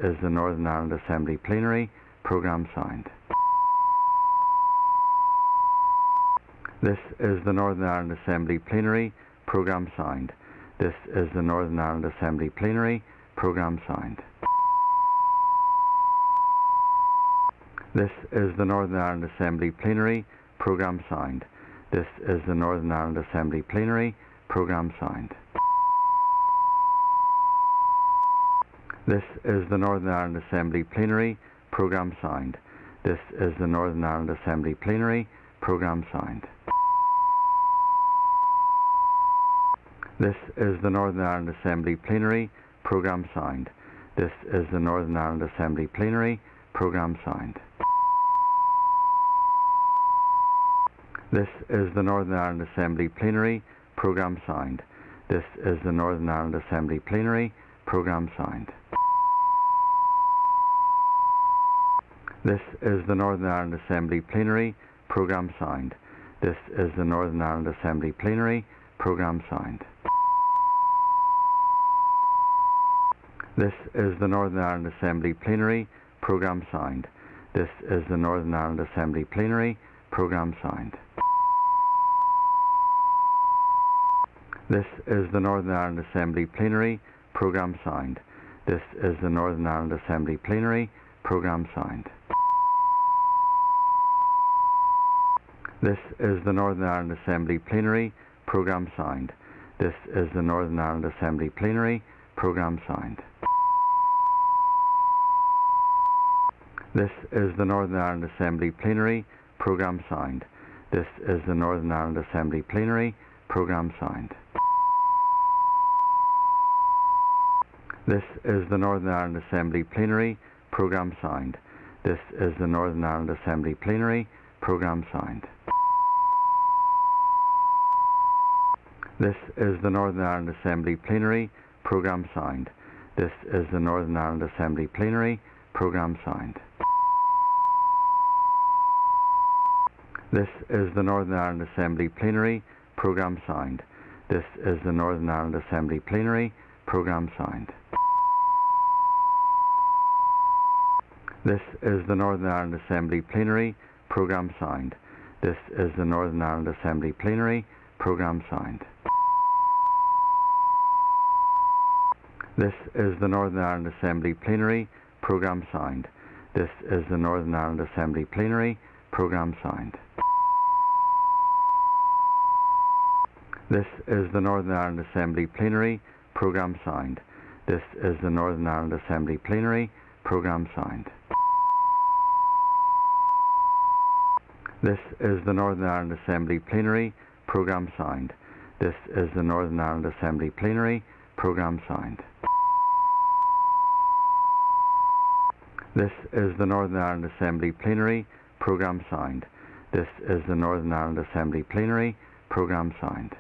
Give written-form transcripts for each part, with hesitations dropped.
is the Northern Ireland Assembly Plenary Programme signed. This is the Northern Ireland Assembly Plenary Programme signed. This is the Northern Ireland Assembly Plenary Programme signed. This is the Northern Ireland Assembly Plenary Programme signed. This is the Northern Ireland Assembly Plenary Programme signed. This is the Northern Ireland Assembly Plenary Programme signed. This is the Northern Ireland Assembly Plenary Programme signed. This is the Northern Ireland Assembly Plenary Programme signed. This is the Northern Ireland Assembly Plenary Programme signed. This is the Northern Ireland Assembly Plenary Programme signed. This is the Northern Ireland Assembly Plenary Programme signed. This is the Northern Ireland Assembly Plenary Programme signed. This is the Northern Ireland Assembly Plenary Programme signed. This is the Northern Ireland Assembly Plenary Programme signed. This is the Northern Ireland Assembly Plenary Programme signed. This is the Northern Ireland Assembly Plenary Programme signed. This is the Northern Ireland Assembly Plenary Programme signed. This is the Northern Ireland Assembly Plenary Programme signed. This is the Northern Ireland Assembly Plenary Programme signed. This is the Northern Ireland Assembly Plenary Programme signed. This is the Northern Ireland Assembly Plenary Programme signed. This is the Northern Ireland Assembly Plenary Programme signed. This is the Northern Ireland Assembly Plenary Programme signed. This is the Northern Ireland Assembly Plenary Programme signed. This is the Northern Ireland Assembly Plenary Programme signed. This is the Northern Ireland Assembly Plenary Programme signed. This is the Northern Ireland Assembly Plenary Programme signed. This is the Northern Ireland Assembly Plenary Programme signed. This is the Northern Ireland Assembly Plenary Programme signed. This is the Northern Ireland Assembly Plenary Programme signed. This is the Northern Ireland Assembly Plenary Programme signed. This is the Northern Ireland Assembly Plenary Programme signed. This is the Northern Ireland Assembly Plenary Programme signed. This is the Northern Ireland Assembly Plenary Programme signed. This is the Northern Ireland Assembly Plenary Programme signed. This is the Northern Ireland Assembly Plenary Programme signed. This is the Northern Ireland Assembly Plenary Programme signed.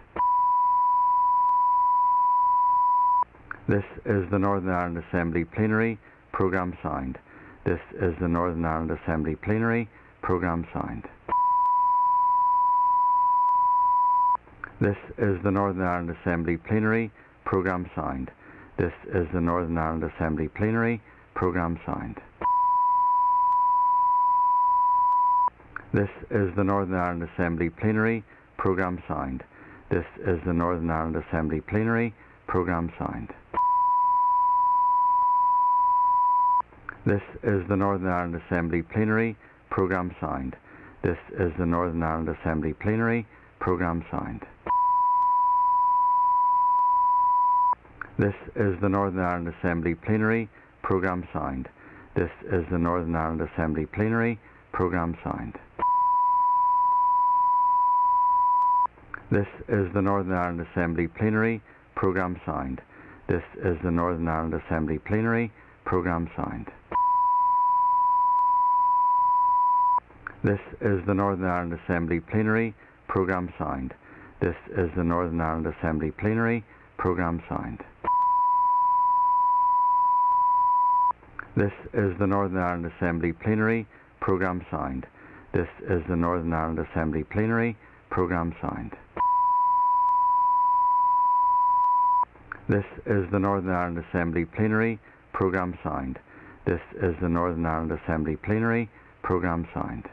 This is the Northern Ireland Assembly Plenary Programme signed. This is the Northern Ireland Assembly Plenary Programme signed. This is the Northern Ireland Assembly Plenary Programme signed. This is the Northern Ireland Assembly Plenary Programme signed. This is the Northern Ireland Assembly Plenary Programme signed. This is the Northern Ireland Assembly Plenary Programme signed. This is the Northern Ireland Assembly Plenary Programme signed. This is the Northern Ireland Assembly Plenary Programme signed. This is the Northern Ireland Assembly Plenary Programme signed. This is the Northern Ireland Assembly Plenary Programme signed. This is the Northern Ireland Assembly Plenary Programme signed. This is the Northern Ireland Assembly Plenary Programme signed. This is the Northern Ireland Assembly Plenary Programme signed. This is the Northern Ireland Assembly Plenary Programme signed. This is the Northern Ireland Assembly Plenary Programme signed. This is the Northern Ireland Assembly Plenary Programme signed. This is the Northern Ireland Assembly Plenary Programme signed. This is the Northern Ireland Assembly Plenary. Programme signed.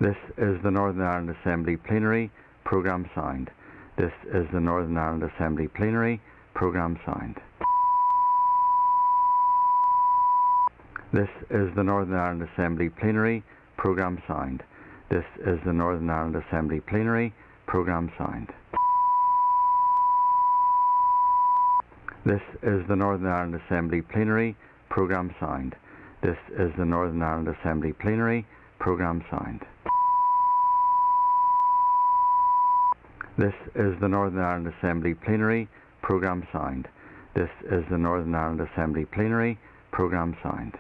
This is the Northern Ireland Assembly Plenary. Programme signed. This is the Northern Ireland Assembly Plenary. Programme signed. This is the Northern Ireland Assembly Plenary. Programme signed. This is the Northern Ireland Assembly Plenary. Programme signed. This is the Northern Ireland Assembly Plenary. Programme signed. This is the Northern Ireland Assembly Plenary. Programme signed. This is the Northern Ireland Assembly Plenary. Programme signed. This is the Northern Ireland Assembly Plenary. Programme signed.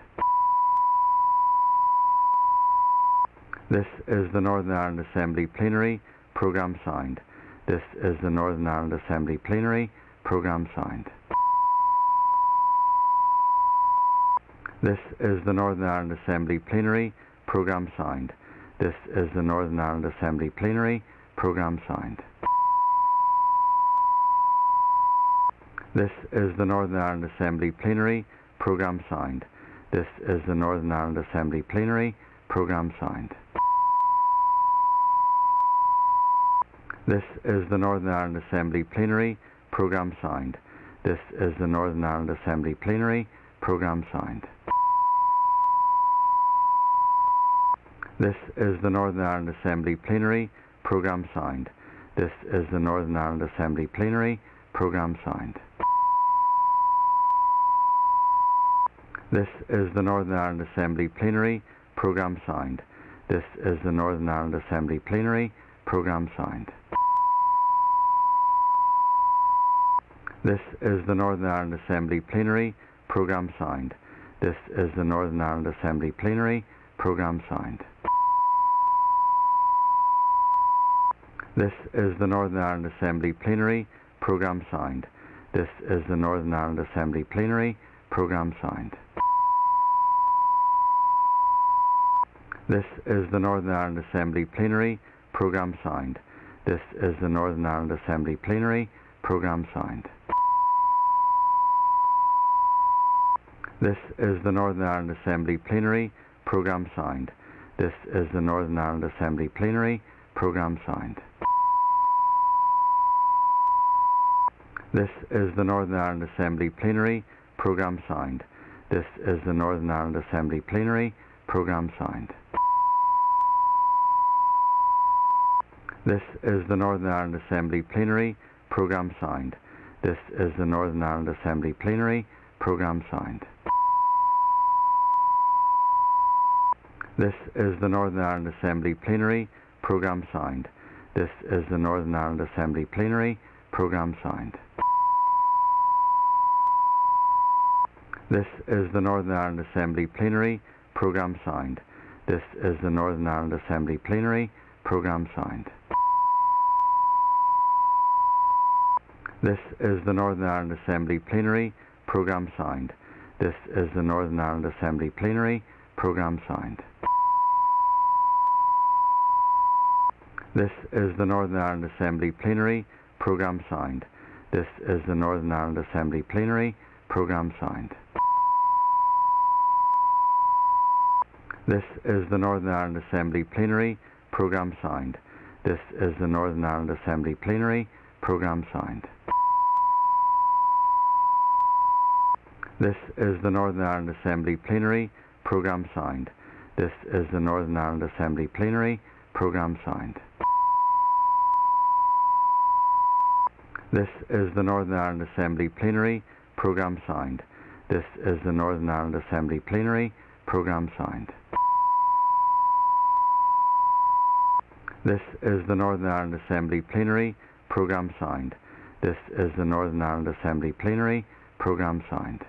This is the Northern Ireland Assembly Plenary. Programme signed. This is the Northern Ireland Assembly Plenary. Programme signed. This is the Northern Ireland Assembly Plenary. Programme signed. This is the Northern Ireland Assembly Plenary. Programme signed. This is the Northern Ireland Assembly Plenary. Programme signed. This is the Northern Ireland Assembly Plenary. Programme signed. This is the Northern Ireland Assembly Plenary. Programme signed. This is the Northern Ireland Assembly Plenary. Programme signed. This is the Northern Ireland Assembly Plenary. Programme signed. This is the Northern Ireland Assembly Plenary. Programme signed. This is the Northern Ireland Assembly Plenary. Programme signed. This is the Northern Ireland Assembly Plenary. Programme signed. This is the Northern Ireland Assembly Plenary. Programme signed. This is the Northern Ireland Assembly Plenary. Programme signed. This is the Northern Ireland Assembly Plenary. Programme signed. This is the Northern Ireland Assembly Plenary. Programme signed. This is the Northern Ireland Assembly Plenary. Programme signed. This is the Northern Ireland Assembly Plenary. Programme signed. This is the Northern Ireland Assembly Plenary. Programme signed. This is the Northern Ireland Assembly Plenary. Programme signed. This is the Northern Ireland Assembly Plenary. Programme signed. This is the Northern Ireland Assembly Plenary. Programme signed. This is the Northern Ireland Assembly Plenary. Programme signed. This is the Northern Ireland Assembly Plenary. Programme signed. This is the Northern Ireland Assembly Plenary. Programme signed. This is the Northern Ireland Assembly Plenary. Programme signed. This is the Northern Ireland Assembly Plenary. Programme signed. This is the Northern Ireland Assembly Plenary. Programme signed. This is the Northern Ireland Assembly Plenary. Programme signed. This is the Northern Ireland Assembly Plenary. Programme signed. This is the Northern Ireland Assembly Plenary. Programme signed. This is the Northern Ireland Assembly Plenary. Programme signed. This is the Northern Ireland Assembly Plenary. Programme signed. This is the Northern Ireland Assembly Plenary. Programme signed. This is the Northern Ireland Assembly Plenary. Programme signed. This is the Northern Ireland Assembly Plenary. Programme signed. This is the Northern Ireland Assembly Plenary. Programme signed. This is the Northern Ireland Assembly Plenary. Programme signed. This is the Northern Ireland Assembly Plenary. Programme signed. This is the Northern Ireland Assembly Plenary. Programme signed.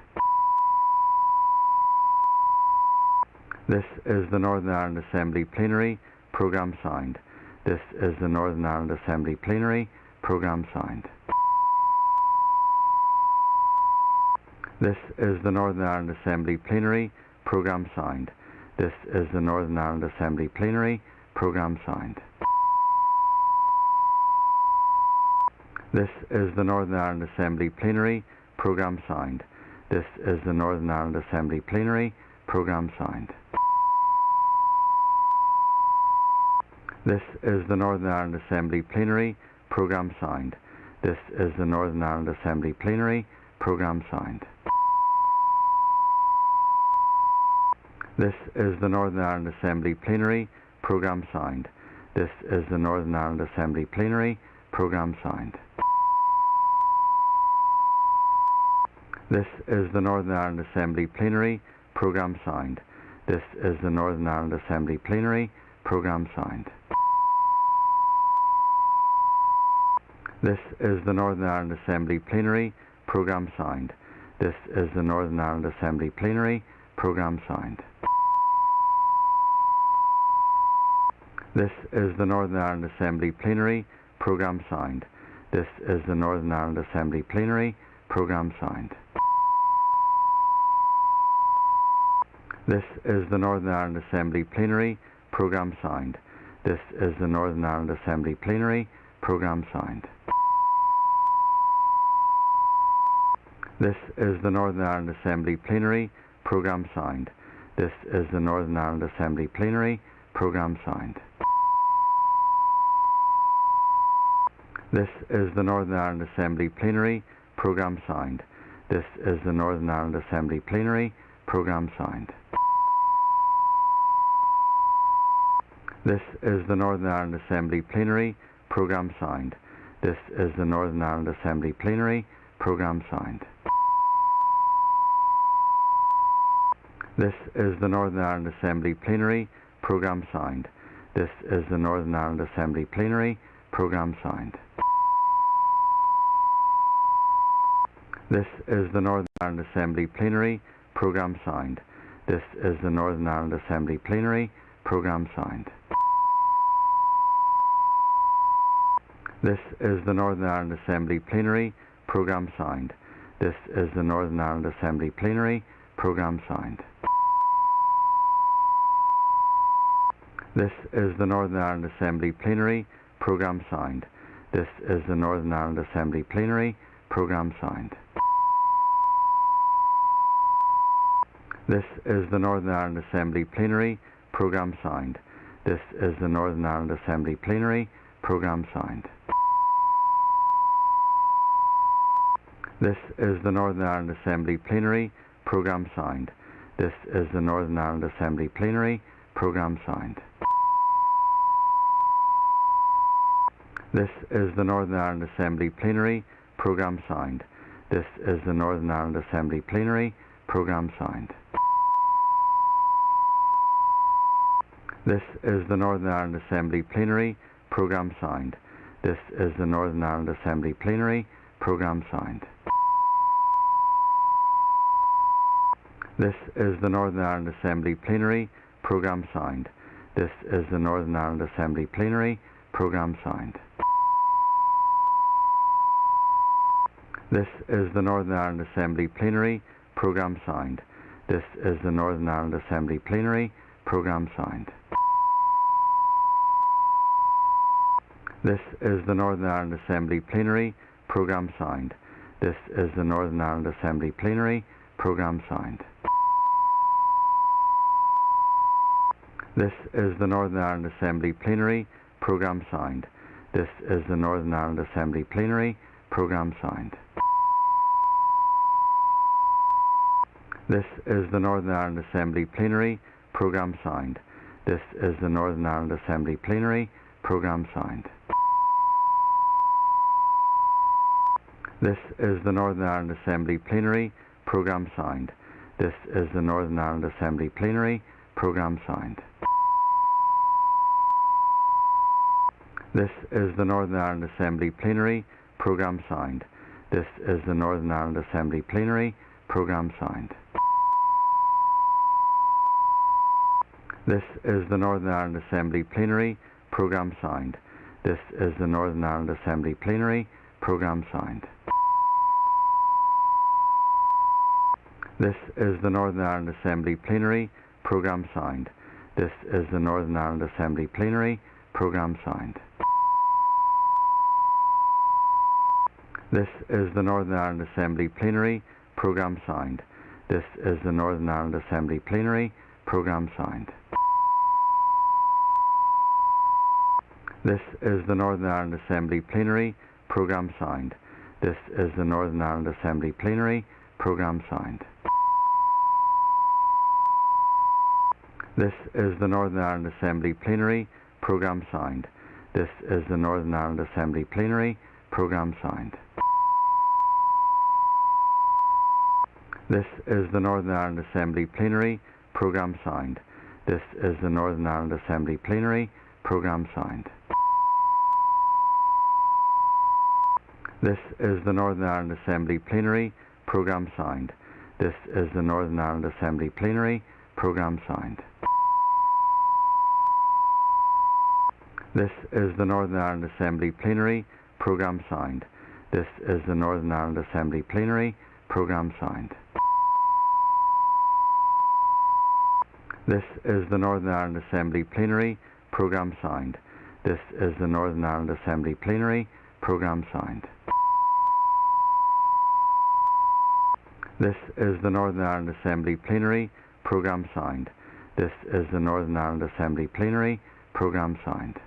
This is the Northern Ireland Assembly Plenary. Programme signed. This is the Northern Ireland Assembly Plenary. Programme signed. This is the Northern Ireland Assembly Plenary. Programme signed. This is the Northern Ireland Assembly Plenary. Programme signed. This is the Northern Ireland Assembly Plenary. Programme signed. This is the Northern Ireland Assembly Plenary. Programme signed. This is the Northern Ireland Assembly Plenary. Programme signed. This is the Northern Ireland Assembly Plenary. Programme signed. This is the Northern Ireland Assembly Plenary. Programme signed. This is the Northern Ireland Assembly Plenary. Programme signed. This is the Northern Ireland Assembly Plenary. Programme signed. This is the Northern Ireland Assembly Plenary. Programme signed. This is the Northern Ireland Assembly Plenary. Programme signed. This is the Northern Ireland Assembly Plenary. Programme signed. This is the Northern Ireland Assembly Plenary. Programme signed. This is the Northern Ireland Assembly Plenary. Programme signed. This is the Northern Ireland Assembly Plenary. Programme signed. This is the Northern Ireland Assembly Plenary. Programme signed. This is the Northern Ireland Assembly Plenary. Programme signed. This is the Northern Ireland Assembly Plenary. Programme signed. This is the Northern Ireland Assembly Plenary. Programme signed. This is the Northern Ireland Assembly Plenary. Programme signed. This is the Northern Ireland Assembly Plenary. Programme signed. This is the Northern Ireland Assembly Plenary. Programme signed. This is the Northern Ireland Assembly Plenary. Programme signed. This is the Northern Ireland Assembly Plenary. Programme signed. This is the Northern Ireland Assembly Plenary. Programme signed. This is the Northern Ireland Assembly Plenary. Programme signed. This is the Northern Ireland Assembly Plenary. Programme signed. This is the Northern Ireland Assembly Plenary. Programme signed. This is the Northern Ireland Assembly Plenary. Programme signed. This is the Northern Ireland Assembly Plenary. Programme signed. This is the Northern Ireland Assembly Plenary. Programme signed. This is the Northern Ireland Assembly Plenary. Programme signed. This is the Northern Ireland Assembly Plenary. Programme signed. This is the Northern Ireland Assembly Plenary. Programme signed. This is the Northern Ireland Assembly Plenary. Programme signed. This is the Northern Ireland Assembly Plenary. Programme signed. This is the Northern Ireland Assembly Plenary. Programme signed. This is the Northern Ireland Assembly Plenary. Programme signed. This is the Northern Ireland Assembly Plenary. Programme signed. This is the Northern Ireland Assembly Plenary. Programme signed. This is the Northern Ireland Assembly Plenary. Programme signed. This is the Northern Ireland Assembly Plenary. Programme signed. This is the Northern Ireland Assembly Plenary. Programme signed. This is the Northern Ireland Assembly Plenary. Programme signed. This is the Northern Ireland Assembly Plenary. Programme signed. This is the Northern Ireland Assembly Plenary. Programme signed. This is the Northern Ireland Assembly Plenary. Programme signed. This is the Northern Ireland Assembly Plenary. Programme signed. This is the Northern Ireland Assembly Plenary. Programme signed. This is the Northern Ireland Assembly Plenary. Programme signed. This is the Northern Ireland Assembly Plenary. Programme signed. This is the Northern Ireland Assembly Plenary. Programme signed. This is the Northern Ireland Assembly Plenary. Programme signed. This is the Northern Ireland Assembly Plenary. Programme signed. This is the Northern Ireland Assembly Plenary. Programme signed. This is the Northern Ireland Assembly Plenary. Programme signed. This is the Northern Ireland Assembly Plenary. Programme signed. This is the Northern Ireland Assembly Plenary. Programme signed. This is the Northern Ireland Assembly Plenary. Programme signed. This is the Northern Ireland Assembly Plenary. Programme signed. This is the Northern Ireland Assembly Plenary. Programme signed. This is the Northern Ireland Assembly Plenary. Programme signed. This is the Northern Ireland Assembly Plenary. Programme signed. This is the Northern Ireland Assembly Plenary. Programme signed. This is the Northern Ireland Assembly Plenary. Programme signed. This is the Northern Ireland Assembly Plenary. Programme signed. This is the Northern Ireland Assembly Plenary. Programme signed. This is the Northern Ireland Assembly Plenary. Programme signed. This is the Northern Ireland Assembly Plenary. Programme signed. This is the Northern Ireland Assembly Plenary. Programme signed. This is the Northern Ireland Assembly Plenary. Programme signed. This is the Northern Ireland Assembly Plenary. Programme signed.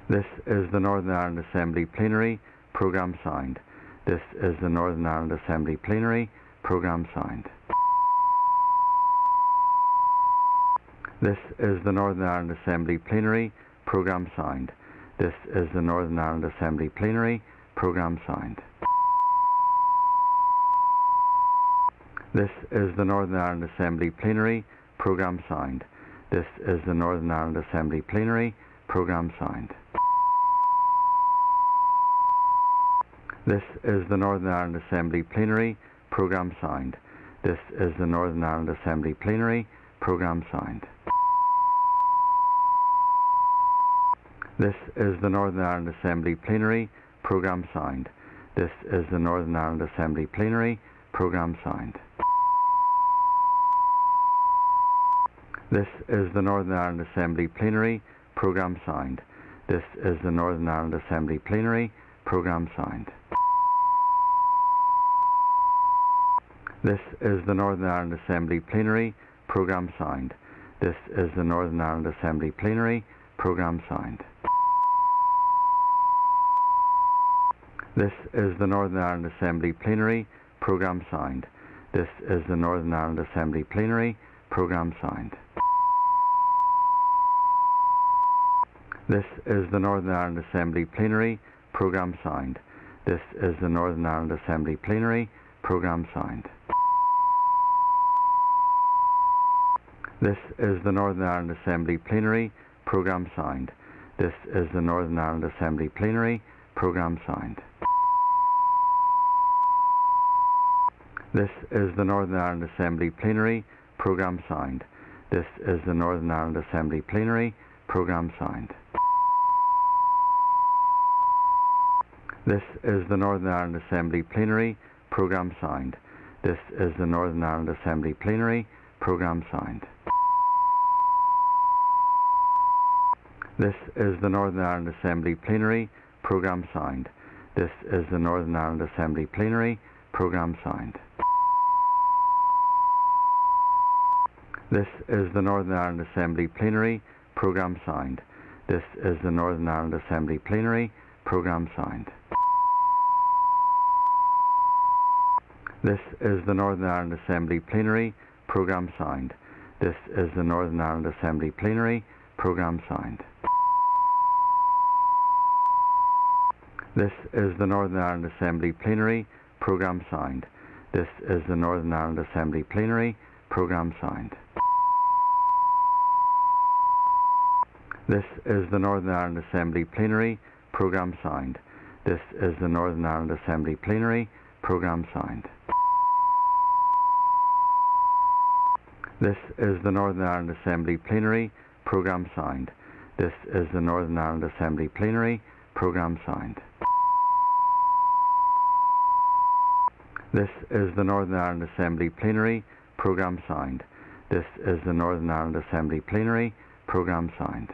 This is the Northern Ireland Assembly Plenary. Programme signed. This is the Northern Ireland Assembly Plenary. Programme signed. This is the Northern Ireland Assembly Plenary. Programme signed. This is the Northern Ireland Assembly Plenary. Programme signed. This is the Northern Ireland Assembly Plenary. Programme signed. This is the Northern Ireland Assembly Plenary. Programme signed. This is the Northern Ireland Assembly Plenary. Programme signed. This is the Northern Ireland Assembly Plenary. Programme signed. This is the Northern Ireland Assembly Plenary. Programme signed. This is the Northern Ireland Assembly Plenary. Programme signed. This is the Northern Ireland Assembly Plenary. Programme signed. This is the Northern Ireland Assembly Plenary. Programme signed. This is the Northern Ireland Assembly Plenary. Programme signed. This is the Northern Ireland Assembly Plenary. Programme signed. This is the Northern Ireland Assembly Plenary. Programme signed. This is the Northern Ireland Assembly Plenary. Programme signed. This is the Northern Ireland Assembly Plenary. Programme signed. This is the Northern Ireland Assembly Plenary. Programme signed. This is the Northern Ireland Assembly Plenary. Programme signed. This is the Northern Ireland Assembly Plenary. Programme signed. This is the Northern Ireland Assembly Plenary. Programme signed. This is the Northern Ireland Assembly Plenary. Programme signed. This is the Northern Ireland Assembly Plenary. Programme signed. This is the Northern Ireland Assembly Plenary. Programme signed. This is the Northern Ireland Assembly Plenary. Programme signed. This is the Northern Ireland Assembly Plenary. Programme signed. This is the Northern Ireland Assembly Plenary. Programme signed. This is the Northern Ireland Assembly Plenary. Programme signed. This is the Northern Ireland Assembly Plenary. Programme signed. This is the Northern Ireland Assembly Plenary. Programme signed. This is the Northern Ireland Assembly Plenary. Programme signed. This is the Northern Ireland Assembly Plenary. Programme signed. This is the Northern Ireland Assembly Plenary. Programme signed. This is the Northern Ireland Assembly Plenary. Programme signed. This is the Northern Ireland Assembly Plenary. Programme signed. This is the Northern Ireland Assembly Plenary. Programme signed. This is the Northern Ireland Assembly Plenary. Programme signed. This is the Northern Ireland Assembly Plenary. Programme signed.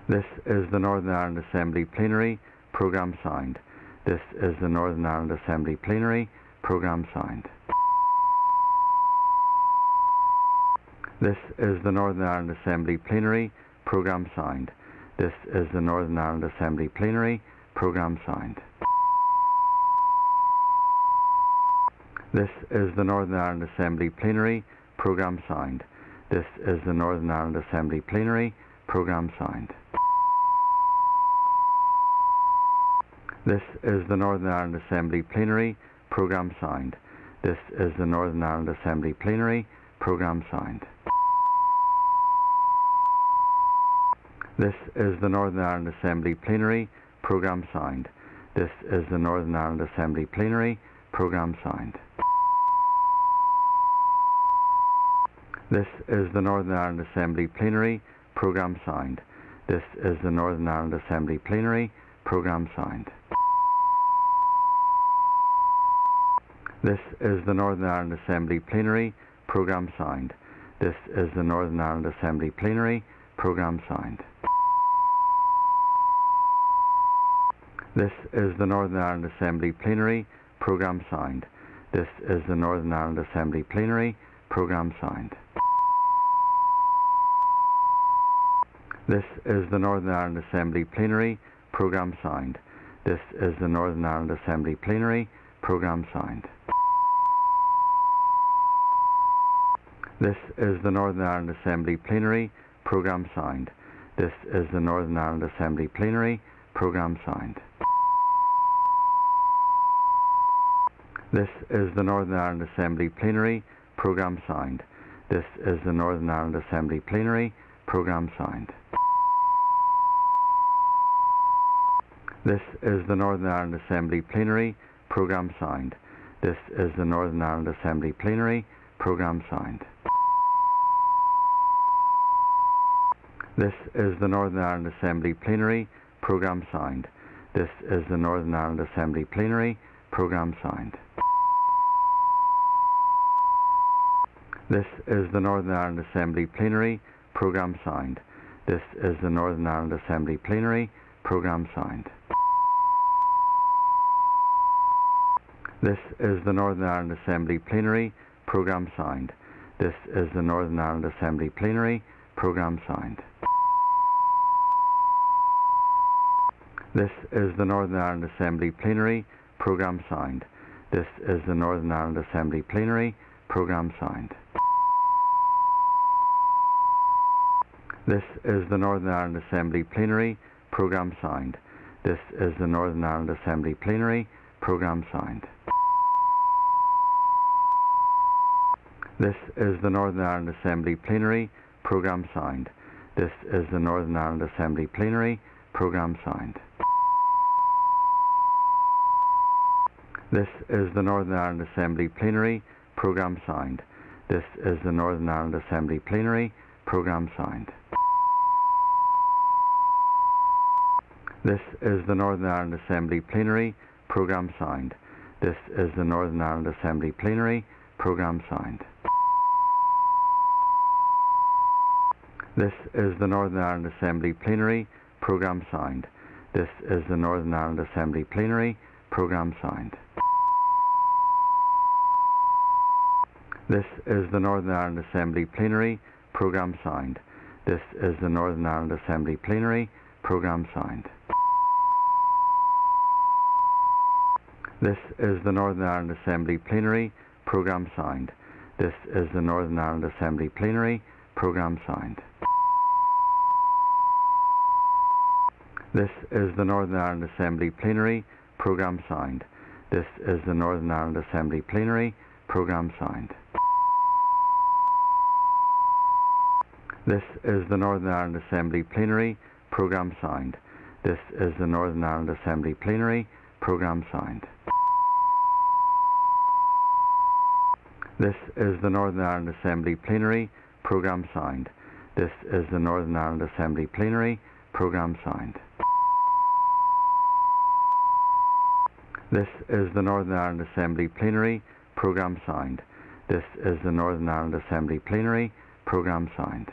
This is the Northern Ireland Assembly Plenary Programme signed. This is the Northern Ireland Assembly Plenary Programme signed. This is the Northern Ireland Assembly Plenary Programme signed. This is the Northern Ireland Assembly Plenary Programme signed. This is the Northern Ireland Assembly Plenary Programme signed. This is the Northern Ireland Assembly Plenary Programme signed. This is the Northern Ireland Assembly Plenary Programme signed. This is the Northern Ireland Assembly Plenary Programme signed. This is the Northern Ireland Assembly Plenary Programme signed. This is the Northern Ireland Assembly Plenary Programme signed. This is the Northern Ireland Assembly Plenary Programme signed. This is the Northern Ireland Assembly Plenary Programme signed. This is the Northern Ireland Assembly Plenary Programme signed. This is the Northern Ireland Assembly Plenary Programme signed. This is the Northern Ireland Assembly Plenary Programme signed. This is the Northern Ireland Assembly Plenary Programme signed. This is the Northern Ireland Assembly Plenary Programme signed. This is the Northern Ireland Assembly Plenary Programme signed. This is the Northern Ireland Assembly Plenary Programme signed. This is the Northern Ireland Assembly Plenary Programme signed. This is the Northern Ireland Assembly Plenary Programme signed. This is the Northern Ireland Assembly Plenary Programme signed. This is the Northern Ireland Assembly Plenary Programme signed. This is the Northern Ireland Assembly Plenary Programme signed. This is the Northern Ireland Assembly Plenary Programme signed. This is the Northern Ireland Assembly Plenary Programme signed. This is the Northern Ireland Assembly Plenary Programme signed. This is the Northern Ireland Assembly Plenary Programme signed. This is the Northern Ireland Assembly Plenary Programme signed. This is the Northern Ireland Assembly Plenary Programme signed. This is the Northern Ireland Assembly Plenary Programme signed. This is the Northern Ireland Assembly Plenary Programme signed. This is the Northern Ireland Assembly Plenary Programme signed. This is the Northern Ireland Assembly Plenary Programme signed. This is the Northern Ireland Assembly Plenary Programme signed. This is the Northern Ireland Assembly Plenary Programme signed. This is the Northern Ireland Assembly Plenary Programme signed. This is the Northern Ireland Assembly Plenary Programme signed. This is the Northern Ireland Assembly Plenary Programme signed. This is the Northern Ireland Assembly Plenary Programme signed. This is the Northern Ireland Assembly Plenary Programme signed. This is the Northern Ireland Assembly Plenary Programme signed. This is the Northern Ireland Assembly Plenary Programme signed. This is the Northern Ireland Assembly Plenary Programme signed. This is the Northern Ireland Assembly Plenary Programme signed. This is the Northern Ireland Assembly Plenary Programme signed. This is the Northern Ireland Assembly Plenary Programme signed. This is the Northern Ireland Assembly Plenary Programme signed. This is the Northern Ireland Assembly Plenary Programme signed. This is the Northern Ireland Assembly Plenary Programme signed. This is the Northern Ireland Assembly Plenary Programme signed. This is the Northern Ireland Assembly Plenary Programme signed. This is the Northern Ireland Assembly Plenary Programme signed. This is the Northern Ireland Assembly Plenary Programme signed.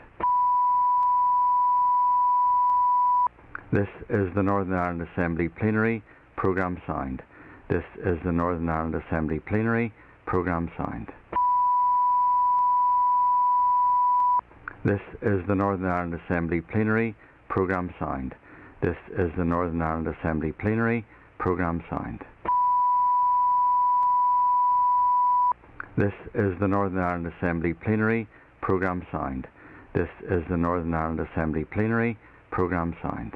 This is the Northern Ireland Assembly Plenary Programme signed. This is the Northern Ireland Assembly Plenary Programme signed. This is the Northern Ireland Assembly Plenary Programme signed. This is the Northern Ireland Assembly Plenary Programme signed. This is the Northern Ireland Assembly Plenary Programme signed. This is the Northern Ireland Assembly Plenary Programme signed.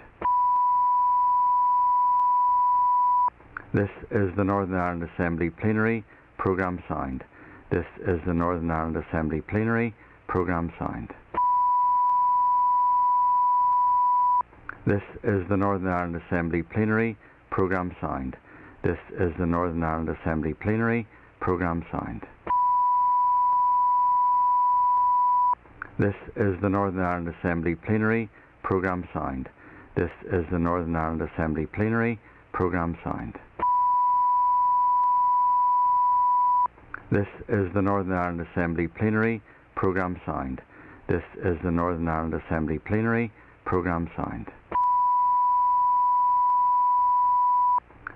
This is the Northern Ireland Assembly Plenary Programme signed. This is the Northern Ireland Assembly Plenary Programme signed. This is the Northern Ireland Assembly Plenary Programme signed. This is the Northern Ireland Assembly Plenary Programme signed. This is the Northern Ireland Assembly Plenary Programme signed. This is the Northern Ireland Assembly Plenary Programme signed. This is the Northern Ireland Assembly Plenary Programme signed. This is the Northern Ireland Assembly Plenary Programme signed.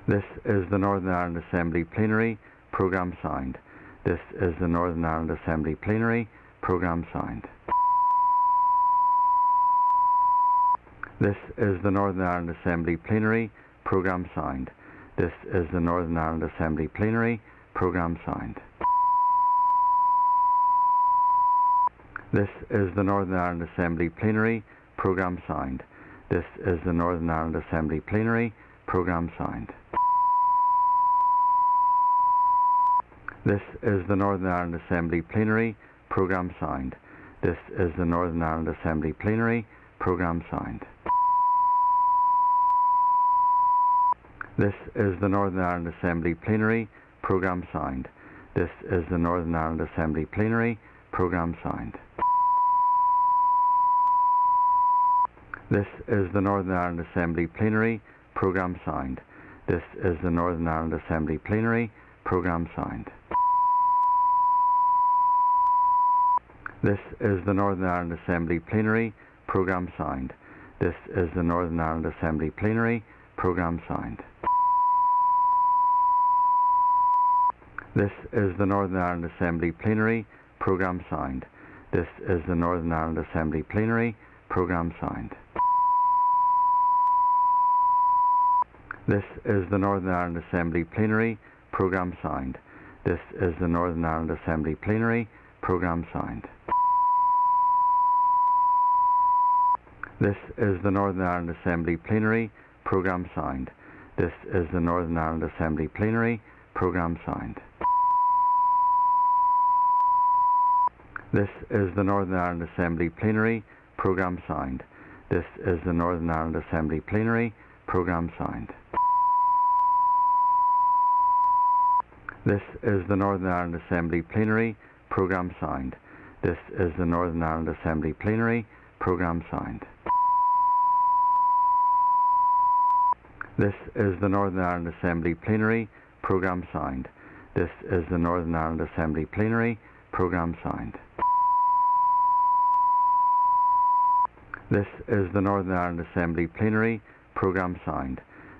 This is the Northern Ireland Assembly Plenary Programme signed. This is the Northern Ireland Assembly Plenary Programme signed. This is the Northern Ireland Assembly Plenary Programme signed. This is the Northern Ireland Assembly Plenary Programme signed. This is the Northern Ireland Assembly Plenary Programme signed. This is the Northern Ireland Assembly Plenary Programme signed. This is the Northern Ireland Assembly Plenary Programme signed. This is the Northern Ireland Assembly Plenary Programme signed. This is the Northern Ireland Assembly Plenary Programme signed. This is the Northern Ireland Assembly Plenary Programme signed. This is the Northern Ireland Assembly Plenary Programme signed. This is the Northern Ireland Assembly Plenary Programme signed. This is the Northern Ireland Assembly Plenary Programme signed. This is the Northern Ireland Assembly Plenary Programme signed. This is the Northern Ireland Assembly Plenary Programme signed. This is the Northern Ireland Assembly Plenary Programme signed. This is the Northern Ireland Assembly Plenary Programme signed. This is the Northern Ireland Assembly Plenary Programme signed. This is the Northern Ireland Assembly Plenary Programme signed. This is the Northern Ireland Assembly Plenary Programme signed. This is the Northern Ireland Assembly Plenary Programme signed. This is the Northern Ireland Assembly Plenary Programme signed. This is the Northern Ireland Assembly Plenary Programme signed. This is the Northern Ireland Assembly Plenary Programme signed. This is the Northern Ireland Assembly Plenary Programme signed. This is the Northern Ireland Assembly Plenary Programme signed. This is the Northern Ireland Assembly Plenary Programme signed.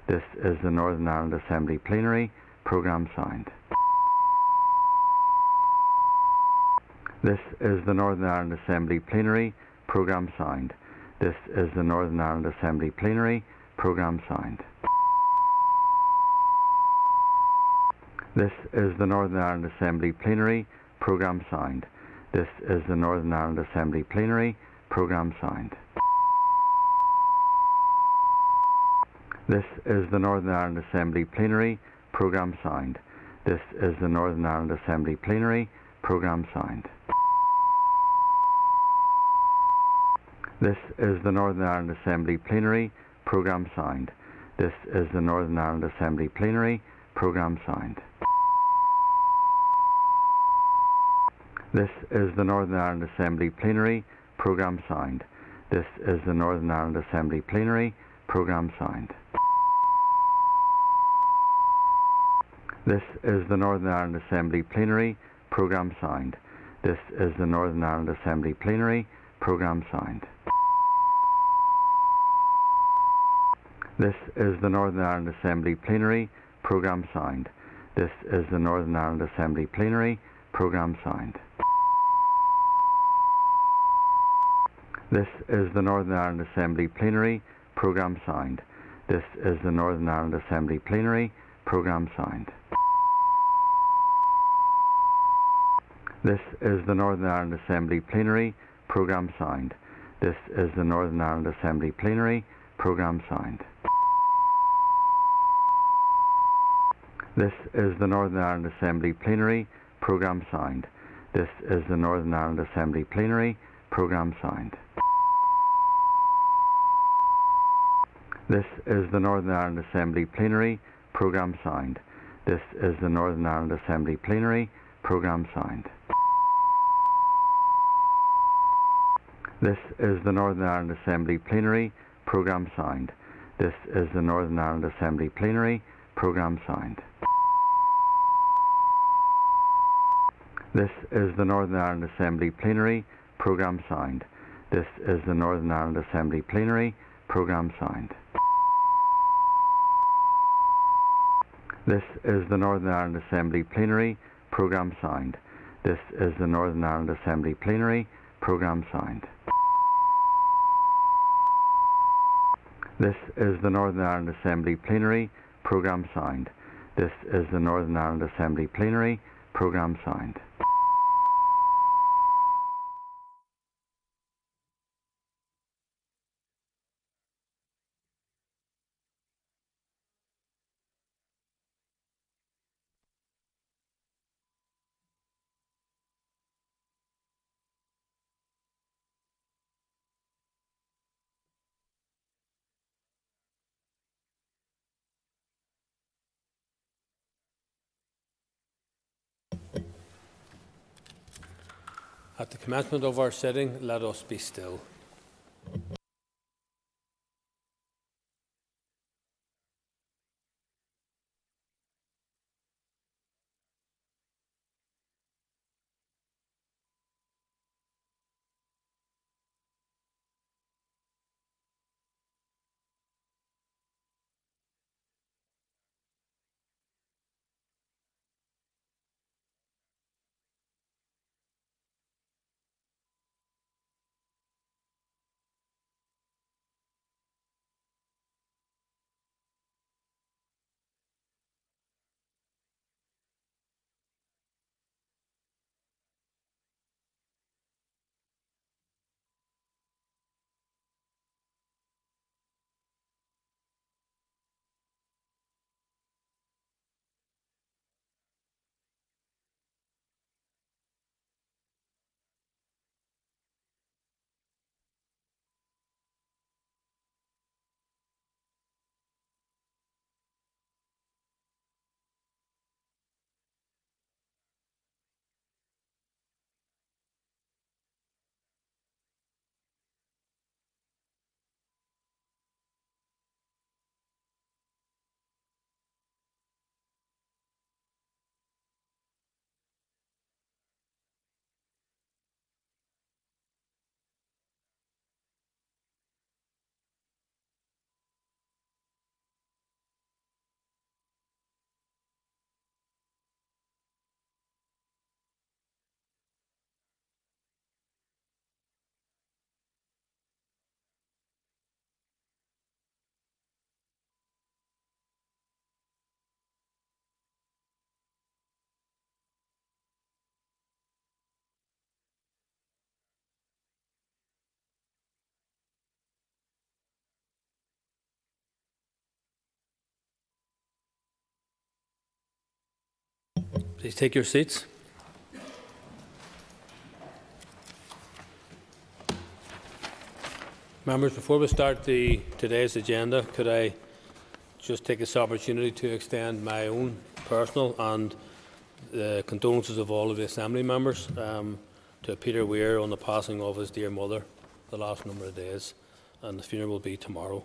This is the Northern Ireland Assembly Plenary Programme signed. This is the Northern Ireland Assembly Plenary Programme signed. This is the Northern Ireland Assembly Plenary Programme signed. This is the Northern Ireland Assembly Plenary Programme signed. This is the Northern Ireland Assembly Plenary Programme signed. This is the Northern Ireland Assembly Plenary Programme signed. This is the Northern Ireland Assembly Plenary Programme signed. This is the Northern Ireland Assembly Plenary Programme signed. This is the Northern Ireland Assembly Plenary Programme signed. This is the Northern Ireland Assembly Plenary Programme signed. This is the Northern Ireland Assembly Plenary Programme signed. This is the Northern Ireland Assembly Plenary Programme signed. This is the Northern Ireland Assembly Plenary Programme signed. This is the Northern Ireland Assembly Plenary Programme Signed. This is the Northern Ireland Assembly Plenary Programme Signed. This is the Northern Ireland Assembly Plenary Programme Signed. This is the Northern Ireland Assembly Plenary Programme Signed. This is the Northern Ireland Assembly Plenary Programme Signed. This is the Northern Ireland Assembly Plenary Programme Signed. This is the Northern Ireland Assembly Plenary Programme Signed. This is the Northern Ireland Assembly Plenary Programme Signed. This is the Northern Ireland Assembly Plenary Programme Signed. This is the Northern Ireland Assembly Plenary Programme Signed. This is the Northern Ireland Assembly Plenary Programme Signed. This is the Northern Ireland Assembly Plenary Programme Signed. This is the Northern Ireland Assembly Plenary Programme Signed. This is the Northern Ireland Assembly Plenary Programme Signed. This is the Northern Ireland Assembly Plenary Programme Signed. This is the Northern Ireland Assembly Plenary Programme Signed. This is the Northern Ireland Assembly Plenary Programme Signed. This is the Northern Ireland Assembly Plenary Programme Signed. At the commencement of our sitting, let us be still. Please take your seats. Members, before we start today's agenda, could I just take this opportunity to extend my own personal and the condolences of all of the Assembly members to Peter Weir on the passing of his dear mother the last number of days, and the funeral will be tomorrow.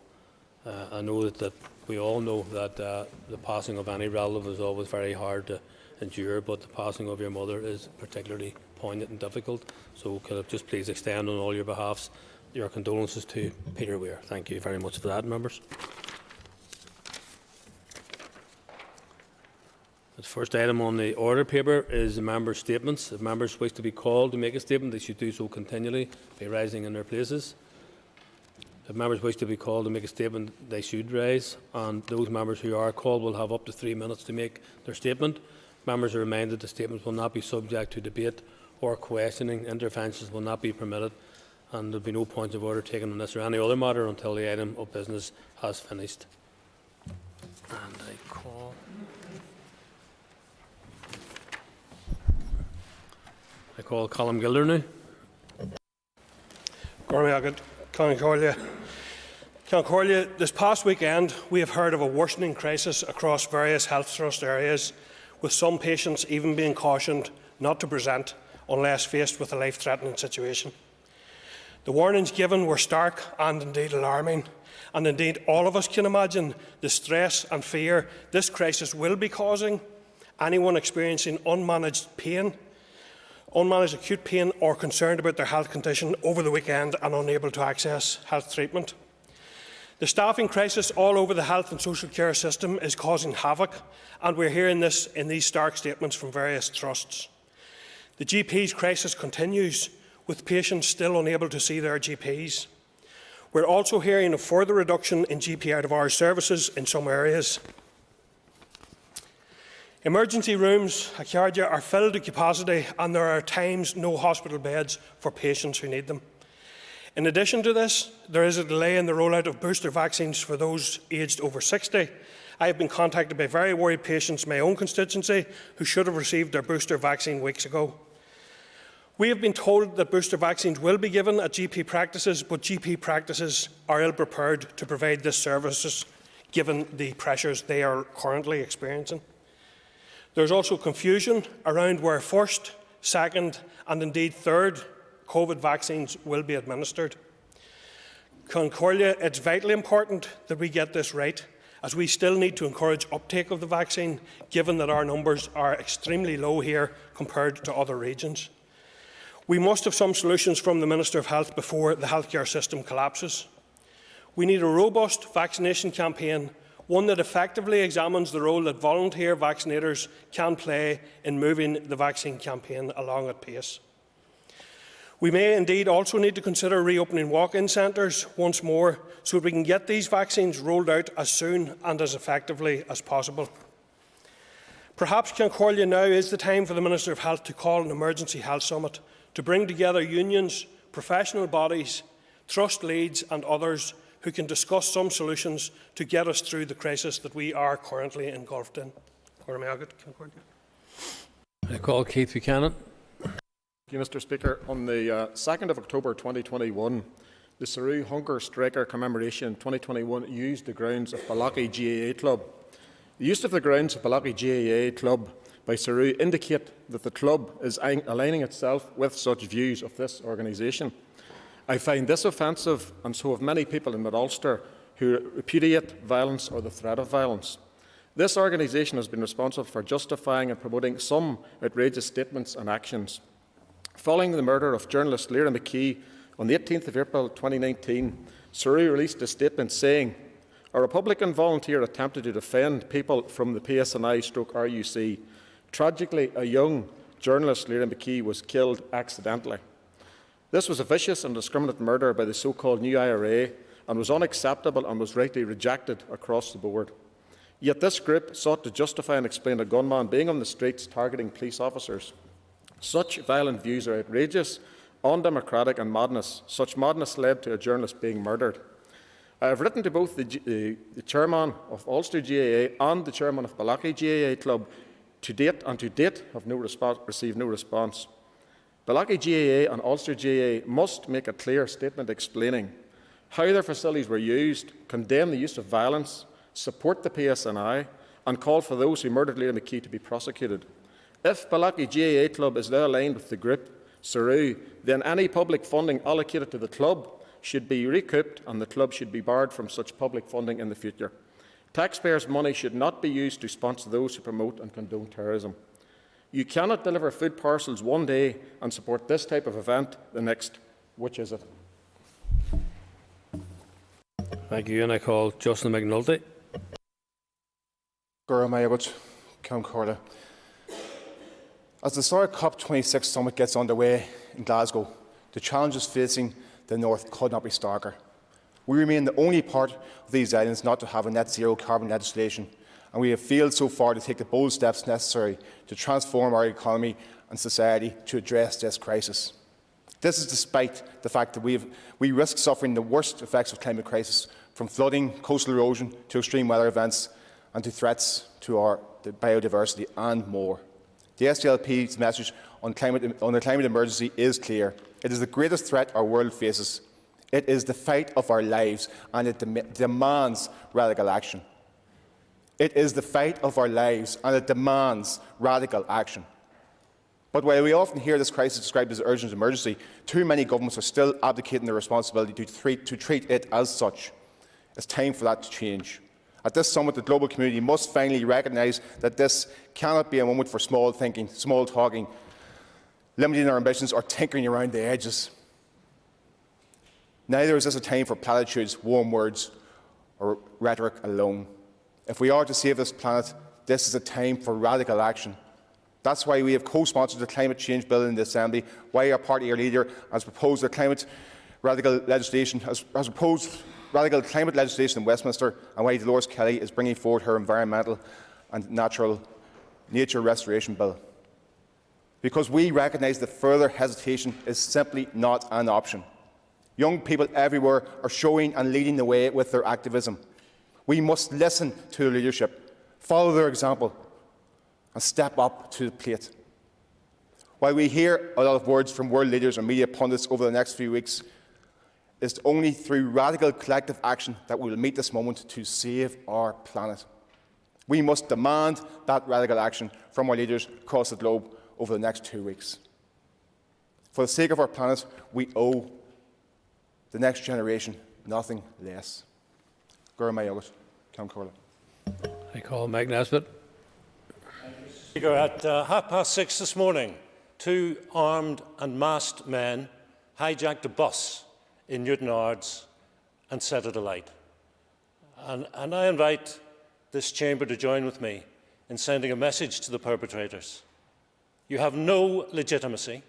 I know that we all know that the passing of any relative is always very hard to endure, but the passing of your mother is particularly poignant and difficult. So could I just please extend on all your behalfs your condolences to Peter Weir. Thank you very much for that, members. The first item on the order paper is the members' statements. If members wish to be called to make a statement, they should do so continually by rising in their places. If members wish to be called to make a statement, they should rise, and those members who are called will have up to 3 minutes to make their statement. Members are reminded the statements will not be subject to debate or questioning. Interventions will not be permitted, and there will be no points of order taken on this or any other matter until the item of business has finished. And I call Colm Gilder now. This past weekend, we have heard of a worsening crisis across various health trust areas, with some patients even being cautioned not to present unless faced with a life-threatening situation. The warnings given were stark and indeed alarming, and indeed all of us can imagine the stress and fear this crisis will be causing anyone experiencing unmanaged acute pain or concerned about their health condition over the weekend and unable to access health treatment. The staffing crisis all over the health and social care system is causing havoc, and we're hearing this in these stark statements from various trusts. The GP's crisis continues, with patients still unable to see their GPs. We're also hearing of further reduction in GP out-of-hours services in some areas. Emergency rooms are filled to capacity, and there are at times no hospital beds for patients who need them. In addition to this, there is a delay in the rollout of booster vaccines for those aged over 60. I have been contacted by very worried patients in my own constituency who should have received their booster vaccine weeks ago. We have been told that booster vaccines will be given at GP practices, but GP practices are ill-prepared to provide this services given the pressures they are currently experiencing. There is also confusion around where first, second and indeed third COVID vaccines will be administered. Concordia, it's vitally important that we get this right, as we still need to encourage uptake of the vaccine, given that our numbers are extremely low here compared to other regions. We must have some solutions from the Minister of Health before the healthcare system collapses. We need a robust vaccination campaign, one that effectively examines the role that volunteer vaccinators can play in moving the vaccine campaign along at pace. We may indeed also need to consider reopening walk-in centres once more, so that we can get these vaccines rolled out as soon and as effectively as possible. Perhaps Concordia now is the time for the Minister of Health to call an emergency health summit to bring together unions, professional bodies, trust leads and others who can discuss some solutions to get us through the crisis that we are currently engulfed in. I call Keith Buchanan. Thank you, Mr. Speaker. On the 2nd of October 2021, the Saru Hunger Striker Commemoration 2021 used the grounds of Ballachy GAA Club. The use of the grounds of Ballachy GAA Club by Saru indicate that the club is aligning itself with such views of this organisation. I find this offensive, and so have many people in Mid-Ulster who repudiate violence or the threat of violence. This organisation has been responsible for justifying and promoting some outrageous statements and actions. Following the murder of journalist Lyra McKee on the 18th of April 2019, Saru released a statement saying, "A Republican volunteer attempted to defend people from the PSNI/RUC. Tragically, a young journalist, Lyra McKee, was killed accidentally. This was a vicious and indiscriminate murder by the so-called new IRA and was unacceptable and was rightly rejected across the board. Yet this group sought to justify and explain a gunman being on the streets targeting police officers. Such violent views are outrageous, undemocratic and madness. Such madness led to a journalist being murdered. I have written to both the chairman of Ulster GAA and the chairman of Ballachy GAA Club to date have received no response. Ballachy GAA and Ulster GAA must make a clear statement explaining how their facilities were used, condemn the use of violence, support the PSNI and call for those who murdered Lyra McKee to be prosecuted. If Ballachy GAA Club is now aligned with the group, Saru, then any public funding allocated to the club should be recouped and the club should be barred from such public funding in the future. Taxpayers' money should not be used to sponsor those who promote and condone terrorism. You cannot deliver food parcels one day and support this type of event the next. Which is it? Thank you, and I call Jocelyn McNulty. Corla. As the historic COP26 summit gets underway in Glasgow, the challenges facing the North could not be starker. We remain the only part of these islands not to have a net zero carbon legislation, and we have failed so far to take the bold steps necessary to transform our economy and society to address this crisis. This is despite the fact that we risk suffering the worst effects of climate crisis, from flooding, coastal erosion to extreme weather events and to threats to our biodiversity and more. The SDLP's message on the climate emergency is clear. It is the greatest threat our world faces. It is the fight of our lives, and it demands radical action. It is the fight of our lives, and it demands radical action. But while we often hear this crisis described as an urgent emergency, too many governments are still abdicating their responsibility to treat it as such. It's time for that to change. At this summit, the global community must finally recognise that this cannot be a moment for small thinking, small talking, limiting our ambitions or tinkering around the edges. Neither is this a time for platitudes, warm words or rhetoric alone. If we are to save this planet, this is a time for radical action. That's why we have co-sponsored the climate change bill in the Assembly, why our party leader has proposed radical climate legislation in Westminster, and why Dolores Kelly is bringing forward her environmental and nature restoration bill. Because we recognise that further hesitation is simply not an option. Young people everywhere are showing and leading the way with their activism. We must listen to their leadership, follow their example, and step up to the plate. While we hear a lot of words from world leaders and media pundits over the next few weeks, it's only through radical collective action that we will meet this moment to save our planet. We must demand that radical action from our leaders across the globe over the next 2 weeks. For the sake of our planet, we owe the next generation nothing less. I call Mike Nesbitt. Speaker, at 6:30 this morning, 2 armed and masked men hijacked a bus in Newtownards and set it alight. And I invite this chamber to join with me in sending a message to the perpetrators. You have no legitimacy,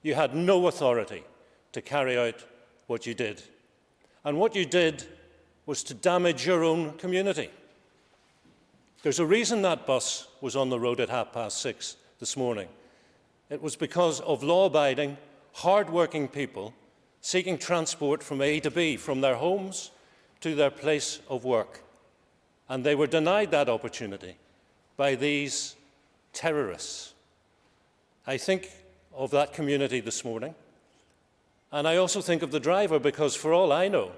you had no authority to carry out what you did. And what you did was to damage your own community. There's a reason that bus was on the road at 6:30 this morning. It was because of law-abiding, hard-working people seeking transport from A to B, from their homes to their place of work. And they were denied that opportunity by these terrorists. I think of that community this morning, and I also think of the driver, because for all I know,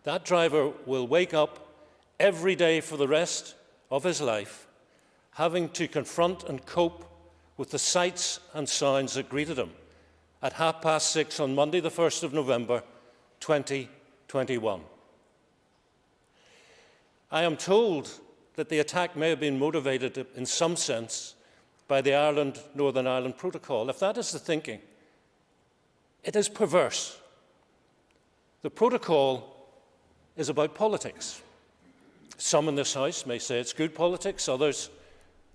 that driver will wake up every day for the rest of his life having to confront and cope with the sights and sounds that greeted him at 6:30 on Monday, the 1st of November, 2021. I am told that the attack may have been motivated in some sense by the Northern Ireland Protocol. If that is the thinking, it is perverse. The Protocol is about politics. Some in this House may say it's good politics, others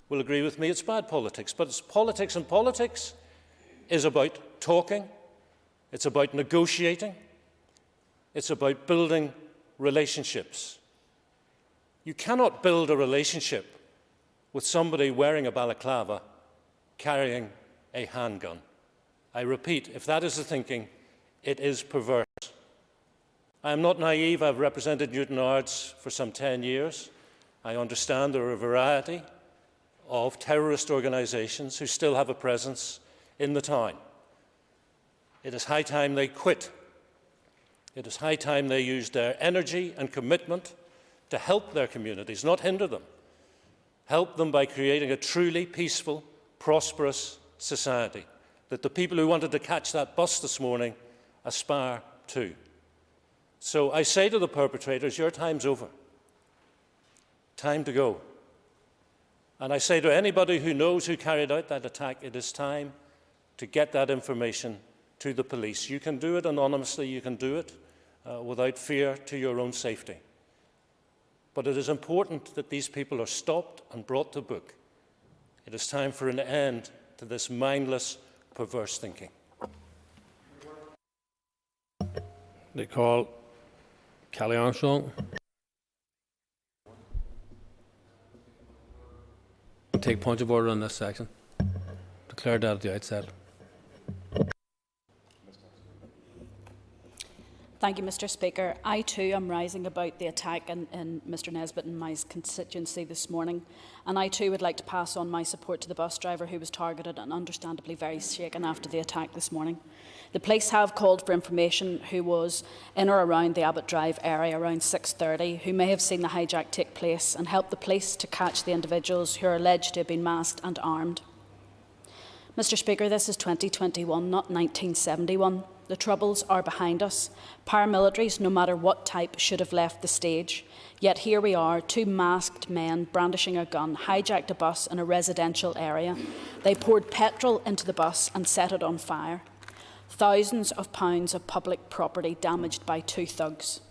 will agree with me it's bad politics. But it's politics, and politics is about talking, it's about negotiating, it's about building relationships. You cannot build a relationship with somebody wearing a balaclava, carrying a handgun. I repeat, if that is the thinking, it is perverse. I am not naive. I've represented Newtownards for some 10 years. I understand there are a variety of terrorist organisations who still have a presence in the town. It is high time they quit. It is high time they used their energy and commitment to help their communities, not hinder them. Help them by creating a truly peaceful, prosperous society that the people who wanted to catch that bus this morning aspire to. So I say to the perpetrators, your time's over. Time to go. And I say to anybody who knows who carried out that attack, it is time to get that information to the police. You can do it anonymously, you can do it without fear to your own safety. But it is important that these people are stopped and brought to book. It is time for an end to this mindless, perverse thinking. They call Kelly Armstrong. Take point of order on this section. Declare that at the outset. Thank you, Mr. Speaker. I too am rising about the attack in Mr Nesbitt and my constituency this morning, and I too would like to pass on my support to the bus driver who was targeted and understandably very shaken after the attack this morning. The police have called for information who was in or around the Abbott Drive area around 6:30, who may have seen the hijack take place, and helped the police to catch the individuals who are alleged to have been masked and armed. Mr Speaker, this is 2021, not 1971. The Troubles are behind us. Paramilitaries, no matter what type, should have left the stage. Yet here we are, two masked men brandishing a gun, hijacked a bus in a residential area. They poured petrol into the bus and set it on fire. Thousands of pounds of public property damaged by two thugs.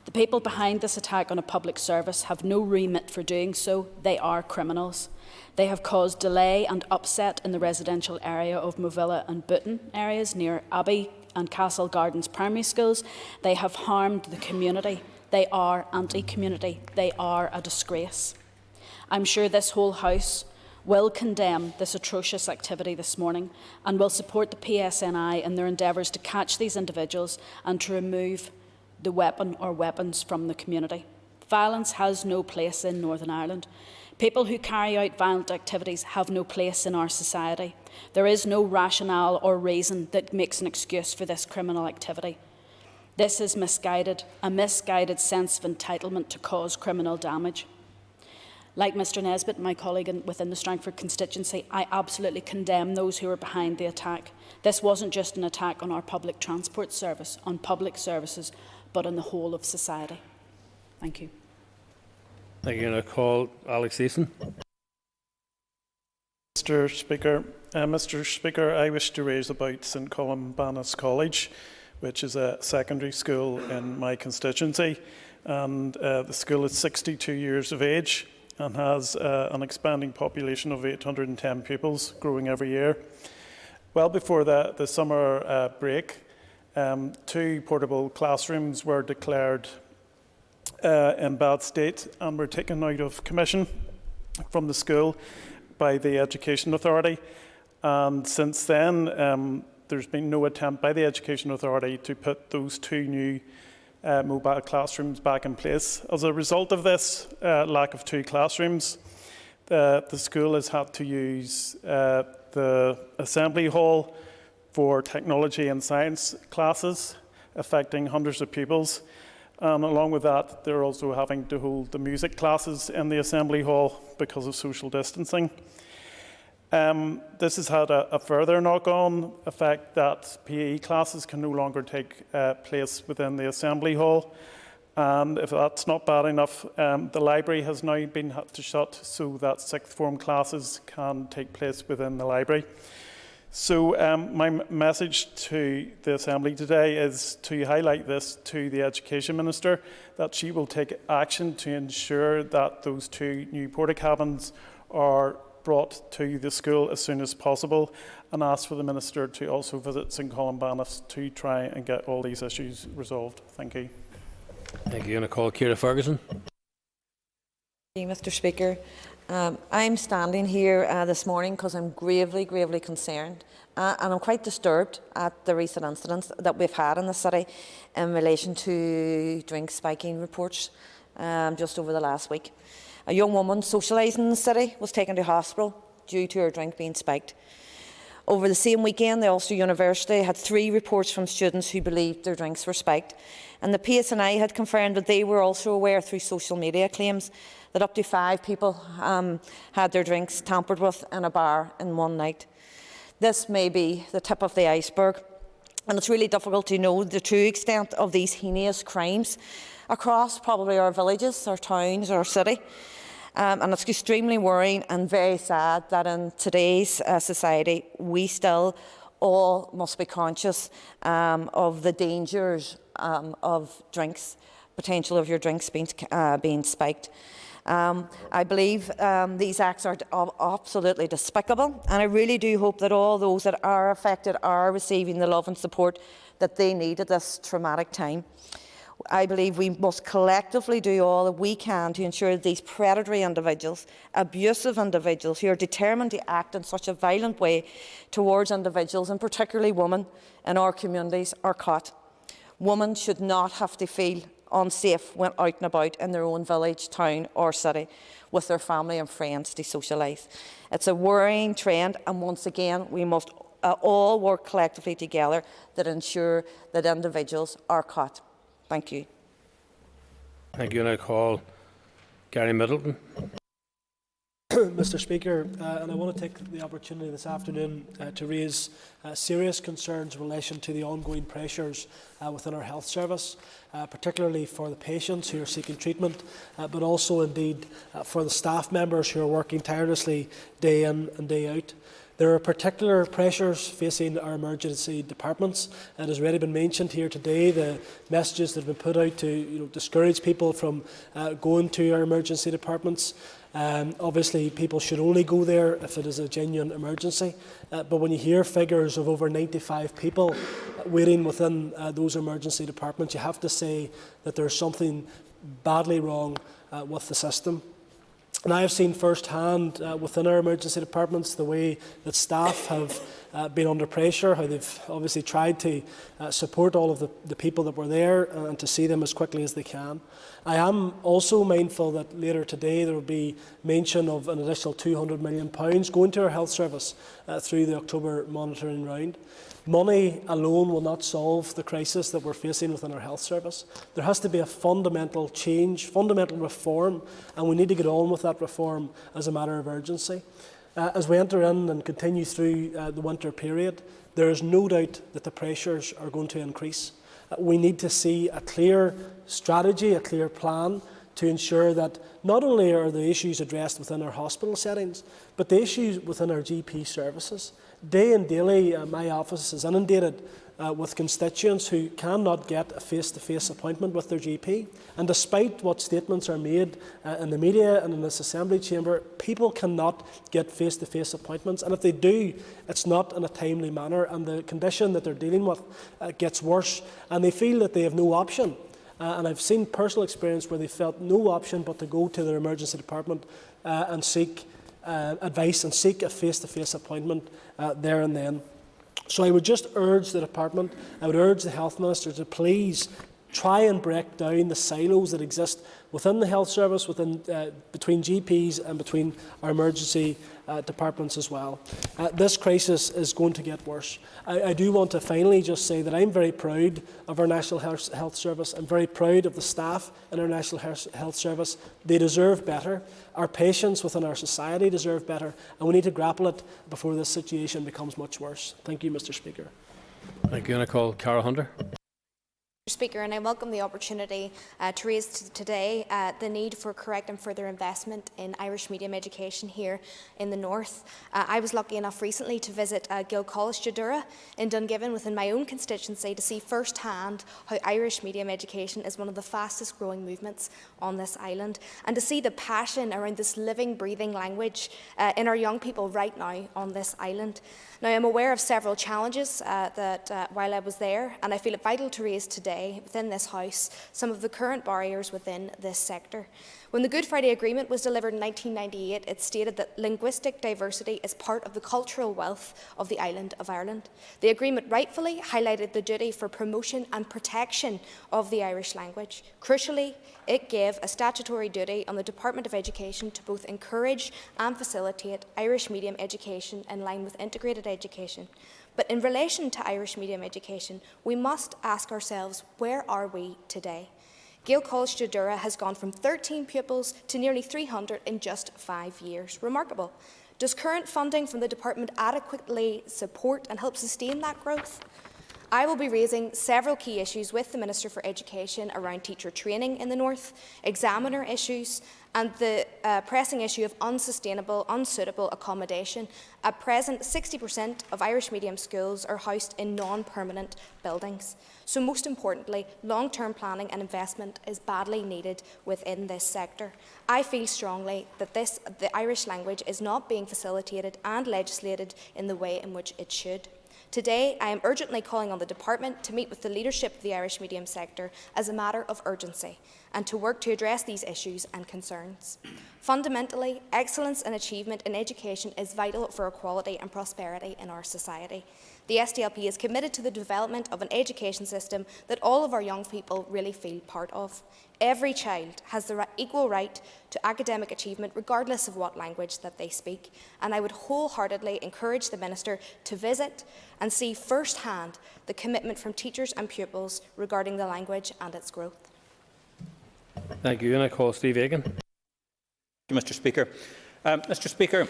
The people behind this attack on a public service have no remit for doing so. They are criminals. They have caused delay and upset in the residential area of Movilla and Button areas near Abbey and Castle Gardens primary schools. They have harmed the community. They are anti-community. They are a disgrace. I'm sure this whole House will condemn this atrocious activity this morning and will support the PSNI in their endeavours to catch these individuals and to remove the weapon or weapons from the community. Violence has no place in Northern Ireland. People who carry out violent activities have no place in our society. There is no rationale or reason that makes an excuse for this criminal activity. This is misguided, a misguided sense of entitlement to cause criminal damage. Like Mr Nesbitt, my colleague within the Strangford constituency, I absolutely condemn those who are behind the attack. This wasn't just an attack on our public transport service, on public services, but on the whole of society. Thank you. Thank you. I call Alex Eason. Mr Speaker, I wish to raise about St Columbanus College, which is a secondary school in my constituency. And the school is 62 years of age and has an expanding population of 810 pupils, growing every year. Well before the summer break, two portable classrooms were declared in bad state and were taken out of commission from the school by the Education Authority. And since then, there's been no attempt by the Education Authority to put those two new mobile classrooms back in place. As a result of this lack of two classrooms, the school has had to use the assembly hall for technology and science classes, affecting hundreds of pupils. And along with that, they're also having to hold the music classes in the assembly hall because of social distancing. This has had a further knock-on effect that PE classes can no longer take place within the assembly hall. And if that's not bad enough, the library has now been had to shut so that sixth form classes can take place within the library. So my message to the Assembly today is to highlight this to the Education Minister, that she will take action to ensure that those two new porta-cabins are brought to the school as soon as possible, and ask for the Minister to also visit St Columbanus to try and get all these issues resolved. Thank you. Thank you. And I call Ciara Ferguson. Thank you, Mr Speaker. I'm standing here this morning because I'm gravely concerned and I'm quite disturbed at the recent incidents that we've had in the city in relation to drink spiking reports just over the last week. A young woman socialising in the city was taken to hospital due to her drink being spiked. Over the same weekend, the Ulster University had 3 reports from students who believed their drinks were spiked, and the PSNI had confirmed that they were also aware through social media claims that up to 5 people had their drinks tampered with in a bar in one night. This may be the tip of the iceberg, and it's really difficult to know the true extent of these heinous crimes across probably our villages, our towns, our city. And it's extremely worrying and very sad that in today's society we still all must be conscious of the dangers of drinks, potential of your drinks being spiked. I believe these acts are absolutely despicable, and I really do hope that all those that are affected are receiving the love and support that they need at this traumatic time. I believe we must collectively do all that we can to ensure that these predatory individuals, abusive individuals who are determined to act in such a violent way towards individuals, and particularly women in our communities, are caught. Women should not have to feel unsafe when out and about in their own village, town or city with their family and friends to socialise. It's a worrying trend, and once again we must all work collectively together to ensure that individuals are caught. Thank you. Thank you. And I call Gary Middleton. Mr. Speaker, and I want to take the opportunity this afternoon to raise serious concerns in relation to the ongoing pressures within our health service, particularly for the patients who are seeking treatment, but also indeed for the staff members who are working tirelessly day in and day out. There are particular pressures facing our emergency departments. It has already been mentioned here today, the messages that have been put out to discourage people from going to our emergency departments. Obviously, people should only go there if it is a genuine emergency. But when you hear figures of over 95 people waiting within those emergency departments, you have to say that there's something badly wrong with the system. And I have seen firsthand within our emergency departments the way that staff have been under pressure, how they've obviously tried to support all of the people that were there and to see them as quickly as they can. I am also mindful that later today there will be mention of an additional £200 million going to our health service through the October monitoring round. Money alone will not solve the crisis that we're facing within our health service. There has to be a fundamental change, fundamental reform, and we need to get on with that reform as a matter of urgency. As we enter in and continue through the winter period, there is no doubt that the pressures are going to increase. We need to see a clear strategy, a clear plan to ensure that not only are the issues addressed within our hospital settings, but the issues within our GP services. Day and daily, my office is inundated with constituents who cannot get a face-to-face appointment with their GP. And despite what statements are made in the media and in this Assembly chamber, people cannot get face-to-face appointments. And if they do, it's not in a timely manner, and the condition that they're dealing with gets worse, and they feel that they have no option. And I've seen personal experience where they felt no option but to go to their emergency department and seek advice and seek a face-to-face appointment there and then. So I would just urge the department, I would urge the Health Minister to please try and break down the silos that exist within the health service, between GPs and between our emergency departments as well. This crisis is going to get worse. I do want to finally just say that I'm very proud of our National Health Service. I'm very proud of the staff in our National Health Service. They deserve better. Our patients within our society deserve better, and we need to grapple it before this situation becomes much worse. Thank you, Mr. Speaker. Thank you. And I call Cara Hunter. Speaker, and I welcome the opportunity to raise today the need for correct and further investment in Irish medium education here in the North. I was lucky enough recently to visit Gill College Judura in Dungiven within my own constituency to see firsthand how Irish medium education is one of the fastest growing movements on this island, and to see the passion around this living, breathing language in our young people right now on this island. Now, I'm aware of several challenges while I was there, and I feel it vital to raise today within this House some of the current barriers within this sector. When the Good Friday Agreement was delivered in 1998, it stated that linguistic diversity is part of the cultural wealth of the island of Ireland. The agreement rightfully highlighted the duty for promotion and protection of the Irish language. Crucially, it gave a statutory duty on the Department of Education to both encourage and facilitate Irish medium education in line with integrated education. But in relation to Irish medium education, we must ask ourselves, where are we today? Gill College Judura has gone from 13 pupils to nearly 300 in just 5 years. Remarkable. Does current funding from the department adequately support and help sustain that growth? I will be raising several key issues with the Minister for Education around teacher training in the North, examiner issues and the pressing issue of unsustainable, unsuitable accommodation. At present, 60% of Irish medium schools are housed in non-permanent buildings. So most importantly, long-term planning and investment is badly needed within this sector. I feel strongly that the Irish language is not being facilitated and legislated in the way in which it should. Today, I am urgently calling on the Department to meet with the leadership of the Irish medium sector as a matter of urgency and to work to address these issues and concerns. Fundamentally, excellence and achievement in education is vital for equality and prosperity in our society. The SDLP is committed to the development of an education system that all of our young people really feel part of. Every child has the equal right to academic achievement regardless of what language that they speak, and I would wholeheartedly encourage the Minister to visit and see firsthand the commitment from teachers and pupils regarding the language and its growth. Thank you. And I call Steve Aiken. Mr. Speaker. Mr. Speaker,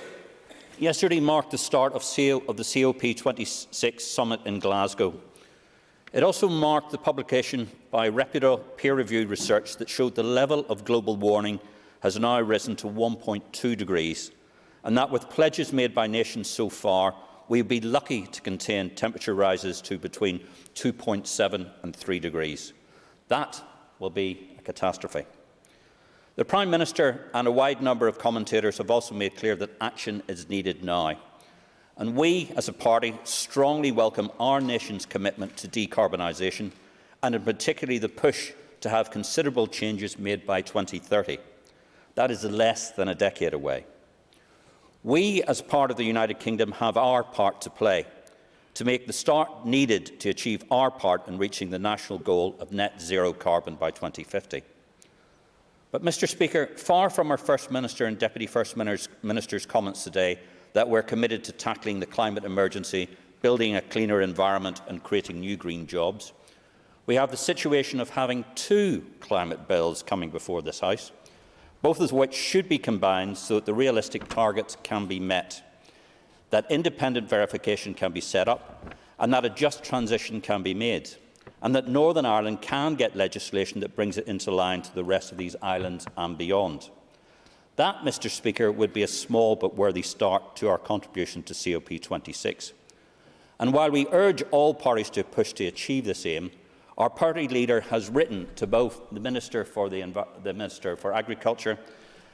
yesterday marked the start of the COP26 summit in Glasgow. It also marked the publication by reputable peer-reviewed research that showed the level of global warming has now risen to 1.2 degrees, and that with pledges made by nations so far, we would be lucky to contain temperature rises to between 2.7 and 3 degrees. That will be a catastrophe. The Prime Minister and a wide number of commentators have also made clear that action is needed now. And we, as a party, strongly welcome our nation's commitment to decarbonisation, and in particular the push to have considerable changes made by 2030. That is less than a decade away. We, as part of the United Kingdom, have our part to play to make the start needed to achieve our part in reaching the national goal of net zero carbon by 2050. But, Mr. Speaker, far from our First Minister and Deputy First Minister's comments today that we're committed to tackling the climate emergency, building a cleaner environment and creating new green jobs, we have the situation of having two climate bills coming before this House, both of which should be combined so that the realistic targets can be met, that independent verification can be set up, and that a just transition can be made, and that Northern Ireland can get legislation that brings it into line to the rest of these islands and beyond. That, Mr. Speaker, would be a small but worthy start to our contribution to COP26. And while we urge all parties to push to achieve this aim, our party leader has written to both the Minister for Agriculture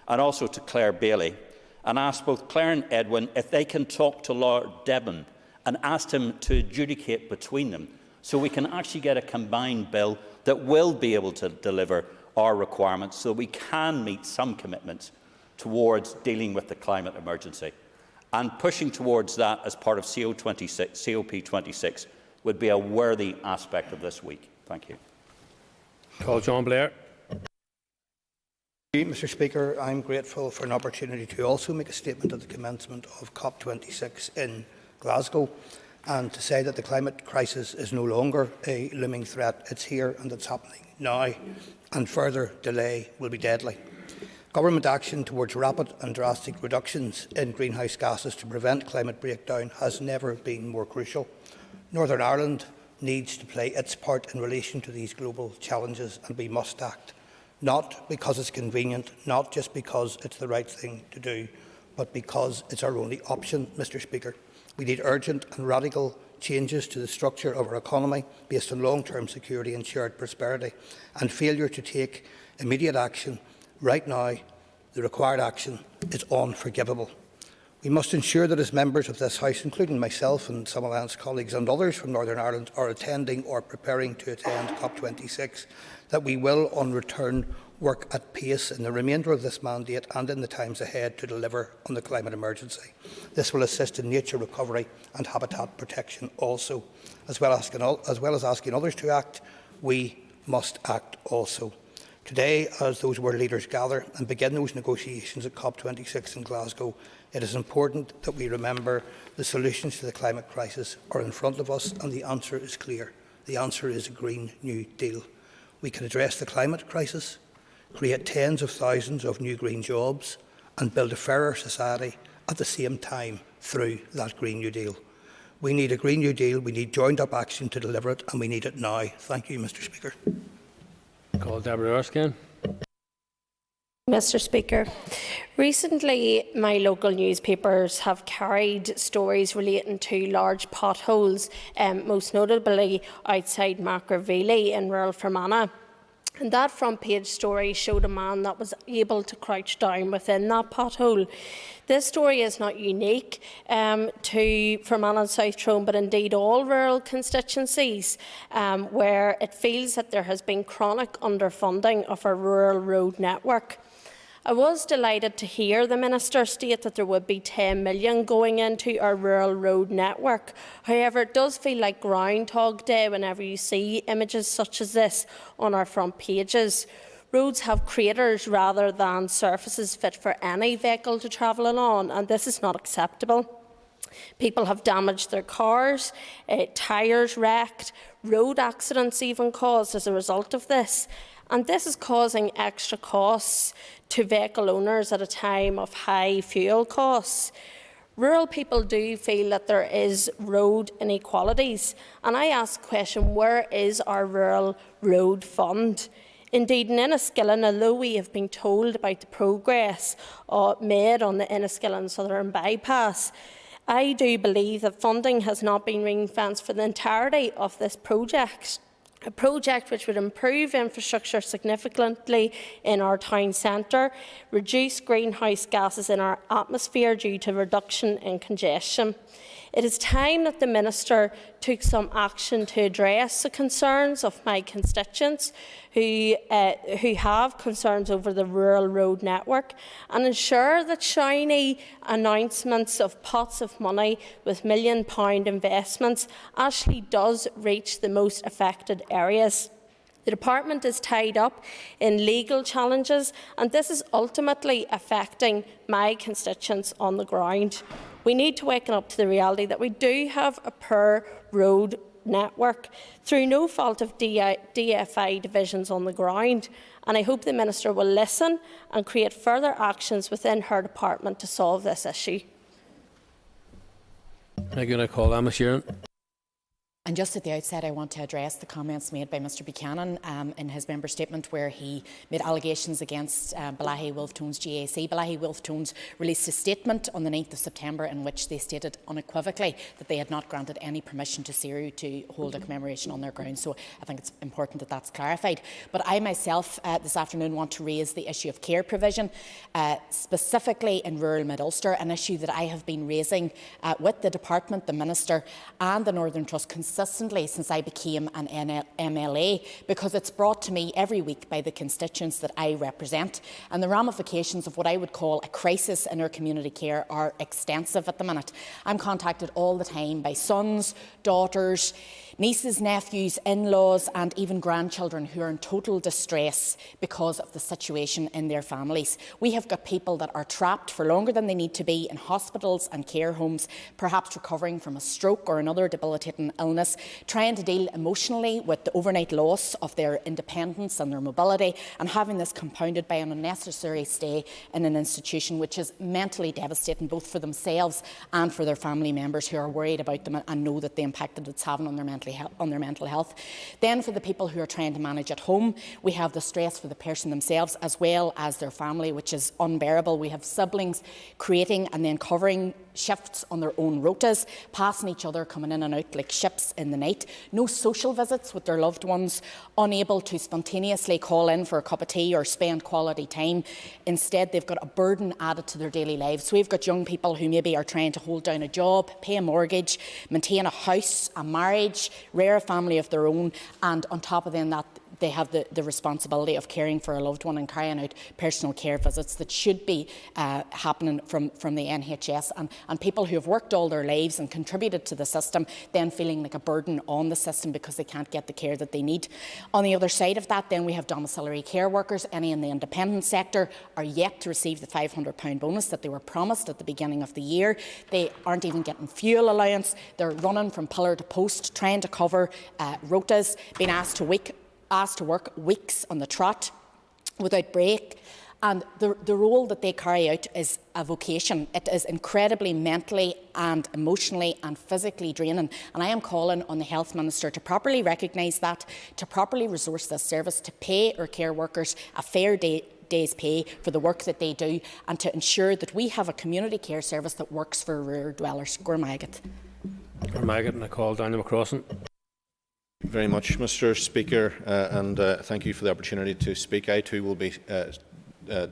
and also to Claire Bailey, and asked both Claire and Edwin if they can talk to Lord Debon and asked him to adjudicate between them, so we can actually get a combined bill that will be able to deliver our requirements, so we can meet some commitments towards dealing with the climate emergency. And pushing towards that as part of COP26 would be a worthy aspect of this week. Thank you. Call John Blair. Mr. Speaker, I'm grateful for an opportunity to also make a statement at the commencement of COP26 in Glasgow, and to say that the climate crisis is no longer a looming threat. It's here and it's happening now, and further delay will be deadly. Government action towards rapid and drastic reductions in greenhouse gases to prevent climate breakdown has never been more crucial. Northern Ireland needs to play its part in relation to these global challenges, and we must act, not because it's convenient, not just because it's the right thing to do, but because it's our only option, Mr. Speaker. We need urgent and radical changes to the structure of our economy based on long-term security and shared prosperity, and failure to take immediate action right now, the required action, is unforgivable. We must ensure that as members of this House, including myself and some Alliance colleagues and others from Northern Ireland, are attending or preparing to attend COP26, that we will, on return, work at pace in the remainder of this mandate and in the times ahead to deliver on the climate emergency. This will assist in nature recovery and habitat protection also. As well as asking others to act, we must act also. Today, as those world leaders gather and begin those negotiations at COP26 in Glasgow, it is important that we remember the solutions to the climate crisis are in front of us, and the answer is clear. The answer is a Green New Deal. We can address the climate crisis, create tens of thousands of new green jobs, and build a fairer society at the same time through that Green New Deal. We need a Green New Deal, we need joined-up action to deliver it, and we need it now. Thank you, Mr Speaker. Call Deborah Erskine. Mr Speaker, recently my local newspapers have carried stories relating to large potholes, most notably outside Macroveely in rural Fermanagh. And that front page story showed a man that was able to crouch down within that pothole. This story is not unique to Fermanagh and South Tyrone, but indeed all rural constituencies where it feels that there has been chronic underfunding of our rural road network. I was delighted to hear the Minister state that there would be 10 million going into our rural road network. However, it does feel like Groundhog Day whenever you see images such as this on our front pages. Roads have craters rather than surfaces fit for any vehicle to travel along, and this is not acceptable. People have damaged their cars, tyres wrecked, road accidents even caused as a result of this. And this is causing extra costs to vehicle owners at a time of high fuel costs. Rural people do feel that there is road inequalities, and I ask the question, where is our rural road fund? Indeed, in Enniskillen, although we have been told about the progress made on the Enniskillen Southern Bypass, I do believe that funding has not been ring-fenced for the entirety of this project. A project which would improve infrastructure significantly in our town centre, reduce greenhouse gases in our atmosphere due to reduction in congestion. It is time that the Minister took some action to address the concerns of my constituents who have concerns over the rural road network, and ensure that shiny announcements of pots of money with £1 million investments actually does reach the most affected areas. The Department is tied up in legal challenges, and this is ultimately affecting my constituents on the ground. We need to waken up to the reality that we do have a poor road network through no fault of DFI divisions on the ground, and I hope the Minister will listen and create further actions within her department to solve this issue. I'm going to call Emma Sheeran. And just at the outset, I want to address the comments made by Mr Buchanan in his member statement, where he made allegations against Balahi Wolfetones GAC. Balahi Wolfetones released a statement on the 9th of September in which they stated unequivocally that they had not granted any permission to CERU to hold a commemoration on their grounds. So I think it's important that that's clarified. But I myself this afternoon want to raise the issue of care provision, specifically in rural Mid-Ulster, an issue that I have been raising with the Department, the Minister and the Northern Trust consistently since I became an MLA, because it's brought to me every week by the constituents that I represent, and the ramifications of what I would call a crisis in our community care are extensive at the minute. I'm contacted all the time by sons, daughters, nieces, nephews, in-laws and even grandchildren who are in total distress because of the situation in their families. We have got people that are trapped for longer than they need to be in hospitals and care homes, perhaps recovering from a stroke or another debilitating illness, trying to deal emotionally with the overnight loss of their independence and their mobility, and having this compounded by an unnecessary stay in an institution, which is mentally devastating both for themselves and for their family members who are worried about them and know that the impact that it's having on their mental health. Then for the people who are trying to manage at home, we have the stress for the person themselves as well as their family, which is unbearable. We have siblings creating and then covering shifts on their own rotas, passing each other, coming in and out like ships in the night. No social visits with their loved ones, unable to spontaneously call in for a cup of tea or spend quality time. Instead, they've got a burden added to their daily lives. So we've got young people who maybe are trying to hold down a job, pay a mortgage, maintain a house, a marriage, rear a family of their own, and on top of then that, they have the responsibility of caring for a loved one and carrying out personal care visits that should be happening from the NHS, and people who have worked all their lives and contributed to the system then feeling like a burden on the system because they can't get the care that they need. On the other side of that, then we have domiciliary care workers. Any in the independent sector are yet to receive the £500 bonus that they were promised at the beginning of the year. They aren't even getting fuel allowance. They're running from pillar to post, trying to cover rotas, being asked to work weeks on the trot without break, And the role that they carry out is a vocation. It is incredibly mentally and emotionally and physically draining. And I am calling on the Health Minister to properly recognise that, to properly resource this service, to pay our care workers a fair day's pay for the work that they do, and to ensure that we have a community care service that works for rural dwellers. Gormagat. Gormagat, and I call Daniel McCrossan. Very much, Mr. Speaker, and thank you for the opportunity to speak. I too will be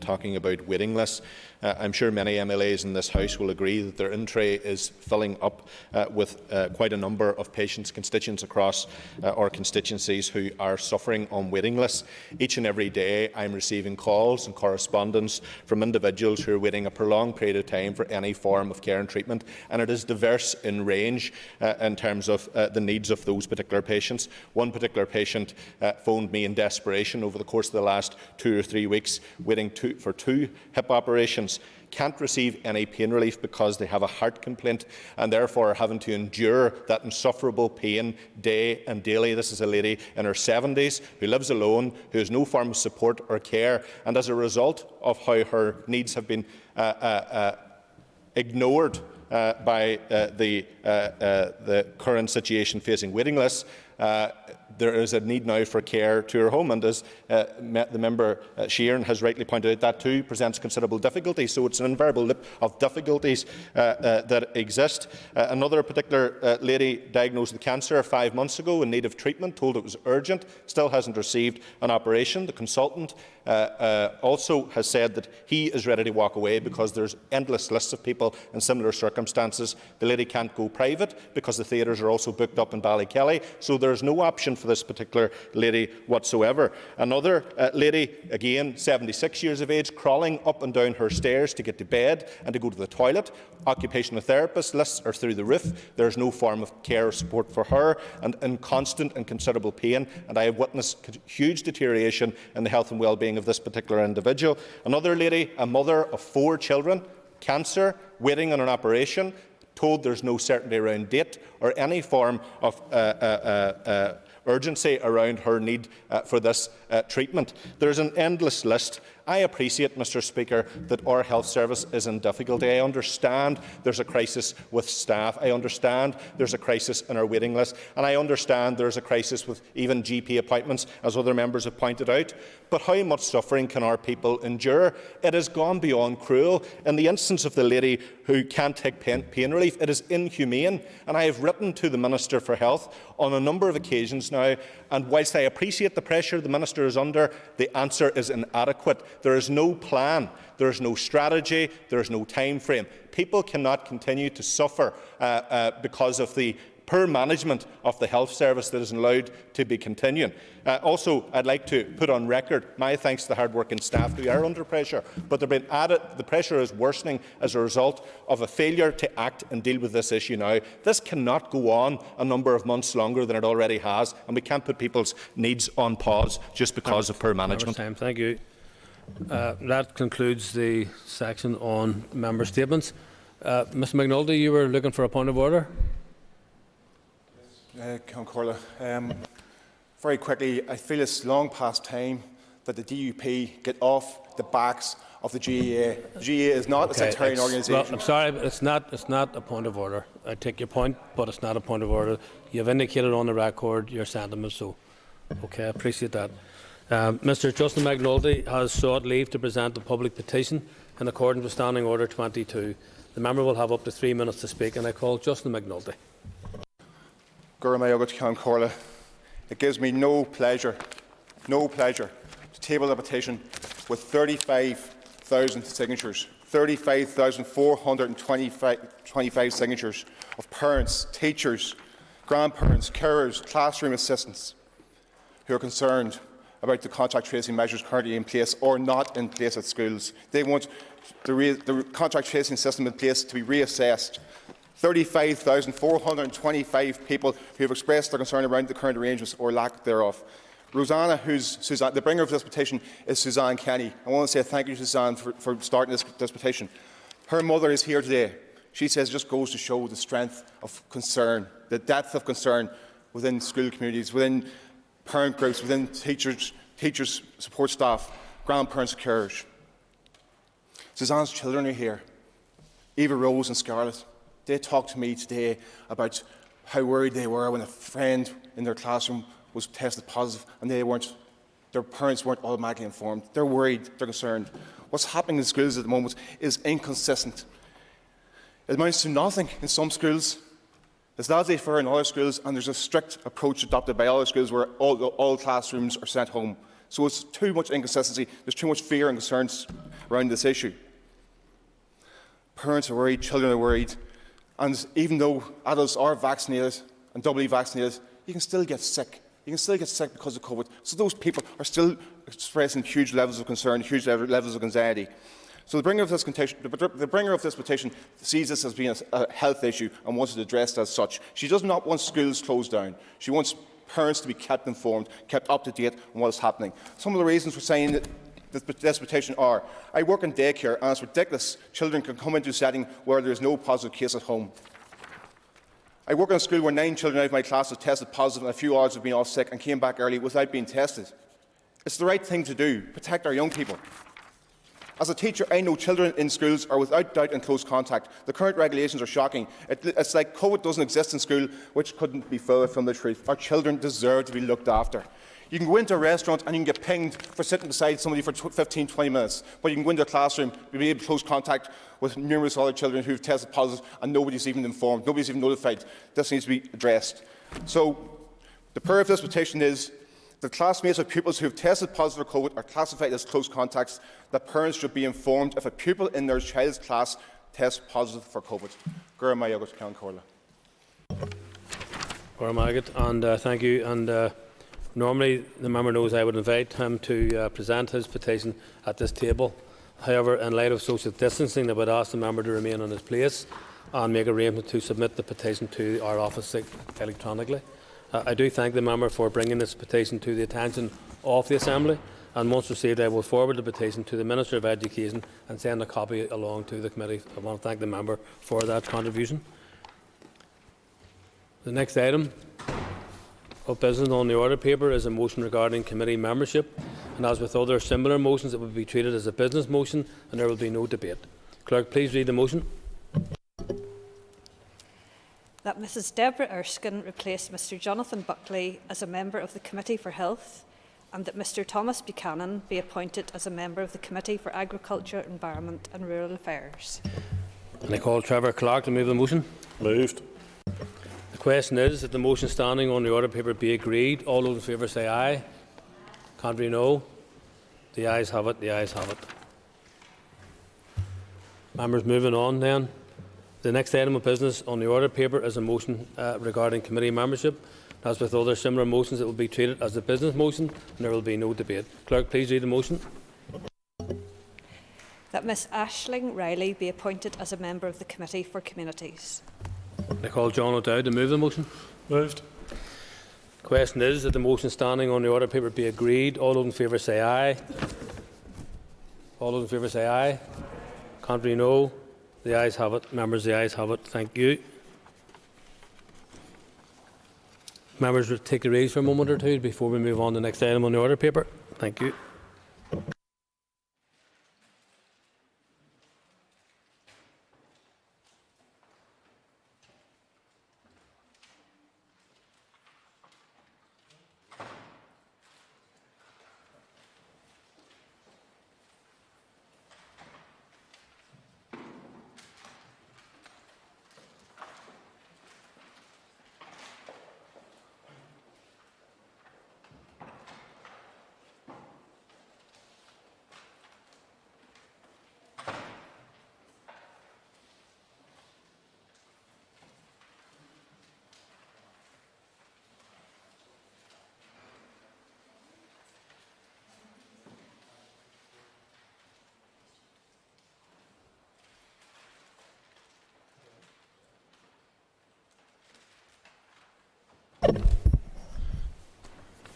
talking about waiting lists. I'm sure many MLAs in this House will agree that their in-tray is filling up with quite a number of patients, constituents across our constituencies who are suffering on waiting lists. Each and every day I'm receiving calls and correspondence from individuals who are waiting a prolonged period of time for any form of care and treatment, and it is diverse in range in terms of the needs of those particular patients. One particular patient phoned me in desperation over the course of the last 2 or 3 weeks, waiting for 2 hip operations, can't receive any pain relief because they have a heart complaint and therefore are having to endure that insufferable pain day and daily. This is a lady in her 70s who lives alone, who has no form of support or care, and as a result of how her needs have been ignored by the current situation facing waiting lists, there is a need now for care to her home, and as the member Sheeran has rightly pointed out, that too presents considerable difficulty. So it's an invariable lip of difficulties that exist. Another particular lady diagnosed with cancer 5 months ago in need of treatment, told it was urgent, still hasn't received an operation. The consultant also has said that he is ready to walk away because there's endless lists of people in similar circumstances. The lady can't go private because the theatres are also booked up in Ballykelly, so there's no option for this particular lady whatsoever. Another lady, again 76 years of age, crawling up and down her stairs to get to bed and to go to the toilet. Occupational therapist lists are through the roof. There's no form of care or support for her, and in constant and considerable pain, and I have witnessed huge deterioration in the health and well-being of this particular individual. Another lady, a mother of 4 children, cancer, waiting on an operation, told there's no certainty around date or any form of urgency around her need for this treatment. There's an endless list. I appreciate, Mr. Speaker, that our health service is in difficulty. I understand there's a crisis with staff. I understand there's a crisis in our waiting list. And I understand there's a crisis with even GP appointments, as other members have pointed out. But how much suffering can our people endure? It has gone beyond cruel. In the instance of the lady who can't take pain relief, it is inhumane. And I have written to the Minister for Health on a number of occasions now, and whilst I appreciate the pressure the Minister is under, the answer is inadequate. There is no plan, there is no strategy, there is no time frame. People cannot continue to suffer because of the poor management of the health service that is allowed to be continuing. Also, I'd like to put on record my thanks to the hard-working staff who are under pressure, but the pressure is worsening as a result of a failure to act and deal with this issue now. This cannot go on a number of months longer than it already has, and we can't put people's needs on pause just because of poor management. Thank you. That concludes the section on member statements. Mr McNulty, you were looking for a point of order? Corla, very quickly, I feel it's long past time that the DUP get off the backs of the GEA. The GEA is not a sectarian organisation. Well, I'm sorry, but it's not a point of order. I take your point, but it's not a point of order. You've indicated on the record your sentiments, so okay, I appreciate that. Mr Justin McNulty has sought leave to present a public petition in accordance with Standing Order 22. The member will have up to 3 minutes to speak, and I call Justin McNulty. It gives me no pleasure to table a petition with 35,000 signatures, 35,425 signatures of parents, teachers, grandparents, carers, classroom assistants who are concerned about the contact tracing measures currently in place or not in place at schools. They want the contact tracing system in place to be reassessed. 35,425 people who have expressed their concern around the current arrangements or lack thereof. Rosanna, the bringer of this petition, is Suzanne Kenny. I want to say thank you, Suzanne, for starting this petition. Her mother is here today. She says it just goes to show the strength of concern, the depth of concern within school communities, within parent groups, within teachers, support staff, grandparents and carers. Suzanne's children are here. Eva, Rose and Scarlett. They talked to me today about how worried they were when a friend in their classroom was tested positive and their parents weren't automatically informed. They're worried, they're concerned. What's happening in schools at the moment is inconsistent. It amounts to nothing in some schools. It's laissez-faire in other schools, and there's a strict approach adopted by other schools where all classrooms are sent home. So it's too much inconsistency. There's too much fear and concerns around this issue. Parents are worried, children are worried, and even though adults are vaccinated and doubly vaccinated, you can still get sick. You can still get sick because of COVID. So those people are still expressing huge levels of concern, huge levels of anxiety. So the bringer of this petition sees this as being a health issue and wants it addressed as such. She does not want schools closed down. She wants parents to be kept informed, kept up to date on what is happening. Some of the reasons for saying that this petition are: I work in daycare and it's ridiculous children can come into a setting where there is no positive case at home. I work in a school where 9 children out of my class have tested positive and a few others have been off sick and came back early without being tested. It's the right thing to do, protect our young people. As a teacher, I know children in schools are without doubt in close contact. The current regulations are shocking. It's like COVID doesn't exist in school, which couldn't be further from the truth. Our children deserve to be looked after. You can go into a restaurant and you can get pinged for sitting beside somebody for 15, 20 minutes, but you can go into a classroom, be able to close contact with numerous other children who have tested positive and nobody's even informed, nobody's even notified. This needs to be addressed. So the prayer of this petition is that classmates of pupils who have tested positive for COVID are classified as close contacts, that parents should be informed if a pupil in their child's class tests positive for COVID. Thank you. And normally the member knows I would invite him to present his petition at this table. However, in light of social distancing, I would ask the member to remain on his place and make arrangements to submit the petition to our office electronically. I do thank the member for bringing this petition to the attention of the Assembly, and once received I will forward the petition to the Minister of Education and send a copy along to the committee. I want to thank the member for that contribution. The next item of business on the order paper is a motion regarding committee membership, and as with other similar motions it will be treated as a business motion and there will be no debate. Clerk, please read the motion. That Mrs Deborah Erskine replace Mr Jonathan Buckley as a member of the Committee for Health, and that Mr Thomas Buchanan be appointed as a member of the Committee for Agriculture, Environment and Rural Affairs. And I call Trevor Clark to move the motion. Moved. The question is that the motion standing on the order paper be agreed. All those in favour say aye. Contrary, no. The ayes have it. The ayes have it. Members, moving on then. The next item of business on the order paper is a motion regarding committee membership. As with other similar motions, it will be treated as a business motion and there will be no debate. Clerk, please read the motion. That Miss Aisling Riley be appointed as a member of the Committee for Communities. I call John O'Dowd to move the motion. Moved. The question is that the motion standing on the order paper be agreed. All those in favour say aye. All those in favour say aye. Contrary, no. The ayes have it. Members, the ayes have it. Thank you. Members, will take a raise for a moment or two before we move on to the next item on the order paper. Thank you.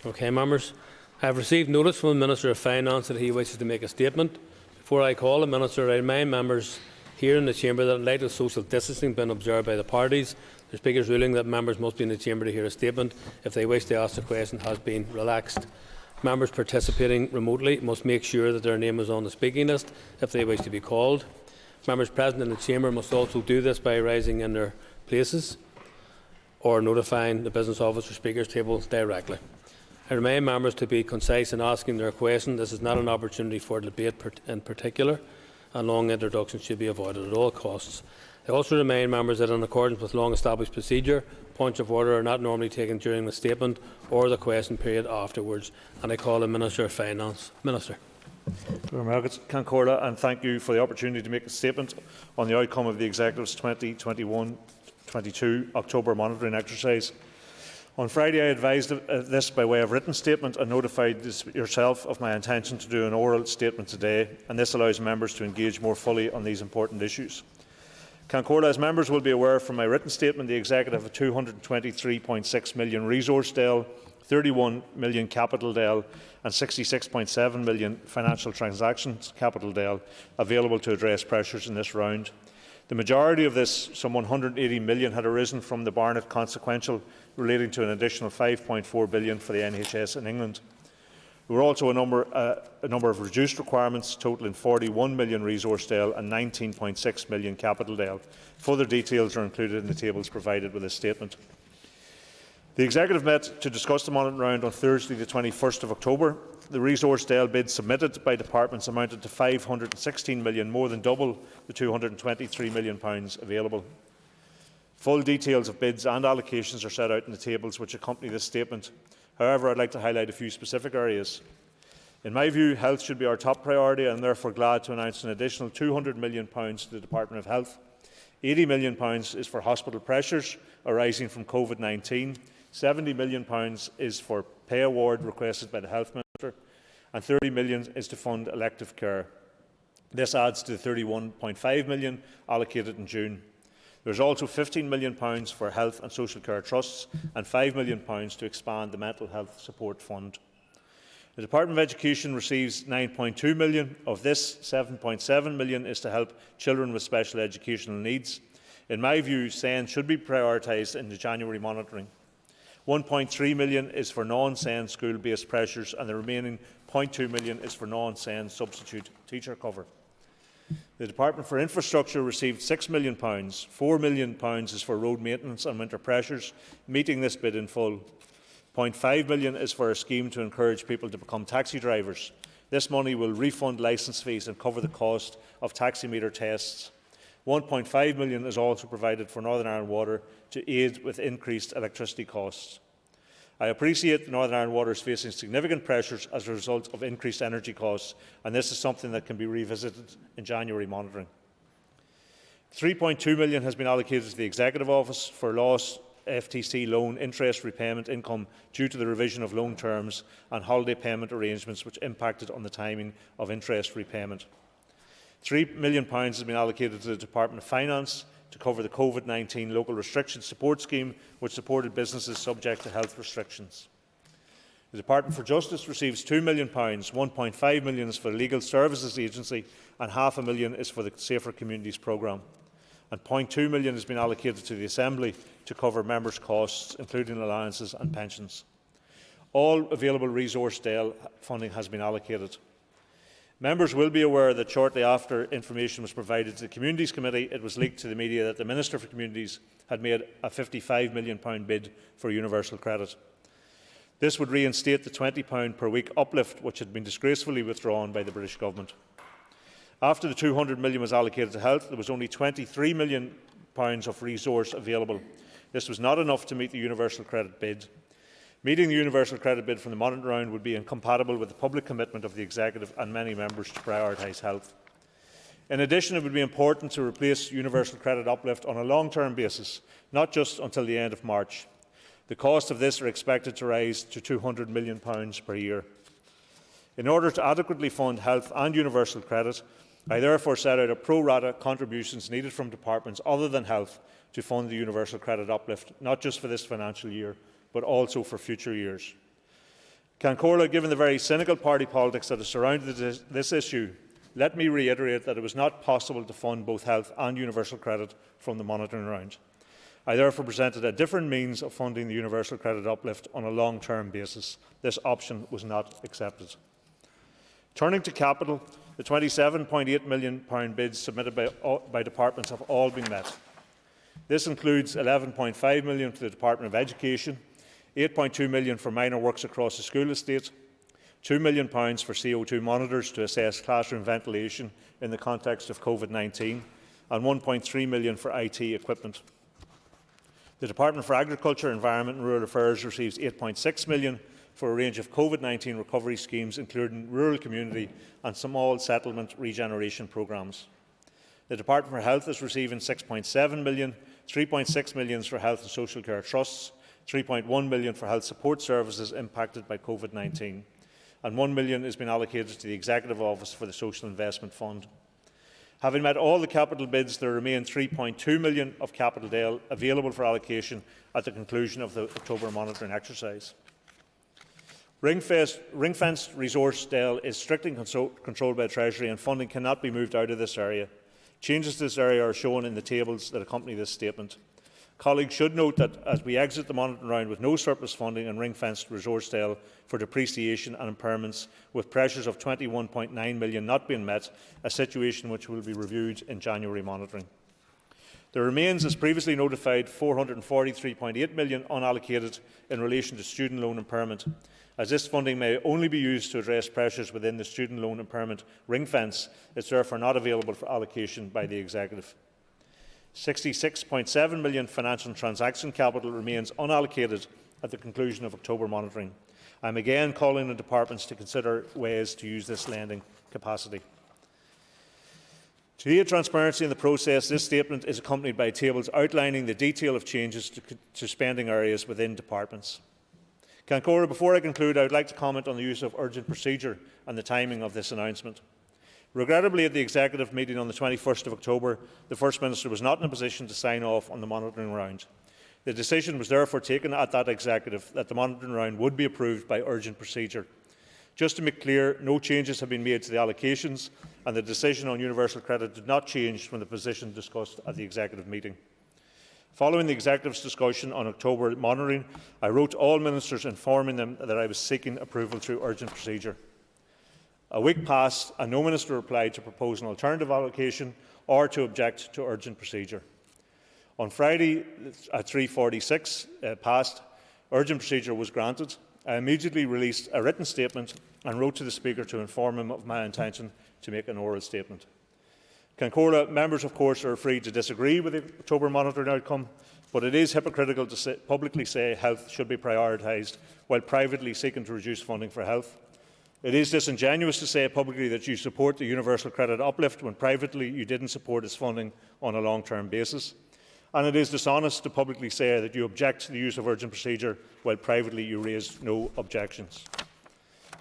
Okay, members. I have received notice from the Minister of Finance that he wishes to make a statement. Before I call the Minister, I remind members here in the Chamber that in light of social distancing being observed by the parties, the Speaker's ruling that members must be in the Chamber to hear a statement if they wish to ask a question has been relaxed. Members participating remotely must make sure that their name is on the speaking list if they wish to be called. Members present in the chamber must also do this by rising in their places or notifying the business office or speakers table directly. I remind members to be concise in asking their question. This is not an opportunity for debate in particular, and long introductions should be avoided at all costs. I also remind members that in accordance with long-established procedure, points of order are not normally taken during the statement or the question period afterwards, and I call the Minister of Finance. Minister. Cancorla, and thank you for the opportunity to make a statement on the outcome of the Executive's 2021-22 October monitoring exercise. On Friday, I advised this by way of written statement and notified yourself of my intention to do an oral statement today, and this allows members to engage more fully on these important issues. Cancorla, as members will be aware from my written statement, the Executive have 223.6 million resource DEL, 31 million capital DEL and 66.7 million financial transactions capital DEL available to address pressures in this round. The majority of this, some 180 million, had arisen from the Barnett consequential relating to an additional 5.4 billion for the NHS in England. There were also a number of reduced requirements totalling 41 million resource DEL and 19.6 million capital DEL. Further details are included in the tables provided with this statement. The Executive met to discuss the monitoring round on Thursday, the 21st of October. The resource DEL bids submitted by departments amounted to 516 million, more than double the £223 million available. Full details of bids and allocations are set out in the tables which accompany this statement. However, I would like to highlight a few specific areas. In my view, health should be our top priority, and I am therefore glad to announce an additional £200 million to the Department of Health. £80 million is for hospital pressures arising from COVID-19. £70 million is for pay award requested by the Health Minister, and £30 million is to fund elective care. This adds to the £31.5 million allocated in June. There is also £15 million for health and social care trusts and £5 million to expand the Mental Health Support Fund. The Department of Education receives £9.2 million. Of this, £7.7 million is to help children with special educational needs. In my view, SEN should be prioritised in the January monitoring. £1.3 million is for non-SEN school-based pressures, and the remaining £0.2 million is for non-SEN substitute teacher cover. The Department for Infrastructure received £6 million. £4 million is for road maintenance and winter pressures, meeting this bid in full. £0.5 million is for a scheme to encourage people to become taxi drivers. This money will refund licence fees and cover the cost of taximeter tests. £1.5 million is also provided for Northern Ireland Water to aid with increased electricity costs. I appreciate that Northern Ireland Water is facing significant pressures as a result of increased energy costs, and this is something that can be revisited in January monitoring. £3.2 million has been allocated to the Executive Office for lost FTC loan interest repayment income due to the revision of loan terms and holiday payment arrangements which impacted on the timing of interest repayment. £3 million has been allocated to the Department of Finance to cover the COVID-19 local restriction support scheme, which supported businesses subject to health restrictions. The Department for Justice receives £2 million. £1.5 million is for the Legal Services Agency and £500,000 is for the Safer Communities programme. And £0.2 million has been allocated to the Assembly to cover members' costs, including allowances and pensions. All available resource DEL funding has been allocated. Members will be aware that shortly after information was provided to the Communities Committee, it was leaked to the media that the Minister for Communities had made a £55 million bid for universal credit. This would reinstate the £20 per week uplift which had been disgracefully withdrawn by the British Government. After the £200 million was allocated to health, there was only £23 million of resource available. This was not enough to meet the universal credit bid. Meeting the universal credit bid from the monitoring round would be incompatible with the public commitment of the Executive and many members to prioritise health. In addition, it would be important to replace universal credit uplift on a long-term basis, not just until the end of March. The cost of this are expected to rise to £200 million per year. In order to adequately fund health and universal credit, I therefore set out a pro rata contributions needed from departments other than health to fund the universal credit uplift, not just for this financial year, but also for future years. Cancorla, given the very cynical party politics that has surrounded this issue, let me reiterate that it was not possible to fund both health and universal credit from the monitoring round. I therefore presented a different means of funding the universal credit uplift on a long-term basis. This option was not accepted. Turning to capital, the £27.8 million bids submitted by departments have all been met. This includes £11.5 million for the Department of Education, £8.2 million for minor works across the school estate, £2 million for CO2 monitors to assess classroom ventilation in the context of COVID-19, and £1.3 million for IT equipment. The Department for Agriculture, Environment and Rural Affairs receives £8.6 million for a range of COVID-19 recovery schemes, including rural community and small settlement regeneration programmes. The Department for Health is receiving £6.7 million, £3.6 million for health and social care trusts, £3.1 million for health support services impacted by COVID-19, and £1 million has been allocated to the Executive Office for the Social Investment Fund. Having met all the capital bids, there remain £3.2 million of capital DEL available for allocation at the conclusion of the October monitoring exercise. Ring-fenced resource DEL is strictly controlled by Treasury, and funding cannot be moved out of this area. Changes to this area are shown in the tables that accompany this statement. Colleagues should note that as we exit the monitoring round with no surplus funding and ring-fenced resource DEL for depreciation and impairments, with pressures of £21.9 million not being met, a situation which will be reviewed in January monitoring. There remains, as previously notified, £443.8 million unallocated in relation to student loan impairment, as this funding may only be used to address pressures within the student loan impairment ring-fence. It is therefore not available for allocation by the Executive. £66.7 million financial transaction capital remains unallocated at the conclusion of October monitoring. I am again calling on departments to consider ways to use this lending capacity. To aid transparency in the process, this statement is accompanied by tables outlining the detail of changes to spending areas within departments. Cancora, before I conclude, I would like to comment on the use of urgent procedure and the timing of this announcement. Regrettably, at the Executive meeting on the 21st of October, the First Minister was not in a position to sign off on the monitoring round. The decision was therefore taken at that Executive that the monitoring round would be approved by urgent procedure. Just to make clear, no changes have been made to the allocations, and the decision on universal credit did not change from the position discussed at the Executive meeting. Following the Executive's discussion on October monitoring, I wrote all Ministers informing them that I was seeking approval through urgent procedure. A week passed and no Minister replied to propose an alternative allocation or to object to urgent procedure. On Friday at 3:46 past, urgent procedure was granted. I immediately released a written statement and wrote to the Speaker to inform him of my intention to make an oral statement. Cancora members, of course, are free to disagree with the October monitoring outcome, but it is hypocritical to publicly say health should be prioritised while privately seeking to reduce funding for health. It is disingenuous to say publicly that you support the universal credit uplift when privately you did not support its funding on a long-term basis. And it is dishonest to publicly say that you object to the use of urgent procedure while privately you raised no objections.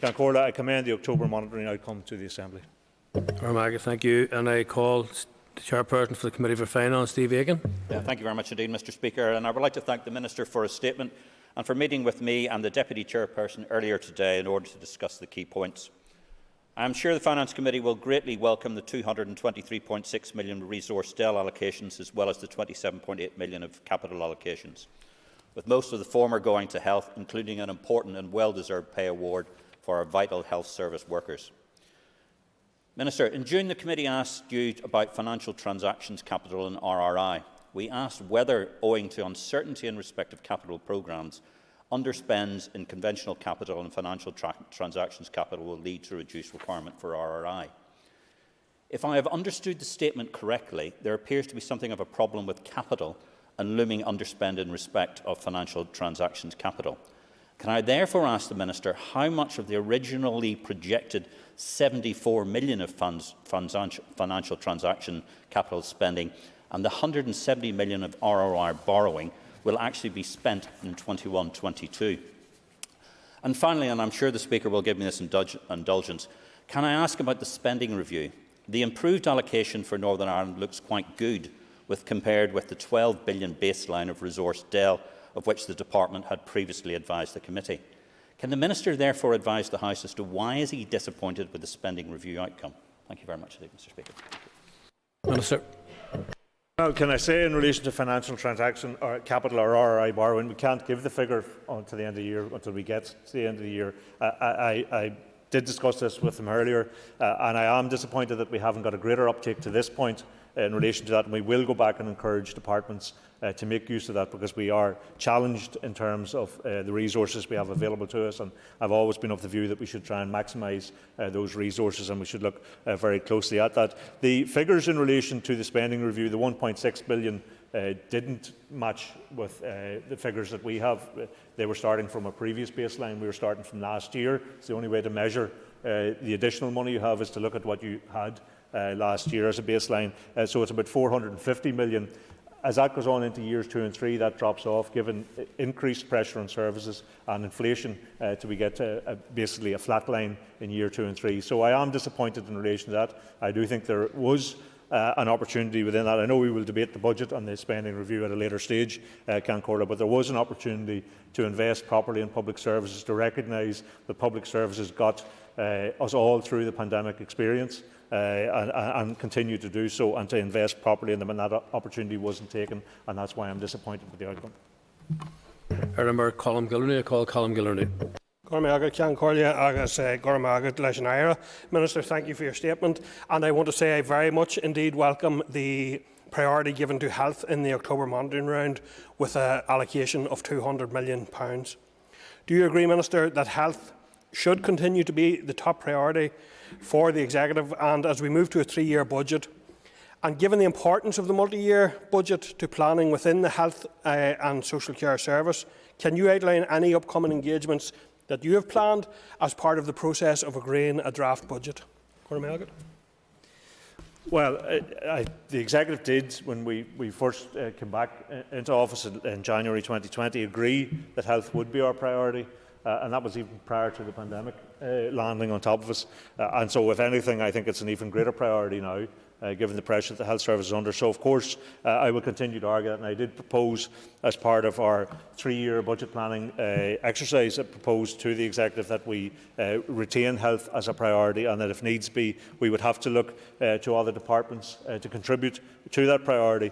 Cancora, I commend the October monitoring outcome to the Assembly. Thank you. And I call the Chairperson for the Committee for Finance, Steve Aiken. Thank you very much indeed, Mr Speaker. And I would like to thank the Minister for his statement and for meeting with me and the Deputy Chairperson earlier today in order to discuss the key points. I am sure the Finance Committee will greatly welcome the £223.6 million resource DEL allocations as well as the £27.8 million of capital allocations, with most of the former going to health, including an important and well-deserved pay award for our vital health service workers. Minister, in June the committee asked you about financial transactions capital and RRI. We asked whether, owing to uncertainty in respect of capital programmes, underspends in conventional capital and financial transactions capital will lead to reduced requirement for RRI. If I have understood the statement correctly, there appears to be something of a problem with capital and looming underspend in respect of financial transactions capital. Can I therefore ask the Minister how much of the originally projected £74 million of financial transaction capital spending and the £170 million of RRI borrowing will actually be spent in 21-22? And finally, and I'm sure the Speaker will give me this indulgence, can I ask about the spending review? The improved allocation for Northern Ireland looks quite good compared with the £12 billion baseline of resource DEL of which the Department had previously advised the Committee. Can the Minister therefore advise the House as to why is he disappointed with the spending review outcome? Thank you very much indeed, Mr Speaker. Minister. Well, can I say in relation to financial transaction or capital or RRI borrowing, we can't give the figure until the end of the year, until we get to the end of the year. I did discuss this with them earlier, and I am disappointed that we haven't got a greater uptake to this point in relation to that, and we will go back and encourage departments to make use of that, because we are challenged in terms of the resources we have available to us, and I've always been of the view that we should try and maximise those resources, and we should look very closely at that. The figures in relation to the spending review, the 1.6 billion, didn't match with the figures that we have. They were starting from a previous baseline. We were starting from last year. It's the only way to measure the additional money you have is to look at what you had last year as a baseline. So it's about 450 million. As that goes on into years 2 and 3, that drops off, given increased pressure on services and inflation, till we get basically a flat line in year 2 and 3. So I am disappointed in relation to that. I do think there was an opportunity within that. I know we will debate the budget and the spending review at a later stage, Corda, but there was an opportunity to invest properly in public services, to recognise that public services got us all through the pandemic experience. And continue to do so, and to invest properly in them, and that opportunity wasn't taken, and that's why I'm disappointed with the outcome. I remember Colm Gilney. I call Colm Gilney. Minister, thank you for your statement, and I want to say I very much indeed welcome the priority given to health in the October monitoring round with an allocation of £200 million. Do you agree, Minister, that health should continue to be the top priority for the Executive, and as we move to a 3-year budget, and given the importance of the multi-year budget to planning within the health and social care service, can you outline any upcoming engagements that you have planned as part of the process of agreeing a draft budget? Well, the Executive did, when we first came back into office in January 2020, agree that health would be our priority. And that was even prior to the pandemic landing on top of us. And so, if anything, I think it's an even greater priority now, given the pressure that the health service is under. So, of course, I will continue to argue that. And I did propose, as part of our 3-year budget planning exercise, I proposed to the Executive that we retain health as a priority, and that if needs be, we would have to look to other departments to contribute to that priority.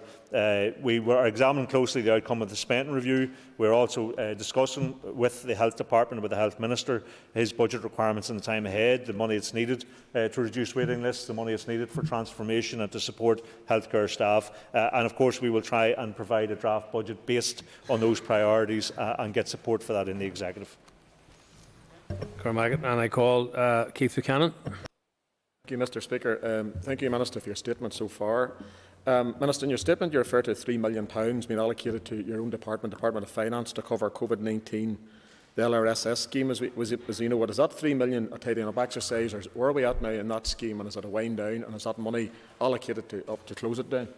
We were examining closely the outcome of the spending review. We're also discussing with the Health Department, with the Health Minister, his budget requirements in the time ahead, the money that's needed to reduce waiting lists, the money that's needed for transformation and to support healthcare staff. And of course, we will try and provide a draft budget based on those priorities and get support for that in the Executive. And I call Keith Buchanan. Thank you, Mr. Speaker. Thank you, Minister, for your statement so far. Minister, in your statement you refer to £3 million being allocated to your own department, Department of Finance, to cover COVID-19. The LRSS scheme, what is that £3 million a tidying up exercise, or where are we at now in that scheme, and is it a wind down, and is that money allocated to close it down?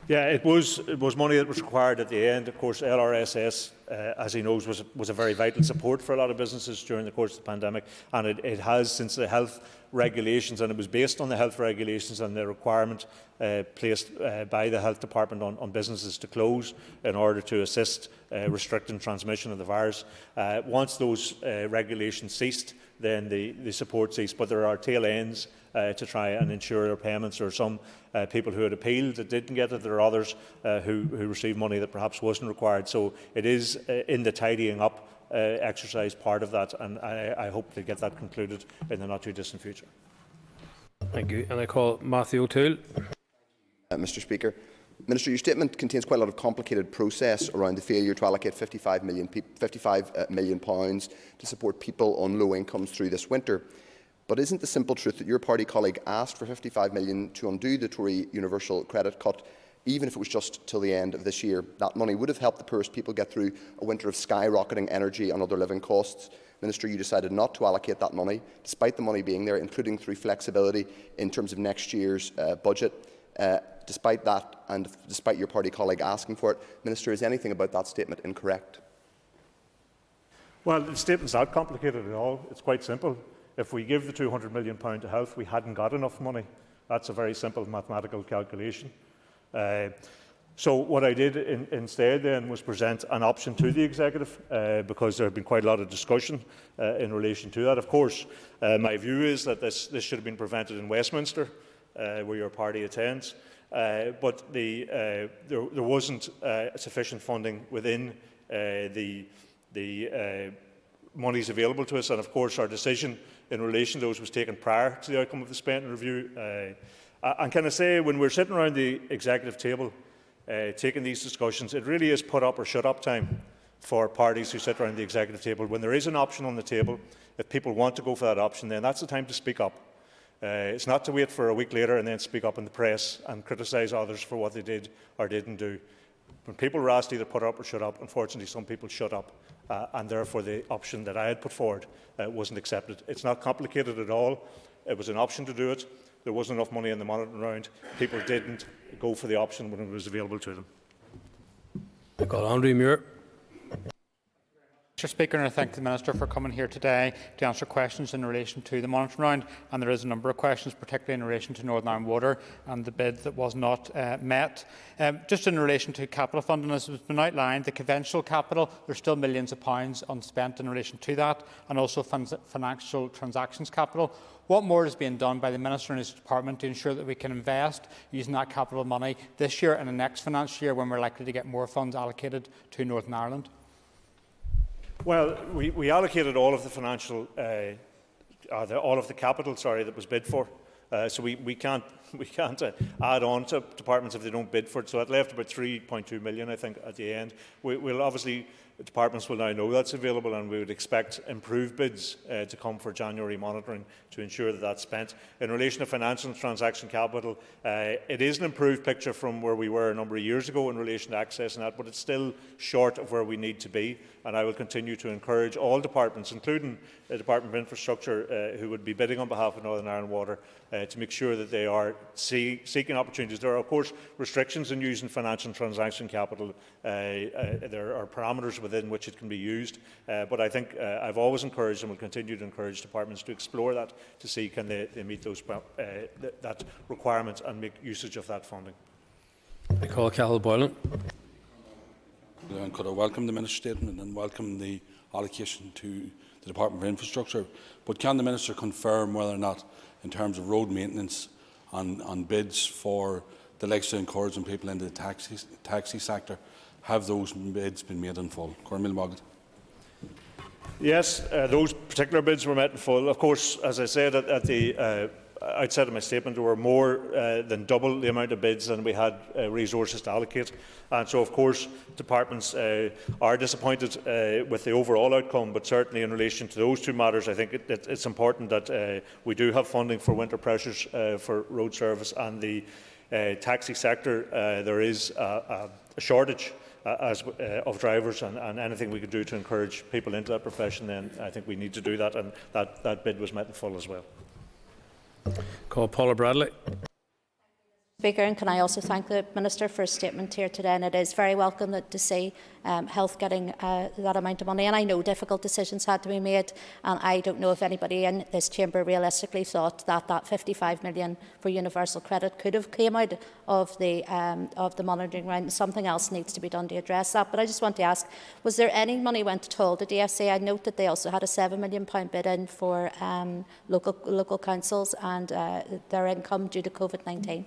Yeah, it was money that was required at the end. Of course, LRSS, as he knows, was a very vital support for a lot of businesses during the course of the pandemic, and it has, since the health regulations, and it was based on the health regulations and the requirement placed by the Health Department on businesses to close in order to assist restricting transmission of the virus. Once those regulations ceased, then the support ceased, but there are tail ends to try and ensure their payments. There are some people who had appealed that didn't get it. There are others who received money that perhaps wasn't required. So it is in the tidying up exercise part of that, and I hope to get that concluded in the not too distant future. Thank you. And I call Matthew O'Toole. Mr. Speaker. Minister, your statement contains quite a lot of complicated process around the failure to allocate £55 million to support people on low incomes through this winter. But isn't the simple truth that your party colleague asked for £55 million to undo the Tory universal credit cut, even if it was just till the end of this year? That money would have helped the poorest people get through a winter of skyrocketing energy and other living costs. Minister, you decided not to allocate that money, despite the money being there, including through flexibility in terms of next year's budget. Despite that, and despite your party colleague asking for it, Minister, is anything about that statement incorrect? Well, the statement's not complicated at all. It's quite simple. If we give the £200 million to health, we hadn't got enough money. That's a very simple mathematical calculation. So what I did instead then was present an option to the Executive, because there had been quite a lot of discussion in relation to that. Of course, my view is that this should have been presented in Westminster, where your party attends. but there wasn't sufficient funding within the monies available to us, and of course our decision in relation to those was taken prior to the outcome of the spending review. And can I say, when we're sitting around the executive table taking these discussions, it really is put up or shut up time for parties who sit around the executive table. When there is an option on the table, if people want to go for that option, then that's the time to speak up. It's not to wait for a week later and then speak up in the press and criticise others for what they did or didn't do. When people were asked to either put up or shut up, unfortunately some people shut up, and therefore the option that I had put forward wasn't accepted. It's not complicated at all. It was an option to do it. There wasn't enough money in the monitoring round. People didn't go for the option when it was available to them. I call Andrew Muir. Mr Speaker, and I thank the Minister for coming here today to answer questions in relation to the monitoring round. And there is a number of questions, particularly in relation to Northern Ireland Water and the bid that was not met. Just in relation to capital funding, as has been outlined, the conventional capital, there's still millions of pounds unspent in relation to that, and also financial transactions capital. What more is being done by the Minister and his department to ensure that we can invest using that capital money this year and the next financial year, when we're likely to get more funds allocated to Northern Ireland? Well, we allocated all of the financial, all of the capital, that was bid for. So we can't add on to departments if they don't bid for it. So it left about 3.2 million, I think, at the end. We'll obviously, departments will now know that's available, and we would expect improved bids to come for January monitoring to ensure that that's spent. In relation to financial and transaction capital, it is an improved picture from where we were a number of years ago in relation to accessing that, but it's still short of where we need to be. And I will continue to encourage all departments, including the Department of Infrastructure, who would be bidding on behalf of Northern Ireland Water, to make sure that they are seeking opportunities. There are, of course, restrictions in using financial and transaction capital. There are parameters within which it can be used. But I think I've always encouraged and will continue to encourage departments to explore that, to see can they meet those that requirement and make usage of that funding. I call Cathal Boylan. And could I welcome the Minister's statement and welcome the allocation to the Department of Infrastructure. But can the Minister confirm whether or not, in terms of road maintenance and bids for the likes of encouraging people into the taxi sector, have those bids been made in full? Cormail Mogget. Yes, those particular bids were met in full. Of course, as I said at the outset of my statement, there were more than double the amount of bids than we had resources to allocate. And so, of course, departments are disappointed with the overall outcome, but certainly in relation to those two matters, I think it's important that we do have funding for winter pressures for road service and the taxi sector. There is a shortage of drivers, and anything we could do to encourage people into that profession, then I think we need to do that, and that bid was met in full as well. Call Paula Bradley. Speaker, and can I also thank the Minister for his statement here today, and it is very welcome to see health getting that amount of money, and I know difficult decisions had to be made, and I don't know if anybody in this chamber realistically thought that that 55 million for universal credit could have came out of the monitoring round. Something else needs to be done to address that, but I just want to ask, was there any money went at all to DFC? I note that they also had a £7 million bid in for local councils and their income due to COVID-19.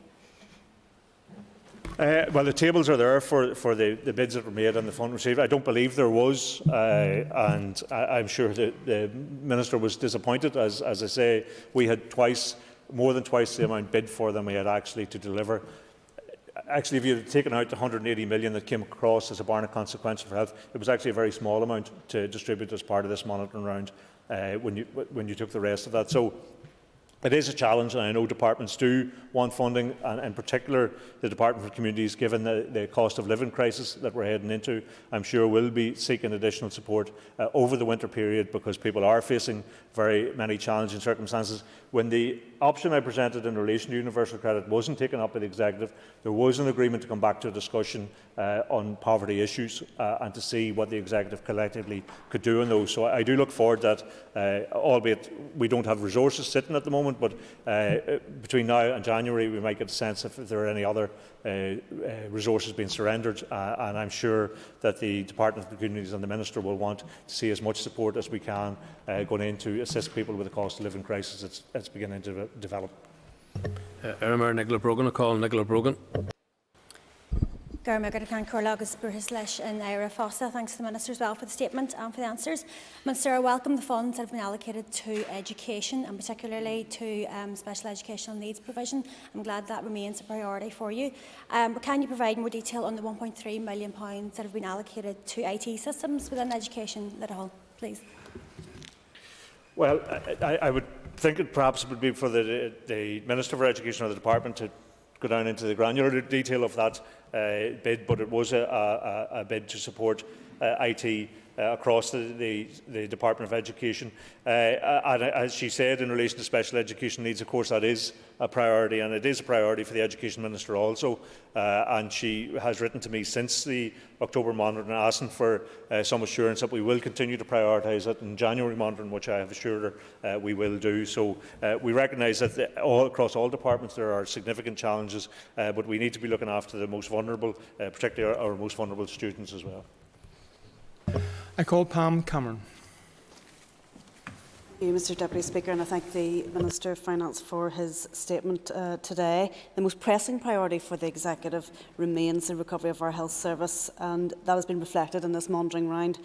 Well, the tables are there for the bids that were made and the fund received. I don't believe there was, and I'm sure that the Minister was disappointed. As I say, we had more than twice the amount bid for than we had actually to deliver. Actually, if you had taken out the 180 million that came across as a Barnett consequential for health, it was actually a very small amount to distribute as part of this monitoring round when you took the rest of that. So it is a challenge, and I know departments do want funding, and in particular the Department for Communities, given the cost of living crisis that we're heading into, I'm sure will be seeking additional support over the winter period, because people are facing very many challenging circumstances. When the option I presented in relation to universal credit wasn't taken up by the Executive, there was an agreement to come back to a discussion on poverty issues and to see what the Executive collectively could do on those. So I do look forward that, albeit we don't have resources sitting at the moment, but between now and January we might get a sense if there are any other resources being surrendered, and I'm sure that the Department for Communities and the Minister will want to see as much support as we can going in to assist people with the cost of living crisis that's beginning to develop. Nicola Brogan, I call Nicola Brogan. Thanks to the Minister as well for the statement and for the answers. Minister, I welcome the funds that have been allocated to education and particularly to special educational needs provision. I'm glad that remains a priority for you. But can you provide more detail on the £1.3 million that have been allocated to IT systems within education as a whole, please? Well, I would think it perhaps would be for the Minister for Education or the Department to go down into the granular detail of that bid, but it was a bid to support IT across the Department of Education. And as she said, in relation to special education needs, of course, that is a priority, and it is a priority for the Education Minister also. And she has written to me since the October monitoring asking for some assurance that we will continue to prioritise it in January monitoring, which I have assured her we will do. So we recognise that across all departments there are significant challenges, but we need to be looking after the most vulnerable, particularly our most vulnerable students as well. I call Pam Cameron. Thank you, Mr Deputy Speaker, and I thank the Minister of Finance for his statement today. The most pressing priority for the Executive remains the recovery of our health service, and that has been reflected in this monitoring round.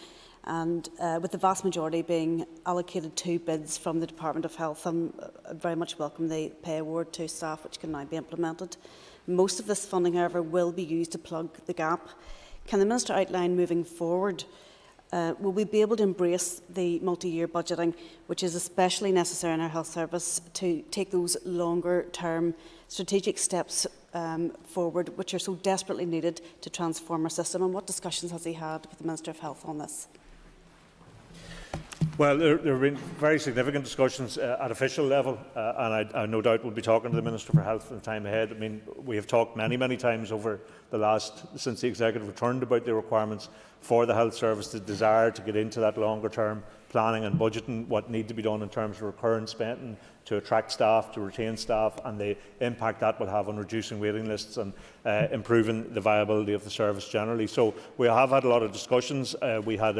And with the vast majority being allocated to bids from the Department of Health, I very much welcome the pay award to staff, which can now be implemented. Most of this funding, however, will be used to plug the gap. Can the Minister outline moving forward? Will we be able to embrace the multi-year budgeting, which is especially necessary in our health service, to take those longer-term strategic steps forward, which are so desperately needed to transform our system? And what discussions has he had with the Minister of Health on this? Well, there have been very significant discussions at official level, and I no doubt will be talking to the Minister for Health in the time ahead. I mean, we have talked many times over since the Executive returned about the requirements for the health service, the desire to get into that longer term planning and budgeting, what need to be done in terms of recurrent spending to attract staff, to retain staff, and the impact that will have on reducing waiting lists and improving the viability of the service generally. So we have had a lot of discussions. We had,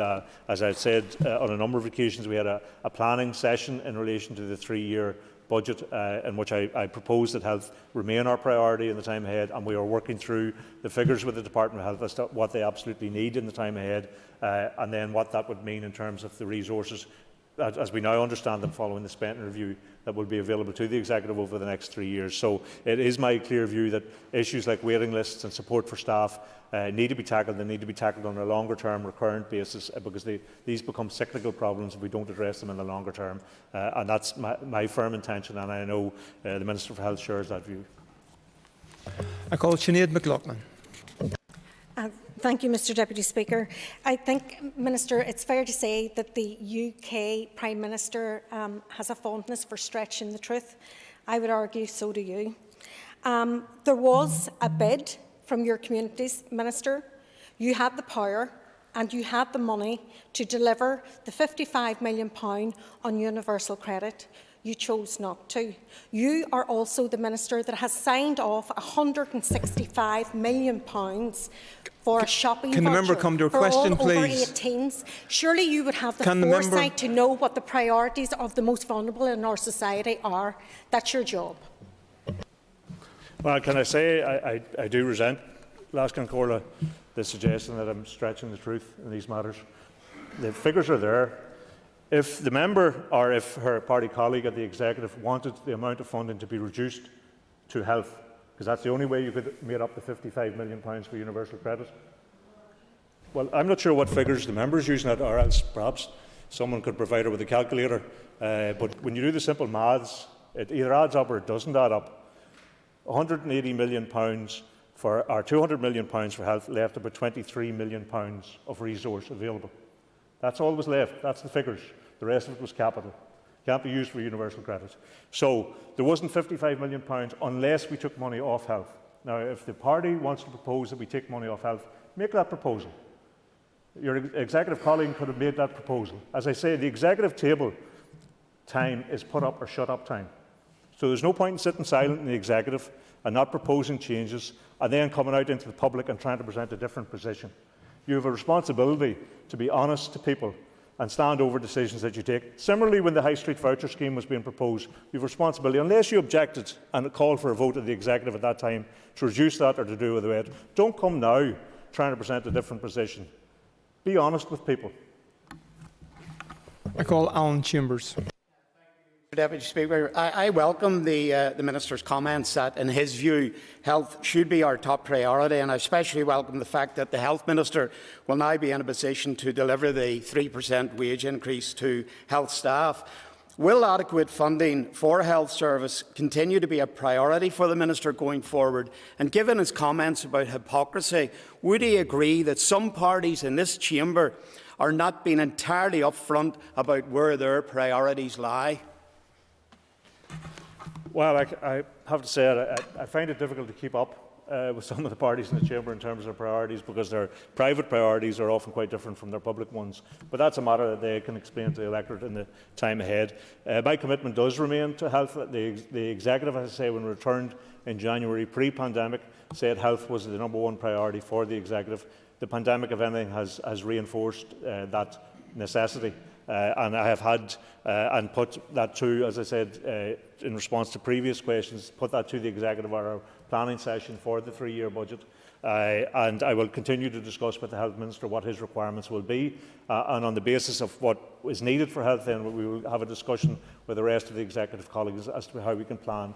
as I said on a number of occasions, we had a planning session in relation to the 3-year budget in which I proposed that health remain our priority in the time ahead, and we are working through the figures with the Department of Health as to what they absolutely need in the time ahead, and then what that would mean in terms of the resources, as we now understand them following the spending review, that will be available to the Executive over the next 3 years. So it is my clear view that issues like waiting lists and support for staff need to be tackled. They need to be tackled on a longer term recurrent basis, because these become cyclical problems if we don't address them in the longer term, and that's my firm intention, and I know the Minister for Health shares that view. I call Sinead McLaughlin. Thank you, Mr Deputy Speaker. I think, Minister, it's fair to say that the UK Prime Minister has a fondness for stretching the truth. I would argue so do you. There was a bid from your Communities Minister. You had the power and you had the money to deliver the £55 million on universal credit. You chose not to. You are also the Minister that has signed off £165 million for a shopping Can the member come to a question, for all over please? 18s. Surely you would have the Can foresight to know what the priorities of the most vulnerable in our society are. That's your job. Well, can I say I do resent, Laskin Corla, the suggestion that I'm stretching the truth in these matters. The figures are there. If the member or if her party colleague at the Executive wanted the amount of funding to be reduced to health, because that's the only way you could make up the £55 million for universal credit. Well, I'm not sure what figures the member is using, or else perhaps someone could provide her with a calculator. But when you do the simple maths, it either adds up or it doesn't add up. £180 million for our £200 million for health left about £23 million of resource available. That's all that was left. That's the figures. The rest of it was capital. Can't be used for universal credit. So there wasn't £55 million unless we took money off health. Now, if the party wants to propose that we take money off health, make that proposal. Your Executive colleague could have made that proposal. As I say, the Executive table time is put up or shut up time. So there's no point in sitting silent in the Executive and not proposing changes and then coming out into the public and trying to present a different position. You have a responsibility to be honest to people and stand over decisions that you take. Similarly, when the High Street voucher scheme was being proposed, you have responsibility, unless you objected and called for a vote of the Executive at that time, to reduce that or to do away with it. Don't come now trying to present a different position. Be honest with people. I call Alan Chambers. Deputy Speaker, I welcome the Minister's comments that, in his view, health should be our top priority, and I especially welcome the fact that the Health Minister will now be in a position to deliver the 3% wage increase to health staff. Will adequate funding for health service continue to be a priority for the Minister going forward? And given his comments about hypocrisy, would he agree that some parties in this chamber are not being entirely upfront about where their priorities lie? Well, I have to say I find it difficult to keep up with some of the parties in the chamber in terms of priorities, because their private priorities are often quite different from their public ones. But that's a matter that they can explain to the electorate in the time ahead. My commitment does remain to health. The Executive, as I say, when returned in January pre-pandemic, said health was the #1 priority for the Executive. The pandemic, if anything, has reinforced that necessity. And I have had and put that to, as I said, in response to previous questions, put that to the Executive at our planning session for the 3-year budget. And I will continue to discuss with the Health Minister what his requirements will be. And on the basis of what is needed for health, then we will have a discussion with the rest of the Executive colleagues as to how we can plan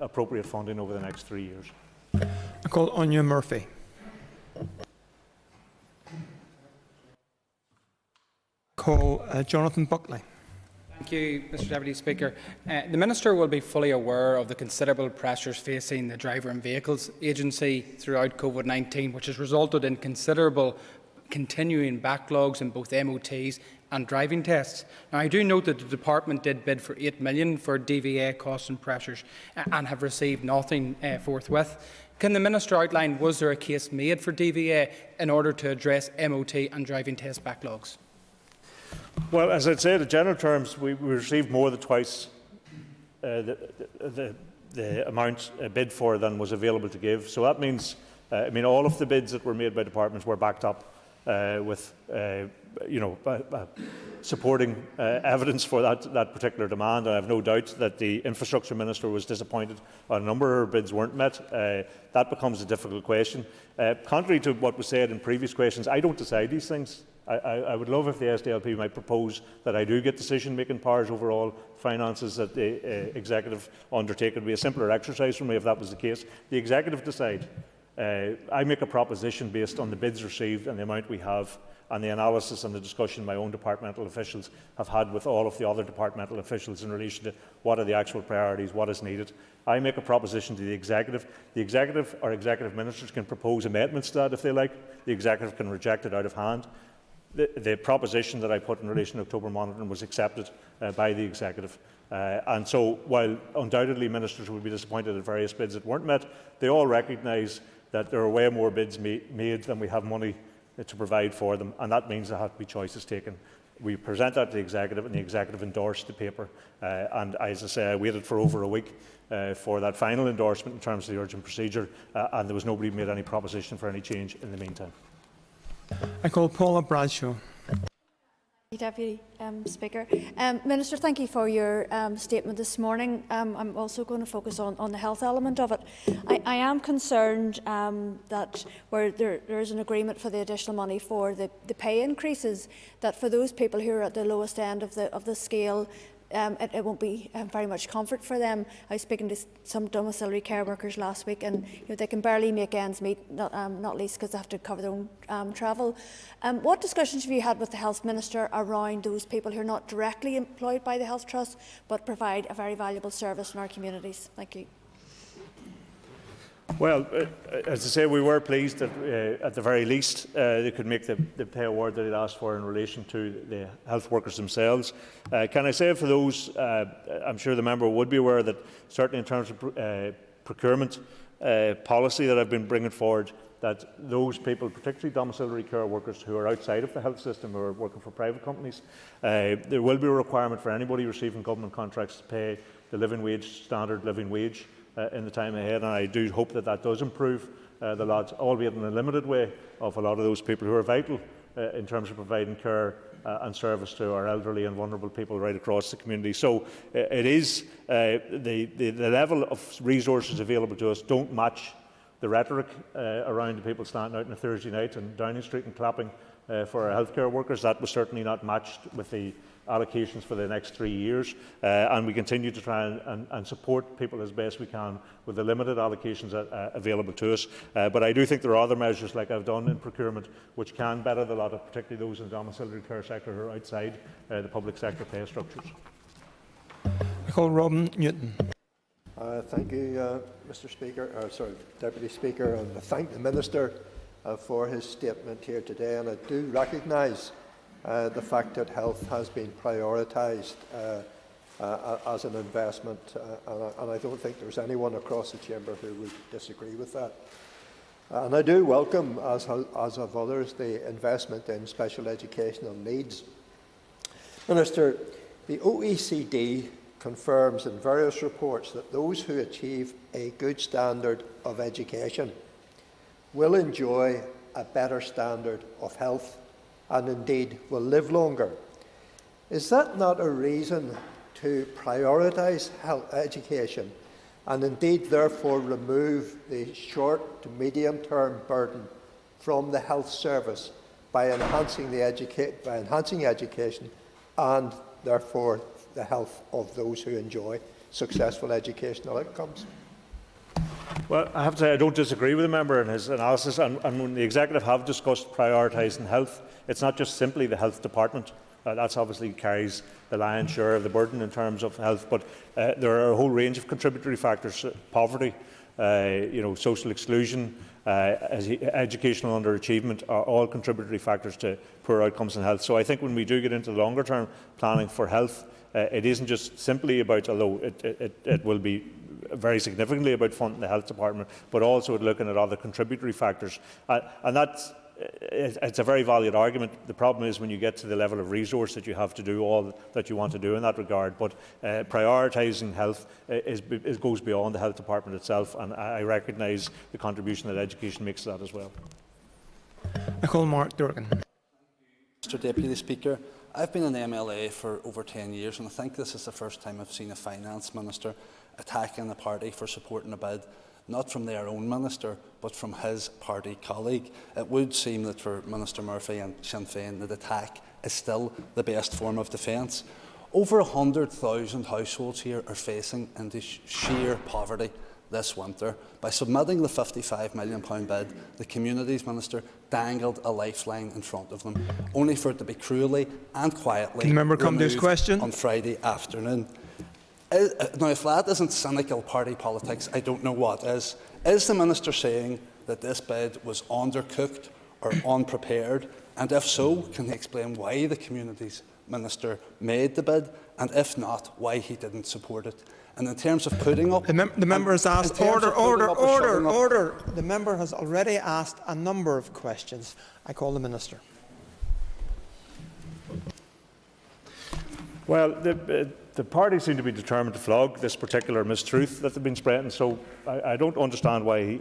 appropriate funding over the next 3 years. I call Anya Murphy. Call Jonathan Buckley. Thank you, Mr Deputy Speaker. The Minister will be fully aware of the considerable pressures facing the Driver and Vehicles Agency throughout COVID-19, which has resulted in considerable continuing backlogs in both MOTs and driving tests. Now, I do note that the Department did bid for $8 million for DVA costs and pressures and have received nothing forthwith. Can the Minister outline, was there a case made for DVA in order to address MOT and driving test backlogs? Well, as I'd say, in general terms, we received more than twice the amount bid for than was available to give. So that means, all of the bids that were made by departments were backed up with, supporting evidence for that particular demand. And I have no doubt that the Infrastructure Minister was disappointed a number of her bids weren't met. That becomes a difficult question. Contrary to what was said in previous questions, I don't decide these things. I would love if the SDLP might propose that I do get decision-making powers over all finances that the Executive undertake. It would be a simpler exercise for me if that was the case. The Executive decide. I make a proposition based on the bids received and the amount we have, and the analysis and the discussion my own departmental officials have had with all of the other departmental officials in relation to what are the actual priorities, what is needed. I make a proposition to the Executive. The Executive or Executive Ministers can propose amendments to that if they like. The Executive can reject it out of hand. The proposition that I put in relation to October monitoring was accepted by the Executive. And so, while undoubtedly ministers will be disappointed at various bids that weren't met, they all recognise that there are way more bids made than we have money to provide for them, and that means there have to be choices taken. We present that to the Executive, and the Executive endorsed the paper. And as I say, I waited for over a week for that final endorsement in terms of the urgent procedure, and there was nobody who made any proposition for any change in the meantime. I call Paula Bradshaw. Deputy Speaker. Minister, thank you for your statement this morning. I'm also going to focus on the health element of it. I am concerned that where there is an agreement for the additional money for the pay increases, that for those people who are at the lowest end of the scale, it won't be very much comfort for them. I was speaking to some domiciliary care workers last week, and they can barely make ends meet, not least because they have to cover their own travel. What discussions have you had with the Health Minister around those people who are not directly employed by the Health Trust but provide a very valuable service in our communities? Thank you. Well, as I say, we were pleased that at the very least they could make the pay award that they'd asked for in relation to the health workers themselves. Can I say for those, I'm sure the member would be aware that certainly in terms of procurement policy that I've been bringing forward, that those people, particularly domiciliary care workers who are outside of the health system, who are working for private companies, there will be a requirement for anybody receiving government contracts to pay the living wage, standard living wage, in the time ahead, and I do hope that that does improve the lot, albeit in a limited way, of a lot of those people who are vital in terms of providing care and service to our elderly and vulnerable people right across the community. So it is the level of resources available to us don't match the rhetoric around the people standing out on a Thursday night in Downing Street and clapping for our healthcare workers. That was certainly not matched with the allocations for the next 3 years, and we continue to try and support people as best we can with the limited allocations available to us. But I do think there are other measures, like I've done in procurement, which can better the lot of particularly those in the domiciliary care sector who are outside the public sector pay structures. I call Robin Newton. Thank you, Mr. Speaker, Deputy Speaker, and I thank the Minister for his statement here today. And I do recognise the fact that health has been prioritised as an investment, and I don't think there's anyone across the chamber who would disagree with that. And I do welcome, as have others, the investment in special educational needs. Minister, the OECD confirms in various reports that those who achieve a good standard of education will enjoy a better standard of health and indeed will live longer. Is that not a reason to prioritise health education and indeed therefore remove the short to medium term burden from the health service by enhancing education and therefore the health of those who enjoy successful educational outcomes? Well, I have to say I don't disagree with the member in his analysis, and when the Executive have discussed prioritising health, it's not just simply the Health Department. That obviously carries the lion's share of the burden in terms of health, but there are a whole range of contributory factors: poverty, social exclusion, educational underachievement are all contributory factors to poor outcomes in health. So I think when we do get into the longer term planning for health, it isn't just simply about, although it will be very significantly about funding the Health Department, but also looking at other contributory factors. And it's a very valid argument. The problem is when you get to the level of resource that you have to do all that you want to do in that regard. But prioritising health goes beyond the Health Department itself, and I recognise the contribution that education makes to that as well. I call Mark Durgan. Mr Deputy Speaker, I've been an MLA for over 10 years, and I think this is the first time I've seen a Finance Minister attacking a party for supporting a bid, not from their own minister, but from his party colleague. It would seem that for Minister Murphy and Sinn Féin, that attack is still the best form of defence. Over 100,000 households here are facing into sheer poverty this winter. By submitting the £55 million bid, the Communities Minister dangled a lifeline in front of them, only for it to be cruelly and quietly removed on Friday afternoon. Now, if that isn't cynical party politics, I don't know what is. Is the Minister saying that this bid was undercooked or unprepared? And if so, can he explain why the Communities Minister made the bid? And if not, why he didn't support it? And in terms of putting up... The member has asked... Order. The member has already asked a number of questions. I call the Minister. Well, the party seem to be determined to flog this particular mistruth that they've been spreading, so I don't understand why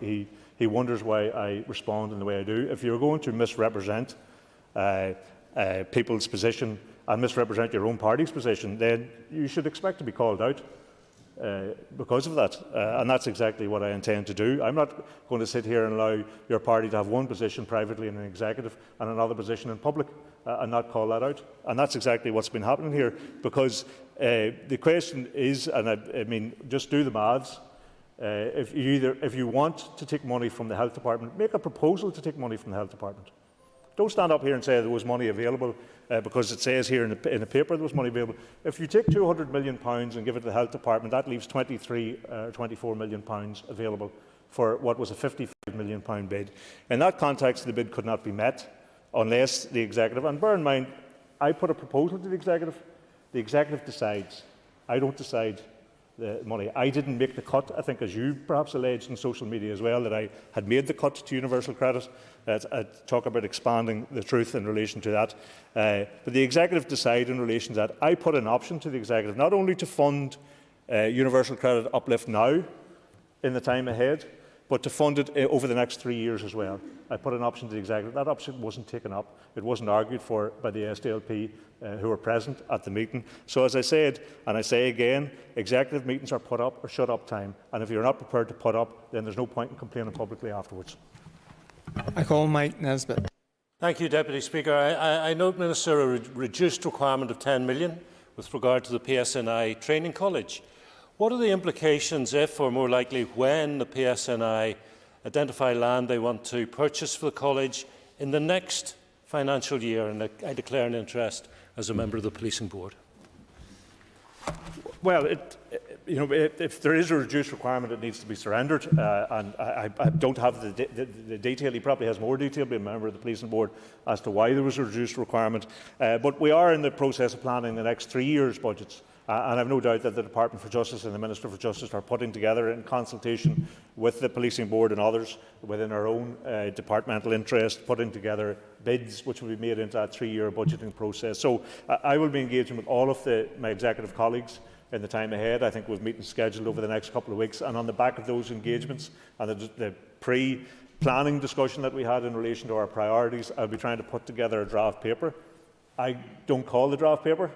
he wonders why I respond in the way I do. If you're going to misrepresent people's position and misrepresent your own party's position, then you should expect to be called out because of that. And that's exactly what I intend to do. I'm not going to sit here and allow your party to have one position privately in an executive and another position in public and not call that out. And that's exactly what's been happening here, because the question is, and I mean, just do the maths. If you want to take money from the Health Department, make a proposal to take money from the Health Department. Don't stand up here and say there was money available because it says here in the paper there was money available. If you take £200 million and give it to the Health Department, that leaves £24 million available for what was a £55 million bid. In that context, the bid could not be met unless the Executive, and bear in mind, I put a proposal to the Executive decides. I don't decide the money. I didn't make the cut, I think, as you perhaps alleged in social media as well, that I had made the cut to universal credit. I talk about expanding the truth in relation to that. But the Executive decide in relation to that. I put an option to the Executive, not only to fund universal credit uplift now in the time ahead, but to fund it over the next 3 years as well. I put an option to the executive. That option wasn't taken up. It wasn't argued for by the SDLP who were present at the meeting. So as I said, and I say again, executive meetings are put up or shut up time. And if you're not prepared to put up, then there's no point in complaining publicly afterwards. I call Mike Nesbitt. Thank you, Deputy Speaker. I note, Minister, a reduced requirement of 10 million with regard to the PSNI Training College. What are the implications if, or more likely when, the PSNI identify land they want to purchase for the college in the next financial year? And I declare an interest as a member of the Policing Board. Well, if there is a reduced requirement, it needs to be surrendered. And I don't have the detail. He probably has more detail, being a member of the Policing Board, as to why there was a reduced requirement. But we are in the process of planning the next 3 years' budgets. And I have no doubt that the Department for Justice and the Minister for Justice are putting together, in consultation with the Policing Board and others within our own departmental interest, putting together bids which will be made into that 3-year budgeting process. So I will be engaging with all of my executive colleagues in the time ahead. I think we have meetings scheduled over the next couple of weeks, and on the back of those engagements and the pre-planning discussion that we had in relation to our priorities, I will be trying to put together a draft paper. I don't call the draft paper.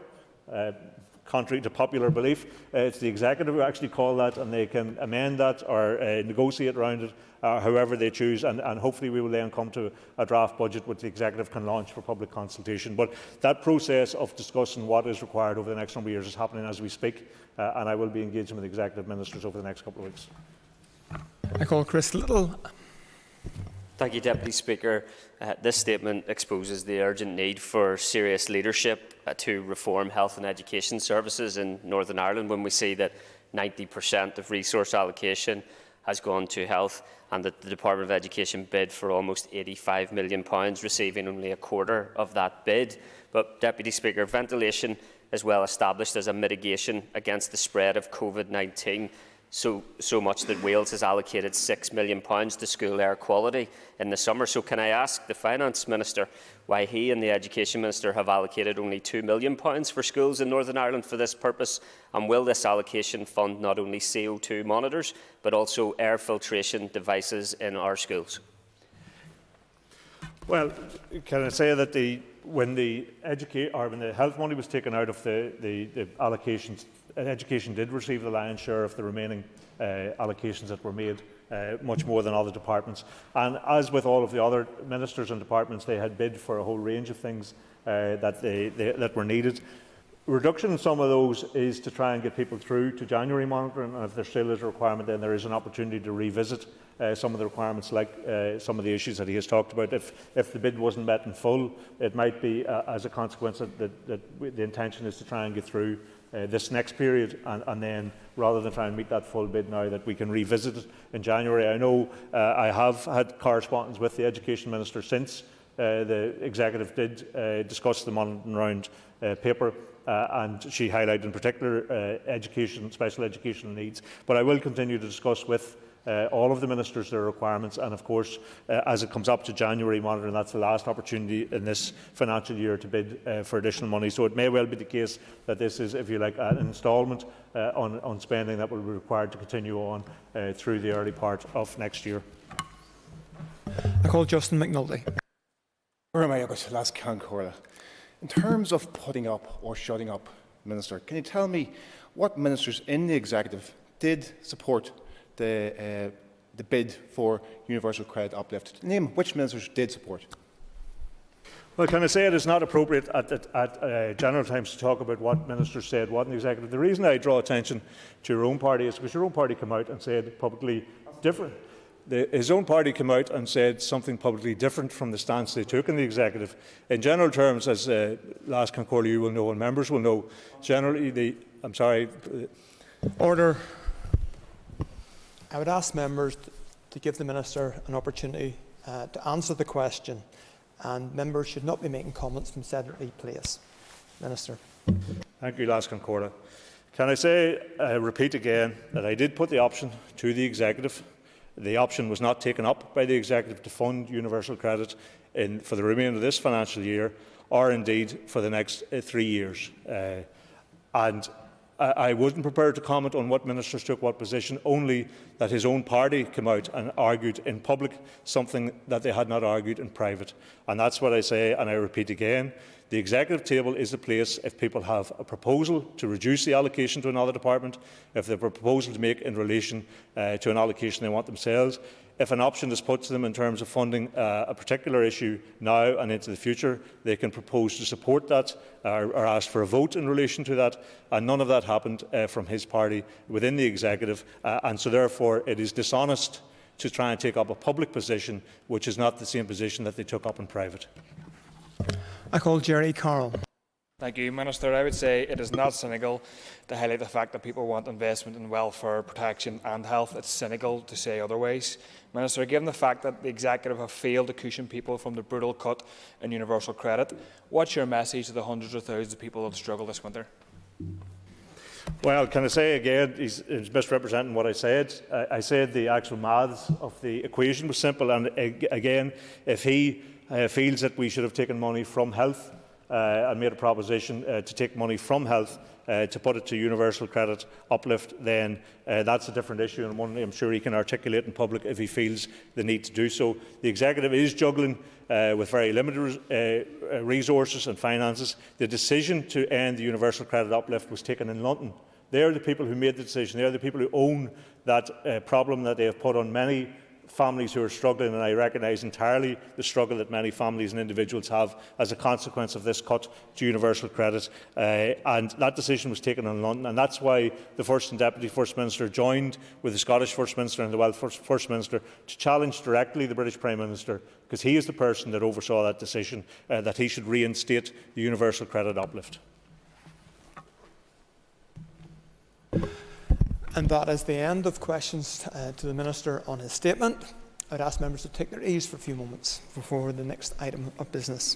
Contrary to popular belief, it's the executive who actually call that, and they can amend that or negotiate around it however they choose, and hopefully we will then come to a draft budget which the executive can launch for public consultation. But that process of discussing what is required over the next number of years is happening as we speak, and I will be engaging with executive ministers over the next couple of weeks. I call Chris Little. Thank you, Deputy Speaker. This statement exposes the urgent need for serious leadership to reform health and education services in Northern Ireland, when we see that 90% of resource allocation has gone to health, and that the Department of Education bid for almost £85 million, receiving only a quarter of that bid. But, Deputy Speaker, ventilation is well established as a mitigation against the spread of COVID-19. So much that Wales has allocated £6 million to school air quality in the summer. So can I ask the Finance Minister why he and the Education Minister have allocated only £2 million for schools in Northern Ireland for this purpose? And will this allocation fund not only CO2 monitors, but also air filtration devices in our schools? Well, can I say that when the health money was taken out of the allocations, education did receive the lion's share of the remaining allocations that were made, much more than other departments. And as with all of the other ministers and departments, they had bid for a whole range of things that were needed. Reduction in some of those is to try and get people through to January monitoring, and if there still is a requirement, then there is an opportunity to revisit some of the requirements, like some of the issues that he has talked about. If the bid wasn't met in full, it might be as a consequence that the intention is to try and get through this next period, and then rather than try and meet that full bid now, that we can revisit it in January. I know I have had correspondence with the Education Minister since the executive did discuss the Monaghan Round paper, and she highlighted in particular special educational needs. But I will continue to discuss with all of the ministers their requirements, and of course as it comes up to January monitoring, that's the last opportunity in this financial year to bid for additional money. So it may well be the case that this is, if you like, an instalment on spending that will be required to continue on through the early part of next year. I call Justin McNulty. In terms of putting up or shutting up, Minister, can you tell me what ministers in the executive did support the bid for universal credit uplift? Name which ministers did support. Well, can I say it is not appropriate at general times to talk about what ministers said what in the executive. The reason I draw attention to your own party is because your own party came out and said publicly different. His own party came out and said something publicly different from the stance they took in the executive. In general terms, as Last Concordia you will know and members will know, generally Order. I would ask members to give the Minister an opportunity to answer the question, and members should not be making comments from sedentary place. Minister. Thank you, Last Concordia. Can I repeat again, that I did put the option to the executive. The option was not taken up by the executive to fund universal credit for the remainder of this financial year, or indeed for the next 3 years. And I wasn't prepared to comment on what ministers took what position, only that his own party came out and argued in public something that they had not argued in private. And that's what I say, and I repeat again. The executive table is the place if people have a proposal to reduce the allocation to another department, if they have a proposal to make in relation to an allocation they want themselves. If an option is put to them in terms of funding a particular issue now and into the future, they can propose to support that or ask for a vote in relation to that. And none of that happened from his party within the executive. And so therefore it is dishonest to try and take up a public position which is not the same position that they took up in private. I call Jerry Carroll. Thank you, Minister. I would say it is not cynical to highlight the fact that people want investment in welfare, protection and health. It's cynical to say otherwise. Minister, given the fact that the Executive have failed to cushion people from the brutal cut in universal credit, what's your message to the hundreds of thousands of people that struggle this winter? Well, can I say again, he's misrepresenting what I said. I said the actual maths of the equation was simple, and again, if he feels that we should have taken money from health and made a proposition to take money from health to put it to universal credit uplift, then that's a different issue, and one I'm sure he can articulate in public if he feels the need to do so. The Executive is juggling with very limited resources and finances. The decision to end the universal credit uplift was taken in London. They are the people who made the decision. They are the people who own that problem that they have put on many families who are struggling, and I recognise entirely the struggle that many families and individuals have as a consequence of this cut to universal credit. And that decision was taken in London, and that's why the First and Deputy First Minister joined with the Scottish First Minister and the Welsh First Minister to challenge directly the British Prime Minister, because he is the person that oversaw that decision, that he should reinstate the universal credit uplift. And that is the end of questions to the Minister on his statement. I would ask members to take their ease for a few moments before the next item of business.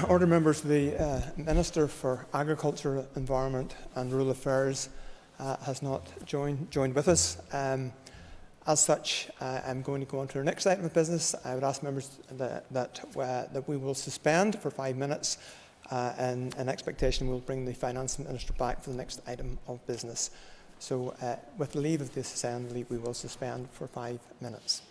Order members, the Minister for Agriculture, Environment and Rural Affairs has not joined with us. As such, I'm going to go on to our next item of business. I would ask members that we will suspend for 5 minutes in expectation we'll bring the Finance Minister back for the next item of business. So with the leave of this Assembly, we will suspend for 5 minutes.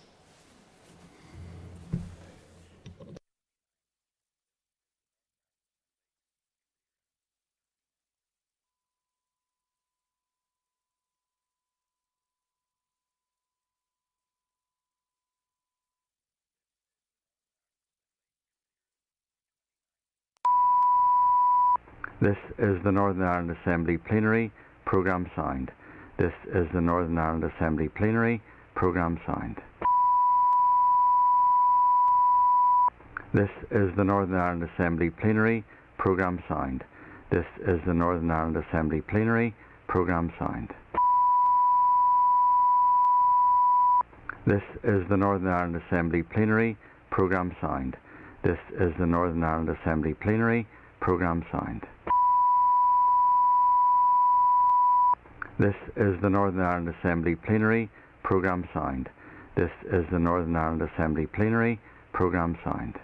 This is the Northern Ireland Assembly Plenary, Programme signed. This is the Northern Ireland Assembly Plenary, Programme signed. This is the Northern Ireland Assembly Plenary, Programme signed. This is the Northern Ireland Assembly Plenary, Programme signed. This is the Northern Ireland Assembly Plenary, Programme signed. This is the Northern Ireland Assembly Plenary, Programme signed. This is the Northern Ireland Assembly Plenary, Programme signed. This is the Northern Ireland Assembly Plenary, Programme signed.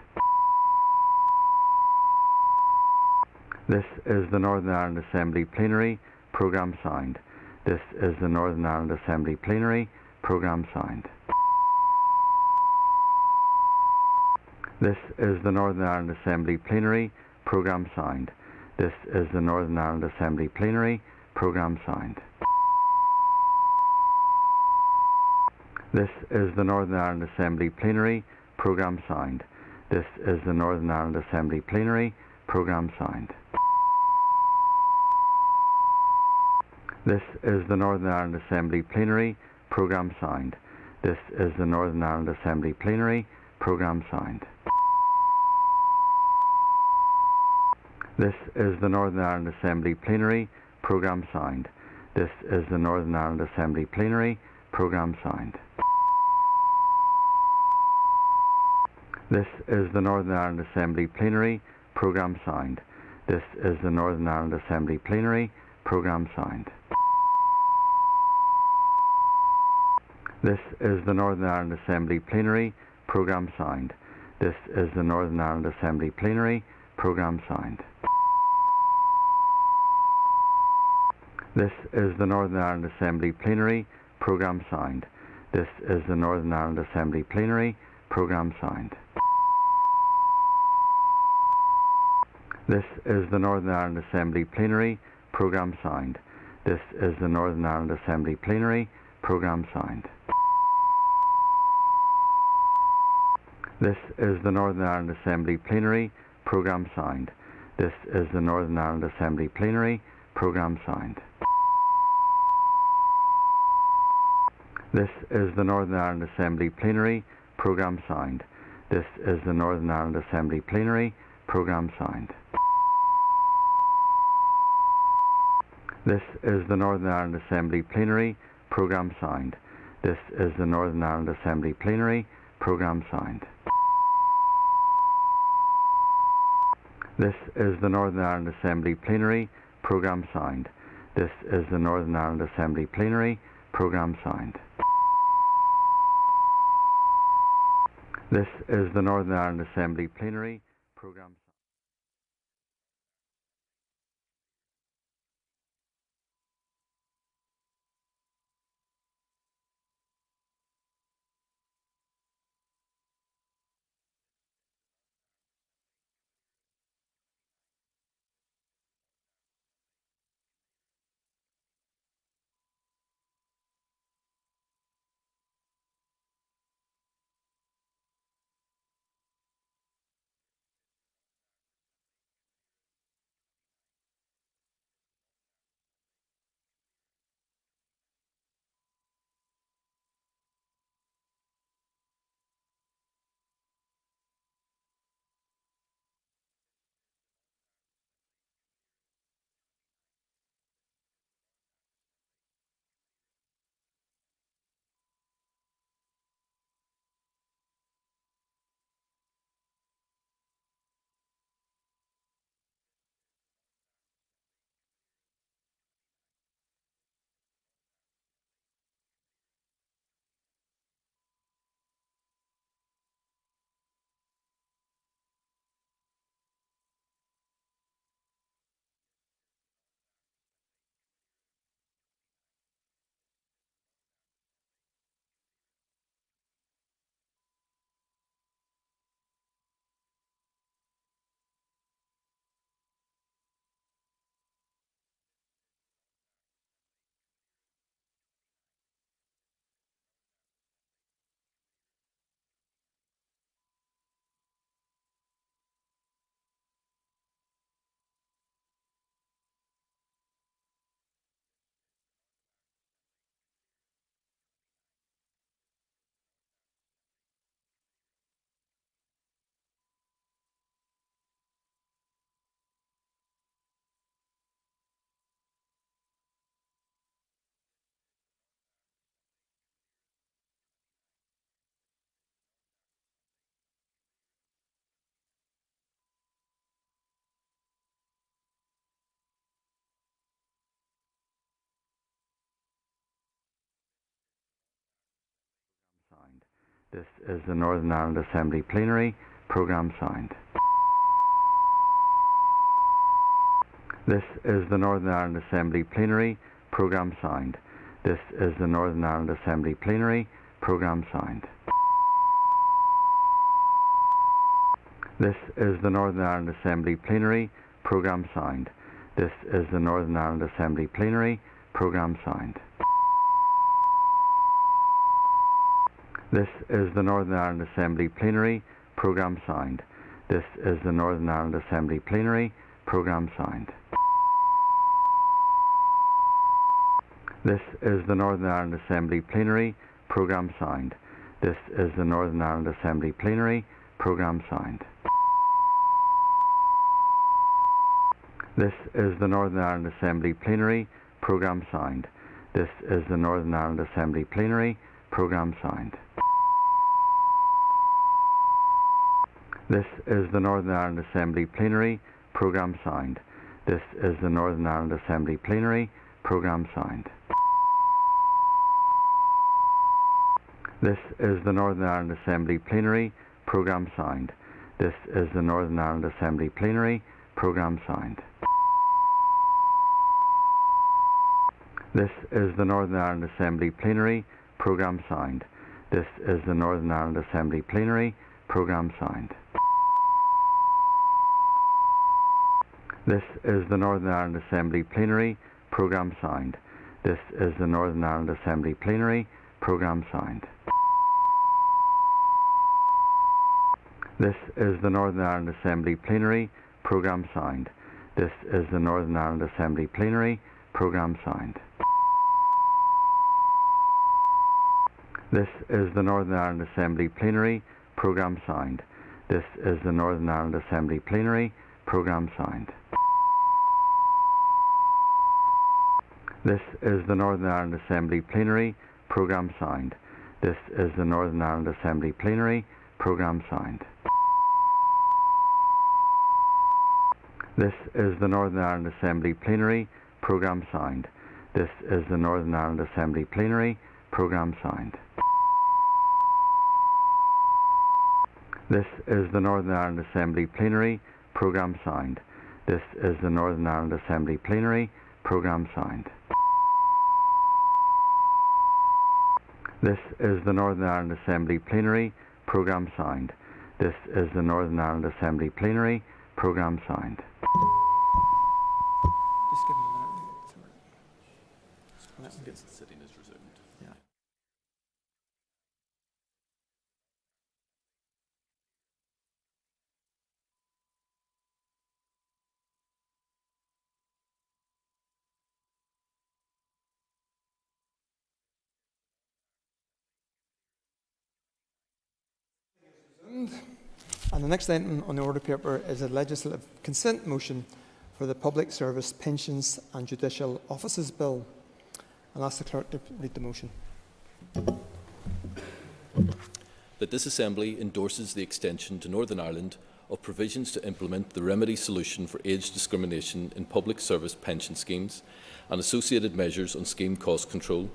This is the Northern Ireland Assembly Plenary, Programme signed. This is the Northern Ireland Assembly Plenary, Programme signed. This is the Northern Ireland Assembly Plenary, Programme signed. This is the Northern Ireland Assembly Plenary, Programme signed. This is the Northern Ireland Assembly Plenary, Programme signed. This is the Northern Ireland Assembly Plenary, Programme signed. This is the Northern Ireland Assembly Plenary, Programme signed. This is the Northern Ireland Assembly Plenary, Programme signed. This is the Northern Ireland Assembly Plenary, Programme signed. This is the Northern Ireland Assembly Plenary, Programme signed. This is the Northern Ireland Assembly Plenary, Programme signed. This is the Northern Ireland Assembly Plenary, Programme signed. This is the Northern Ireland Assembly Plenary, Programme signed. This is the Northern Ireland Assembly Plenary, Programme signed. This is the Northern Ireland Assembly Plenary, Programme signed. This is the Northern Ireland Assembly Plenary, Programme signed. This is the Northern Ireland Assembly Plenary, Programme signed. This is the Northern Ireland Assembly Plenary, Programme signed. This is the Northern Ireland Assembly Plenary, Programme signed. This is the Northern Ireland Assembly Plenary, Programme signed. This is the Northern Ireland Assembly Plenary, Programme signed. This is the Northern Ireland Assembly Plenary, Programme signed. This is the Northern Ireland Assembly Plenary, Programme signed. This is the Northern Ireland Assembly Plenary, Programme signed. This is the Northern Ireland Assembly Plenary, Programme signed. This is the Northern Ireland Assembly Plenary, Programme signed. This is the Northern Ireland Assembly Plenary, Programme signed. This is the Northern Ireland Assembly Plenary. Programme signed. This is the Northern Ireland Assembly Plenary. Programme signed. This is the Northern Ireland Assembly Plenary. Programme signed. This is the Northern Ireland Assembly Plenary. Programme signed. This is the Northern Ireland Assembly Plenary. Programme signed. This is the Northern Ireland Assembly Plenary. Programme signed. This is the Northern Ireland Assembly Plenary. Programme signed. This is the Northern Ireland Assembly Plenary. Programme signed. This is the Northern Ireland Assembly Plenary. Programme signed. This is the Northern Ireland Assembly Plenary. Programme signed. This is the Northern Ireland Assembly Plenary. Programme signed. This is the Northern Ireland Assembly Plenary. Programme signed. This is the Northern Ireland Assembly Plenary. Programme signed. This is the Northern Ireland Assembly Plenary. Programme signed. This is the Northern Ireland Assembly Plenary. Programme signed. This is the Northern Ireland Assembly Plenary. Programme signed. This is the Northern Ireland Assembly Plenary. Programme signed. This is the Northern Ireland Assembly Plenary. Programme signed. This is the Northern Ireland Assembly Plenary. Programme signed. This is the Northern Ireland Assembly Plenary. Programme signed. This is the Northern Ireland Assembly Plenary. Programme signed. This is the Northern Ireland Assembly Plenary. Programme signed. This is the Northern Ireland Assembly Plenary. Programme signed. This is the Northern Ireland Assembly Plenary. Programme signed. This is the Northern Ireland Assembly Plenary. Programme signed. This is the Northern Ireland Assembly Plenary. Programme signed. This is the Northern Ireland Assembly Plenary. Programme signed. This is the Northern Ireland Assembly Plenary. Programme signed. This is the Northern Ireland Assembly Plenary. Programme signed. This is the Northern Ireland Assembly Plenary. Programme signed. This is the Northern Ireland Assembly Plenary. Programme signed. Just give him a minute. Sitting is resumed. Yeah. And the next item on the order paper is a legislative consent motion for the Public Service Pensions and Judicial Offices Bill. I'll ask the clerk to read the motion. That this Assembly endorses the extension to Northern Ireland of provisions to implement the remedy solution for age discrimination in public service pension schemes and associated measures on scheme cost control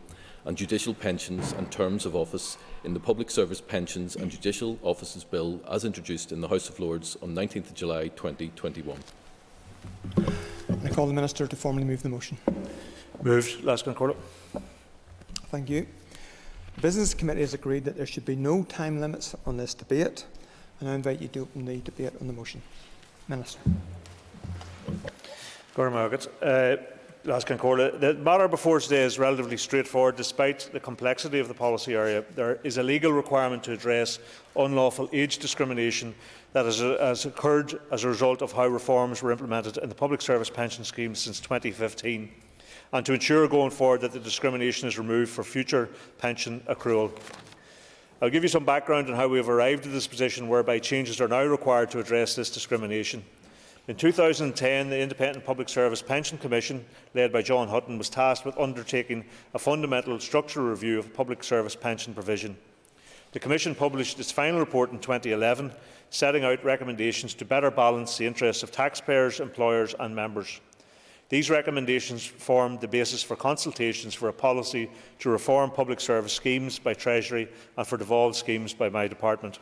and judicial pensions and terms of office in the Public Service Pensions and Judicial Offices Bill as introduced in the House of Lords on 19th July 2021. I call the Minister to formally move the motion. Moved. Laskin Corlett. Thank you. The Business Committee has agreed that there should be no time limits on this debate, and I invite you to open the debate on the motion. Minister. The matter before us today is relatively straightforward. Despite the complexity of the policy area, there is a legal requirement to address unlawful age discrimination that has occurred as a result of how reforms were implemented in the public service pension scheme since 2015, and to ensure going forward that the discrimination is removed for future pension accrual. I will give you some background on how we have arrived at this position whereby changes are now required to address this discrimination. In 2010, the Independent Public Service Pension Commission, led by John Hutton, was tasked with undertaking a fundamental structural review of public service pension provision. The Commission published its final report in 2011, setting out recommendations to better balance the interests of taxpayers, employers and members. These recommendations formed the basis for consultations for a policy to reform public service schemes by Treasury and for devolved schemes by my department.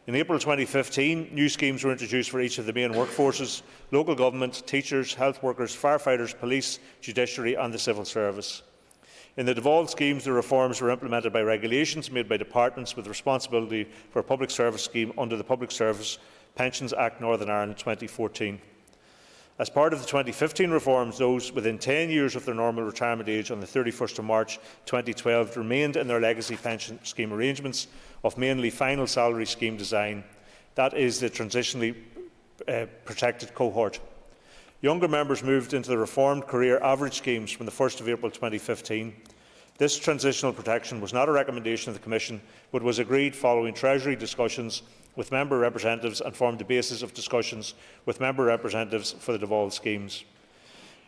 In April 2015, new schemes were introduced for each of the main workforces: local government, teachers, health workers, firefighters, police, judiciary and the civil service. In the devolved schemes, the reforms were implemented by regulations made by departments with responsibility for a public service scheme under the Public Service Pensions Act Northern Ireland 2014. As part of the 2015 reforms, those within 10 years of their normal retirement age on the 31st of March 2012 remained in their legacy pension scheme arrangements of mainly final salary scheme design, that is, the transitionally protected cohort. Younger members moved into the reformed career average schemes from the 1st of April 2015. This transitional protection was not a recommendation of the Commission, but was agreed following Treasury discussions with member representatives and formed the basis of discussions with member representatives for the devolved schemes.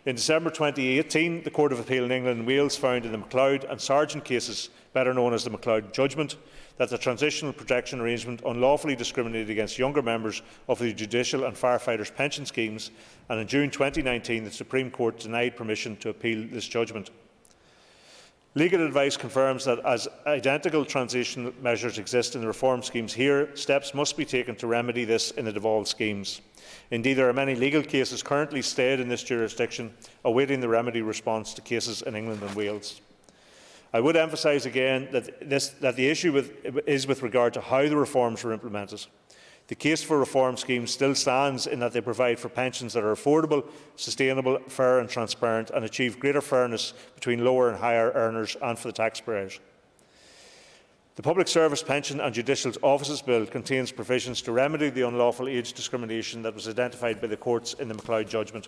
In December 2018, the Court of Appeal in England and Wales found in the MacLeod and Sargent cases, better known as the MacLeod judgment, that the transitional protection arrangement unlawfully discriminated against younger members of the Judicial and firefighters' pension schemes, and in June 2019 the Supreme Court denied permission to appeal this judgment. Legal advice confirms that as identical transition measures exist in the reform schemes here, steps must be taken to remedy this in the devolved schemes. Indeed, there are many legal cases currently stayed in this jurisdiction, awaiting the remedy response to cases in England and Wales. I would emphasise again that the issue is with regard to how the reforms were implemented. The case for reform schemes still stands in that they provide for pensions that are affordable, sustainable, fair and transparent, and achieve greater fairness between lower and higher earners and for the taxpayers. The Public Service Pension and Judicial Offices Bill contains provisions to remedy the unlawful age discrimination that was identified by the courts in the MacLeod judgment.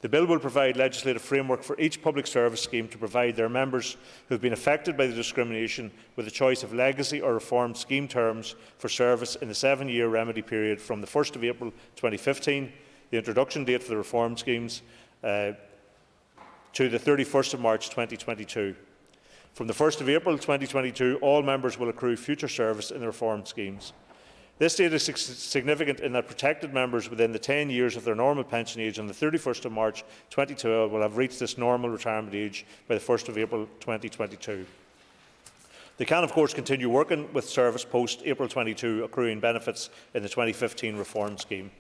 The bill will provide legislative framework for each public service scheme to provide their members who have been affected by the discrimination with a choice of legacy or reformed scheme terms for service in the 7-year remedy period from the 1st of April 2015, the introduction date for the reformed schemes, to the 31st of March 2022. From the 1st of April 2022, all members will accrue future service in the reformed schemes. This date is significant in that protected members within the 10 years of their normal pension age on the 31st of March 2012 will have reached this normal retirement age by the 1st of April 2022. They can, of course, continue working with service post-April 22, accruing benefits in the 2015 reform scheme.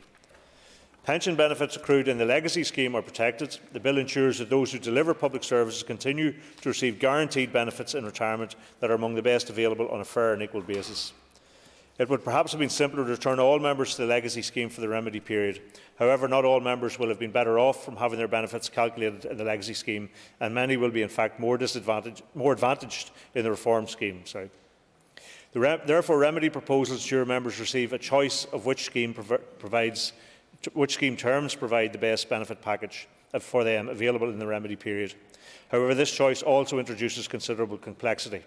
Pension benefits accrued in the legacy scheme are protected. The bill ensures that those who deliver public services continue to receive guaranteed benefits in retirement that are among the best available on a fair and equal basis. It would perhaps have been simpler to return all members to the legacy scheme for the remedy period. However, not all members will have been better off from having their benefits calculated in the legacy scheme, and many will be in fact more advantaged in the reform scheme. Therefore, remedy proposals ensure members receive a choice of which scheme terms provide the best benefit package for them available in the remedy period. However, this choice also introduces considerable complexity.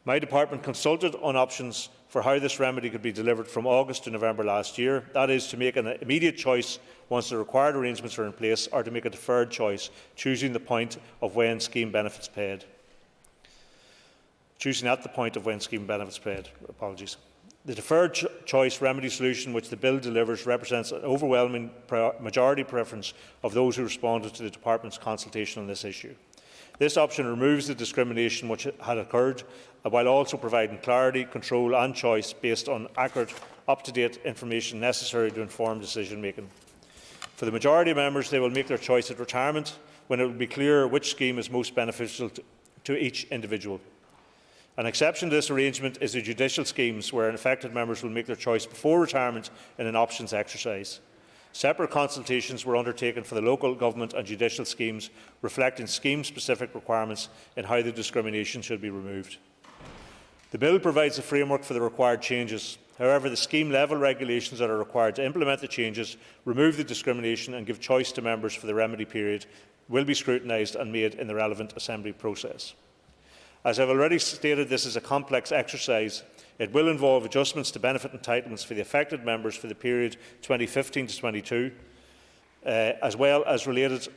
My department consulted on options for how this remedy could be delivered from August to November last year, that is, to make an immediate choice once the required arrangements are in place, or to make a deferred choice, choosing the point of when scheme benefits paid. Choosing at the point of when scheme benefits paid. Apologies. The deferred choice remedy solution which the bill delivers represents an overwhelming majority preference of those who responded to the department's consultation on this issue. This option removes the discrimination which had occurred, while also providing clarity, control and choice based on accurate, up-to-date information necessary to inform decision-making. For the majority of members, they will make their choice at retirement, when it will be clear which scheme is most beneficial to each individual. An exception to this arrangement is the judicial schemes, where affected members will make their choice before retirement in an options exercise. Separate consultations were undertaken for the local government and judicial schemes, reflecting scheme-specific requirements in how the discrimination should be removed. The bill provides a framework for the required changes. However, the scheme-level regulations that are required to implement the changes, remove the discrimination and give choice to members for the remedy period will be scrutinised and made in the relevant Assembly process. As I have already stated, this is a complex exercise. It will involve adjustments to benefit entitlements for the affected members for the period 2015 to 22, as well as related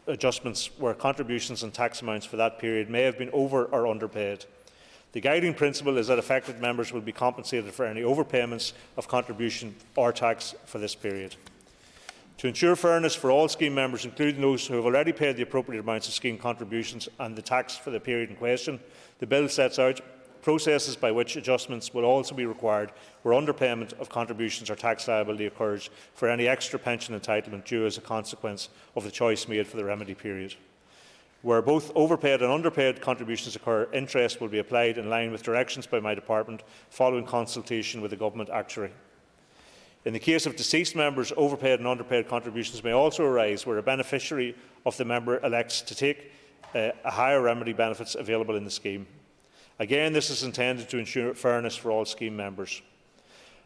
adjustments where contributions and tax amounts for that period may have been over or underpaid. The guiding principle is that affected members will be compensated for any overpayments of contribution or tax for this period. To ensure fairness for all scheme members, including those who have already paid the appropriate amounts of scheme contributions and the tax for the period in question, the bill sets out processes by which adjustments will also be required where underpayment of contributions or tax liability occurs for any extra pension entitlement due as a consequence of the choice made for the remedy period. Where both overpaid and underpaid contributions occur, interest will be applied in line with directions by my department following consultation with the Government Actuary. In the case of deceased members, overpaid and underpaid contributions may also arise where a beneficiary of the member elects to take a higher remedy benefits available in the scheme. Again, this is intended to ensure fairness for all scheme members.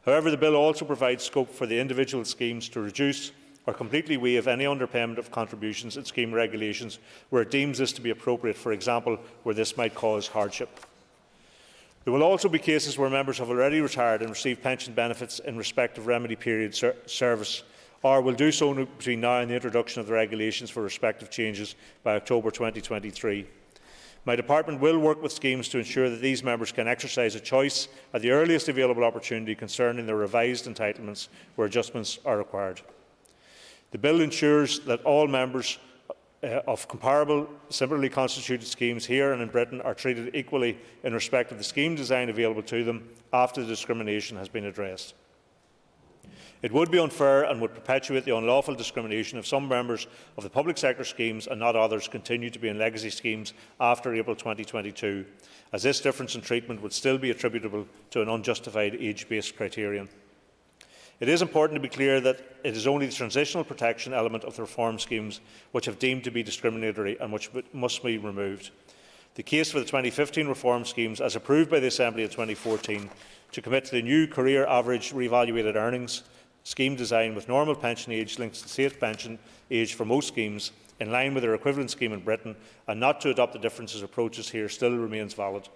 However, the bill also provides scope for the individual schemes to reduce or completely waive any underpayment of contributions in scheme regulations where it deems this to be appropriate, for example, where this might cause hardship. There will also be cases where members have already retired and received pension benefits in respect of remedy period service, or will do so between now and the introduction of the regulations for respective changes by October 2023. My department will work with schemes to ensure that these members can exercise a choice at the earliest available opportunity concerning their revised entitlements where adjustments are required. The bill ensures that all members of comparable, similarly constituted schemes here and in Britain are treated equally in respect of the scheme design available to them after the discrimination has been addressed. It would be unfair and would perpetuate the unlawful discrimination if some members of the public sector schemes and not others continue to be in legacy schemes after April 2022, as this difference in treatment would still be attributable to an unjustified age-based criterion. It is important to be clear that it is only the transitional protection element of the reform schemes which have deemed to be discriminatory and which must be removed. The case for the 2015 reform schemes, as approved by the Assembly in 2014, to commit to the new career average reevaluated earnings scheme design with normal pension age linked to state pension age for most schemes, in line with their equivalent scheme in Britain, and not to adopt the differences approaches here still remains valid.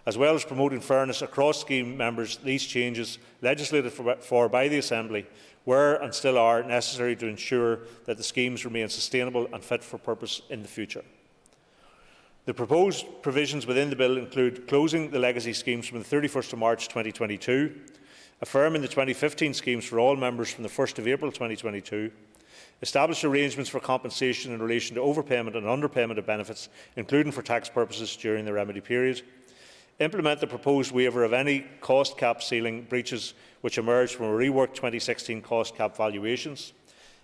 As well as promoting fairness across scheme members, these changes, legislated for by the Assembly, were and still are necessary to ensure that the schemes remain sustainable and fit for purpose in the future. The proposed provisions within the bill include closing the legacy schemes from the 31st of March 2022, affirming the 2015 schemes for all members from the 1st of April 2022, establish arrangements for compensation in relation to overpayment and underpayment of benefits, including for tax purposes during the remedy period, implement the proposed waiver of any cost cap ceiling breaches which emerged from a reworked 2016 cost cap valuations,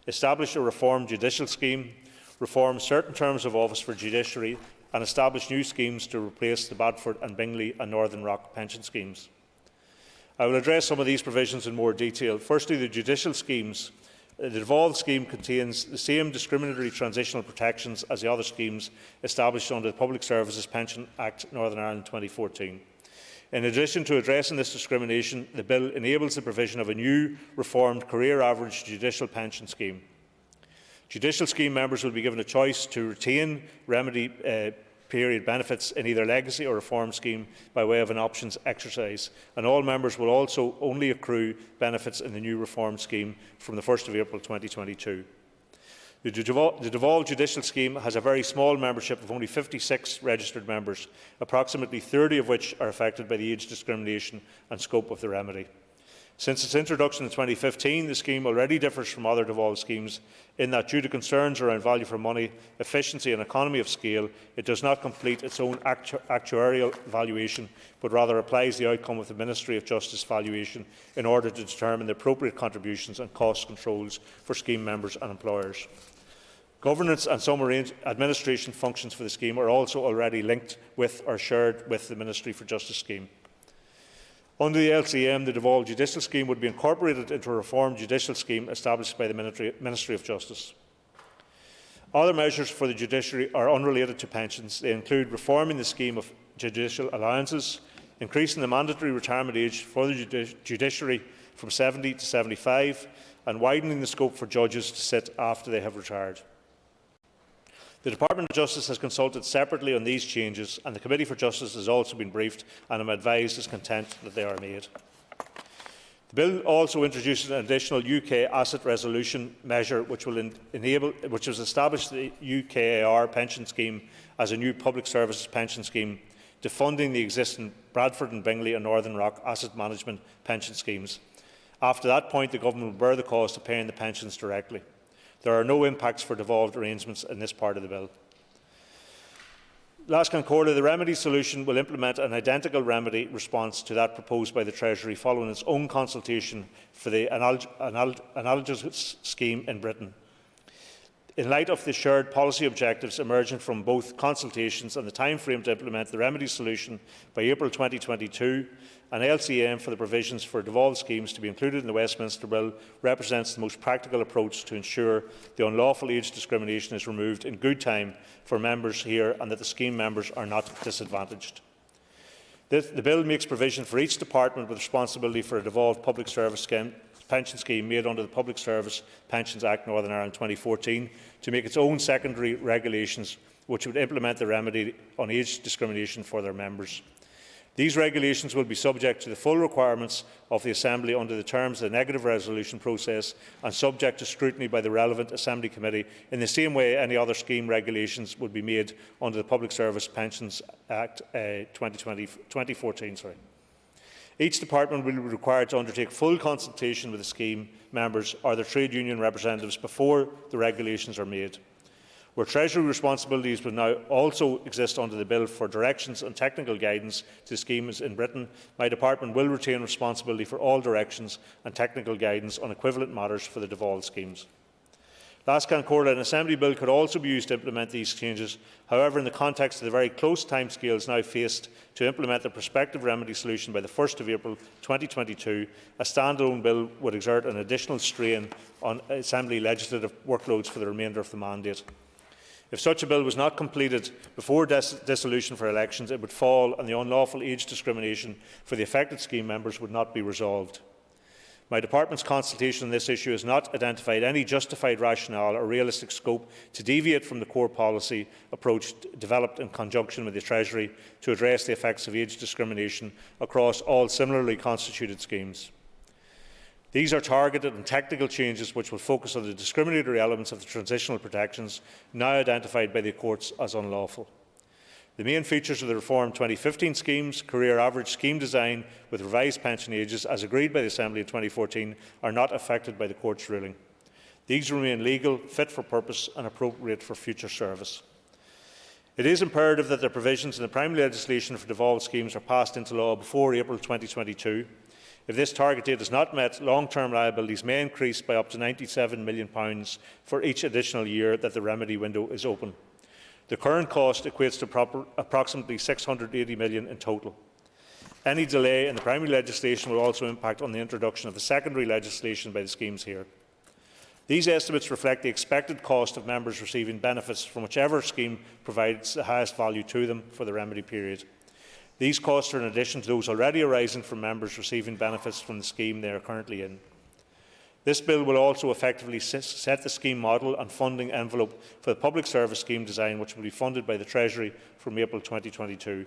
establish a reformed judicial scheme, reform certain terms of office for judiciary, and establish new schemes to replace the Badford and Bingley and Northern Rock pension schemes. I will address some of these provisions in more detail. Firstly, the judicial schemes. The devolved scheme contains the same discriminatory transitional protections as the other schemes established under the Public Services Pension Act Northern Ireland 2014. In addition to addressing this discrimination, the bill enables the provision of a new reformed career average judicial pension scheme. Judicial scheme members will be given a choice to retain remedy period benefits in either legacy or reform scheme by way of an options exercise, and all members will also only accrue benefits in the new reform scheme from the 1st of April 2022. The devolved judicial scheme has a very small membership of only 56 registered members, approximately 30 of which are affected by the age discrimination and scope of the remedy. Since its introduction in 2015, the scheme already differs from other devolved schemes in that, due to concerns around value for money, efficiency and economy of scale, it does not complete its own actuarial valuation, but rather applies the outcome of the Ministry of Justice valuation in order to determine the appropriate contributions and cost controls for scheme members and employers. Governance and some administration functions for the scheme are also already linked with or shared with the Ministry for Justice scheme. Under the LCM, the devolved judicial scheme would be incorporated into a reformed judicial scheme established by the Ministry of Justice. Other measures for the judiciary are unrelated to pensions. They include reforming the scheme of judicial allowances, increasing the mandatory retirement age for the judiciary from 70 to 75, and widening the scope for judges to sit after they have retired. The Department of Justice has consulted separately on these changes, and the Committee for Justice has also been briefed, and I am advised is content that they are made. The bill also introduces an additional UK asset resolution measure which has established the UKAR pension scheme as a new public services pension scheme, defunding the existing Bradford and Bingley and Northern Rock asset management pension schemes, After that point, the Government will bear the cost of paying the pensions directly. There are no impacts for devolved arrangements in this part of the bill. Last Concordia, the remedy solution will implement an identical remedy response to that proposed by the Treasury following its own consultation for the analogous scheme in Britain. In light of the shared policy objectives emerging from both consultations and the timeframe to implement the remedy solution by April 2022, an LCM for the provisions for devolved schemes to be included in the Westminster Bill represents the most practical approach to ensure the unlawful age discrimination is removed in good time for members here and that the scheme members are not disadvantaged. The Bill makes provision for each department with responsibility for a devolved public service pension scheme made under the Public Service Pensions Act Northern Ireland 2014 to make its own secondary regulations which would implement the remedy on age discrimination for their members. These regulations will be subject to the full requirements of the Assembly under the terms of the negative resolution process and subject to scrutiny by the relevant Assembly Committee in the same way any other scheme regulations would be made under the Public Service Pensions Act 2014. Each department will be required to undertake full consultation with the scheme members or their trade union representatives before the regulations are made. Where Treasury responsibilities will now also exist under the Bill for directions and technical guidance to schemes in Britain, my department will retain responsibility for all directions and technical guidance on equivalent matters for the devolved schemes. Last Concordia, an Assembly Bill could also be used to implement these changes. However, in the context of the very close timescales now faced to implement the prospective remedy solution by the 1st of April 2022, a stand-alone bill would exert an additional strain on Assembly legislative workloads for the remainder of the mandate. If such a bill was not completed before dissolution for elections, it would fall and the unlawful age discrimination for the affected scheme members would not be resolved. My department's consultation on this issue has not identified any justified rationale or realistic scope to deviate from the core policy approach developed in conjunction with the Treasury to address the effects of age discrimination across all similarly constituted schemes. These are targeted and technical changes which will focus on the discriminatory elements of the transitional protections now identified by the courts as unlawful. The main features of the reformed 2015 schemes, career average scheme design with revised pension ages as agreed by the Assembly in 2014, are not affected by the court's ruling. These remain legal, fit for purpose and appropriate for future service. It is imperative that the provisions in the primary legislation for devolved schemes are passed into law before April 2022. If this target date is not met, long-term liabilities may increase by up to £97 million for each additional year that the remedy window is open. The current cost equates to approximately £680 million in total. Any delay in the primary legislation will also impact on the introduction of the secondary legislation by the schemes here. These estimates reflect the expected cost of members receiving benefits from whichever scheme provides the highest value to them for the remedy period. These costs are in addition to those already arising from members receiving benefits from the scheme they are currently in. This bill will also effectively set the scheme model and funding envelope for the public service scheme design, which will be funded by the Treasury from April 2022.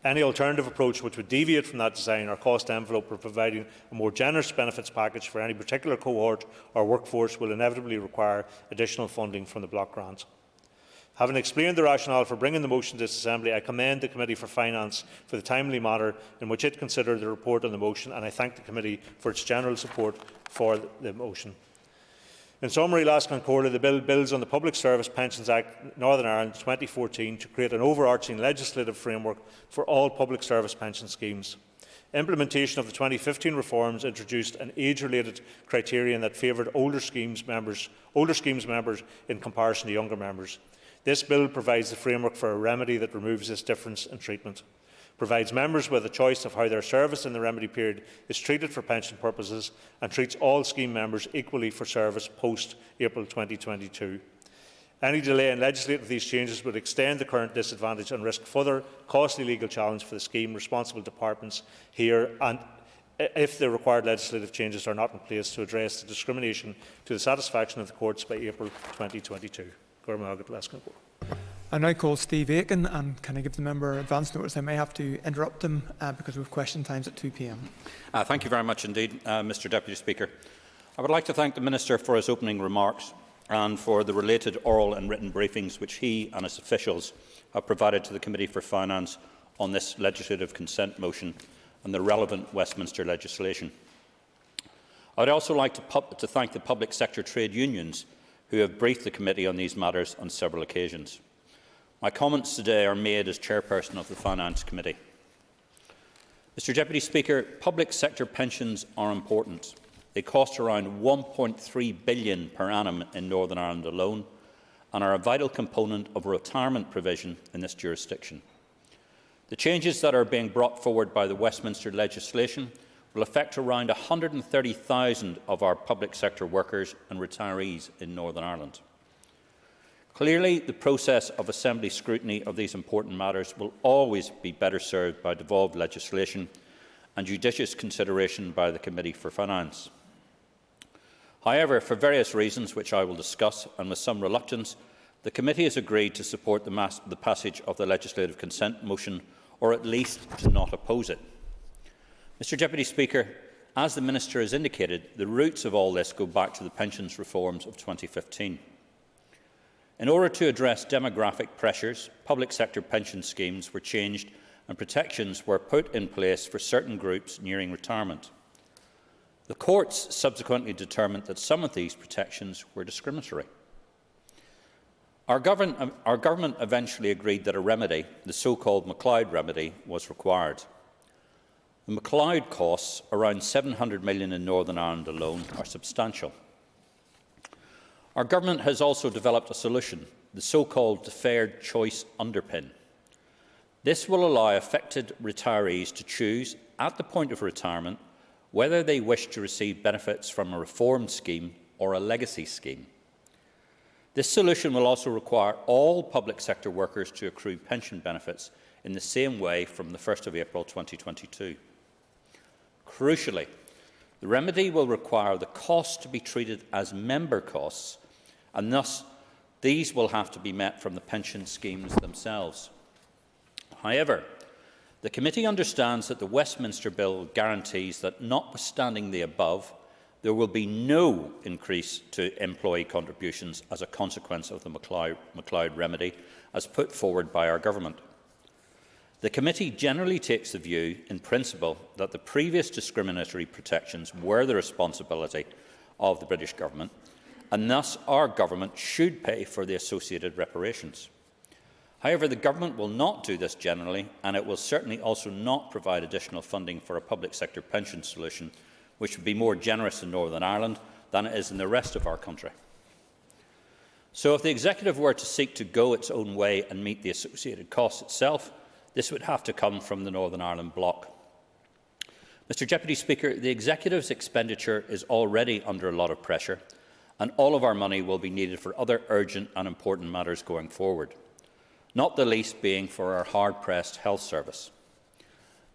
Any alternative approach which would deviate from that design or cost envelope for providing a more generous benefits package for any particular cohort or workforce will inevitably require additional funding from the block grant. Having explained the rationale for bringing the motion to this Assembly, I commend the Committee for Finance for the timely manner in which it considered the report on the motion, and I thank the Committee for its general support for the motion. In summary, last Concordia, the bill builds on the Public Service Pensions Act Northern Ireland 2014 to create an overarching legislative framework for all public service pension schemes. Implementation of the 2015 reforms introduced an age-related criterion that favoured older schemes members in comparison to younger members. This bill provides the framework for a remedy that removes this difference in treatment, provides members with a choice of how their service in the remedy period is treated for pension purposes, and treats all scheme members equally for service post-April 2022. Any delay in legislating these changes would extend the current disadvantage and risk further costly legal challenge for the scheme responsible departments here, and if the required legislative changes are not in place to address the discrimination to the satisfaction of the courts by April 2022. I now call Steve Aiken, and can I give the member advance notice I may have to interrupt him because we have question times at 2 p.m. Thank you very much indeed, Mr Deputy Speaker. I would like to thank the Minister for his opening remarks and for the related oral and written briefings which he and his officials have provided to the Committee for Finance on this legislative consent motion and the relevant Westminster legislation. I would also like to thank the public sector trade unions who have briefed the committee on these matters on several occasions. My comments today are made as chairperson of the Finance Committee. Mr Deputy Speaker, public sector pensions are important. They cost around £1.3 billion per annum in Northern Ireland alone and are a vital component of retirement provision in this jurisdiction. The changes that are being brought forward by the Westminster legislation will affect around 130,000 of our public sector workers and retirees in Northern Ireland. Clearly, the process of Assembly scrutiny of these important matters will always be better served by devolved legislation and judicious consideration by the Committee for Finance. However, for various reasons which I will discuss, and with some reluctance, the Committee has agreed to support the passage of the legislative consent motion, or at least to not oppose it. Mr Deputy Speaker, as the Minister has indicated, the roots of all this go back to the pensions reforms of 2015. In order to address demographic pressures, public sector pension schemes were changed and protections were put in place for certain groups nearing retirement. The courts subsequently determined that some of these protections were discriminatory. Our government eventually agreed that a remedy, the so-called MacLeod remedy, was required. The MacLeod costs, around £700 million in Northern Ireland alone, are substantial. Our government has also developed a solution, the so-called deferred choice underpin. This will allow affected retirees to choose, at the point of retirement, whether they wish to receive benefits from a reformed scheme or a legacy scheme. This solution will also require all public sector workers to accrue pension benefits in the same way from the 1st of April 2022. Crucially, the remedy will require the costs to be treated as member costs, and thus these will have to be met from the pension schemes themselves. However, the Committee understands that the Westminster Bill guarantees that, notwithstanding the above, there will be no increase to employee contributions as a consequence of the MacLeod remedy, as put forward by our government. The Committee generally takes the view, in principle, that the previous discriminatory protections were the responsibility of the British Government, and thus our government should pay for the associated reparations. However, the government will not do this generally, and it will certainly also not provide additional funding for a public sector pension solution, which would be more generous in Northern Ireland than it is in the rest of our country. So if the Executive were to seek to go its own way and meet the associated costs itself, this would have to come from the Northern Ireland bloc. Mr Deputy Speaker, the Executive's expenditure is already under a lot of pressure, and all of our money will be needed for other urgent and important matters going forward, not the least being for our hard-pressed health service.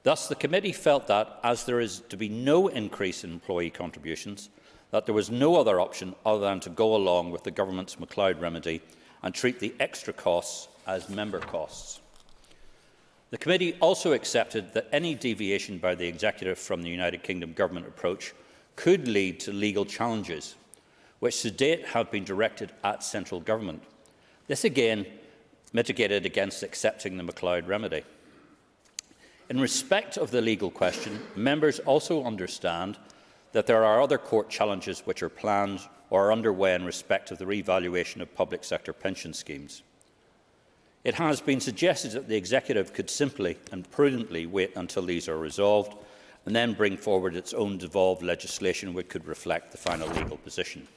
Thus, the Committee felt that, as there is to be no increase in employee contributions, that there was no other option other than to go along with the Government's MacLeod remedy and treat the extra costs as member costs. The Committee also accepted that any deviation by the Executive from the United Kingdom Government approach could lead to legal challenges, which to date have been directed at central government. This again mitigated against accepting the MacLeod remedy. In respect of the legal question, members also understand that there are other court challenges which are planned or are underway in respect of the revaluation of public sector pension schemes. It has been suggested that the Executive could simply and prudently wait until these are resolved and then bring forward its own devolved legislation which could reflect the final legal position.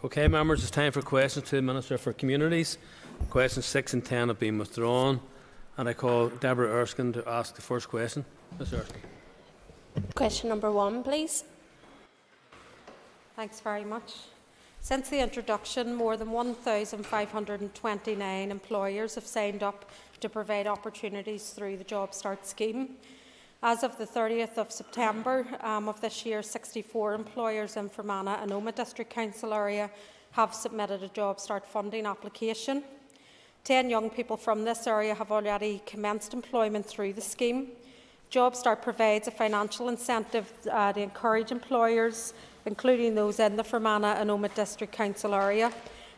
Okay, members, it's time for questions to the Minister for Communities. Questions 6 and 10 have been withdrawn, and I call Deborah Erskine to ask the first question. Ms. Erskine. Question number 1, please. Thanks very much. Since the introduction, more than 1,529 employers have signed up to provide opportunities through the Job Start scheme. As of the 30th of September of this year, 64 employers in Fermanagh and Omagh District Council area have submitted a Job Start funding application. 10 young people from this area have already commenced employment through the scheme. Job Start provides a financial incentive to encourage employers, including those in the Fermanagh and Omagh District Council area,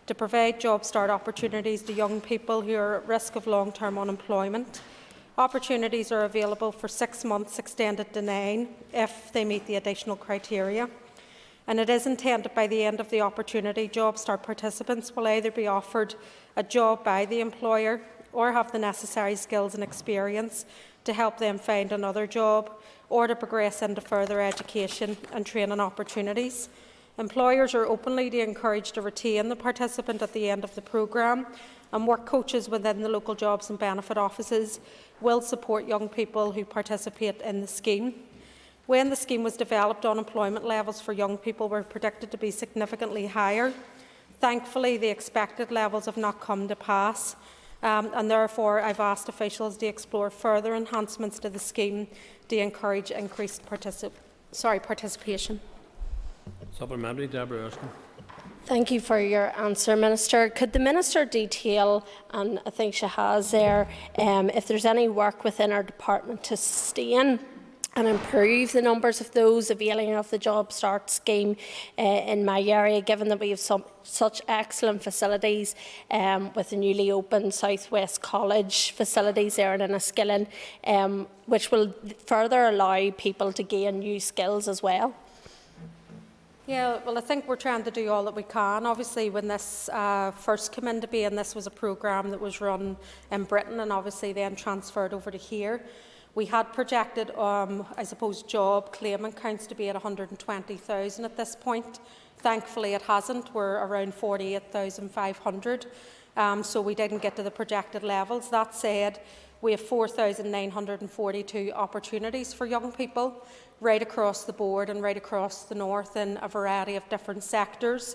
to provide Job Start opportunities to young people who are at risk of long-term unemployment. Opportunities are available for 6 months, extended to 9, if they meet the additional criteria. And it is intended by the end of the opportunity, Job Start participants will either be offered a job by the employer or have the necessary skills and experience to help them find another job or to progress into further education and training opportunities. Employers are openly encouraged to retain the participant at the end of the programme, and work coaches within the local jobs and benefit offices will support young people who participate in the scheme. When the scheme was developed, unemployment levels for young people were predicted to be significantly higher. Thankfully, the expected levels have not come to pass, and therefore I've asked officials to explore further enhancements to the scheme to encourage increased participation. Supplementary, Deborah Erskine. Thank you for your answer, Minister. Could the Minister detail, and I think she has there, if there's any work within our department to sustain and improve the numbers of those availing of the Job Start scheme in my area, given that we have such excellent facilities with the newly opened South West College facilities there in Enniskillen, which will further allow people to gain new skills as well? Yeah, well, I think we're trying to do all that we can. Obviously, when this first came into being, this was a programme that was run in Britain and obviously then transferred over to here. We had projected, I suppose, job claimant counts to be at 120,000 at this point. Thankfully, it hasn't. We're around 48,500, so we didn't get to the projected levels. That said, we have 4,942 opportunities for young people right across the board and right across the north in a variety of different sectors,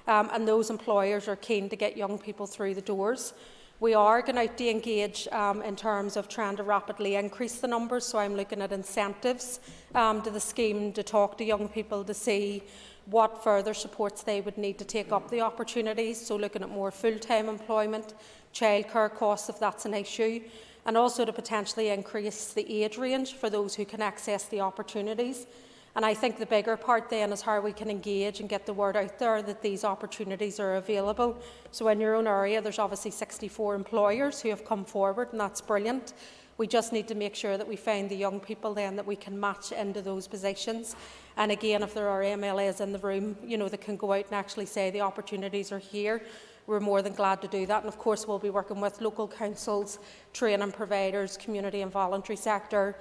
and those employers are keen to get young people through the doors. We are going out to engage in terms of trying to rapidly increase the numbers, so I'm looking at incentives to the scheme to talk to young people to see what further supports they would need to take up the opportunities, so looking at more full-time employment, childcare costs if that's an issue, and also to potentially increase the age range for those who can access the opportunities. And I think the bigger part then is how we can engage and get the word out there that these opportunities are available. So in your own area, there's obviously 64 employers who have come forward, and that's brilliant. We just need to make sure that we find the young people then that we can match into those positions. And again, if there are MLAs in the room, that can go out and actually say the opportunities are here, we're more than glad to do that. And of course, we'll be working with local councils, training providers, community and voluntary sector,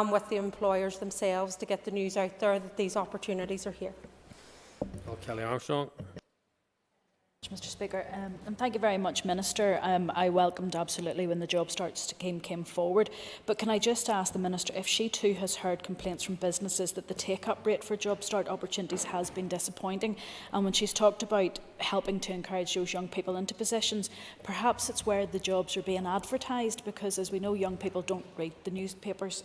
with the employers themselves to get the news out there that these opportunities are here. Kelly Armstrong. Mr. Speaker, and thank you very much, Minister. I welcomed absolutely when the Job Start scheme came forward, but can I just ask the Minister if she too has heard complaints from businesses that the take-up rate for Job Start opportunities has been disappointing, and when she's talked about helping to encourage those young people into positions, perhaps it's where the jobs are being advertised, because as we know, young people don't read the newspapers.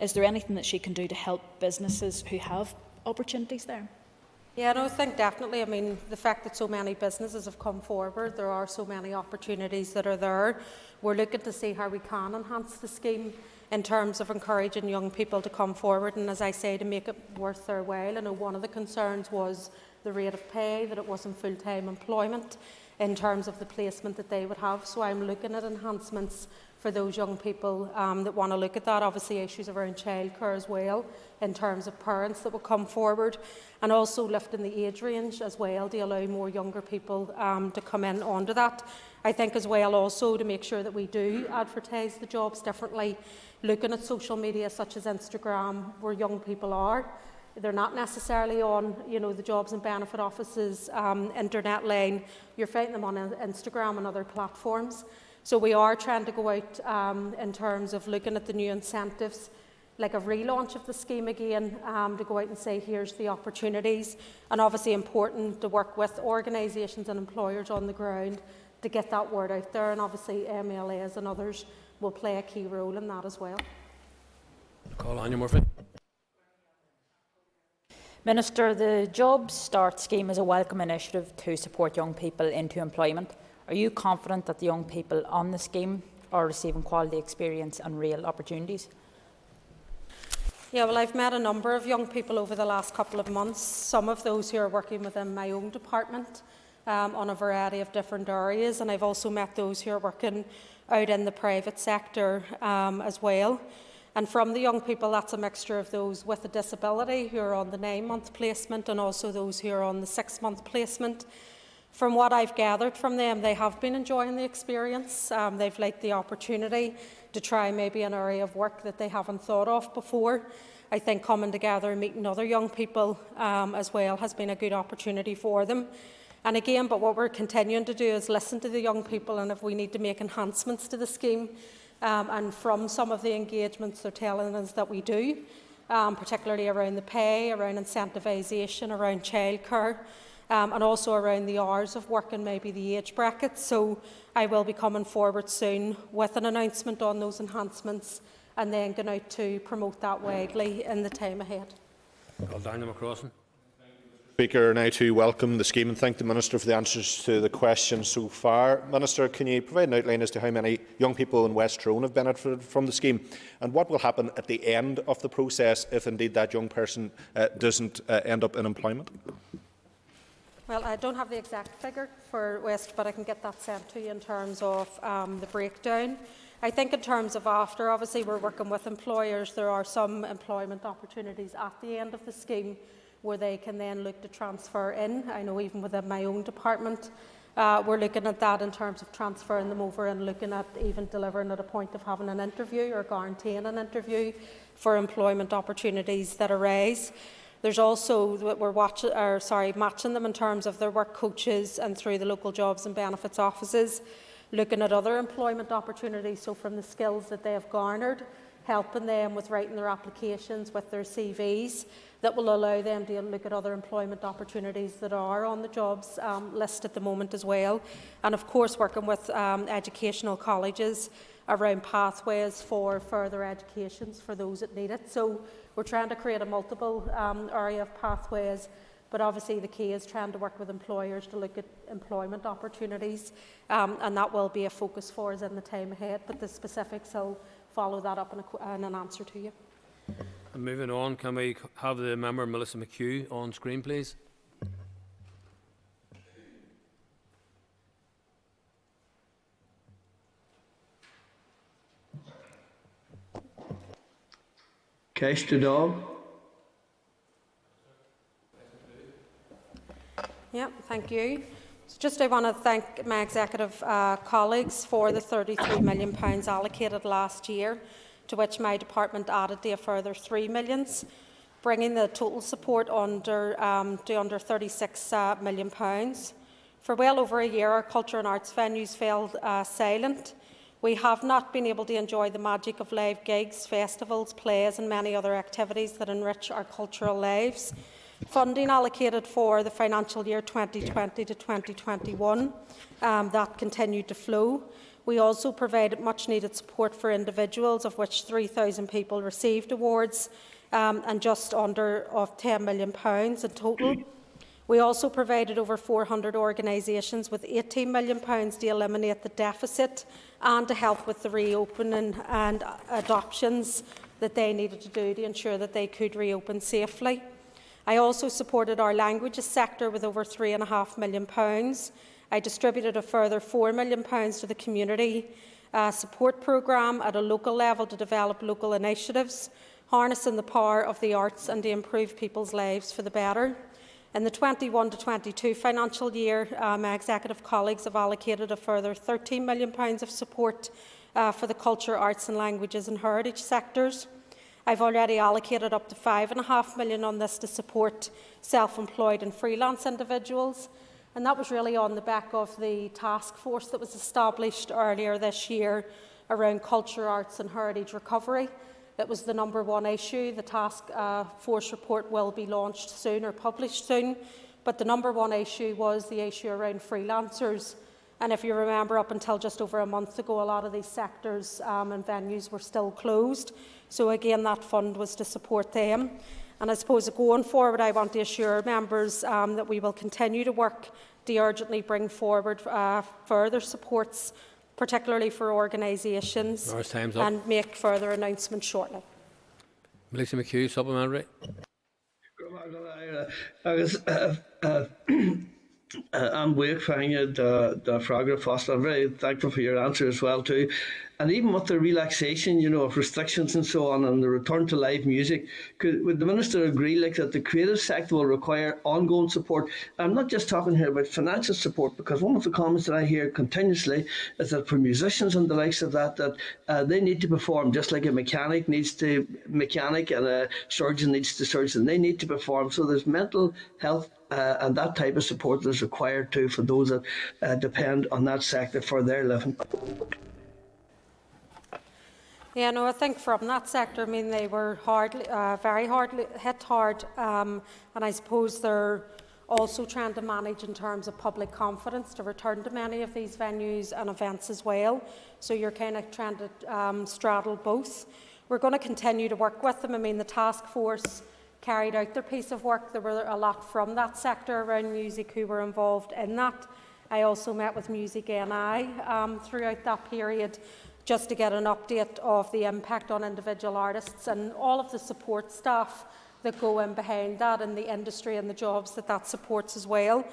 Is there anything that she can do to help businesses who have opportunities there? Yeah, no, I think definitely. I mean, the fact that so many businesses have come forward, there are so many opportunities that are there. We're looking to see how we can enhance the scheme in terms of encouraging young people to come forward and, as I say, to make it worth their while. I know one of the concerns was the rate of pay, that it wasn't full-time employment in terms of the placement that they would have. So I'm looking at enhancements for those young people that want to look at that. Obviously, issues around childcare as well, in terms of parents that will come forward, and also lifting the age range as well to allow more younger people to come in onto that. I think as well also to make sure that we do advertise the jobs differently, looking at social media such as Instagram, where young people are, They're not necessarily on, the Jobs and Benefit Office's internet line. You're finding them on Instagram and other platforms. So we are trying to go out in terms of looking at the new incentives, like a relaunch of the scheme again, to go out and say, here's the opportunities. And obviously important to work with organisations and employers on the ground to get that word out there. And obviously MLAs and others will play a key role in that as well. Call Anya Murphy. Minister, the Jobs Start scheme is a welcome initiative to support young people into employment. Are you confident that the young people on the scheme are receiving quality experience and real opportunities? Yeah, well, I've met a number of young people over the last couple of months, some of those who are working within my own department on a variety of different areas, and I've also met those who are working out in the private sector as well. And from the young people, that's a mixture of those with a disability who are on the 9-month placement and also those who are on the 6-month placement. From what I've gathered from them, they have been enjoying the experience. They've liked the opportunity to try maybe an area of work that they haven't thought of before. I think coming together and meeting other young people as well has been a good opportunity for them. And again, but what we're continuing to do is listen to the young people, and if we need to make enhancements to the scheme, and from some of the engagements they're telling us that we do, particularly around the pay, around incentivisation, around childcare, and also around the hours of work and maybe the age brackets. So I will be coming forward soon with an announcement on those enhancements and then going out to promote that widely in the time ahead. Daniel McCrossan. Speaker, now to welcome the scheme and thank the Minister for the answers to the questions so far. Minister, can you provide an outline as to how many young people in West Tyrone have benefited from the scheme, and what will happen at the end of the process if indeed that young person doesn't end up in employment? Well, I don't have the exact figure for West, but I can get that sent to you in terms of the breakdown. I think in terms of after, obviously we're working with employers. There are some employment opportunities at the end of the scheme where they can then look to transfer in. I know even within my own department, we're looking at that in terms of transferring them over and looking at even delivering at a point of having an interview or guaranteeing an interview for employment opportunities that arise. There's also that we're matching them in terms of their work coaches and through the local jobs and benefits offices, looking at other employment opportunities, so from the skills that they have garnered, helping them with writing their applications with their CVs that will allow them to look at other employment opportunities that are on the jobs list at the moment as well. And of course working with educational colleges around pathways for further educations for those that need it. So we're trying to create a multiple area of pathways, but obviously the key is trying to work with employers to look at employment opportunities, and that will be a focus for us in the time ahead, but the specifics will follow that up in an answer to you. And moving on, can we have the member Melissa McHugh on screen, please? Cash to dog. Yeah, thank you. So just I want to thank my executive colleagues for the £33 million allocated last year, to which my department added a further £3 million, bringing the total support to under £36 million. For well over a year, our culture and arts venues fell silent. We have not been able to enjoy the magic of live gigs, festivals, plays and many other activities that enrich our cultural lives. Funding allocated for the financial year 2020 to 2021, that continued to flow. We also provided much needed support for individuals, of which 3,000 people received awards and just under £10 million in total. We also provided over 400 organisations with £18 million to eliminate the deficit and to help with the reopening and adoptions that they needed to do to ensure that they could reopen safely. I also supported our languages sector with over £3.5 million. I distributed a further £4 million to the community support programme at a local level to develop local initiatives, harnessing the power of the arts and to improve people's lives for the better. In the 21 to 22 financial year, my executive colleagues have allocated a further £13 million of support for the culture, arts and languages and heritage sectors. I've already allocated up to £5.5 million on this to support self-employed and freelance individuals. And that was really on the back of the task force that was established earlier this year around culture, arts and heritage recovery. It was the #1 issue. The task force report will be launched soon or published soon. But the #1 issue was the issue around freelancers. And if you remember, up until just over a month ago, a lot of these sectors and venues were still closed. So again, that fund was to support them. And I suppose going forward, I want to assure members that we will continue to work to urgently bring forward further supports, particularly for organisations, and make further announcements shortly. Melissa McHugh, supplementary. I'm Wake Fanya, the Frogger Foster. I'm very thankful for your answer as well too. And even with the relaxation, of restrictions and so on, and the return to live music, would the Minister agree that the creative sector will require ongoing support? I'm not just talking here about financial support, because one of the comments that I hear continuously is that for musicians and the likes of that they need to perform just like a mechanic needs to mechanic and a surgeon needs to surgeon. They need to perform. So there's mental health and that type of support that is required too for those that depend on that sector for their living. Yeah, no, I think from that sector, they were very hit hard, and I suppose they're also trying to manage in terms of public confidence to return to many of these venues and events as well. So you're kind of trying to straddle both. We're going to continue to work with them. The task force carried out their piece of work. There were a lot from that sector around music who were involved in that. I also met with Music NI throughout that period, just to get an update of the impact on individual artists and all of the support staff that go in behind that, and the industry and the jobs that supports as well.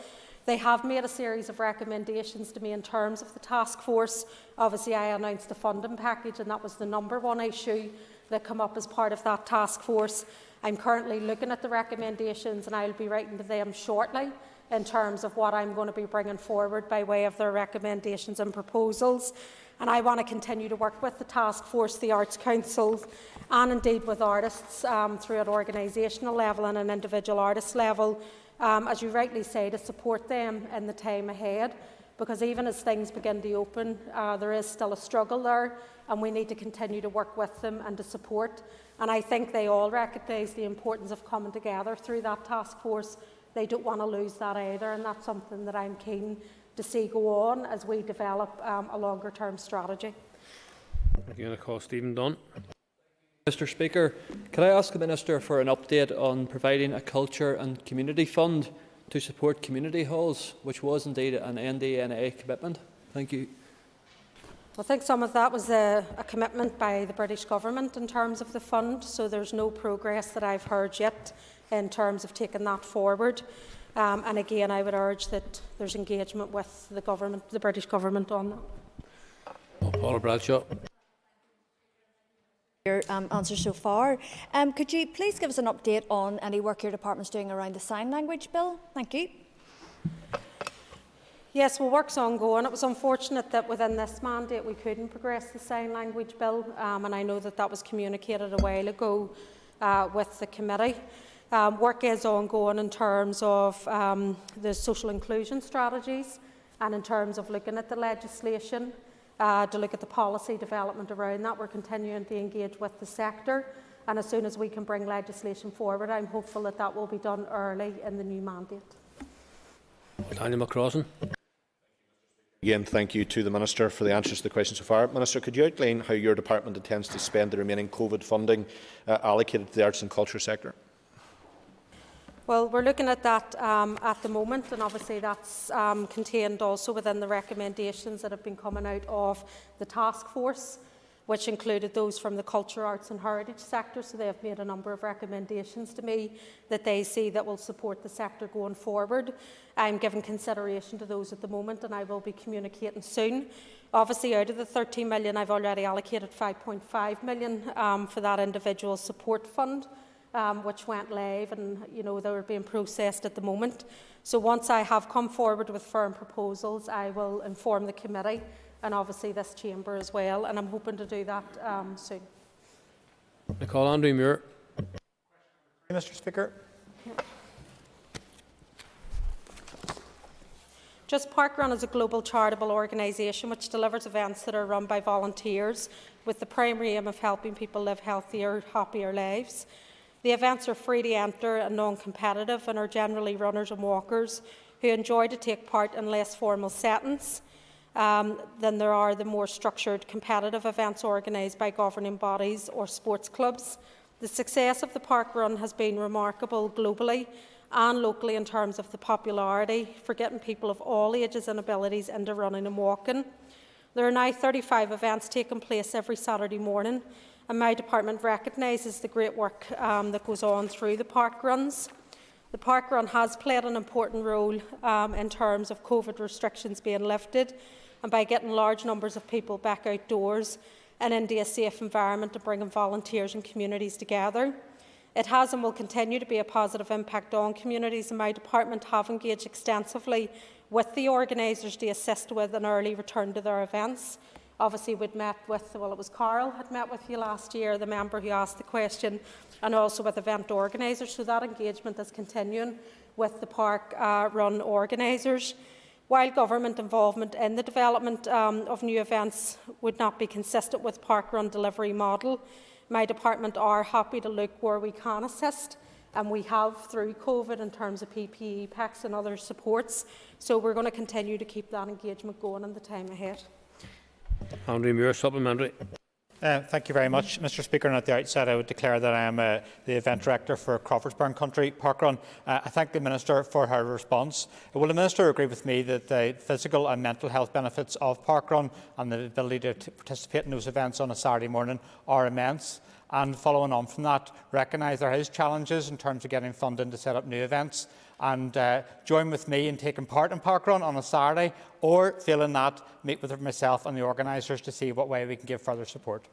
They have made a series of recommendations to me in terms of the task force. Obviously, I announced the funding package, and that was the #1 issue that came up as part of that task force. I'm currently looking at the recommendations, and I'll be writing to them shortly in terms of what I'm going to be bringing forward by way of their recommendations and proposals. And I want to continue to work with the task force, the Arts Councils, and indeed with artists through an organisational level and an individual artist level, as you rightly say, to support them in the time ahead. Because even as things begin to open, there is still a struggle there, and we need to continue to work with them and to support. And I think they all recognise the importance of coming together through that task force. They don't want to lose that either, and that's something that I'm keen to see go on as we develop a longer-term strategy. I'm going to call Stephen Dunn. Mr Speaker, can I ask the Minister for an update on providing a culture and community fund to support community halls, which was indeed an NDNA commitment? Thank you. I think some of that was a commitment by the British Government in terms of the fund, so there's no progress that I've heard yet in terms of taking that forward. And again, I would urge that there's engagement with the government, the British Government, on that. Paula Bradshaw. Your answer so far. Could you please give us an update on any work your department's doing around the sign language bill? Thank you. Yes, well, work's ongoing. It was unfortunate that within this mandate we couldn't progress the sign language bill, and I know that was communicated a while ago with the committee. Work is ongoing in terms of the social inclusion strategies and in terms of looking at the legislation, to look at the policy development around that. We're continuing to engage with the sector, and as soon as we can bring legislation forward, I'm hopeful that will be done early in the new mandate. Daniel McCrossan. Again, thank you to the Minister for the answers to the question so far. Minister, could you outline how your department intends to spend the remaining COVID funding allocated to the arts and culture sector? Well, we're looking at that at the moment, and obviously that's contained also within the recommendations that have been coming out of the task force, which included those from the culture, arts and heritage sector. So they have made a number of recommendations to me that they see that will support the sector going forward. I'm giving consideration to those at the moment, and I will be communicating soon. Obviously, out of the 13 million, I've already allocated 5.5 million for that individual support fund, which went live, and they were being processed at the moment. So once I have come forward with firm proposals, I will inform the committee and obviously this chamber as well, and I'm hoping to do that soon. I call Andrew Muir. Mr. Speaker. Just Parkrun is a global charitable organisation which delivers events that are run by volunteers with the primary aim of helping people live healthier, happier lives. The events are free to enter and non-competitive and are generally runners and walkers who enjoy to take part in less formal settings than there are the more structured competitive events organised by governing bodies or sports clubs. The success of the Parkrun has been remarkable globally and locally in terms of the popularity for getting people of all ages and abilities into running and walking. There are now 35 events taking place every Saturday morning, and my department recognises the great work that goes on through the parkruns. The parkrun has played an important role in terms of COVID restrictions being lifted and by getting large numbers of people back outdoors and into a safe environment and bringing volunteers and communities together. It has and will continue to be a positive impact on communities, and my department have engaged extensively with the organisers to assist with an early return to their events. Obviously, we'd met with, well, it was Carl had met with you last year, the member who asked the question, and also with event organisers, so that engagement is continuing with the park run organisers. While government involvement in the development of new events would not be consistent with park-run delivery model, my department are happy to look where we can assist, and we have through COVID in terms of PPE packs and other supports. So we're going to continue to keep that engagement going in the time ahead. Andrew Muir, supplementary. Thank you very much, Mr. Speaker. And at the outset, I would declare that I am the event director for Crawfordsburn Country Parkrun. I thank the Minister for her response. Will the Minister agree with me that the physical and mental health benefits of Parkrun and the ability to participate in those events on a Saturday morning are immense? And following on from that, recognise there is challenges in terms of getting funding to set up new events, and join with me in taking part in Parkrun on a Saturday, or failing that, meet with myself and the organisers to see what way we can give further support.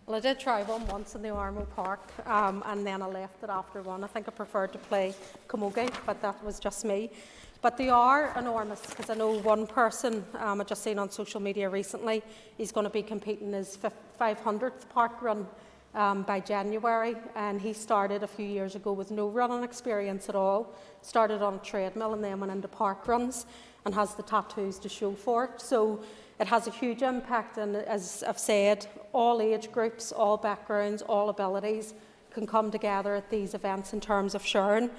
Well, I did try one once in the Armo Park, and then I left it after one. I think I preferred to play camogie, but that was just me. But they are enormous, because I know one person I just seen on social media recently, he's going to be competing his 500th park run by January, and he started a few years ago with no running experience at all, started on a treadmill and then went into park runs and has the tattoos to show for it. So it has a huge impact, and as I've said, all age groups, all backgrounds, all abilities can come together at these events in terms of sharing.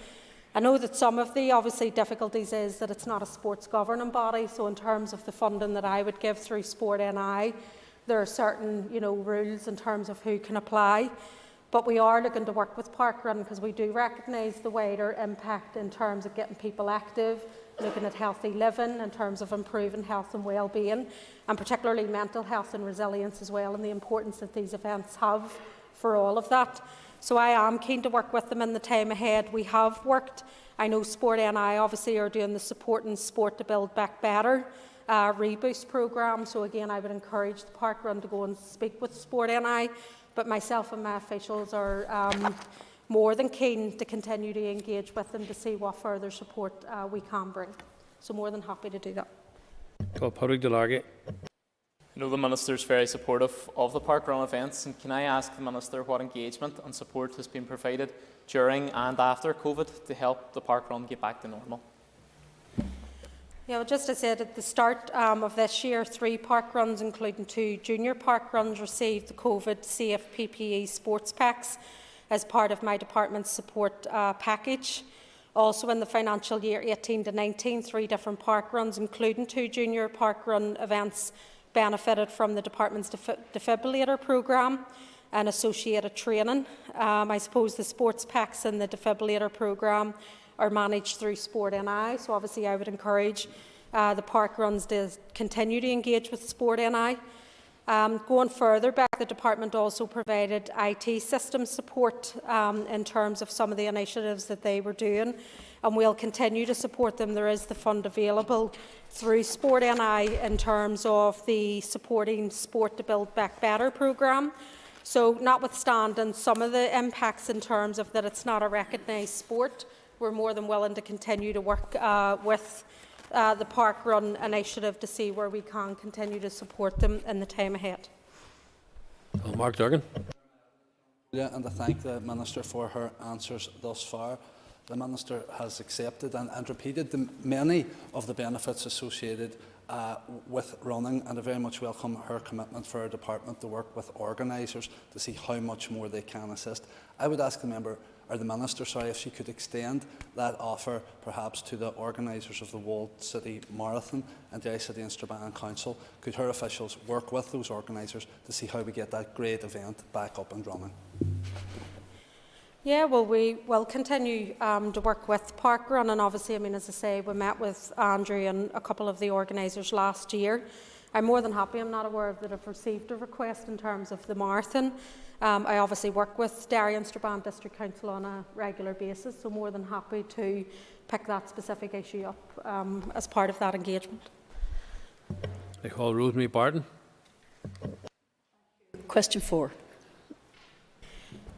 I know that some of the obviously difficulties is that it's not a sports governing body, so in terms of the funding that I would give through Sport NI, there are certain rules in terms of who can apply. But we are looking to work with Parkrun because we do recognise the wider impact in terms of getting people active, looking at healthy living, in terms of improving health and well-being, and particularly mental health and resilience as well, and the importance that these events have for all of that. So I am keen to work with them in the time ahead. We have worked, I know Sport NI obviously are doing the Support and Sport to Build Back Better Reboost programme. So again, I would encourage the Parkrun to go and speak with Sport NI, but myself and my officials are more than keen to continue to engage with them to see what further support we can bring. So more than happy to do that. Padraig Delargy. I know the Minister is very supportive of the parkrun events, and can I ask the Minister what engagement and support has been provided during and after COVID to help the parkrun get back to normal? Yeah, well, just as I said at the start of this year, 3 parkruns, including 2 junior parkruns, received the COVID safe PPE sports packs as part of my department's support package. Also in the financial year 18 to 19, 3 different parkruns, including 2 junior parkrun events, benefited from the department's defibrillator programme and associated training. I suppose the sports packs and the defibrillator programme are managed through Sport NI, so obviously I would encourage the parkruns to continue to engage with Sport NI. Going further back, the department also provided IT system support in terms of some of the initiatives that they were doing, and we'll continue to support them. There is the fund available through Sport NI in terms of the Supporting Sport to Build Back Better programme. So notwithstanding some of the impacts in terms of that it's not a recognised sport, we're more than willing to continue to work with the Parkrun initiative to see where we can continue to support them in the time ahead. Mark Durgan. And to thank the Minister for her answers thus far. The Minister has accepted and repeated many of the benefits associated with running, and I very much welcome her commitment for her department to work with organisers to see how much more they can assist. I would ask the Minister, if she could extend that offer perhaps to the organisers of the Walled City Marathon and the City and Strabane Council. Could her officials work with those organisers to see how we get that great event back up and running? Yeah, well, we will continue to work with Parkrun, and obviously, as I say, we met with Andrew and a couple of the organisers last year. I'm more than happy. I'm not aware that I've received a request in terms of the marathon. I obviously work with Derry and Strabane District Council on a regular basis, so more than happy to pick that specific issue up as part of that engagement. I call Rosemary Barton. Question 4.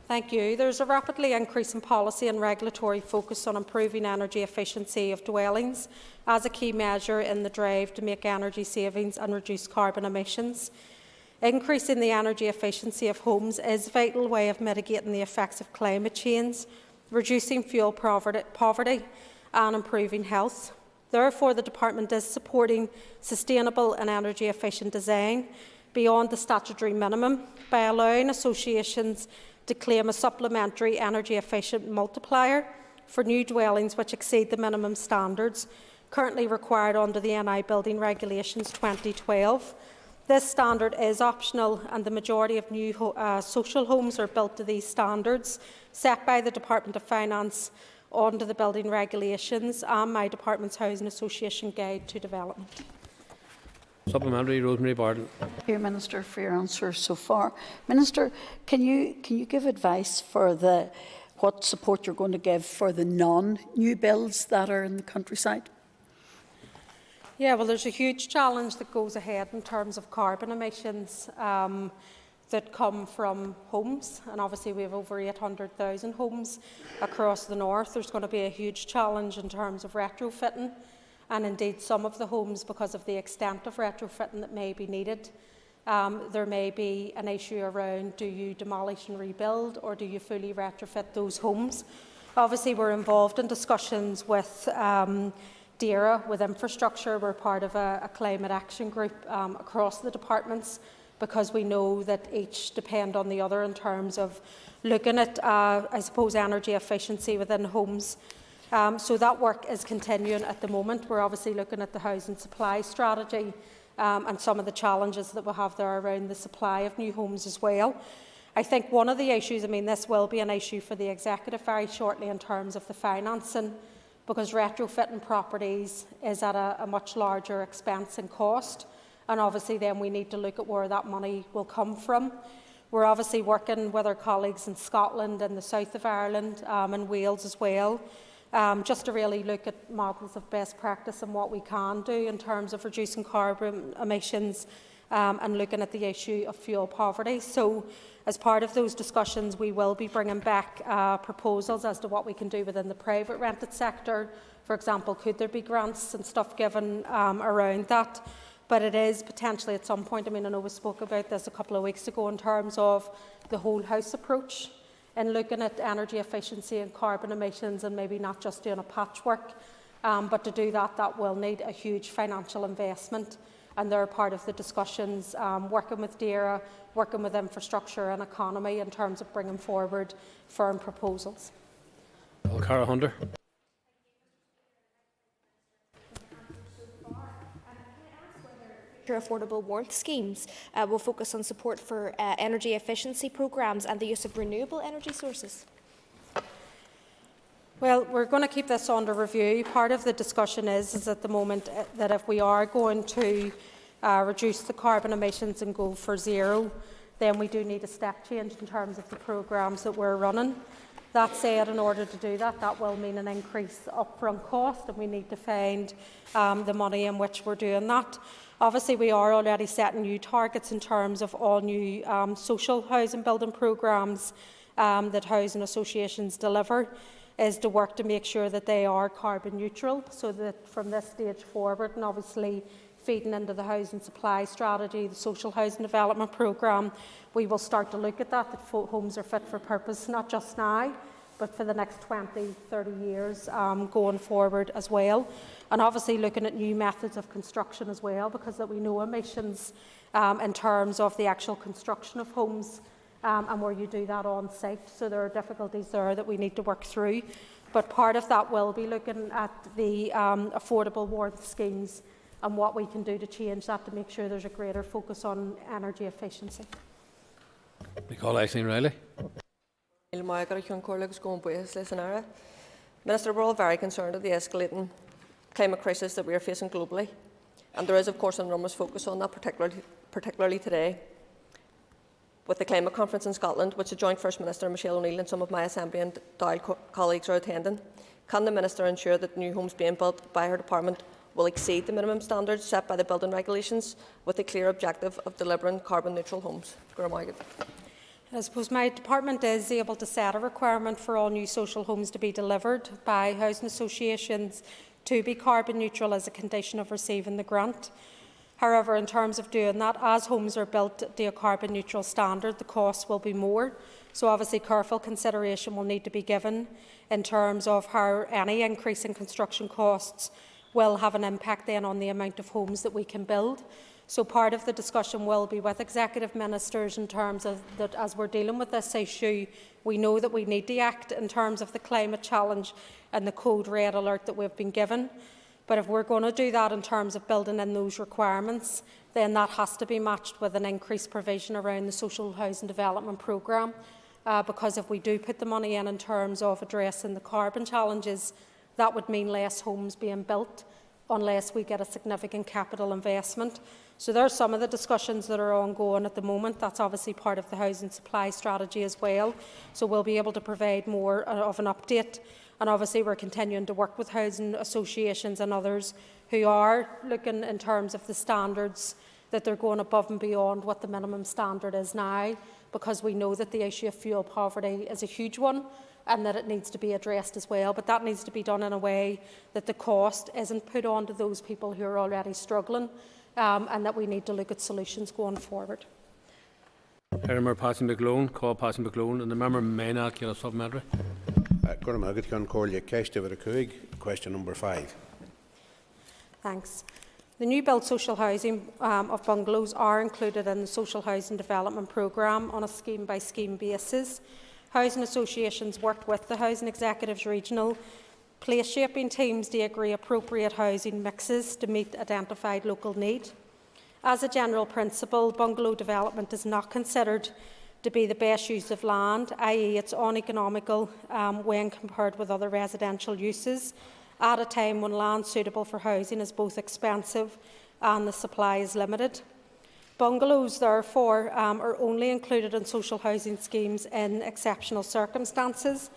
Thank you. There's a rapidly increasing policy and regulatory focus on improving energy efficiency of dwellings as a key measure in the drive to make energy savings and reduce carbon emissions. Increasing the energy efficiency of homes is a vital way of mitigating the effects of climate change, reducing fuel poverty and improving health. Therefore, the Department is supporting sustainable and energy efficient design beyond the statutory minimum by allowing associations to claim a supplementary energy efficient multiplier for new dwellings which exceed the minimum standards currently required under the NI Building Regulations 2012. This standard is optional, and the majority of new social homes are built to these standards set by the Department of Finance under the Building Regulations and my Department's Housing Association Guide to Development. Supplementary, Rosemary Barton. Thank you, Minister, for your answers so far. Minister, can you give advice for what support you're going to give for the non-new builds that are in the countryside? Yeah, well, there's a huge challenge that goes ahead in terms of carbon emissions that come from homes, and obviously we have over 800,000 homes across the north. There's going to be a huge challenge in terms of retrofitting, and indeed some of the homes, because of the extent of retrofitting that may be needed, there may be an issue around, do you demolish and rebuild, or do you fully retrofit those homes? Obviously, we're involved in discussions with DERA, with infrastructure. We're part of a climate action group across the departments, because we know that each depend on the other in terms of looking at, I suppose, energy efficiency within homes. So that work is continuing at the moment. We're obviously looking at the housing supply strategy and some of the challenges that we have there around the supply of new homes as well. I think one of the issues, this will be an issue for the Executive very shortly in terms of the financing, because retrofitting properties is at a much larger expense and cost, and obviously then we need to look at where that money will come from. We're obviously working with our colleagues in Scotland and the south of Ireland and Wales as well, just to really look at models of best practice and what we can do in terms of reducing carbon emissions and looking at the issue of fuel poverty. So as part of those discussions, we will be bringing back proposals as to what we can do within the private rented sector. For example, could there be grants and stuff given around that? But it is potentially at some point, I know we spoke about this a couple of weeks ago in terms of the whole house approach and looking at energy efficiency and carbon emissions, and maybe not just doing a patchwork, but to do that, that will need a huge financial investment. And they're part of the discussions, working with DERA, working with infrastructure and economy in terms of bringing forward firm proposals. Cara Hunter. Affordable warmth schemes will focus on support for energy efficiency programmes and the use of renewable energy sources. Well, we're going to keep this under review. Part of the discussion is at the moment that if we are going to reduce the carbon emissions and go for zero, then we do need a step change in terms of the programmes that we're running. That said, in order to do that, that will mean an increased upfront cost, and we need to find the money in which we're doing that. Obviously, we are already setting new targets in terms of all new social housing building programmes that housing associations deliver, is to work to make sure that they are carbon neutral, so that from this stage forward, and obviously feeding into the housing supply strategy, the social housing development programme, we will start to look at that homes are fit for purpose, not just now, but for the next 20, 30 years going forward as well. And obviously looking at new methods of construction as well, because that we know emissions in terms of the actual construction of homes and where you do that on site. So there are difficulties there that we need to work through. But part of that will be looking at the affordable warmth schemes and what we can do to change that to make sure there's a greater focus on energy efficiency. Riley. Minister, we're all very concerned at the escalating climate crisis that we are facing globally, and there is of course an enormous focus on that, particularly today with the climate conference in Scotland, which the Joint First Minister Michelle O'Neill and some of my Assembly and Dáil colleagues are attending. Can the Minister ensure that new homes being built by her department will exceed the minimum standards set by the building regulations, with the clear objective of delivering carbon neutral homes? I suppose my department is able to set a requirement for all new social homes to be delivered by housing associations to be carbon neutral as a condition of receiving the grant. However, in terms of doing that, as homes are built to a carbon neutral standard, the costs will be more. So obviously careful consideration will need to be given in terms of how any increase in construction costs will have an impact then on the amount of homes that we can build. So part of the discussion will be with executive ministers in terms of that as we're dealing with this issue, we know that we need to act in terms of the climate challenge and the code red alert that we've been given. But if we're going to do that in terms of building in those requirements, then that has to be matched with an increased provision around the social housing development programme. Because if we do put the money in terms of addressing the carbon challenges, that would mean less homes being built unless we get a significant capital investment. So there are some of the discussions that are ongoing at the moment. That's obviously part of the housing supply strategy as well. So we'll be able to provide more of an update. And obviously we're continuing to work with housing associations and others who are looking in terms of the standards, that they're going above and beyond what the minimum standard is now, because we know that the issue of fuel poverty is a huge one and that it needs to be addressed as well. But that needs to be done in a way that the cost isn't put on to those people who are already struggling, and that we need to look at solutions going forward. Member Passing McGlone, call Passing McGlone, and the member may not get a supplementary. Question number 5. Thanks. The new build social housing of bungalows are included in the social housing development programme on a scheme-by-scheme basis. Housing associations work with the housing executives regional place shaping teams to agree appropriate housing mixes to meet identified local need. As a general principle, bungalow development is not considered to be the best use of land, i.e. it's uneconomical when compared with other residential uses, at a time when land suitable for housing is both expensive and the supply is limited. Bungalows, therefore, are only included in social housing schemes in exceptional circumstances.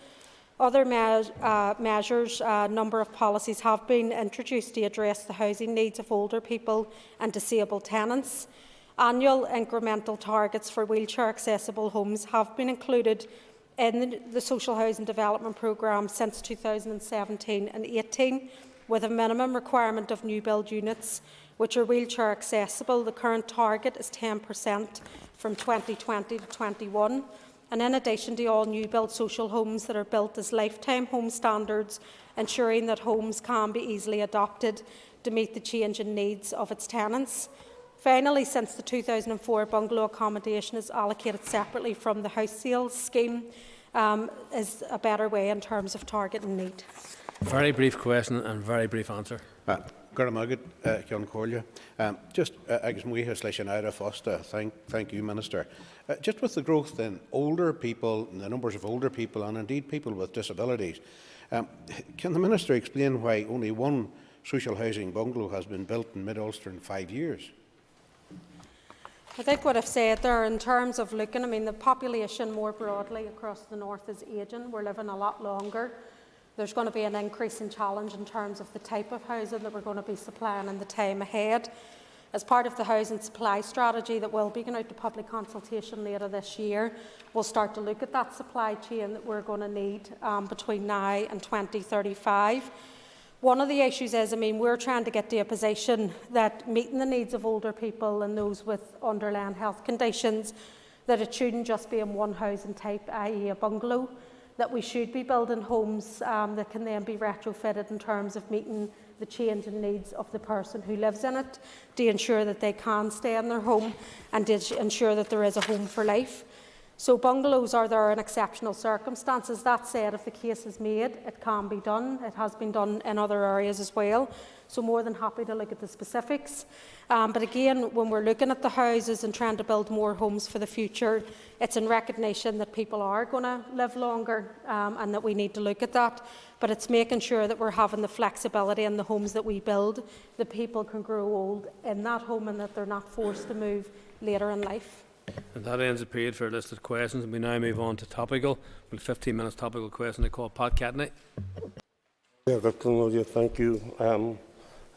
Other measures, a number of policies have been introduced to address the housing needs of older people and disabled tenants. Annual incremental targets for wheelchair-accessible homes have been included in the Social Housing Development Programme since 2017 and 18, with a minimum requirement of new build units which are wheelchair accessible. The current target is 10% from 2020 to 21. And in addition to all new build social homes that are built as lifetime home standards, ensuring that homes can be easily adopted to meet the changing needs of its tenants. Finally, since the 2004 bungalow accommodation is allocated separately from the house sales scheme, is a better way in terms of targeting need. Very brief question and very brief answer. Just agus muíthas leis an aire fásta. Thank you, Minister. Just with the growth in older people, and the numbers of older people, and indeed people with disabilities, can the Minister explain why only one social housing bungalow has been built in Mid-Ulster in 5 years? I think what I've said there in terms of looking, the population more broadly across the north is ageing. We're living a lot longer. There's going to be an increase in challenge in terms of the type of housing that we're going to be supplying in the time ahead. As part of the housing supply strategy that will be going out to public consultation later this year, we'll start to look at that supply chain that we're going to need between now and 2035. One of the issues is, we're trying to get to a position that meeting the needs of older people and those with underlying health conditions, that it shouldn't just be in one housing type, i.e. a bungalow, that we should be building homes that can then be retrofitted in terms of meeting the changing needs of the person who lives in it, to ensure that they can stay in their home and to ensure that there is a home for life. So bungalows are there in exceptional circumstances. That said, if the case is made, it can be done. It has been done in other areas as well. So more than happy to look at the specifics. But again, when we're looking at the houses and trying to build more homes for the future, it's in recognition that people are going to live longer and that we need to look at that. But it's making sure that we're having the flexibility in the homes that we build, that people can grow old in that home and that they're not forced to move later in life. And that ends the period for listed questions. And we now move on to topical. With 15 minutes topical question, I call Pat Cataney. Thank you.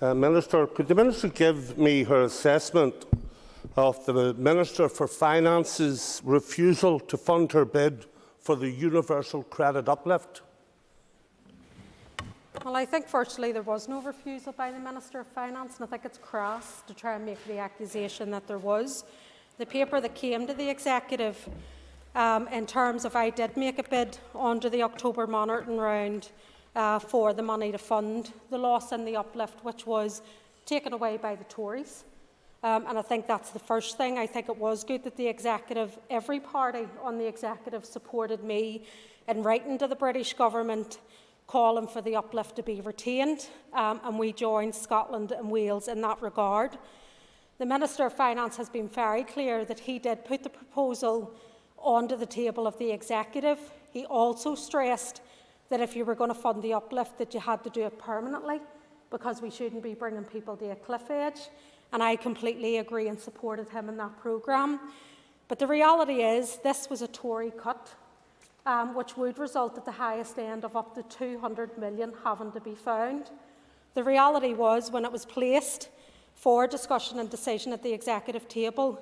Minister, could the Minister give me her assessment of the Minister for Finance's refusal to fund her bid for the universal credit uplift? Well, I think firstly there was no refusal by the Minister of Finance, and I think it's crass to try and make the accusation that there was. The paper that came to the Executive, in terms of I did make a bid under the October monitoring round for the money to fund the loss and the uplift, which was taken away by the Tories. And I think that's the first thing. I think it was good that the Executive, every party on the Executive supported me in writing to the British Government calling for the uplift to be retained, and we joined Scotland and Wales in that regard. The Minister of Finance has been very clear that he did put the proposal onto the table of the Executive. He also stressed that if you were going to fund the uplift, that you had to do it permanently, because we shouldn't be bringing people to a cliff edge. And I completely agree and supported him in that programme. But the reality is this was a Tory cut, which would result at the highest end of up to 200 million having to be found. The reality was, when it was placed for discussion and decision at the Executive table,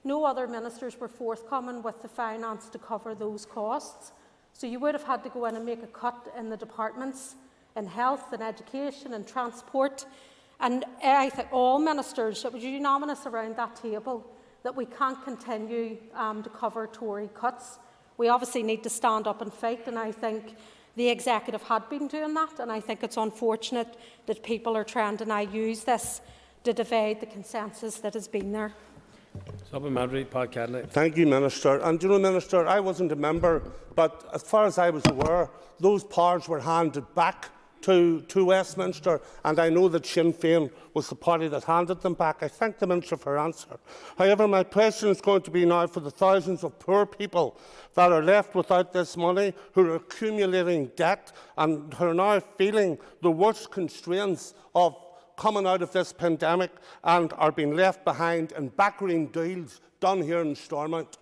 no other ministers were forthcoming with the finance to cover those costs. So you would have had to go in and make a cut in the departments, in health and education and transport. And I think all ministers, it was unanimous around that table that we can't continue to cover Tory cuts. We obviously need to stand up and fight, and I think the Executive had been doing that, and I think it's unfortunate that people are trying to now use this to divide the consensus that has been there. Supplementary, Pat Cataney. Thank you, Minister. And you know, Minister, I wasn't a member, but as far as I was aware, those powers were handed back to Westminster, and I know that Sinn Féin was the party that handed them back. I thank the Minister for her answer. However, my question is going to be now for the thousands of poor people that are left without this money, who are accumulating debt and who are now feeling the worst constraints of coming out of this pandemic and are being left behind in backroom deals done here in Stormont.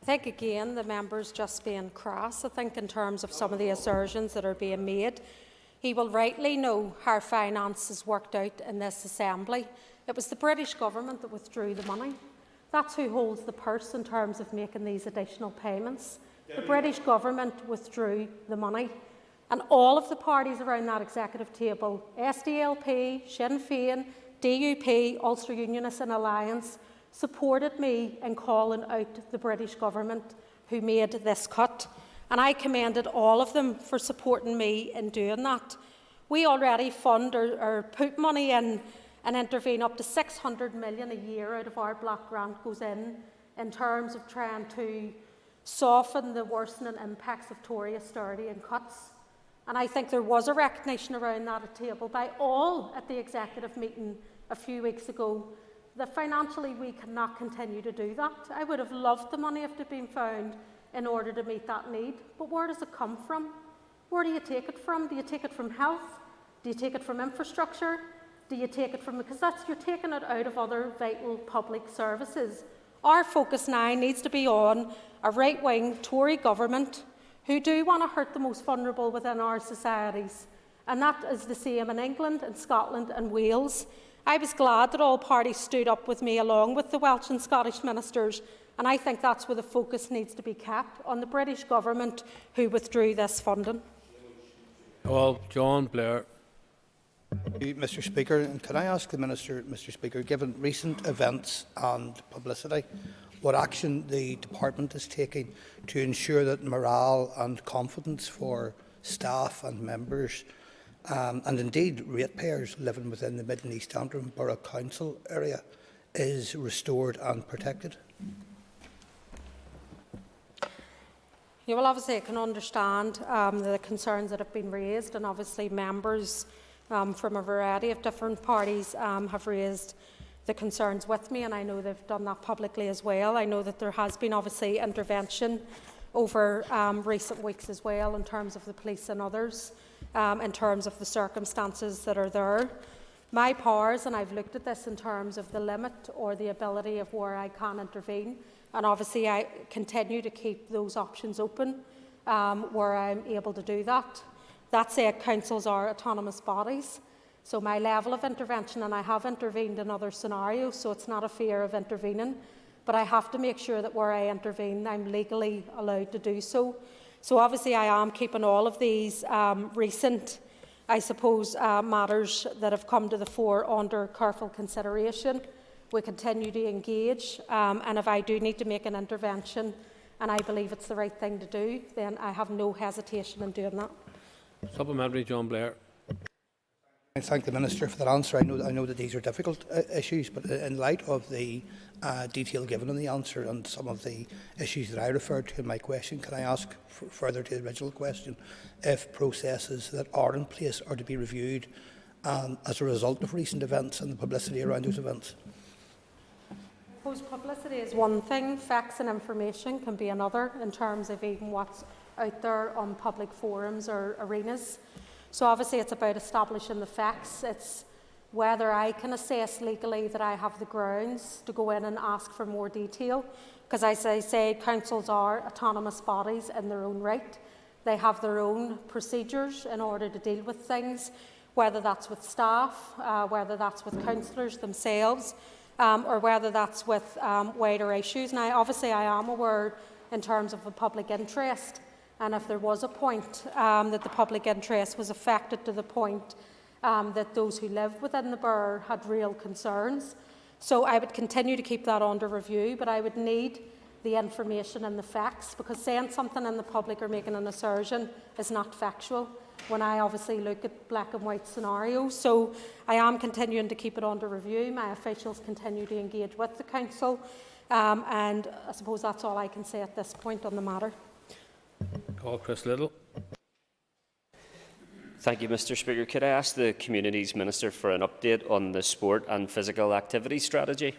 I think, again, the member's just being crass, I think, in terms of some of the assertions that are being made. He will rightly know how finance has worked out in this Assembly. It was the British Government that withdrew the money. That's who holds the purse in terms of making these additional payments. The British Government withdrew the money. And all of the parties around that Executive table, SDLP, Sinn Féin, DUP, Ulster Unionists and Alliance, supported me in calling out the British Government who made this cut. And I commended all of them for supporting me in doing that. We already fund or put money in and intervene up to 600 million a year out of our block grant goes in terms of trying to soften the worsening impacts of Tory austerity and cuts. And I think there was a recognition around that at table by all at the Executive meeting a few weeks ago that financially we cannot continue to do that. I would have loved the money if it had been found in order to meet that need. But where does it come from? Where do you take it from? Do you take it from health? Do you take it from infrastructure? Do you take it from, because you're taking it out of other vital public services. Our focus now needs to be on a right-wing Tory government who do want to hurt the most vulnerable within our societies. And that is the same in England and Scotland and Wales. I was glad that all parties stood up with me along with the Welsh and Scottish ministers, and I think that's where the focus needs to be kept, on the British Government who withdrew this funding. Well, John Blair. Mr. Speaker, and can I ask the Minister, Mr. Speaker, given recent events and publicity, what action the Department is taking to ensure that morale and confidence for staff and members and indeed ratepayers living within the Mid and East Antrim Borough Council area is restored and protected? Yeah, well, obviously I can understand the concerns that have been raised, and obviously members from a variety of different parties have raised the concerns with me, and I know they've done that publicly as well. I know that there has been obviously intervention over recent weeks as well in terms of the police and others, in terms of the circumstances that are there. My powers, and I've looked at this in terms of the limit or the ability of where I can intervene, and obviously I continue to keep those options open where I'm able to do that. That said, councils are autonomous bodies, so my level of intervention, and I have intervened in other scenarios, so it's not a fear of intervening, but I have to make sure that where I intervene, I'm legally allowed to do so. So obviously I am keeping all of these recent, I suppose, matters that have come to the fore under careful consideration. We continue to engage, and if I do need to make an intervention and I believe it's the right thing to do, then I have no hesitation in doing that. Supplementary, John Blair. I thank the Minister for that answer. I know that these are difficult issues, but in light of the detail given in the answer and some of the issues that I referred to in my question, can I ask further to the original question if processes that are in place are to be reviewed as a result of recent events and the publicity around those events? I suppose publicity is one thing, facts and information can be another in terms of even what's out there on public forums or arenas. So obviously it's about establishing the facts. It's whether I can assess legally that I have the grounds to go in and ask for more detail. Because as I say, councils are autonomous bodies in their own right. They have their own procedures in order to deal with things, whether that's with staff, whether that's with councillors themselves, or whether that's with wider issues. Now, obviously I am aware in terms of the public interest, and if there was a point that the public interest was affected to the point that those who live within the borough had real concerns. So I would continue to keep that under review, but I would need the information and the facts, because saying something in the public or making an assertion is not factual when I obviously look at black and white scenarios. So I am continuing to keep it under review. My officials continue to engage with the council, and I suppose that's all I can say at this point on the matter. Call Chris Little. Thank you, Mr. Speaker. Could I ask the Communities Minister for an update on the sport and physical activity strategy?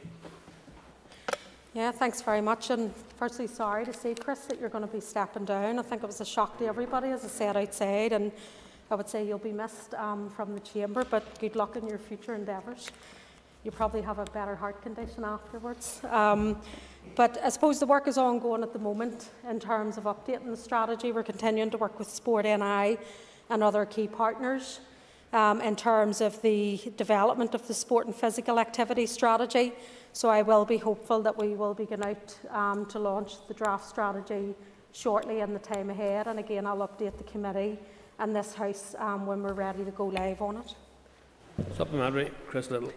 Yeah, thanks very much. And firstly, sorry to see, Chris, that you're going to be stepping down. I think it was a shock to everybody, as I said outside, and I would say you'll be missed from the chamber, but good luck in your future endeavours. You probably have a better heart condition afterwards. But I suppose the work is ongoing at the moment in terms of updating the strategy. We're continuing to work with Sport NI and other key partners in terms of the development of the sport and physical activity strategy. So I will be hopeful that we will be going out to launch the draft strategy shortly in the time ahead. And again, I'll update the committee and this House when we're ready to go live on it. Supplementary, Chris Little.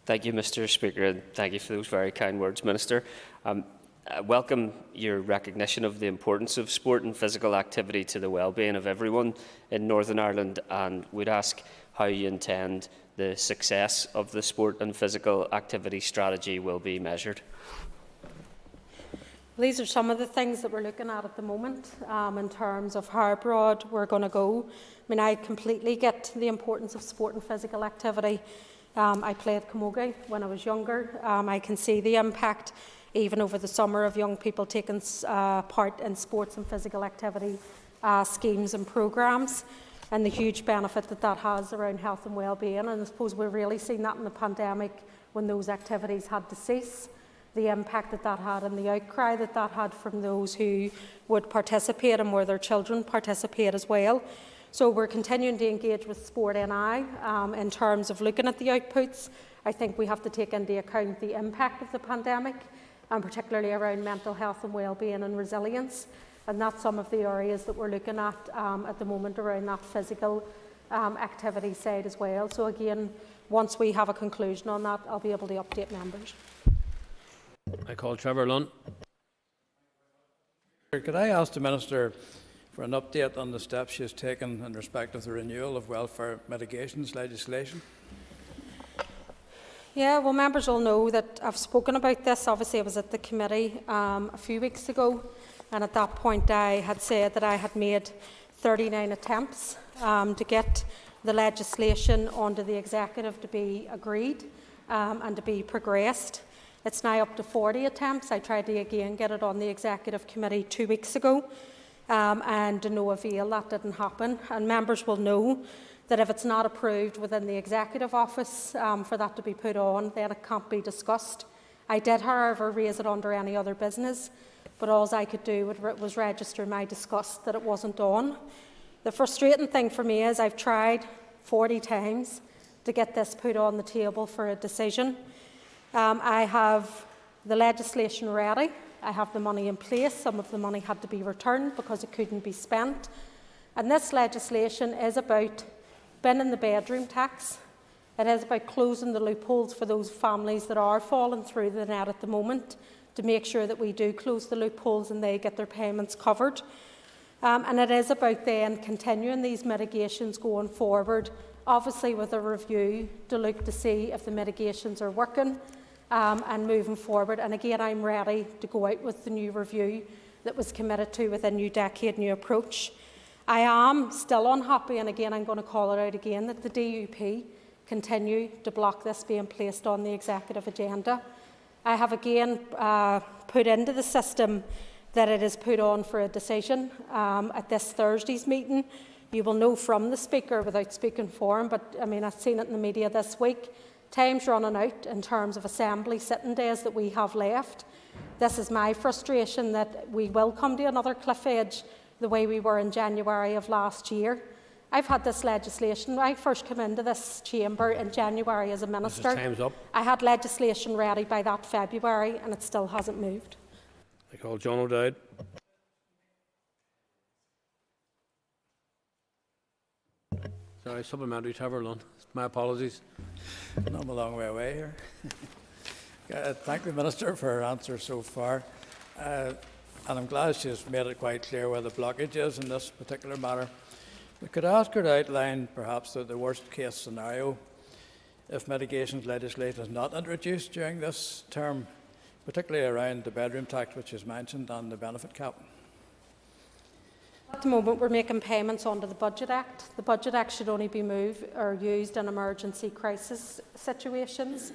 Thank you, Mr. Speaker, and thank you for those very kind words, Minister. I welcome your recognition of the importance of sport and physical activity to the well-being of everyone in Northern Ireland, and would ask how you intend the success of the sport and physical activity strategy will be measured. These are some of the things that we're looking at the moment in terms of how broad we're going to go. I mean, I completely get the importance of sport and physical activity. I played camogie when I was younger. I can see the impact even over the summer of young people taking part in sports and physical activity schemes and programmes, and the huge benefit that that has around health and well-being. And I suppose we've really seen that in the pandemic when those activities had to cease, the impact that that had and the outcry that that had from those who would participate and where their children participate as well. So we're continuing to engage with Sport NI in terms of looking at the outputs. I think we have to take into account the impact of the pandemic, and particularly around mental health and well-being and resilience. And that's some of the areas that we're looking at the moment around that physical activity side as well. So again, once we have a conclusion on that, I'll be able to update members. I call Trevor Lunn. Could I ask the Minister for an update on the steps she has taken in respect of the renewal of welfare mitigations legislation? Yeah, well, members will know that I've spoken about this. Obviously, I was at the committee a few weeks ago, and at that point I had said that I had made 39 attempts to get the legislation onto the executive to be agreed and to be progressed. It's now up to 40 attempts. I tried to again get it on the executive committee 2 weeks ago, and to no avail. That didn't happen. And members will know that if it's not approved within the executive office for that to be put on, then it can't be discussed. I did, however, raise it under any other business, but all I could do was register my disgust that it wasn't on. The frustrating thing for me is I've tried 40 times to get this put on the table for a decision. I have the legislation ready. I have the money in place. Some of the money had to be returned because it couldn't be spent. And this legislation is about binning the bedroom tax. It is about closing the loopholes for those families that are falling through the net at the moment, to make sure that we do close the loopholes and they get their payments covered. And it is about then continuing these mitigations going forward, obviously with a review to look to see if the mitigations are working and moving forward. And again, I'm ready to go out with the new review that was committed to with a new decade, new approach. I am still unhappy, and again I'm going to call it out again, that the DUP continue to block this being placed on the executive agenda. I have again put into the system that it is put on for a decision at this Thursday's meeting. You will know from the Speaker, without speaking for him, but I mean, I've seen it in the media this week, time's running out in terms of Assembly sitting days that we have left. This is my frustration, that we will come to another cliff edge the way we were in January of last year. I've had this legislation. I first came into this chamber in January as a minister. Time's up. I had legislation ready by that February, and it still hasn't moved. I call John O'Dowd. Sorry, supplementary, Trevor Lunn. My apologies. I'm a long way away here. Thank the Minister for her answer so far. And I'm glad she's made it quite clear where the blockage is in this particular matter. We could ask her to outline perhaps the worst case scenario if mitigations legislation is not introduced during this term, particularly around the bedroom tax which is mentioned and the benefit cap. At the moment, we're making payments under the Budget Act. The Budget Act should only be moved or used in emergency crisis situations.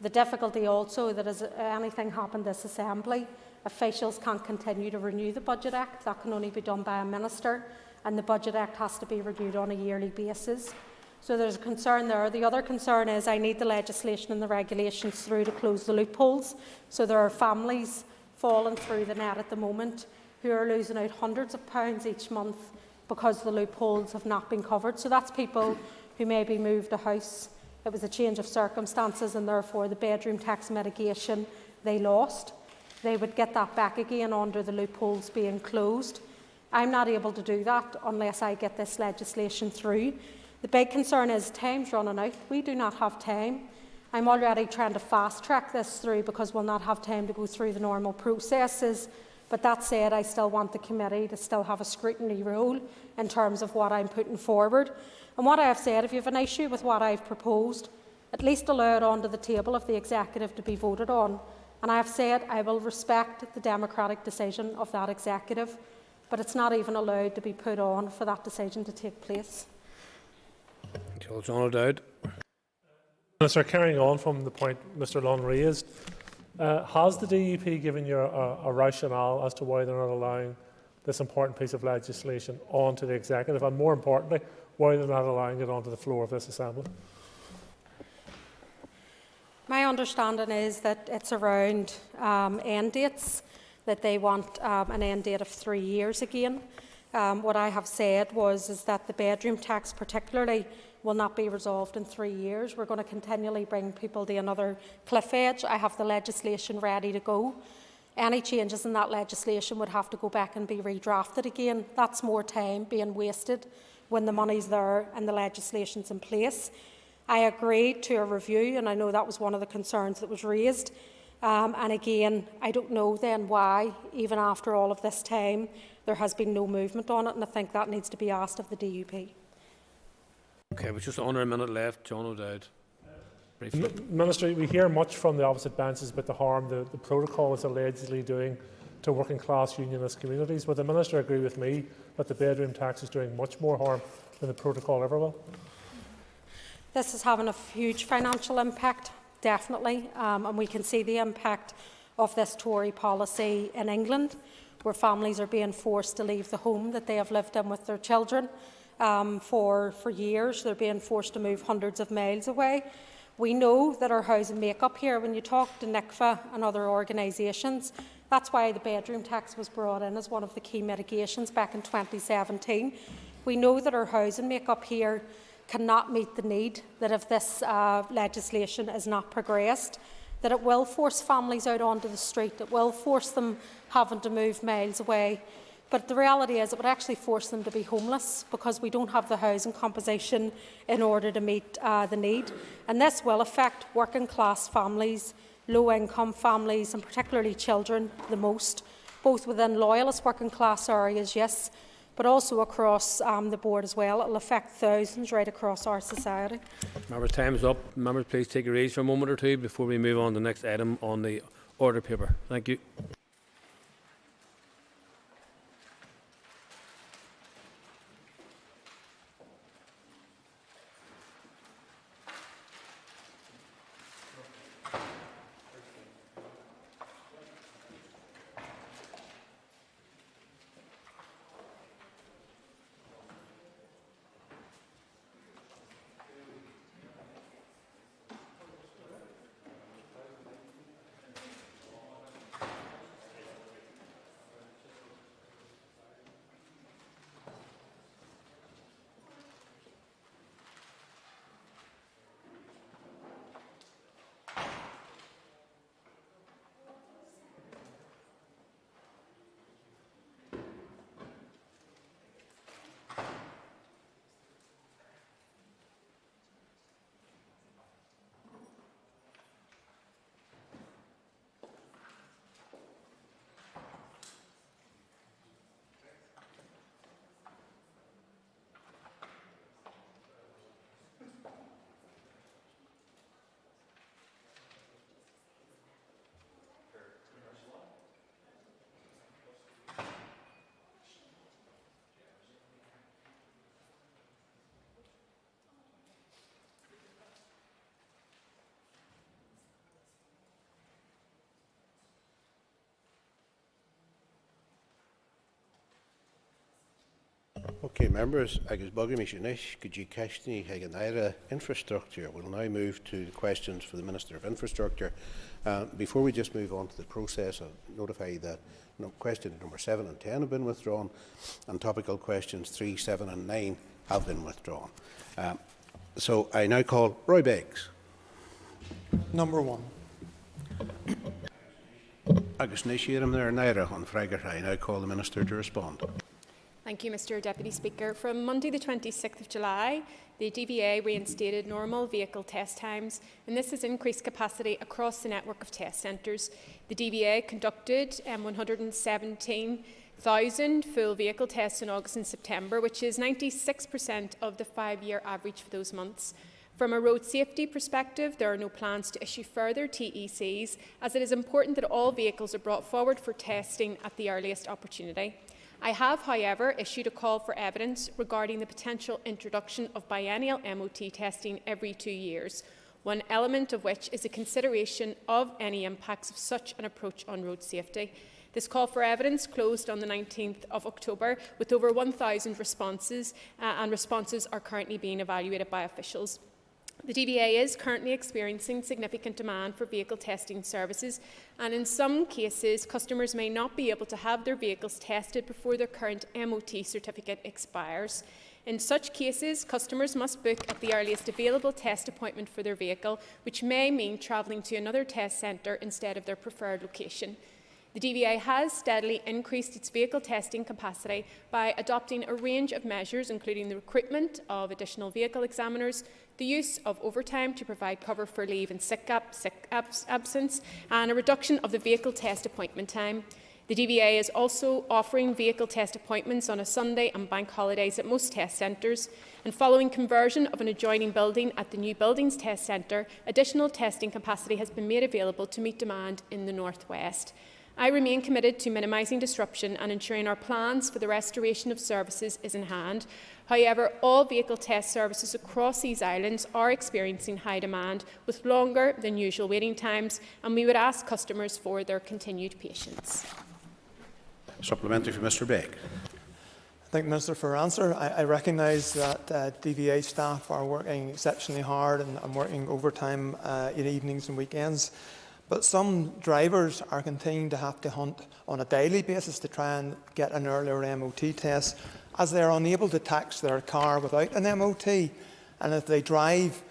The difficulty also that as anything happened this Assembly, officials can't continue to renew the Budget Act. That can only be done by a minister, and the Budget Act has to be renewed on a yearly basis. So there's a concern there. The other concern is I need the legislation and the regulations through to close the loopholes. So there are families falling through the net at the moment who are losing out hundreds of pounds each month because the loopholes have not been covered. So that's people who maybe moved a house, it was a change of circumstances, and therefore the bedroom tax mitigation they lost. They would get that back again under the loopholes being closed. I'm not able to do that unless I get this legislation through. The big concern is time's running out. We do not have time. I'm already trying to fast track this through because we'll not have time to go through the normal processes. But that said, I still want the committee to still have a scrutiny role in terms of what I'm putting forward. And what I have said, if you have an issue with what I've proposed, at least allow it onto the table of the executive to be voted on. And I have said I will respect the democratic decision of that executive, but it's not even allowed to be put on for that decision to take place. John O'Dowd. Minister, carrying on from the point Mr Lunn raised, has the DUP given you a rationale as to why they're not allowing this important piece of legislation onto the executive, and more importantly, why they're not allowing it onto the floor of this Assembly? My understanding is that it's around end dates, that they want an end date of 3 years again. What I have said is that the bedroom tax particularly will not be resolved in 3 years. We're going to continually bring people to another cliff edge. I have the legislation ready to go. any changes in that legislation would have to go back and be redrafted again. That's more time being wasted when the money's there and the legislation's in place. I agreed to a review, and I know that was one of the concerns that was raised. And again, I don't know then why, even after all of this time, there has been no movement on it, and I think that needs to be asked of the DUP. Okay, we're just under a minute left. John O'Dowd. Minister, we hear much from the opposite benches about the harm the protocol is allegedly doing to working class unionist communities. Would the Minister agree with me that the bedroom tax is doing much more harm than the protocol ever will? This is having a huge financial impact, definitely, and we can see the impact of this Tory policy in England, where families are being forced to leave the home that they have lived in with their children for years. They're being forced to move hundreds of miles away. We know that our housing make-up here, when you talk to NICFA and other organisations, that's why the bedroom tax was brought in as one of the key mitigations back in 2017. We know that our housing make-up here cannot meet the need, that if this legislation is not progressed, that it will force families out onto the street, it will force them having to move miles away. But the reality is it would actually force them to be homeless, because we don't have the housing composition in order to meet the need. And this will affect working class families, low income families, and particularly children the most, both within loyalist working class areas, yes, but also across the board as well. It will affect thousands right across our society. Members, time's up. Members, please take your ease for a moment or two before we move on to the next item on the order paper. Thank you. Okay, members, agus bogam is inis, could you cashni haganira infrastructure? We'll now move to the questions for the Minister of Infrastructure. Before we just move on to the process, I'll notify that question number 7 and 10 have been withdrawn, and topical questions 3, 7 and 9 have been withdrawn. So I now call Roy Beggs. Number 1. Agus Nishiram there Naira on Frigar. I now call the Minister to respond. Thank you, Mr Deputy Speaker. From Monday the 26th of July, the DVA reinstated normal vehicle test times, and this has increased capacity across the network of test centres. The DVA conducted 117,000 full vehicle tests in August and September, which is 96% of the 5-year average for those months. From a road safety perspective, there are no plans to issue further TECs, as it is important that all vehicles are brought forward for testing at the earliest opportunity. I have, however, issued a call for evidence regarding the potential introduction of biennial MOT testing every 2 years, one element of which is a consideration of any impacts of such an approach on road safety. This call for evidence closed on the 19th of October with over 1,000 responses, and responses are currently being evaluated by officials. The DVA is currently experiencing significant demand for vehicle testing services, and in some cases, customers may not be able to have their vehicles tested before their current MOT certificate expires. In such cases, customers must book at the earliest available test appointment for their vehicle, which may mean travelling to another test centre instead of their preferred location. The the DVA has steadily increased its vehicle testing capacity by adopting a range of measures, including the recruitment of additional vehicle examiners, the use of overtime to provide cover for leave and sick absence, and a reduction of the vehicle test appointment time. The DVA is also offering vehicle test appointments on a Sunday and bank holidays at most test centres, and following conversion of an adjoining building at the new Buildings Test Centre, additional testing capacity has been made available to meet demand in the North West. I remain committed to minimising disruption and ensuring our plans for the restoration of services is in hand. However, all vehicle test services across these islands are experiencing high demand with longer than usual waiting times, and we would ask customers for their continued patience. Supplementary for Mr. Begg. Thank the Minister for her answer. I recognise that DVA staff are working exceptionally hard and working overtime in evenings and weekends. But some drivers are continuing to have to hunt on a daily basis to try and get an earlier MOT test, as they are unable to tax their car without an MOT. And if they drive,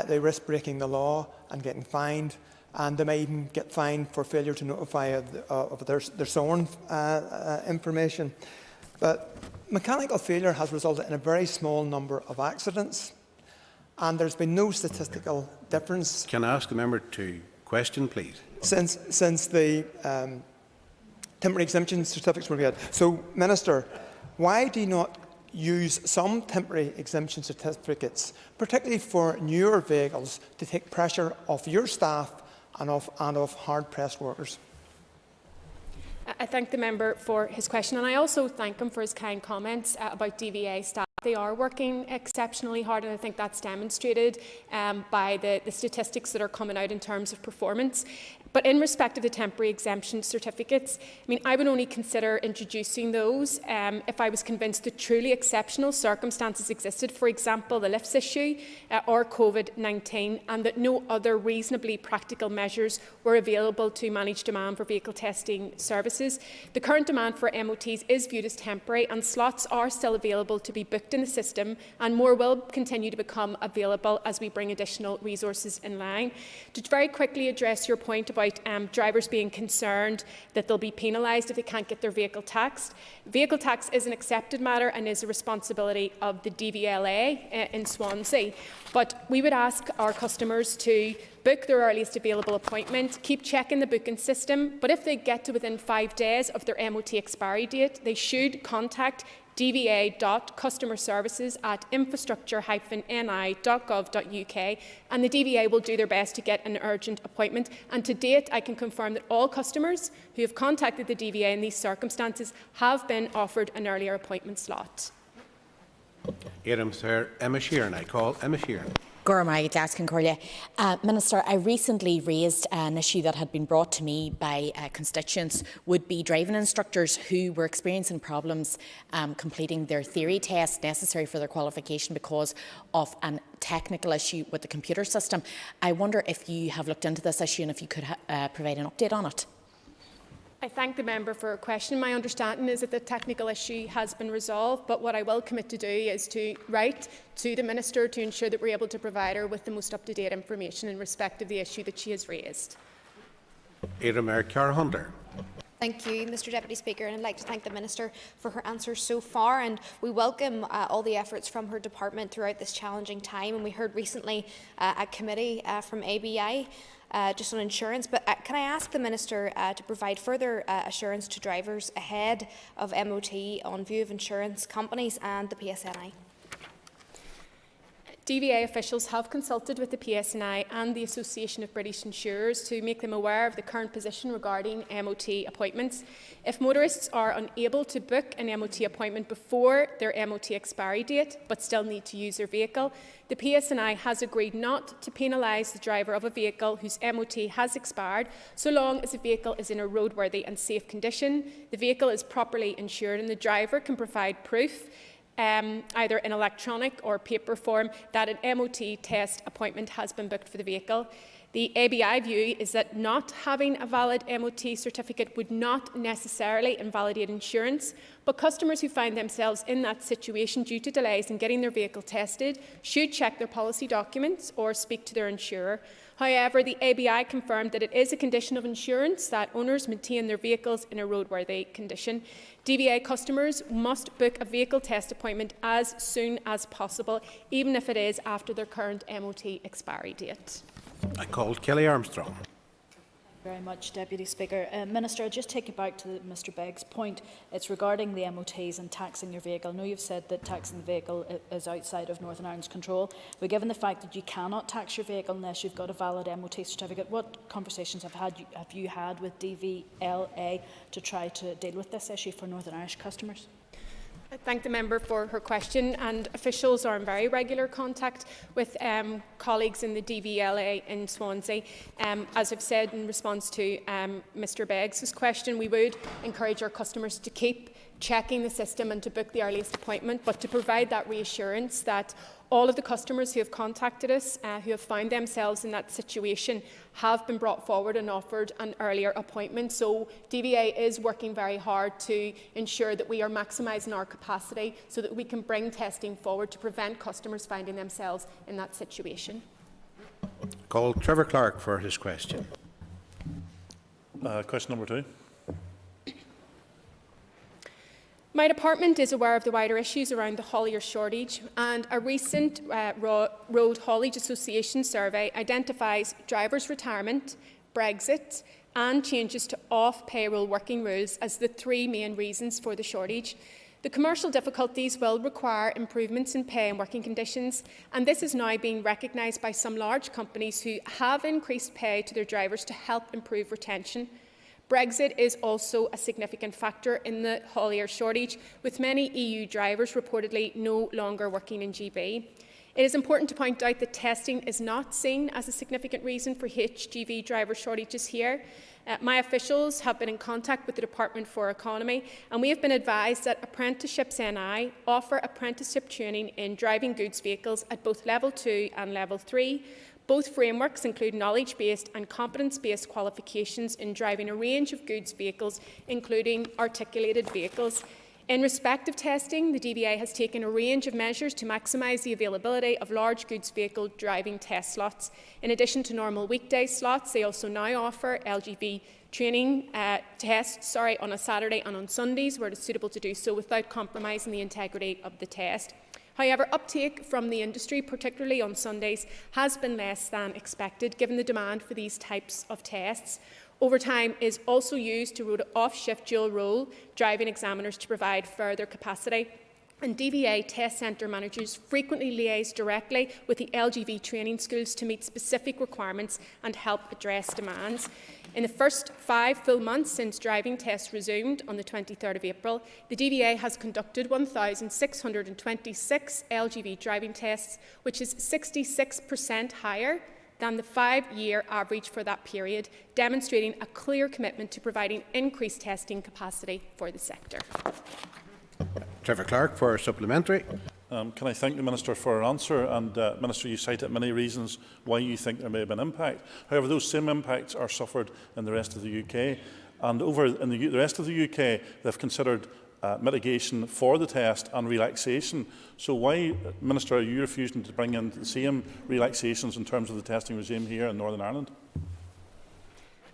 they risk breaking the law and getting fined, and they may even get fined for failure to notify of their sworn information. But mechanical failure has resulted in a very small number of accidents, and there's been no statistical difference. Can I ask the member to question, please? Since the temporary exemption certificates were made. So, Minister, why do you not use some temporary exemption certificates, particularly for newer vehicles, to take pressure off your staff and of hard-pressed workers? I thank the member for his question, and I also thank him for his kind comments about DVA staff. They are working exceptionally hard, and I think that's demonstrated by the statistics that are coming out in terms of performance. But in respect of the temporary exemption certificates, I would only consider introducing those if I was convinced that truly exceptional circumstances existed, for example, the lifts issue or COVID-19, and that no other reasonably practical measures were available to manage demand for vehicle testing services. The current demand for MOTs is viewed as temporary, and slots are still available to be booked in the system, and more will continue to become available as we bring additional resources in line. To very quickly address your point about drivers being concerned that they'll be penalised if they can't get their vehicle taxed. Vehicle tax is an accepted matter and is a responsibility of the DVLA in Swansea. But we would ask our customers to book their earliest available appointment, keep checking the booking system, but if they get to within 5 days of their MOT expiry date, they should contact dva.customerservices@infrastructure-ni.gov.uk, and the DVA will do their best to get an urgent appointment. And to date, I can confirm that all customers who have contacted the DVA in these circumstances have been offered an earlier appointment slot. Emma Sheeran. I call Emma Sheeran. Minister, I recently raised an issue that had been brought to me by constituents, would-be driving instructors who were experiencing problems completing their theory tests necessary for their qualification because of a technical issue with the computer system. I wonder if you have looked into this issue and if you could provide an update on it. I thank the member for her question. My understanding is that the technical issue has been resolved, but what I will commit to do is to write to the Minister to ensure that we're able to provide her with the most up-to-date information in respect of the issue that she has raised. Hunter. Thank you, Mr Deputy Speaker, and I'd like to thank the Minister for her answers so far, and we welcome all the efforts from her department throughout this challenging time. And we heard recently at committee from ABI just on insurance, but can I ask the Minister to provide further assurance to drivers ahead of MOT on view of insurance companies and the PSNI? DVA officials have consulted with the PSNI and the Association of British Insurers to make them aware of the current position regarding MOT appointments. If motorists are unable to book an MOT appointment before their MOT expiry date but still need to use their vehicle, the PSNI has agreed not to penalise the driver of a vehicle whose MOT has expired so long as the vehicle is in a roadworthy and safe condition, the vehicle is properly insured, and the driver can provide proof either in electronic or paper form that an MOT test appointment has been booked for the vehicle. The ABI view is that not having a valid MOT certificate would not necessarily invalidate insurance, but customers who find themselves in that situation due to delays in getting their vehicle tested should check their policy documents or speak to their insurer. However, the ABI confirmed that it is a condition of insurance that owners maintain their vehicles in a roadworthy condition. DVA customers must book a vehicle test appointment as soon as possible, even if it is after their current MOT expiry date. I called Kelly Armstrong. Very much, Deputy Speaker. Minister, I'll just take you back to Mr Begg's point. It's regarding the MOTs and taxing your vehicle. I know you've said that taxing the vehicle is outside of Northern Ireland's control, but given the fact that you cannot tax your vehicle unless you've got a valid MOT certificate, what conversations have you had with DVLA to try to deal with this issue for Northern Irish customers? I thank the member for her question, and officials are in very regular contact with colleagues in the DVLA in Swansea. As I've said in response to Mr Beggs' question, we would encourage our customers to keep checking the system and to book the earliest appointment, but to provide that reassurance that all of the customers who have contacted us, who have found themselves in that situation, have been brought forward and offered an earlier appointment. So DVA is working very hard to ensure that we are maximising our capacity so that we can bring testing forward to prevent customers finding themselves in that situation. Call Trevor Clark for his question. Question number 2. My department is aware of the wider issues around the haulier shortage, and a recent Road Haulage Association survey identifies drivers' retirement, Brexit and changes to off-payroll working rules as the 3 main reasons for the shortage. The commercial difficulties will require improvements in pay and working conditions, and this is now being recognised by some large companies who have increased pay to their drivers to help improve retention. Brexit is also a significant factor in the haulier shortage, with many EU drivers reportedly no longer working in GB. It is important to point out that testing is not seen as a significant reason for HGV driver shortages here. My officials have been in contact with the Department for Economy, and we have been advised that Apprenticeships NI offer apprenticeship training in driving goods vehicles at both Level 2 and Level 3. Both frameworks include knowledge-based and competence-based qualifications in driving a range of goods vehicles, including articulated vehicles. In respect of testing, the DVA has taken a range of measures to maximise the availability of large goods vehicle driving test slots. In addition to normal weekday slots, they also now offer LGV training tests on a Saturday and on Sundays where it is suitable to do so without compromising the integrity of the test. However, uptake from the industry, particularly on Sundays, has been less than expected given the demand for these types of tests. Overtime is also used to route off-shift dual role driving examiners to provide further capacity. And DVA test centre managers frequently liaise directly with the LGV training schools to meet specific requirements and help address demands. In the first 5 full months since driving tests resumed on the 23rd of April, the DVA has conducted 1,626 LGV driving tests, which is 66% higher than the 5-year average for that period, demonstrating a clear commitment to providing increased testing capacity for the sector. Trevor Clark for a supplementary. Can I thank the Minister for her answer? And Minister, you cited many reasons why you think there may have been impact. However, those same impacts are suffered in the rest of the UK. And over in the rest of the UK, they've considered mitigation for the test and relaxation. So why, Minister, are you refusing to bring in the same relaxations in terms of the testing regime here in Northern Ireland?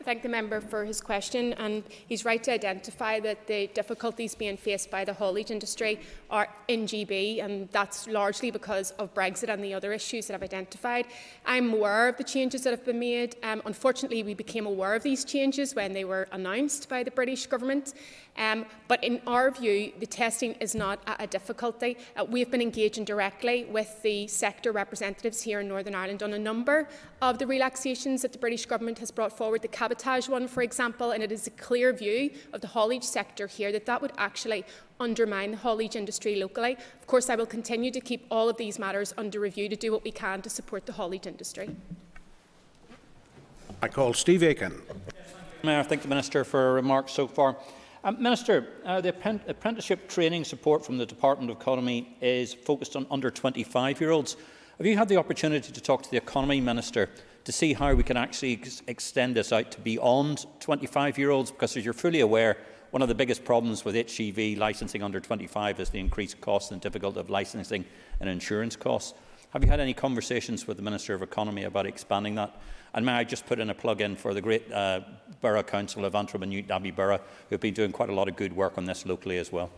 I thank the member for his question, and he's right to identify that the difficulties being faced by the haulage industry are in GB, and that's largely because of Brexit and the other issues that I've identified. I'm aware of the changes that have been made. Unfortunately, we became aware of these changes when they were announced by the British government. But in our view, the testing is not a difficulty. We have been engaging directly with the sector representatives here in Northern Ireland on a number of the relaxations that the British government has brought forward, the cabotage one, for example, and it is a clear view of the haulage sector here that that would actually undermine the haulage industry locally. Of course, I will continue to keep all of these matters under review to do what we can to support the haulage industry. I call Steve Aiken. Mayor, I thank the Minister for her remarks so far. Minister, the apprenticeship training support from the Department of Economy is focused on under 25-year-olds. Have you had the opportunity to talk to the Economy Minister to see how we can actually extend this out to beyond 25-year-olds? Because as you're fully aware, one of the biggest problems with HGV licensing under 25 is the increased cost and difficulty of licensing and insurance costs. Have you had any conversations with the Minister of Economy about expanding that? And may I just put in a plug-in for the great Borough Council of Antrim and Newtownabbey Borough, who have been doing quite a lot of good work on this locally as well?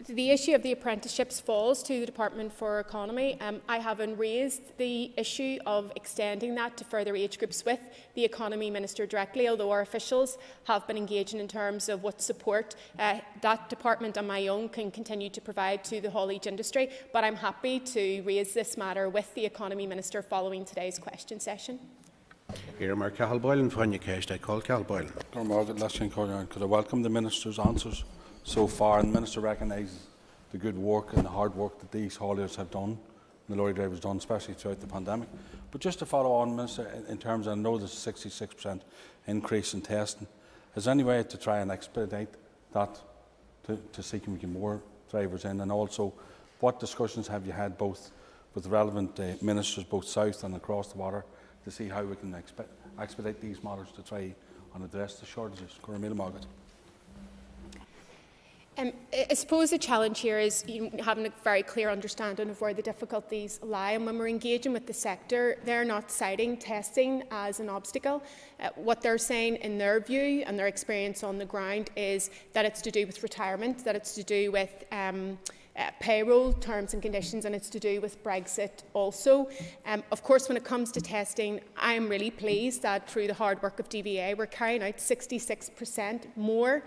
The issue of the apprenticeships falls to the Department for Economy. I haven't raised the issue of extending that to further age groups with the Economy Minister directly, although our officials have been engaging in terms of what support that department and my own can continue to provide to the haulage industry. But I'm happy to raise this matter with the Economy Minister following today's question session. Could I welcome the Minister's answers so far, and the Minister recognises the good work and the hard work that these hauliers have done, and the lorry drivers done, especially throughout the pandemic. But just to follow on, Minister, in terms of, I know there's a 66% increase in testing, is there any way to try and expedite that to see can we get more drivers in? And also, what discussions have you had both with relevant ministers, both south and across the water, to see how we can expedite these matters to try and address the shortages? I suppose the challenge here is having a very clear understanding of where the difficulties lie, and when we're engaging with the sector, they're not citing testing as an obstacle. What they're saying in their view and their experience on the ground is that it's to do with retirement, that it's to do with payroll terms and conditions, and it's to do with Brexit also. Of course, when it comes to testing, I am really pleased that through the hard work of DVA, we're carrying out 66% more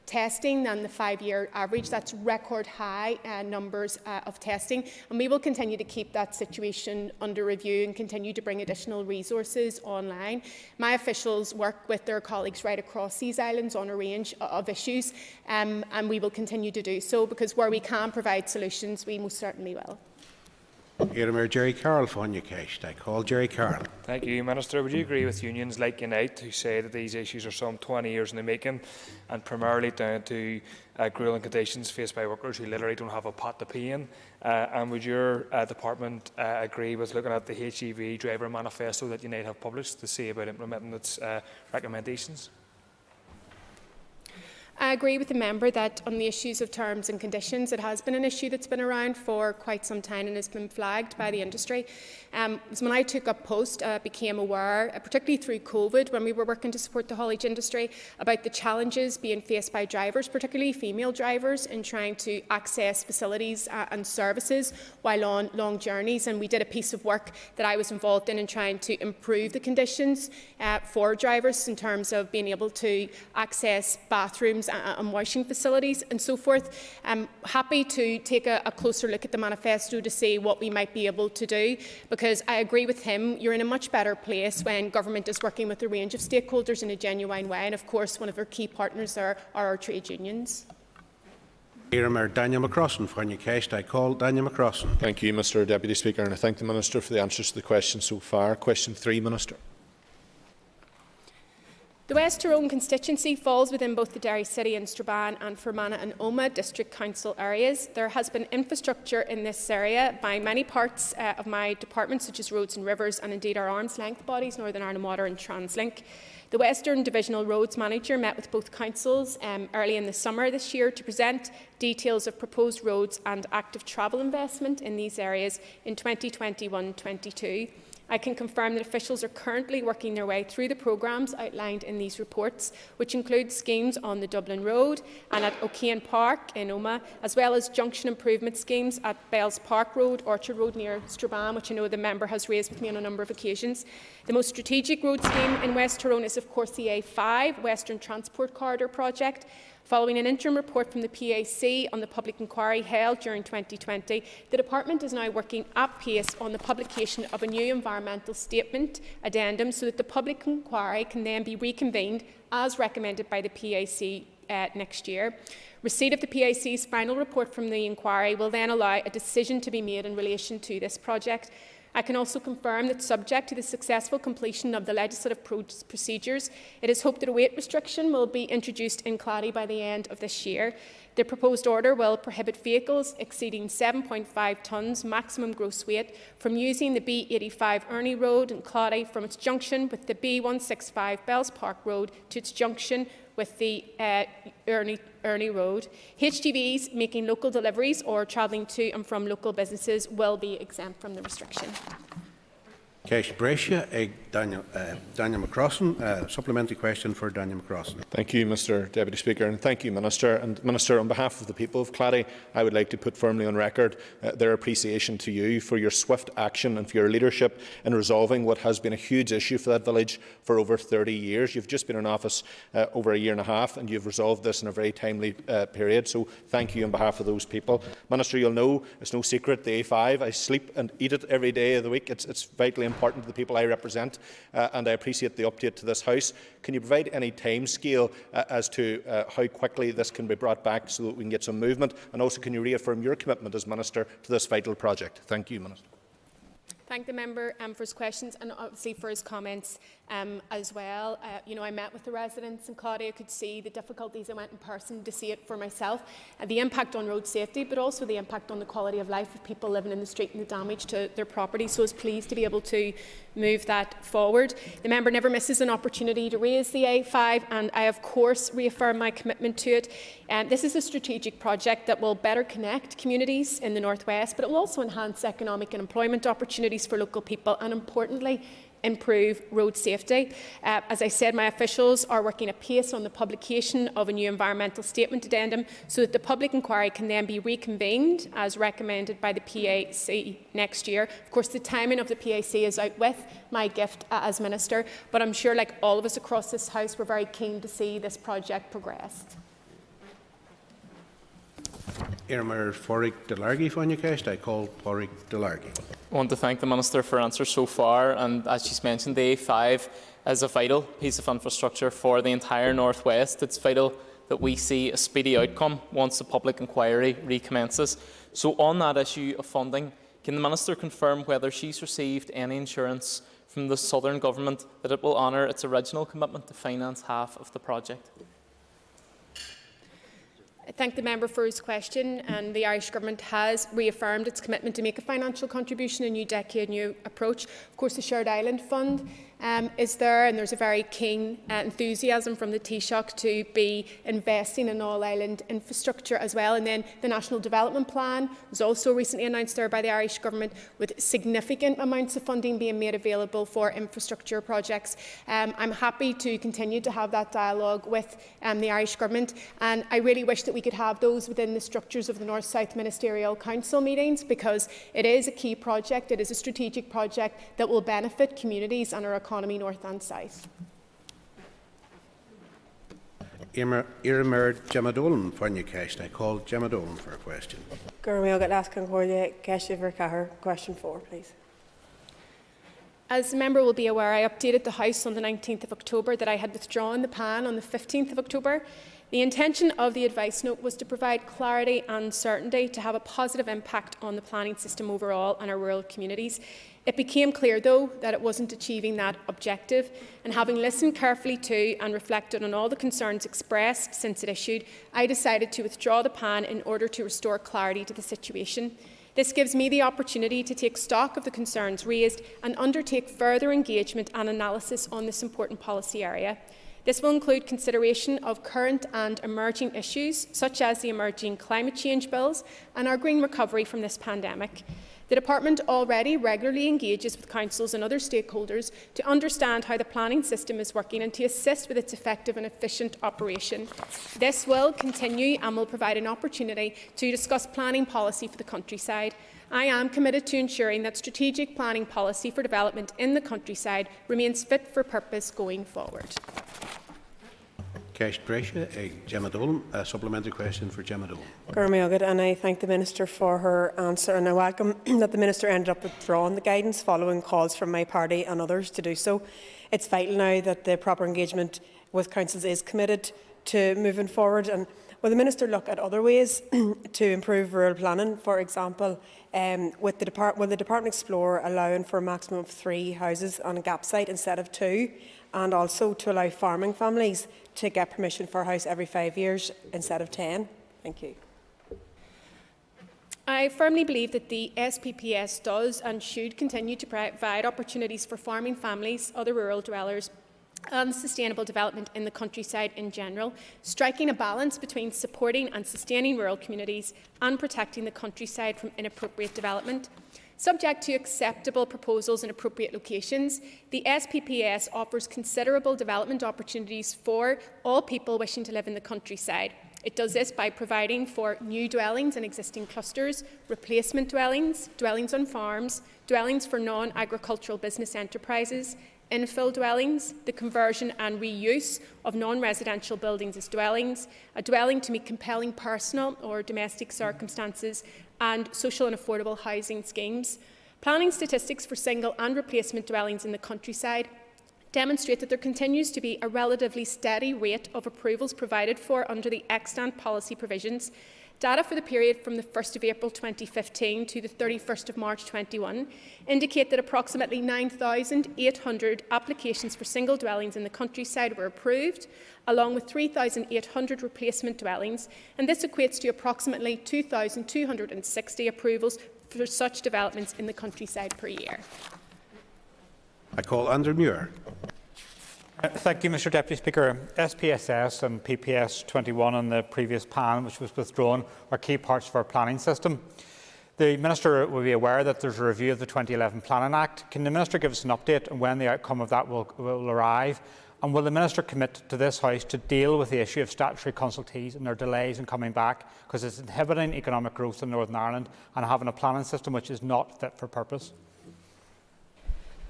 testing than the 5-year average. That's record high numbers of testing, and we will continue to keep that situation under review and continue to bring additional resources online. My officials work with their colleagues right across these islands on a range of issues, and we will continue to do so, because where we can provide solutions, we most certainly will. Jerry Carroll phone you cash. I call Jerry Carroll. Thank you, Minister. Would you agree with unions like Unite, who say that these issues are some 20 years in the making and primarily down to grueling conditions faced by workers who literally don't have a pot to pee in? And would your department agree with looking at the HGV driver manifesto that Unite have published to see about implementing its recommendations? I agree with the member that on the issues of terms and conditions, it has been an issue that's been around for quite some time and has been flagged by the industry. So when I took up post, I became aware, particularly through COVID, when we were working to support the haulage industry, about the challenges being faced by drivers, particularly female drivers, in trying to access facilities and services while on long journeys. And we did a piece of work that I was involved in trying to improve the conditions for drivers in terms of being able to access bathrooms and washing facilities and so forth. I'm happy to take a closer look at the manifesto to see what we might be able to do, because I agree with him, you're in a much better place when government is working with a range of stakeholders in a genuine way, and of course one of our key partners are our trade unions. Daniel McCrossan for you cast. I call Daniel McCrossan. Thank you, Mr Deputy Speaker, and I thank the Minister for the answers to the questions so far. Question 3, Minister. The West Tyrone constituency falls within both the Derry City and Strabane and Fermanagh and Omagh District Council areas. There has been infrastructure in this area by many parts of my department, such as Roads and Rivers, and indeed our arm's length bodies, Northern Ireland Water and TransLink. The Western Divisional Roads Manager met with both councils early in the summer this year to present details of proposed roads and active travel investment in these areas in 2021-22. I can confirm that officials are currently working their way through the programmes outlined in these reports, which include schemes on the Dublin Road and at O'Kane Park in Omagh, as well as junction improvement schemes at Bells Park Road, Orchard Road near Strabane, which I know the member has raised with me on a number of occasions. The most strategic road scheme in West Tyrone is, of course, the A5 Western Transport Corridor project. Following an interim report from the PAC on the public inquiry held during 2020, the Department is now working at pace on the publication of a new environmental statement addendum so that the public inquiry can then be reconvened as recommended by the PAC next year. Receipt of the PAC's final report from the inquiry will then allow a decision to be made in relation to this project. I can also confirm that, subject to the successful completion of the legislative procedures, it is hoped that a weight restriction will be introduced in Clady by the end of this year. The proposed order will prohibit vehicles exceeding 7.5 tonnes maximum gross weight from using the B85 Ernie Road in Clady from its junction with the B165 Bells Park Road to its junction with the Ernie Road. HGVs making local deliveries or travelling to and from local businesses will be exempt from the restriction. Ceist Brescia, Daniel McCrossan. Supplementary question for Daniel McCrossan. Thank you, Mr Deputy Speaker, and thank you, Minister. And Minister, on behalf of the people of Clady, I would like to put firmly on record their appreciation to you for your swift action and for your leadership in resolving what has been a huge issue for that village for over 30 years. You've just been in office over a year and a half, and you've resolved this in a very timely period, so thank you on behalf of those people. Minister, you'll know, it's no secret, the A5, I sleep and eat it every day of the week. It's vitally important to the people I represent, and I appreciate the update to this House. Can you provide any timescale as to how quickly this can be brought back so that we can get some movement? And also, can you reaffirm your commitment as Minister to this vital project? Thank you, Minister. Thank the member for his questions and obviously for his comments as well. I met with the residents in Claudia. I could see the difficulties. I went in person to see it for myself, and the impact on road safety, but also the impact on the quality of life of people living in the street and the damage to their property. So I was pleased to be able to move that forward. The member never misses an opportunity to raise the A5, and I of course reaffirm my commitment to it. This is a strategic project that will better connect communities in the North West, but it will also enhance economic and employment opportunities for local people, and importantly, improve road safety. As I said, my officials are working at pace on the publication of a new environmental statement addendum so that the public inquiry can then be reconvened as recommended by the PAC next year. Of course, the timing of the PAC is out with my gift as Minister, but I'm sure, like all of us across this House, we're very keen to see this project progressed. Irmer Forig Delargy Fanyakest. I call Forig Delargy. I want to thank the Minister for her answers so far, and as she's mentioned, the A5 is a vital piece of infrastructure for the entire North West. It's vital that we see a speedy outcome once the public inquiry recommences. So on that issue of funding, can the Minister confirm whether she's received any assurance from the Southern Government that it will honour its original commitment to finance half of the project? I thank the member for his question, and the Irish Government has reaffirmed its commitment to make a financial contribution, a new decade, new approach. Of course, the Shared Island Fund is there, and there's a very keen enthusiasm from the Taoiseach to be investing in all-island infrastructure as well. And then the National Development Plan was also recently announced there by the Irish Government, with significant amounts of funding being made available for infrastructure projects. I'm happy to continue to have that dialogue with the Irish Government, and I really wish that we could have those within the structures of the North-South Ministerial Council meetings, because it is a key project, it is a strategic project that will benefit communities and our economy north and south. Irmer Jamadolan Fanyakest. I call Jamadolan for a question. Question 4, please. As the member will be aware, I updated the House on the 19th of October that I had withdrawn the plan on the 15th of October. The intention of the advice note was to provide clarity and certainty to have a positive impact on the planning system overall and our rural communities. It became clear, though, that it wasn't achieving that objective, and having listened carefully to and reflected on all the concerns expressed since it issued, I decided to withdraw the plan in order to restore clarity to the situation. This gives me the opportunity to take stock of the concerns raised and undertake further engagement and analysis on this important policy area. This will include consideration of current and emerging issues, such as the emerging climate change bills and our green recovery from this pandemic. The Department already regularly engages with councils and other stakeholders to understand how the planning system is working and to assist with its effective and efficient operation. This will continue and will provide an opportunity to discuss planning policy for the countryside. I am committed to ensuring that strategic planning policy for development in the countryside remains fit for purpose going forward. Ceist Brescia, Gemma Dolan. A supplementary question for Gemma Dolan. And I thank the Minister for her answer, and I welcome that the Minister ended up withdrawing the guidance following calls from my party and others to do so. It's vital now that the proper engagement with councils is committed to moving forward. And will the Minister look at other ways to improve rural planning? For example, will the Department explore allowing for a maximum of 3 houses on a gap site instead of 2, and also to allow farming families to get permission for a house every 5 years instead of 10? Thank you. I firmly believe that the SPPS does and should continue to provide opportunities for farming families, other rural dwellers and sustainable development in the countryside in general, striking a balance between supporting and sustaining rural communities and protecting the countryside from inappropriate development. Subject to acceptable proposals in appropriate locations, the SPPS offers considerable development opportunities for all people wishing to live in the countryside. It does this by providing for new dwellings in existing clusters, replacement dwellings, dwellings on farms, dwellings for non-agricultural business enterprises, infill dwellings, the conversion and reuse of non-residential buildings as dwellings, a dwelling to meet compelling personal or domestic circumstances, and social and affordable housing schemes. Planning statistics for single and replacement dwellings in the countryside demonstrate that there continues to be a relatively steady rate of approvals provided for under the extant policy provisions. Data for the period from the 1st of April 2015 to the 31st of March 2021 indicate that approximately 9,800 applications for single dwellings in the countryside were approved, along with 3,800 replacement dwellings, and this equates to approximately 2,260 approvals for such developments in the countryside per year. I call Andrew Muir. Thank you, Mr Deputy Speaker. SPSS and PPS 21 on the previous pan, which was withdrawn, are key parts of our planning system. The Minister will be aware that there is a review of the 2011 Planning Act. Can the Minister give us an update on when the outcome of that will arrive? And will the Minister commit to this House to deal with the issue of statutory consultees and their delays in coming back, because it's inhibiting economic growth in Northern Ireland and having a planning system which is not fit for purpose?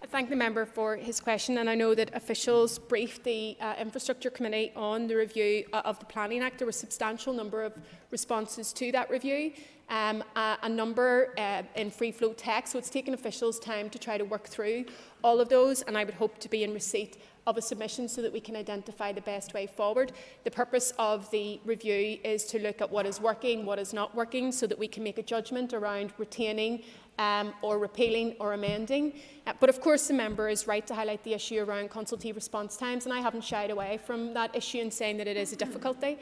I thank the member for his question, and I know that officials briefed the Infrastructure Committee on the review of the Planning Act. There were a substantial number of responses to that review, a number in free-flow text, so it's taken officials time to try to work through all of those, and I would hope to be in receipt of a submission so that we can identify the best way forward. The purpose of the review is to look at what is working, what is not working, so that we can make a judgment around retaining or repealing or amending. But of course the member is right to highlight the issue around consultee response times, and I haven't shied away from that issue in saying that it is a difficulty.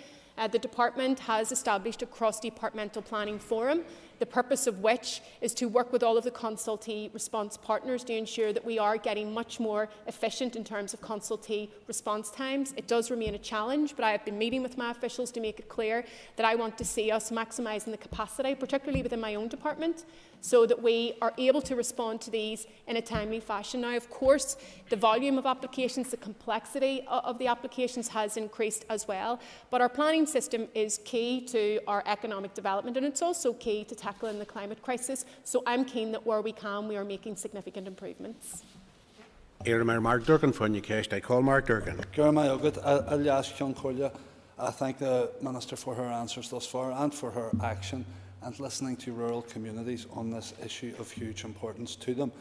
The Department has established a cross-departmental planning forum, the purpose of which is to work with all of the consultee response partners to ensure that we are getting much more efficient in terms of consultee response times. It does remain a challenge, but I have been meeting with my officials to make it clear that I want to see us maximising the capacity, particularly within my own department, so that we are able to respond to these in a timely fashion. Now, of course, the volume of applications, the complexity of the applications has increased as well, but our planning system is key to our economic development, and it's also key to tackling the climate crisis. So I'm keen that where we can, we are making significant improvements. Mark Durkin from Newcastle. I call Mark Durkin. I thank the Minister for her answers thus far and for her action and listening to rural communities on this issue of huge importance to them.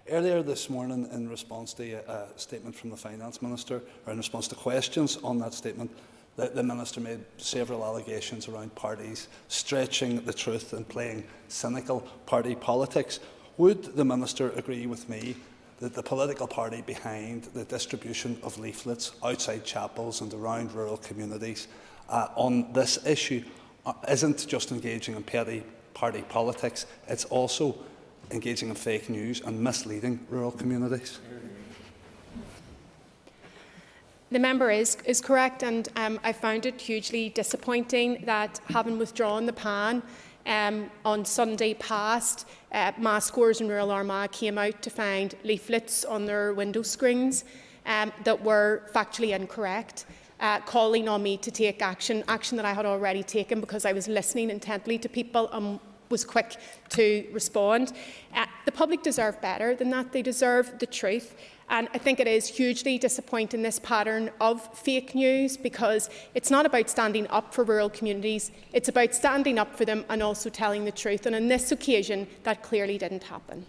Earlier this morning, in response to a statement from the Finance Minister, or in response to questions on that statement, the Minister made several allegations around parties stretching the truth and playing cynical party politics. Would the Minister agree with me that the political party behind the distribution of leaflets outside chapels and around rural communities on this issue isn't just engaging in petty party politics, it's also engaging in fake news and misleading rural communities? The member is correct, and I found it hugely disappointing that, having withdrawn the PAN on Sunday past, mass scorers in rural Armagh came out to find leaflets on their window screens that were factually incorrect, calling on me to take action that I had already taken because I was listening intently to people and was quick to respond. The public deserve better than that. They deserve the truth. And I think it is hugely disappointing, this pattern of fake news, because it's not about standing up for rural communities, it's about standing up for them and also telling the truth. And on this occasion, that clearly didn't happen.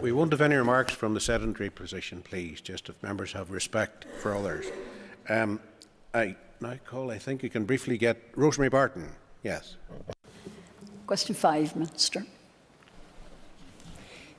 We won't have any remarks from the sedentary position, please, just if members have respect for others. I think you can briefly get Rosemary Barton. Yes. Question 5, Minister.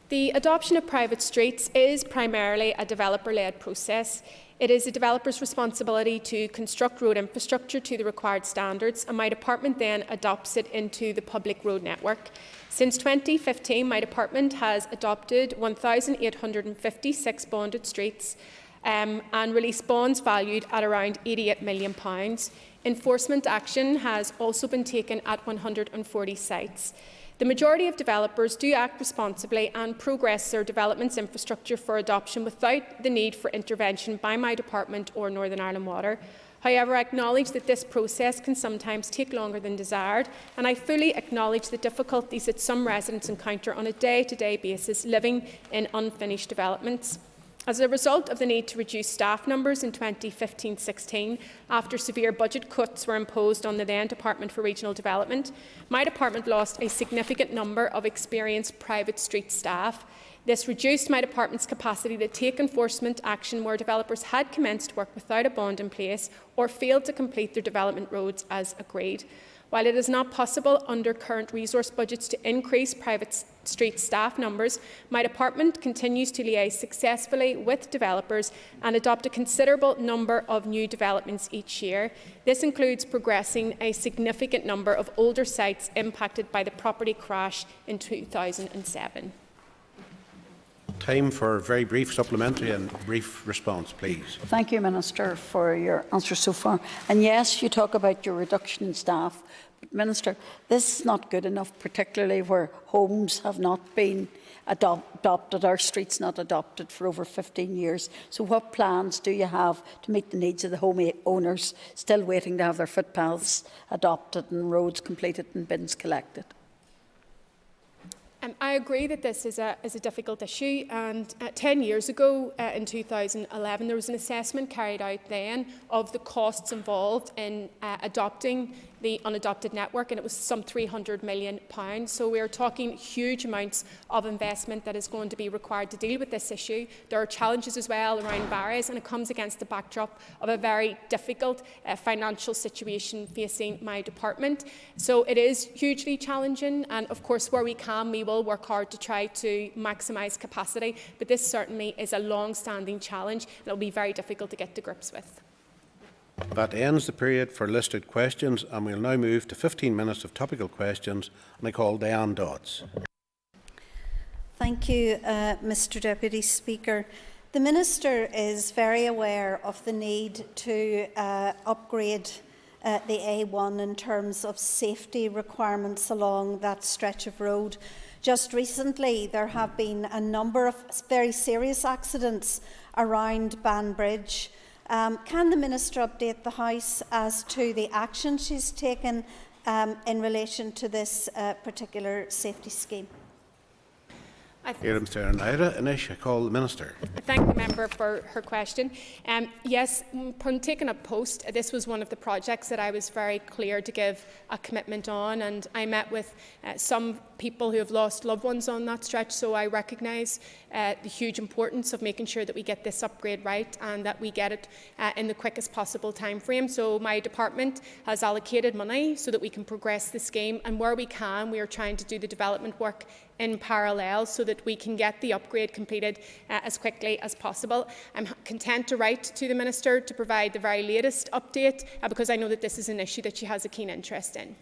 The adoption of private streets is primarily a developer-led process. It is a developer's responsibility to construct road infrastructure to the required standards, and my department then adopts it into the public road network. Since 2015, my department has adopted 1,856 bonded streets and released bonds valued at around £88 million. Enforcement action has also been taken at 140 sites. The majority of developers do act responsibly and progress their development's infrastructure for adoption without the need for intervention by my department or Northern Ireland Water. However, I acknowledge that this process can sometimes take longer than desired, and I fully acknowledge the difficulties that some residents encounter on a day-to-day basis living in unfinished developments. As a result of the need to reduce staff numbers in 2015-16, after severe budget cuts were imposed on the then Department for Regional Development, my department lost a significant number of experienced private street staff. This reduced my department's capacity to take enforcement action where developers had commenced work without a bond in place or failed to complete their development roads as agreed. While it is not possible under current resource budgets to increase private street staff numbers, my department continues to liaise successfully with developers and adopt a considerable number of new developments each year. This includes progressing a significant number of older sites impacted by the property crash in 2007. Time for a very brief supplementary and brief response, please. Thank you, Minister, for your answer so far. And yes, you talk about your reduction in staff. But Minister, this is not good enough, particularly where homes have not been adopted, our streets not adopted for over 15 years. So what plans do you have to meet the needs of the home owners still waiting to have their footpaths adopted and roads completed and bins collected? I agree that this is a difficult issue, and 10 years ago, in 2011, there was an assessment carried out then of the costs involved in adopting the unadopted network, and it was some £300 million. So we are talking huge amounts of investment that is going to be required to deal with this issue. There are challenges as well around barriers, and it comes against the backdrop of a very difficult financial situation facing my department. So it is hugely challenging, and of course where we can we will work hard to try to maximise capacity, but this certainly is a long-standing challenge and it will be very difficult to get to grips with. That ends the period for listed questions, and we'll now move to 15 minutes of topical questions, and I call Diane Dodds. Thank you, Mr Deputy Speaker. The Minister is very aware of the need to upgrade the A1 in terms of safety requirements along that stretch of road. Just recently, there have been a number of very serious accidents around Banbridge. Can the Minister update the House as to the action she's taken in relation to this particular safety scheme? I call the Minister. I thank the member for her question. Yes, upon taking up post, this was one of the projects that I was very clear to give a commitment on, and I met with some people who have lost loved ones on that stretch, so I recognise the huge importance of making sure that we get this upgrade right and that we get it in the quickest possible time frame. So my department has allocated money so that we can progress the scheme, and where we can, we are trying to do the development work in parallel so that we can get the upgrade completed as quickly as possible. I'm content to write to the Minister to provide the very latest update because I know that this is an issue that she has a keen interest in.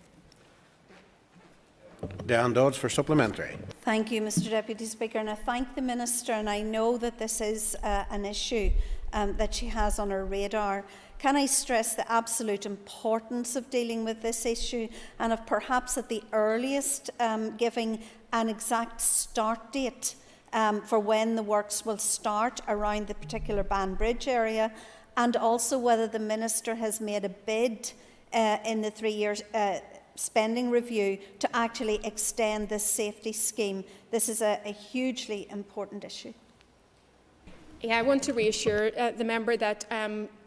Diane Dodds for supplementary. Thank you, Mr Deputy Speaker, and I thank the Minister, and I know that this is an issue that she has on her radar. Can I stress the absolute importance of dealing with this issue, and of perhaps at the earliest giving an exact start date for when the works will start around the particular Banbridge area, and also whether the Minister has made a bid in the 3 years spending review to actually extend this safety scheme. This is a hugely important issue. Yeah, I want to reassure the member that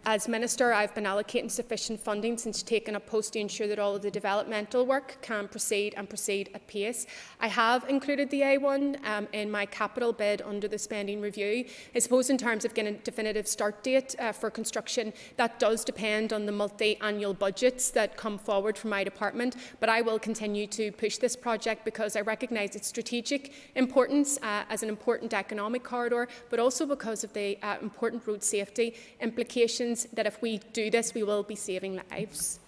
As Minister, I've been allocating sufficient funding since taking up post to ensure that all of the developmental work can proceed and proceed at pace. I have included the A1 in my capital bid under the spending review. I suppose in terms of getting a definitive start date for construction, that does depend on the multi-annual budgets that come forward from my department, but I will continue to push this project because I recognise its strategic importance as an important economic corridor, but also because of the important road safety implications that if we do this, we will be saving lives.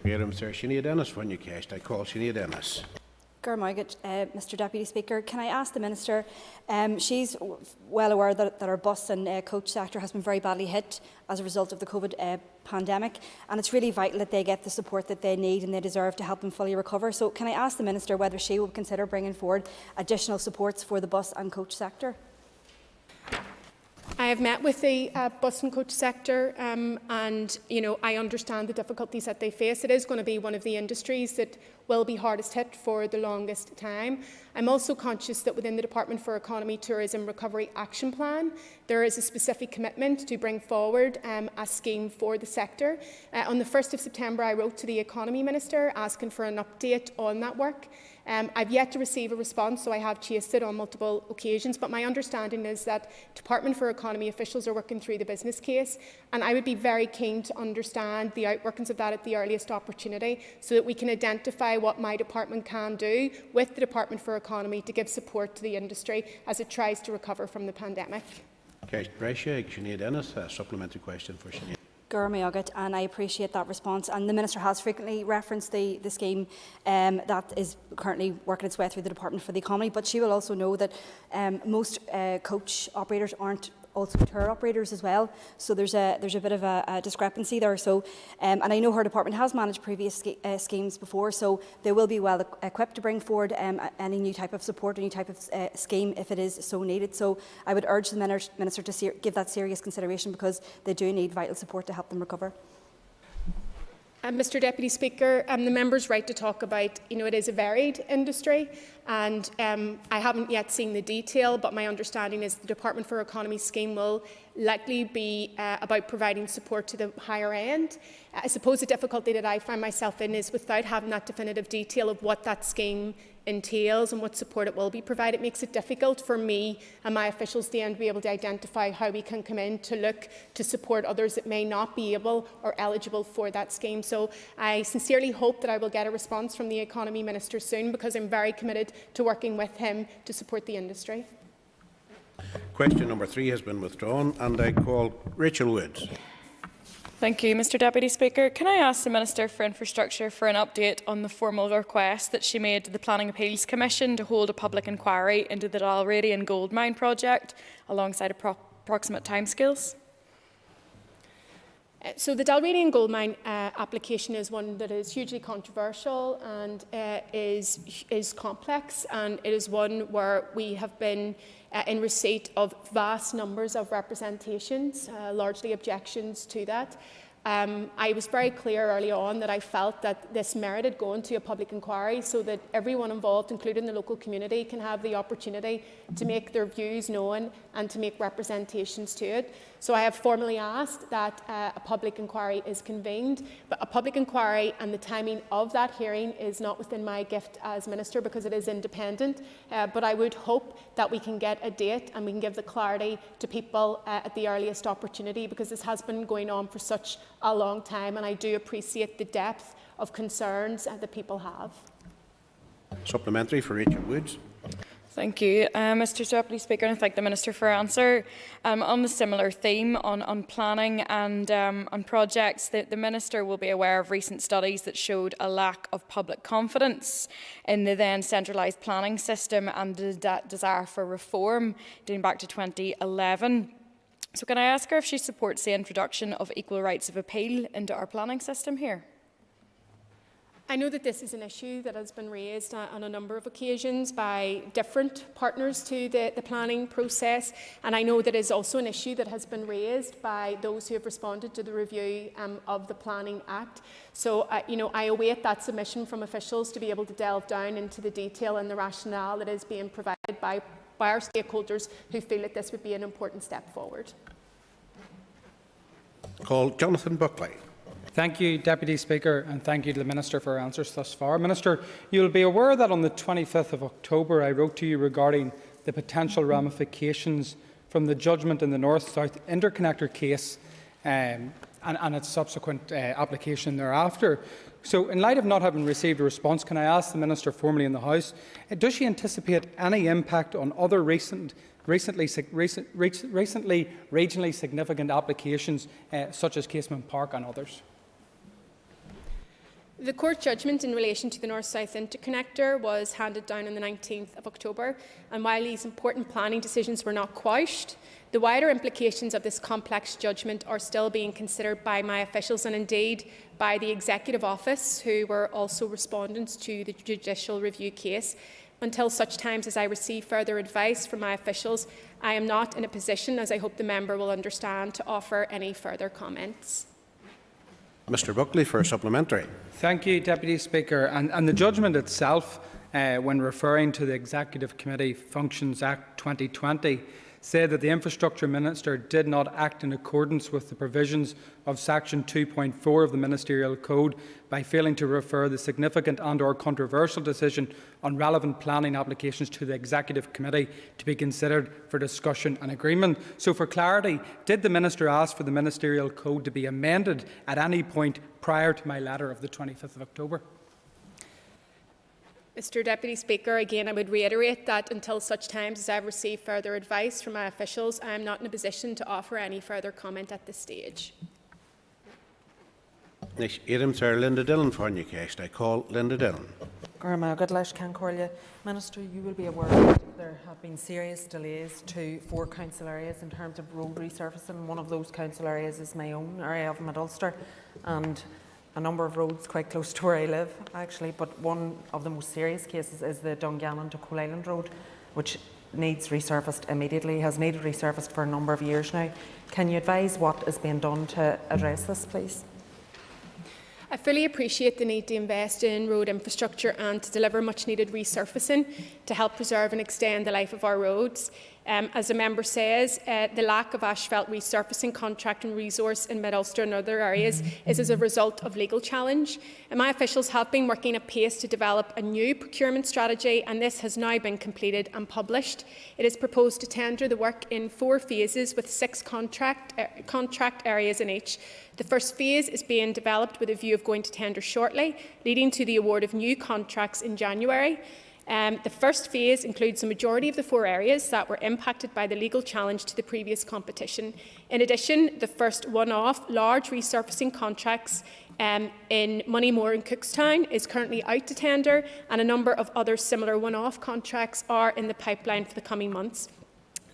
Sinead Dennis, when you cast, I call Sinead Dennis. Mr Deputy Speaker, can I ask the Minister, she's well aware that our bus and coach sector has been very badly hit as a result of the COVID pandemic, and it's really vital that they get the support that they need and they deserve to help them fully recover. So can I ask the Minister whether she will consider bringing forward additional supports for the bus and coach sector? I have met with the bus and coach sector and I understand the difficulties that they face. It is going to be one of the industries that will be hardest hit for the longest time. I'm also conscious that within the Department for Economy, Tourism Recovery Action Plan, there is a specific commitment to bring forward a scheme for the sector. On the 1st of September, I wrote to the Economy Minister asking for an update on that work. I've yet to receive a response, so I have chased it on multiple occasions, but my understanding is that Department for Economy officials are working through the business case, and I would be very keen to understand the outworkings of that at the earliest opportunity so that we can identify what my department can do with the Department for Economy to give support to the industry as it tries to recover from the pandemic. Sinead Dennis, a supplementary question for Sinead. And I appreciate that response. And the Minister has frequently referenced the scheme that is currently working its way through the Department for the Economy, but she will also know that most coach operators aren't also tour operators as well, so there's a bit of a discrepancy there. So, and I know her department has managed previous schemes before, so they will be well equipped to bring forward any new type of support, any type of scheme if it is so needed. So I would urge the Minister to give that serious consideration because they do need vital support to help them recover. Mr Deputy Speaker, the member's right to talk about, it is a varied industry, and I haven't yet seen the detail, but my understanding is the Department for Economy scheme will likely be about providing support to the higher end. I suppose the difficulty that I find myself in is without having that definitive detail of what that scheme entails and what support it will be provided, it makes it difficult for me and my officials to be able to identify how we can come in to look to support others that may not be able or eligible for that scheme. So I sincerely hope that I will get a response from the Economy Minister soon because I'm very committed to working with him to support the industry. Question number 3 has been withdrawn, and I call Rachel Woods. Thank you, Mr Deputy Speaker. Can I ask the Minister for Infrastructure for an update on the formal request that she made to the Planning Appeals Commission to hold a public inquiry into the Dalradian gold mine project alongside approximate timescales? So the Dalradian gold mine application is one that is hugely controversial and is complex, and it is one where we have been in receipt of vast numbers of representations, largely objections to that. I was very clear early on that I felt that this merited going to a public inquiry so that everyone involved, including the local community, can have the opportunity to make their views known and to make representations to it. So I have formally asked that a public inquiry is convened, but a public inquiry and the timing of that hearing is not within my gift as Minister because it is independent, but I would hope that we can get a date and we can give the clarity to people at the earliest opportunity because this has been going on for such a long time and I do appreciate the depth of concerns that people have. Supplementary for Rachel Woods. Thank you, Mr Deputy Speaker, and I thank the Minister for her answer. On the similar theme on planning and on projects, the Minister will be aware of recent studies that showed a lack of public confidence in the then centralised planning system and the desire for reform dating back to 2011. So can I ask her if she supports the introduction of equal rights of appeal into our planning system here? I know that this is an issue that has been raised on a number of occasions by different partners to the planning process, and I know that it is also an issue that has been raised by those who have responded to the review of the Planning Act. So, I await that submission from officials to be able to delve down into the detail and the rationale that is being provided by our stakeholders who feel that this would be an important step forward. Call Jonathan Buckley. Thank you, Deputy Speaker, and thank you to the Minister for her answers thus far. Minister, you will be aware that on the 25th of October I wrote to you regarding the potential ramifications from the judgment in the North-South interconnector case and its subsequent application thereafter. So, in light of not having received a response, can I ask the Minister formally in the House, does she anticipate any impact on other recently regionally significant applications such as Casement Park and others? The court judgment in relation to the North-South interconnector was handed down on the 19th of October, and while these important planning decisions were not quashed, the wider implications of this complex judgment are still being considered by my officials and indeed by the Executive Office, who were also respondents to the judicial review case. Until such times as I receive further advice from my officials, I am not in a position, as I hope the member will understand, to offer any further comments. Mr Buckley for a supplementary. Thank you, Deputy Speaker. And the judgment itself, when referring to the Executive Committee Functions Act 2020, said that the Infrastructure Minister did not act in accordance with the provisions of Section 2.4 of the Ministerial Code by failing to refer the significant and/or controversial decision on relevant planning applications to the Executive Committee to be considered for discussion and agreement. So, for clarity, did the Minister ask for the Ministerial Code to be amended at any point prior to my letter of the 25th of October? Mr Deputy Speaker, again I would reiterate that until such times as I have received further advice from my officials, I am not in a position to offer any further comment at this stage. Linda Dillon for Newcastle. I call Linda Dillon. Minister, you will be aware that there have been serious delays to 4 council areas in terms of road resurfacing. One of those council areas is my own area of Mid-Ulster, and a number of roads quite close to where I live, actually, but one of the most serious cases is the Dungannon to Coal Island Road, which needs resurfaced immediately, has needed resurfaced for a number of years now. Can you advise what is being done to address this, please? I fully appreciate the need to invest in road infrastructure and to deliver much needed resurfacing to help preserve and extend the life of our roads. As the member says, the lack of asphalt resurfacing contract and resource in Mid-Ulster and other areas is as a result of legal challenge. And my officials have been working at pace to develop a new procurement strategy, and this has now been completed and published. It is proposed to tender the work in 4 phases with 6 contract areas in each. The first phase is being developed with a view of going to tender shortly, leading to the award of new contracts in January. The first phase includes the majority of the 4 areas that were impacted by the legal challenge to the previous competition. In addition, the first one-off large resurfacing contracts in Moneymore and Cookstown is currently out to tender, and a number of other similar one-off contracts are in the pipeline for the coming months.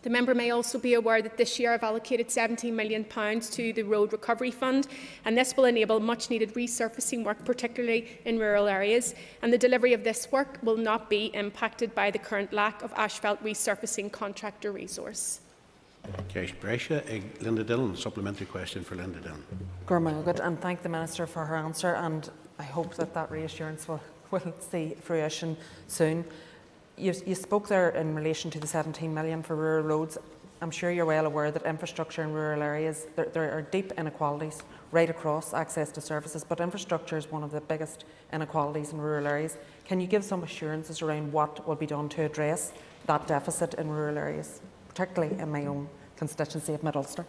The member may also be aware that this year I've allocated £17 million to the Road Recovery Fund, and this will enable much needed resurfacing work, particularly in rural areas. And the delivery of this work will not be impacted by the current lack of asphalt resurfacing contractor resource. Linda Dillon, supplementary question for Linda Dillon. And thank the Minister for her answer, and I hope that that reassurance will see fruition soon. You spoke there in relation to the 17 million for rural roads. I'm sure you're well aware that infrastructure in rural areas, there are deep inequalities right across access to services, but infrastructure is one of the biggest inequalities in rural areas. Can you give some assurances around what will be done to address that deficit in rural areas, particularly in my own constituency of Mid-Ulster?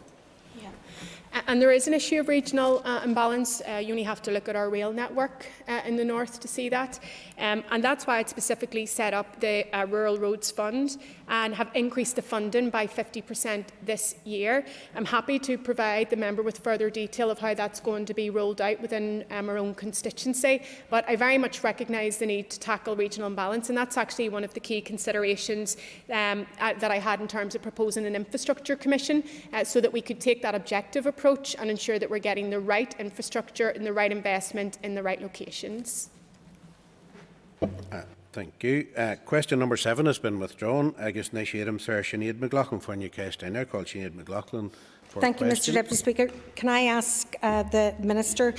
And there is an issue of regional imbalance. You only have to look at our rail network in the north to see that. And that's why I specifically set up the Rural Roads Fund and have increased the funding by 50% this year. I'm happy to provide the member with further detail of how that's going to be rolled out within our own constituency. But I very much recognise the need to tackle regional imbalance, and that's actually one of the key considerations that I had in terms of proposing an infrastructure commission so that we could take that objective approach and ensure that we're getting the right infrastructure and the right investment in the right locations. Thank you. Question number 7 has been withdrawn. Agus Sinead McLaughlin for Newcastle. I now call Sinead McLaughlin for Thank you, question. Mr Deputy Speaker. Can I ask the Minister,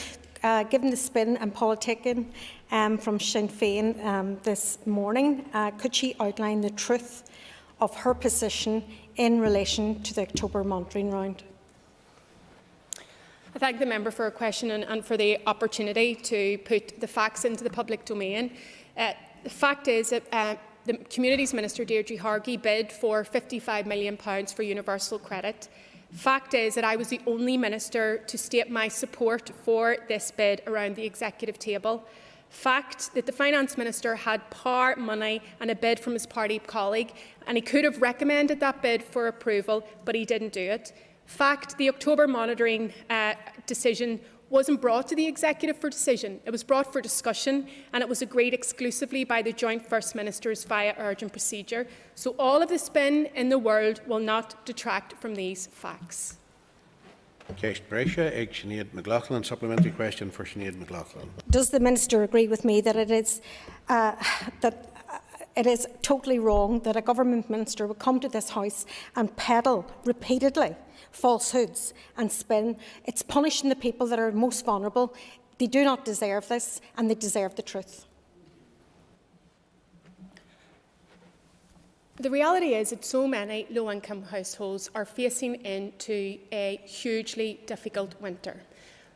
given the spin and politicking from Sinn Féin this morning, could she outline the truth of her position in relation to the October monitoring round? thank the member for her question and for the opportunity to put the facts into the public domain. The fact is that the Communities Minister, Deirdre Hargey, bid for £55 million for universal credit. Fact is that I was the only minister to state my support for this bid around the executive table. Fact that the Finance Minister had power, money and a bid from his party colleague, and he could have recommended that bid for approval, but he didn't do it. Fact, the October monitoring decision wasn't brought to the Executive for decision. It was brought for discussion, and it was agreed exclusively by the Joint First Ministers via urgent procedure. So all of the spin in the world will not detract from these facts. Ceist Brescia, Sinead McLaughlin. Supplementary question for Sinead McLaughlin. Does the Minister agree with me that it is totally wrong that a government minister would come to this House and peddle repeatedly falsehoods and spin? It's punishing the people that are most vulnerable. They do not deserve this, and they deserve the truth. The reality is that so many low-income households are facing into a hugely difficult winter.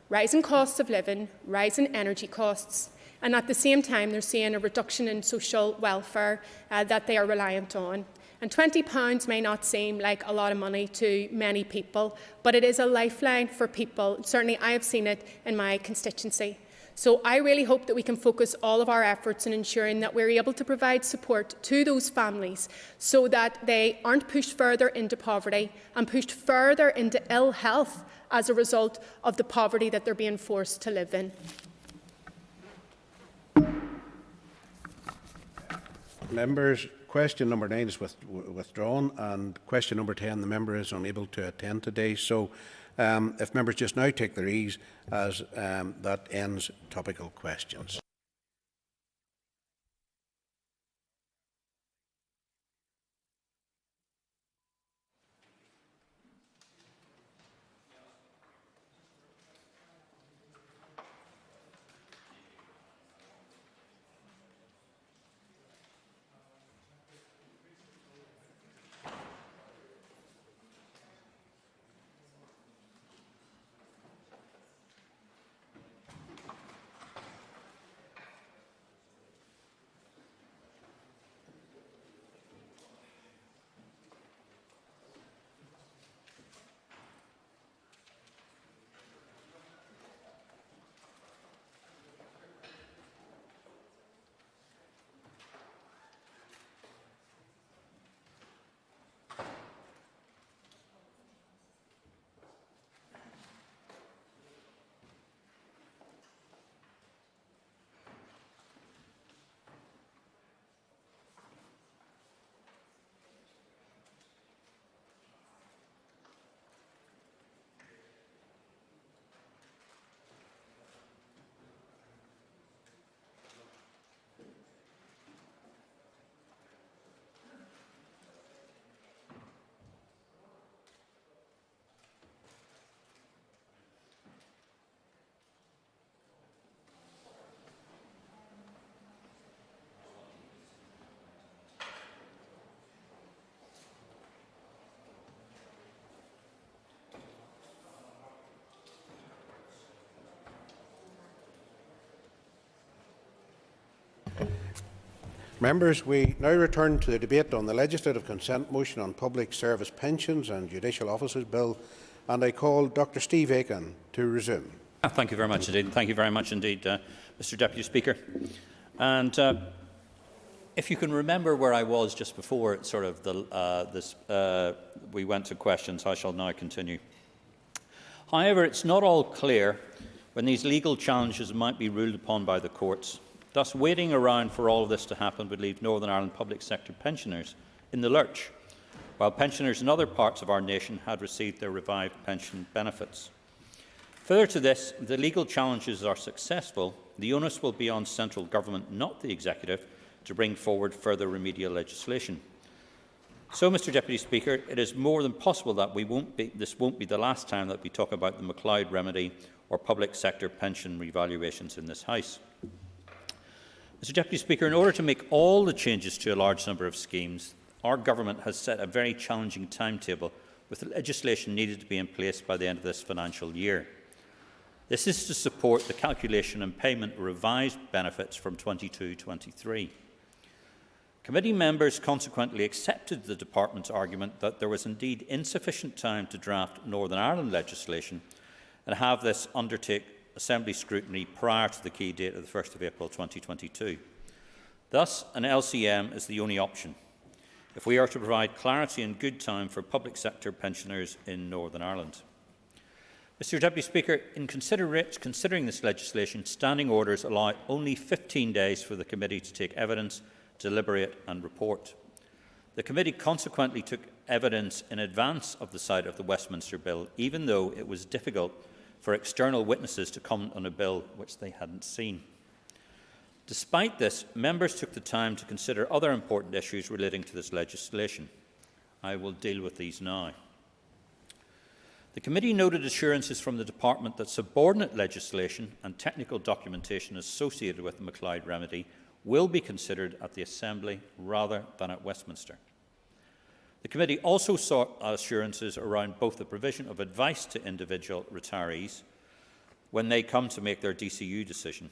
Rising costs of living, rising energy costs, and at the same time they're seeing a reduction in social welfare that they are reliant on. And £20 may not seem like a lot of money to many people, but it is a lifeline for people. Certainly I have seen it in my constituency. So I really hope that we can focus all of our efforts in ensuring that we're able to provide support to those families so that they aren't pushed further into poverty and pushed further into ill health as a result of the poverty that they're being forced to live in. Members, question number 9 is withdrawn, and question number 10, the member is unable to attend today. So if members just now take their ease, as that ends topical questions. Members, we now return to the debate on the legislative consent motion on public service pensions and judicial officers bill, and I call Dr Steve Aiken to resume. Thank you very much indeed. Thank you very much indeed, Mr Deputy Speaker. And if you can remember where I was just before sort of we went to questions, I shall now continue. However, it's not all clear when these legal challenges might be ruled upon by the courts. Thus, waiting around for all of this to happen would leave Northern Ireland public sector pensioners in the lurch, while pensioners in other parts of our nation had received their revived pension benefits. Further to this, if the legal challenges are successful, the onus will be on central government, not the executive, to bring forward further remedial legislation. So, Mr Deputy Speaker, it is more than possible that this won't be the last time that we talk about the MacLeod remedy or public sector pension revaluations in this House. Mr Deputy Speaker, in order to make all the changes to a large number of schemes, our government has set a very challenging timetable with the legislation needed to be in place by the end of this financial year. This is to support the calculation and payment of revised benefits from 22-23. Committee members consequently accepted the Department's argument that there was indeed insufficient time to draft Northern Ireland legislation and have this undertake Assembly scrutiny prior to the key date of the 1st of April 2022. Thus, an LCM is the only option if we are to provide clarity and good time for public sector pensioners in Northern Ireland. Mr Deputy Speaker, in considering this legislation, standing orders allow only 15 days for the committee to take evidence, deliberate and report. The committee consequently took evidence in advance of the sight of the Westminster Bill, even though it was difficult for external witnesses to comment on a bill which they hadn't seen. Despite this, members took the time to consider other important issues relating to this legislation. I will deal with these now. The committee noted assurances from the Department that subordinate legislation and technical documentation associated with the MacLeod remedy will be considered at the Assembly rather than at Westminster. The committee also sought assurances around both the provision of advice to individual retirees when they come to make their DCU decision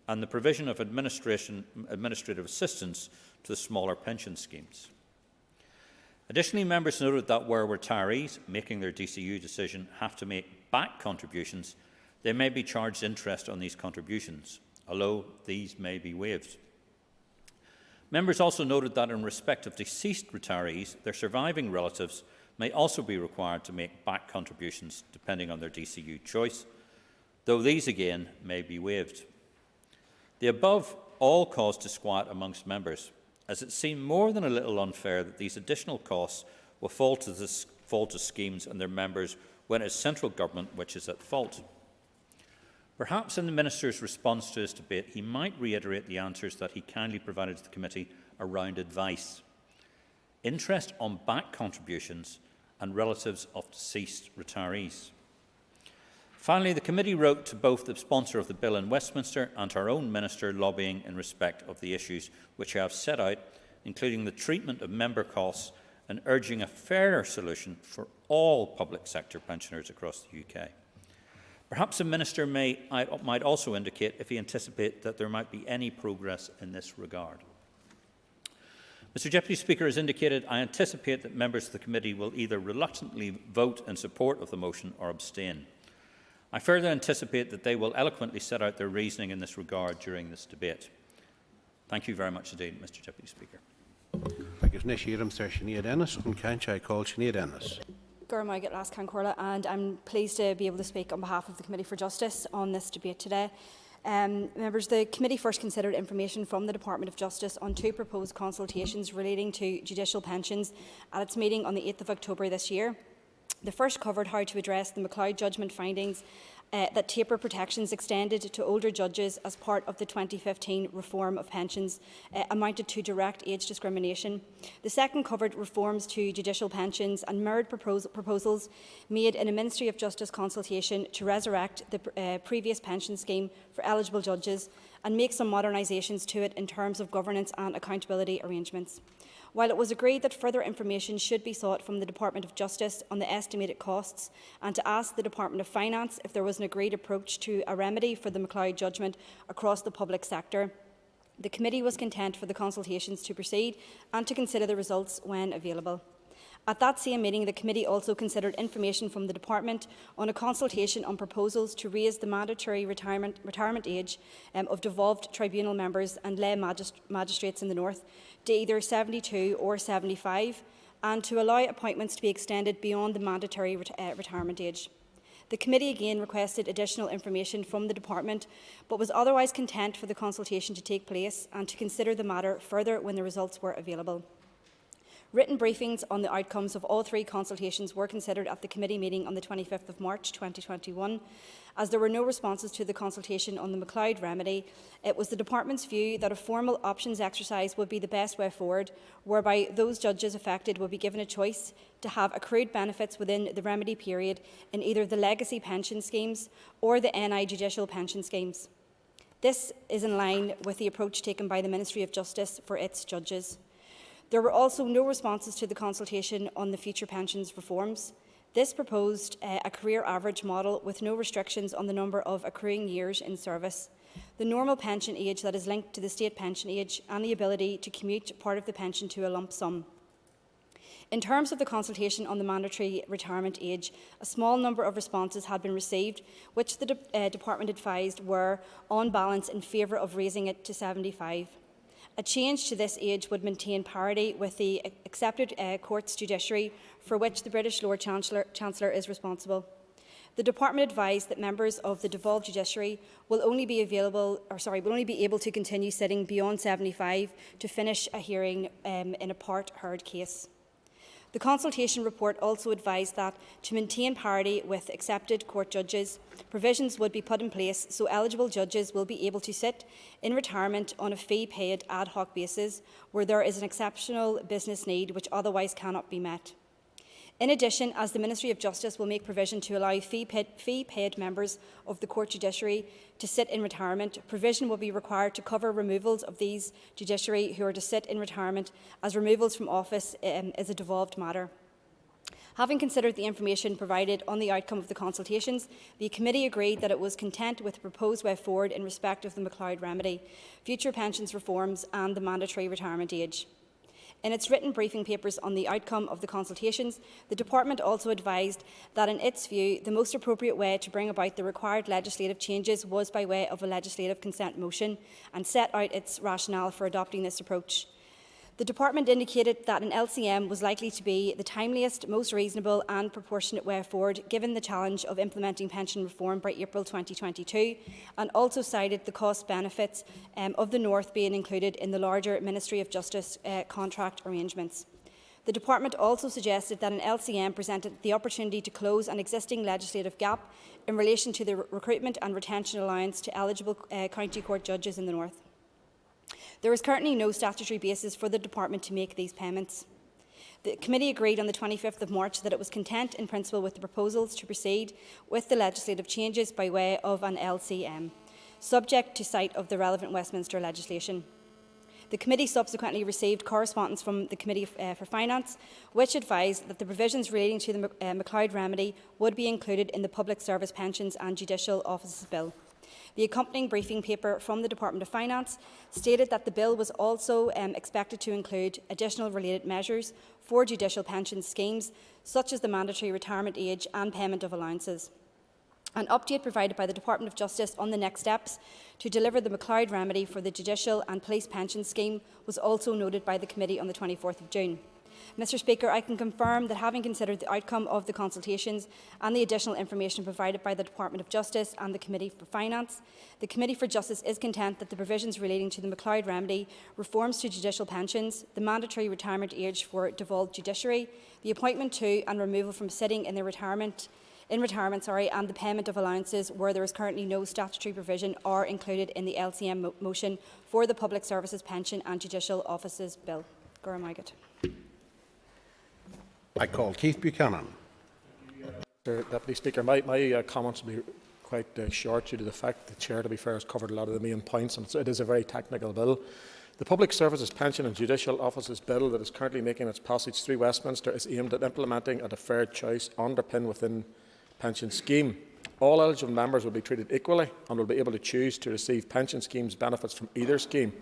and the provision of administrative assistance to the smaller pension schemes. Additionally, members noted that where retirees making their DCU decision have to make back contributions, they may be charged interest on these contributions, although these may be waived. Members also noted that in respect of deceased retirees, their surviving relatives may also be required to make back contributions depending on their DCU choice, though these again may be waived. The above all caused disquiet amongst members, as it seemed more than a little unfair that these additional costs will fall to schemes and their members when it's central government which is at fault. Perhaps in the Minister's response to this debate, he might reiterate the answers that he kindly provided to the committee around advice, interest on back contributions and relatives of deceased retirees. Finally, the committee wrote to both the sponsor of the bill in Westminster and our own Minister lobbying in respect of the issues which I have set out, including the treatment of member costs and urging a fairer solution for all public sector pensioners across the UK. Perhaps the Minister might also indicate if he anticipates that there might be any progress in this regard. Mr Deputy Speaker has indicated I anticipate that members of the committee will either reluctantly vote in support of the motion or abstain. I further anticipate that they will eloquently set out their reasoning in this regard during this debate. Thank you very much indeed, Mr Deputy Speaker. And I'm pleased to be able to speak on behalf of the Committee for Justice on this debate today. Members, the committee first considered information from the Department of Justice on two proposed consultations relating to judicial pensions at its meeting on the 8th of October this year. The first covered how to address the MacLeod judgment findings that taper protections extended to older judges as part of the 2015 reform of pensions amounted to direct age discrimination. The second covered reforms to judicial pensions and mirrored proposals made in a Ministry of Justice consultation to resurrect the previous pension scheme for eligible judges and make some modernisations to it in terms of governance and accountability arrangements. While it was agreed that further information should be sought from the Department of Justice on the estimated costs and to ask the Department of Finance if there was an agreed approach to a remedy for the MacLeod judgment across the public sector, the committee was content for the consultations to proceed and to consider the results when available. At that same meeting, the committee also considered information from the Department on a consultation on proposals to raise the mandatory retirement age of devolved tribunal members and lay magistrates in the North to either 72 or 75, and to allow appointments to be extended beyond the mandatory retirement age. The committee again requested additional information from the Department, but was otherwise content for the consultation to take place and to consider the matter further when the results were available. Written briefings on the outcomes of all three consultations were considered at the committee meeting on the 25th of March 2021. As there were no responses to the consultation on the MacLeod remedy, it was the Department's view that a formal options exercise would be the best way forward, whereby those judges affected would be given a choice to have accrued benefits within the remedy period in either the legacy pension schemes or the NI judicial pension schemes. This is in line with the approach taken by the Ministry of Justice for its judges. There were also no responses to the consultation on the future pensions reforms. This proposed a career average model with no restrictions on the number of accruing years in service, the normal pension age that is linked to the state pension age, and the ability to commute part of the pension to a lump sum. In terms of the consultation on the mandatory retirement age, a small number of responses had been received, which the Department advised were, on balance, in favour of raising it to 75. A change to this age would maintain parity with the accepted court's judiciary, for which the British Lord Chancellor is responsible. The Department advised that members of the devolved judiciary will only be able to continue sitting beyond 75 to finish a hearing in a part-heard case. The consultation report also advised that, to maintain parity with accepted court judges, provisions would be put in place so eligible judges will be able to sit in retirement on a fee-paid ad hoc basis where there is an exceptional business need which otherwise cannot be met. In addition, as the Ministry of Justice will make provision to allow fee-paid members of the court judiciary to sit in retirement, provision will be required to cover removals of these judiciary who are to sit in retirement, as removals from office is a devolved matter. Having considered the information provided on the outcome of the consultations, the committee agreed that it was content with the proposed way forward in respect of the MacLeod remedy, future pensions reforms and the mandatory retirement age. In its written briefing papers on the outcome of the consultations, the Department also advised that, in its view, the most appropriate way to bring about the required legislative changes was by way of a legislative consent motion, and set out its rationale for adopting this approach. The Department indicated that an LCM was likely to be the timeliest, most reasonable and proportionate way forward, given the challenge of implementing pension reform by April 2022, and also cited the cost benefits of the North being included in the larger Ministry of Justice contract arrangements. The Department also suggested that an LCM presented the opportunity to close an existing legislative gap in relation to the recruitment and retention allowance to eligible county court judges in the North. There is currently no statutory basis for the Department to make these payments. The committee agreed on the 25th of March that it was content in principle with the proposals to proceed with the legislative changes by way of an LCM, subject to sight of the relevant Westminster legislation. The committee subsequently received correspondence from the Committee for Finance, which advised that the provisions relating to the MacLeod remedy would be included in the Public Service Pensions and Judicial Offices Bill. The accompanying briefing paper from the Department of Finance stated that the bill was also expected to include additional related measures for judicial pension schemes, such as the mandatory retirement age and payment of allowances. An update provided by the Department of Justice on the next steps to deliver the MacLeod remedy for the judicial and police pension scheme was also noted by the committee on the 24th of June. Mr. Speaker, I can confirm that, having considered the outcome of the consultations and the additional information provided by the Department of Justice and the Committee for Finance, the Committee for Justice is content that the provisions relating to the MacLeod remedy, reforms to judicial pensions, the mandatory retirement age for devolved judiciary, the appointment to and removal from sitting in retirement, and the payment of allowances where there is currently no statutory provision are included in the LCM motion for the Public Services Pension and Judicial Offices Bill. I call Keith Buchanan. Mr Deputy Speaker, my comments will be quite short due to the fact that the Chair, to be fair, has covered a lot of the main points, and it is a very technical bill. The Public Services Pension and Judicial Offices Bill that is currently making its passage through Westminster is aimed at implementing a deferred choice underpin within pension scheme. All eligible members will be treated equally and will be able to choose to receive pension schemes benefits from either scheme.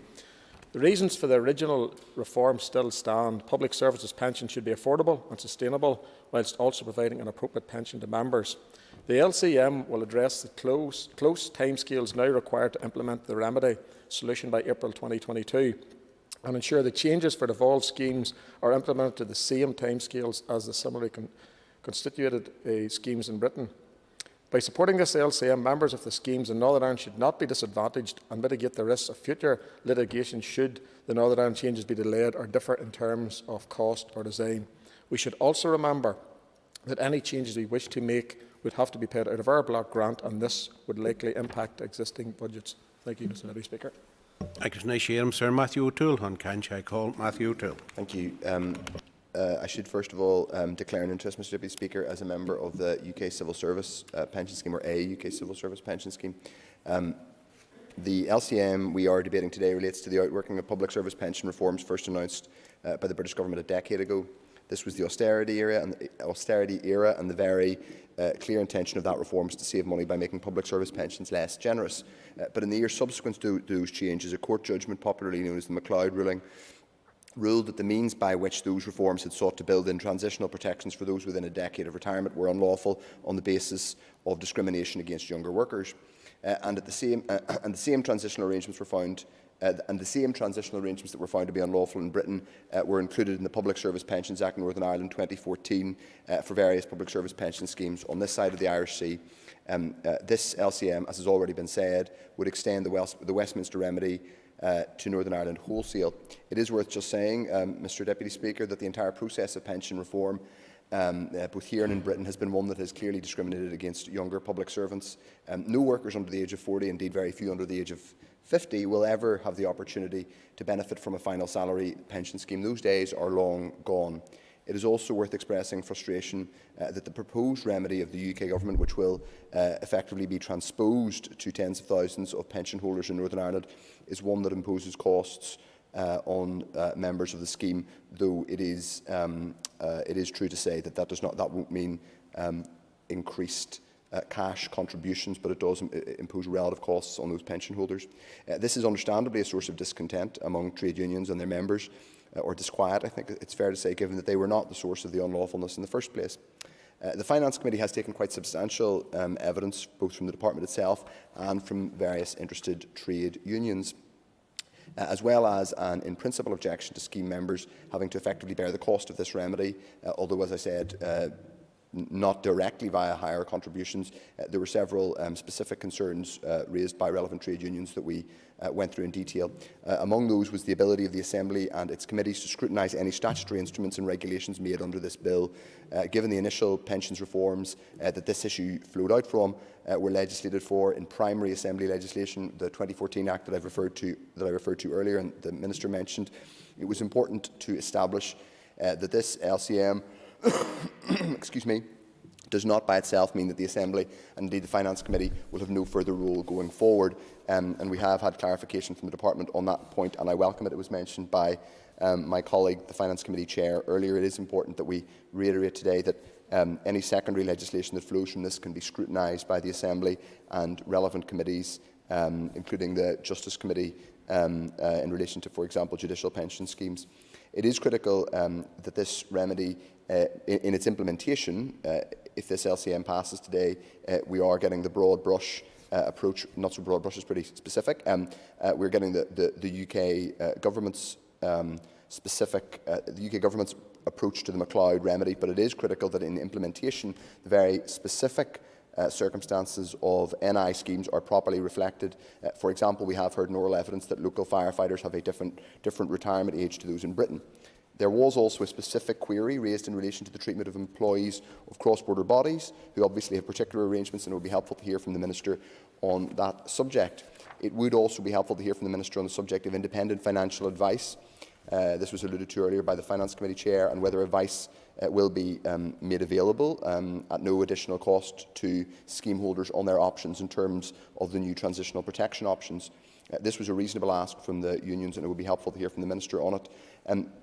The reasons for the original reform still stand. Public services pension should be affordable and sustainable, whilst also providing an appropriate pension to members. The LCM will address the close timescales now required to implement the remedy solution by April 2022 and ensure the changes for devolved schemes are implemented to the same timescales as the similarly constituted schemes in Britain. By supporting this LCM, members of the schemes in Northern Ireland should not be disadvantaged and mitigate the risks of future litigation should the Northern Ireland changes be delayed or differ in terms of cost or design. We should also remember that any changes we wish to make would have to be paid out of our block grant, and this would likely impact existing budgets. Thank you, Mr Deputy Speaker. Sir Matthew O'Toole on Cancha. Call Matthew O'Toole. Thank you. I should first of all declare an interest, Mr Deputy Speaker, as a member of the UK Civil Service Pension Scheme, or a UK Civil Service Pension Scheme. The LCM we are debating today relates to the outworking of public service pension reforms first announced by the British Government a decade ago. This was the austerity era, and the very clear intention of that reform was to save money by making public service pensions less generous. But in the years subsequent to those changes, a court judgment, popularly known as the MacLeod ruling, ruled that the means by which those reforms had sought to build in transitional protections for those within a decade of retirement were unlawful on the basis of discrimination against younger workers. And the same transitional arrangements were found that were found to be unlawful in Britain were included in the Public Service Pensions Act in Northern Ireland 2014 for various public service pension schemes on this side of the Irish Sea. This LCM, as has already been said, would extend the Westminster remedy to Northern Ireland wholesale. It is worth just saying, Mr Deputy Speaker, that the entire process of pension reform, both here and in Britain, has been one that has clearly discriminated against younger public servants. No workers under the age of 40, indeed very few under the age of 50, will ever have the opportunity to benefit from a final salary pension scheme. Those days are long gone. It is also worth expressing frustration that the proposed remedy of the UK Government, which will effectively be transposed to tens of thousands of pension holders in Northern Ireland, is one that imposes costs on members of the scheme, though it is true to say that that won't mean increased cash contributions, but it does impose relative costs on those pension holders. This is understandably a source of discontent among trade unions and their members, or disquiet, I think it's fair to say, given that they were not the source of the unlawfulness in the first place. The Finance Committee has taken quite substantial evidence, both from the Department itself and from various interested trade unions, as well as an in-principle objection to scheme members having to effectively bear the cost of this remedy, although, as I said, not directly via higher contributions. There were several specific concerns raised by relevant trade unions that we went through in detail. Among those was the ability of the Assembly and its committees to scrutinise any statutory instruments and regulations made under this bill. Given the initial pensions reforms that this issue flowed out from were legislated for in primary Assembly legislation, the 2014 Act that I referred to earlier and the Minister mentioned, it was important to establish that this LCM excuse me, does not by itself mean that the Assembly and indeed the Finance Committee will have no further role going forward. And we have had clarification from the Department on that point, and I welcome it. It was mentioned by my colleague, the Finance Committee Chair, earlier. It is important that we reiterate today that any secondary legislation that flows from this can be scrutinised by the Assembly and relevant committees, including the Justice Committee, in relation to, for example, judicial pension schemes. It is critical that this remedy, in its implementation, if this LCM passes today, we are getting the broad brush approach. Not so broad brush, is pretty specific. We're getting the UK government's the UK government's approach to the MacLeod remedy, but it is critical that in implementation, the very specific circumstances of NI schemes are properly reflected. For example, we have heard in oral evidence that local firefighters have a different retirement age to those in Britain. There was also a specific query raised in relation to the treatment of employees of cross-border bodies, who obviously have particular arrangements, and it would be helpful to hear from the Minister on that subject. It would also be helpful to hear from the Minister on the subject of independent financial advice. This was alluded to earlier by the Finance Committee Chair, and whether advice will be made available at no additional cost to scheme holders on their options in terms of the new transitional protection options. This was a reasonable ask from the unions, and it would be helpful to hear from the Minister on it.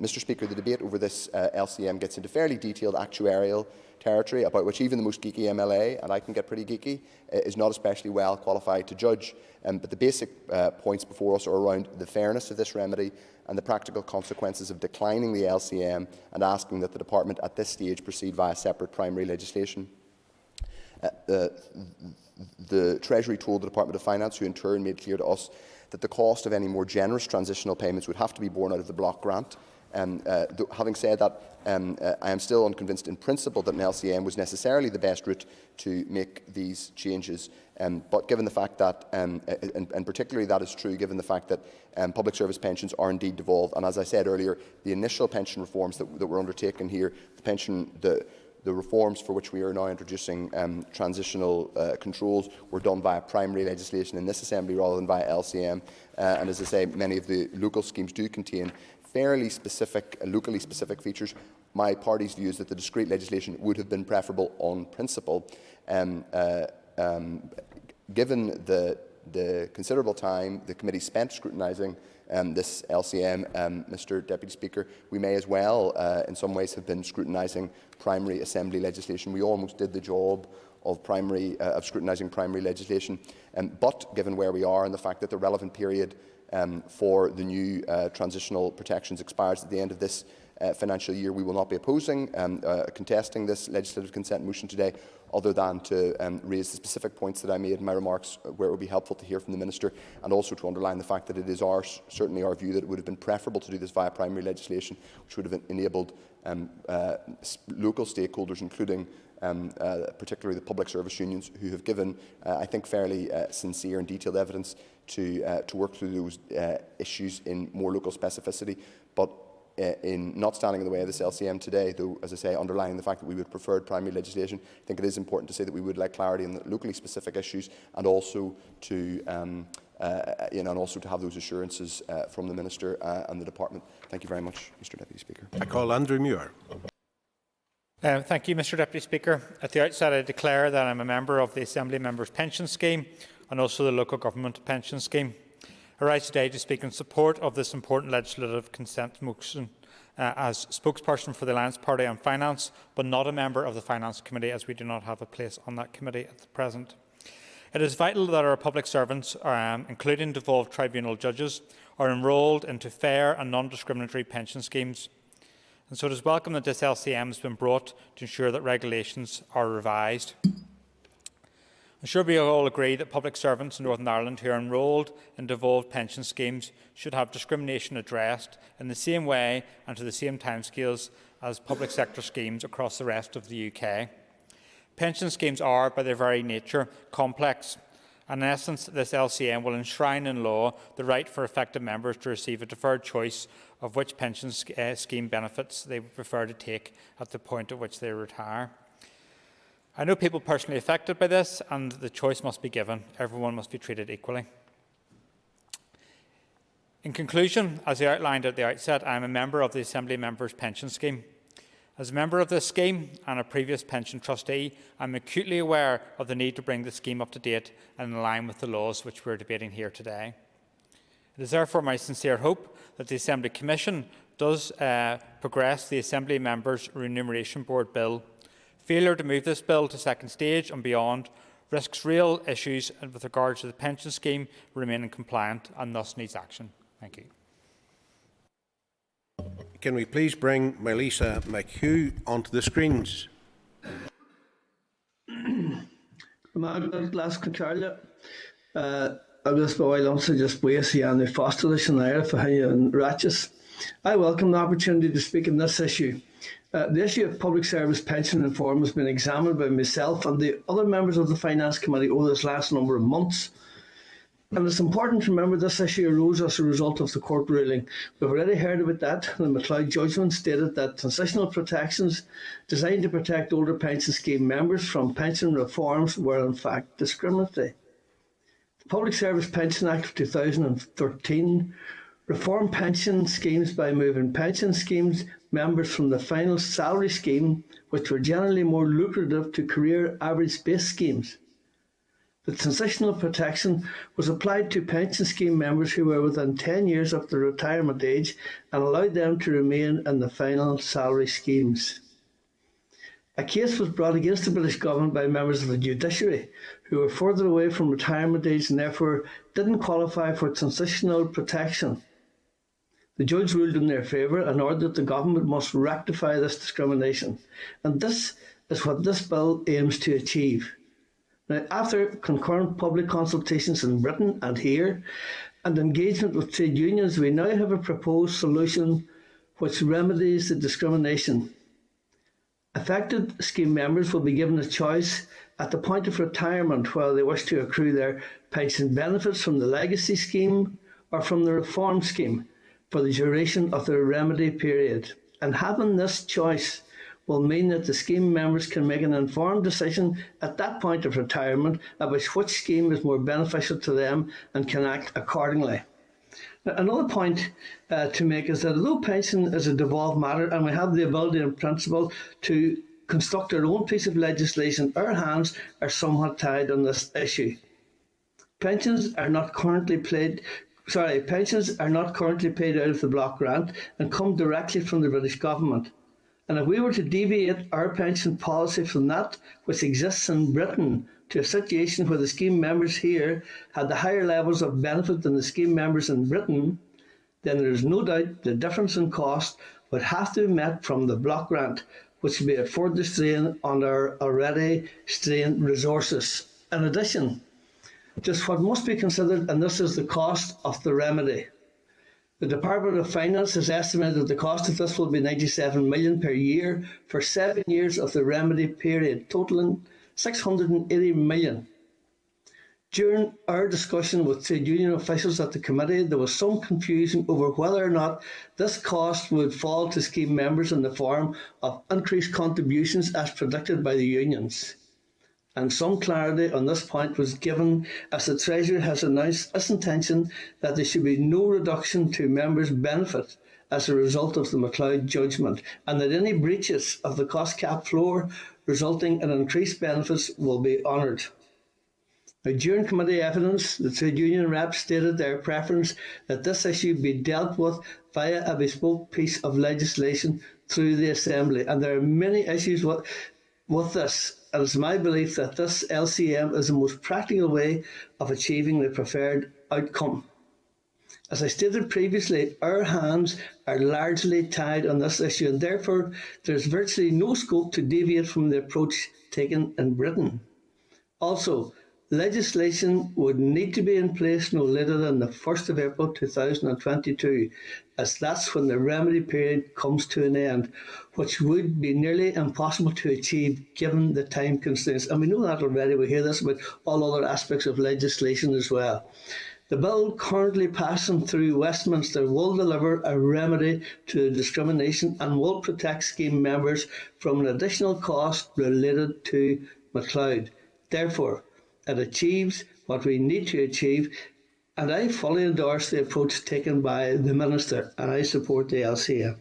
Mr Speaker, the debate over this LCM gets into fairly detailed actuarial territory about which even the most geeky MLA, and I can get pretty geeky, is not especially well qualified to judge. But the basic points before us are around the fairness of this remedy and the practical consequences of declining the LCM and asking that the Department at this stage proceed via separate primary legislation. The Treasury told the Department of Finance, who in turn made clear to us that the cost of any more generous transitional payments would have to be borne out of the block grant. Having said that, I am still unconvinced in principle that an LCM was necessarily the best route to make these changes. But given the fact that, and particularly that is true given the fact that public service pensions are indeed devolved, and as I said earlier, the initial pension reforms that were undertaken here, the reforms for which we are now introducing transitional controls were done via primary legislation in this Assembly rather than via LCM. And as I say, many of the local schemes do contain fairly specific, locally specific features. My party's view is that the discrete legislation would have been preferable on principle. Given the the considerable time the committee spent scrutinising this LCM, Mr Deputy Speaker, we may as well, in some ways, have been scrutinising primary assembly legislation. We almost did the job of scrutinising primary legislation, but given where we are and the fact that the relevant period for the new transitional protections expires at the end of this financial year, we will not be opposing contesting this legislative consent motion today, other than to raise the specific points that I made in my remarks, where it would be helpful to hear from the Minister, and also to underline the fact that it is certainly our view that it would have been preferable to do this via primary legislation, which would have enabled local stakeholders, including particularly the public service unions, who have given, I think, fairly sincere and detailed evidence to work through those issues in more local specificity. But in not standing in the way of this LCM today, though, as I say, underlining the fact that we would prefer primary legislation, I think it is important to say that we would like clarity on the locally specific issues, and also to and also to have those assurances from the Minister and the Department. Thank you very much, Mr Deputy Speaker. I call Andrew Muir. Thank you, Mr Deputy Speaker. At the outset, I declare that I am a member of the Assembly Members' Pension Scheme and also the Local Government Pension Scheme. I rise today to speak in support of this important legislative consent motion as spokesperson for the Alliance Party on Finance, but not a member of the Finance Committee, as we do not have a place on that committee at the present. It is vital that our public servants, including devolved tribunal judges, are enrolled into fair and non-discriminatory pension schemes. And so it is welcome that this LCM has been brought to ensure that regulations are revised. I'm sure we all agree that public servants in Northern Ireland who are enrolled in devolved pension schemes should have discrimination addressed in the same way and to the same timescales as public sector schemes across the rest of the UK. Pension schemes are, by their very nature, complex. And in essence, this LCM will enshrine in law the right for affected members to receive a deferred choice of which pension scheme benefits they would prefer to take at the point at which they retire. I know people personally affected by this, and the choice must be given. Everyone must be treated equally. In conclusion, as I outlined at the outset, I am a member of the Assembly Members' Pension Scheme. As a member of this scheme and a previous pension trustee, I am acutely aware of the need to bring the scheme up to date and in line with the laws which we are debating here today. It is therefore my sincere hope that the Assembly Commission does progress the Assembly Members' Remuneration Board Bill. Failure to move this bill to second stage and beyond risks real issues with regard to the pension scheme remaining compliant and thus needs action. Thank you. Can we please bring Melissa McHugh onto the screens? I welcome the opportunity to speak on this issue. The issue of public service pension reform has been examined by myself and the other members of the Finance Committee over this last number of months. And it's important to remember this issue arose as a result of the court ruling. We've already heard about that. The McLeod judgment stated that transitional protections designed to protect older pension scheme members from pension reforms were in fact discriminatory. The Public Service Pension Act of 2013 reformed pension schemes by moving pension schemes members from the final salary scheme, which were generally more lucrative, to career average base schemes. The transitional protection was applied to pension scheme members who were within 10 years of the retirement age and allowed them to remain in the final salary schemes. A case was brought against the British Government by members of the judiciary who were further away from retirement age and therefore didn't qualify for transitional protection. The judge ruled in their favour and ordered that the government must rectify this discrimination. And this is what this bill aims to achieve. Now, after concurrent public consultations in Britain and here, and engagement with trade unions, we now have a proposed solution which remedies the discrimination. Affected scheme members will be given a choice at the point of retirement whether they wish to accrue their pension benefits from the legacy scheme or from the reform scheme for the duration of their remedy period. And having this choice will mean that the scheme members can make an informed decision at that point of retirement about which scheme is more beneficial to them and can act accordingly. Now, another point to make is that although pension is a devolved matter and we have the ability in principle to construct our own piece of legislation, our hands are somewhat tied on this issue. Pensions are not currently paid out of the block grant and come directly from the British Government. And if we were to deviate our pension policy from that which exists in Britain to a situation where the scheme members here had the higher levels of benefit than the scheme members in Britain, then there is no doubt the difference in cost would have to be met from the block grant, which would be a further strain on our already strained resources. In addition, just what must be considered, and this is the cost of the remedy. The Department of Finance has estimated that the cost of this will be £97 million per year for 7 years of the remedy period, totalling £680 million. During our discussion with trade union officials at the committee, there was some confusion over whether or not this cost would fall to scheme members in the form of increased contributions as predicted by the unions. And some clarity on this point was given as the Treasury has announced its intention that there should be no reduction to members' benefit as a result of the MacLeod judgment, and that any breaches of the cost cap floor resulting in increased benefits will be honoured. Now, during committee evidence, the trade union reps stated their preference that this issue be dealt with via a bespoke piece of legislation through the Assembly, and there are many issues with this. And it's my belief that this LCM is the most practical way of achieving the preferred outcome. As I stated previously, our hands are largely tied on this issue, and therefore there is virtually no scope to deviate from the approach taken in Britain. Also, legislation would need to be in place no later than the 1st of April 2022, as that's when the remedy period comes to an end, which would be nearly impossible to achieve given the time constraints. And we know that already. We hear this about all other aspects of legislation as well. The bill currently passing through Westminster will deliver a remedy to discrimination and will protect scheme members from an additional cost related to MacLeod. Therefore, it achieves what we need to achieve, and I fully endorse the approach taken by the Minister, and I support the LCM.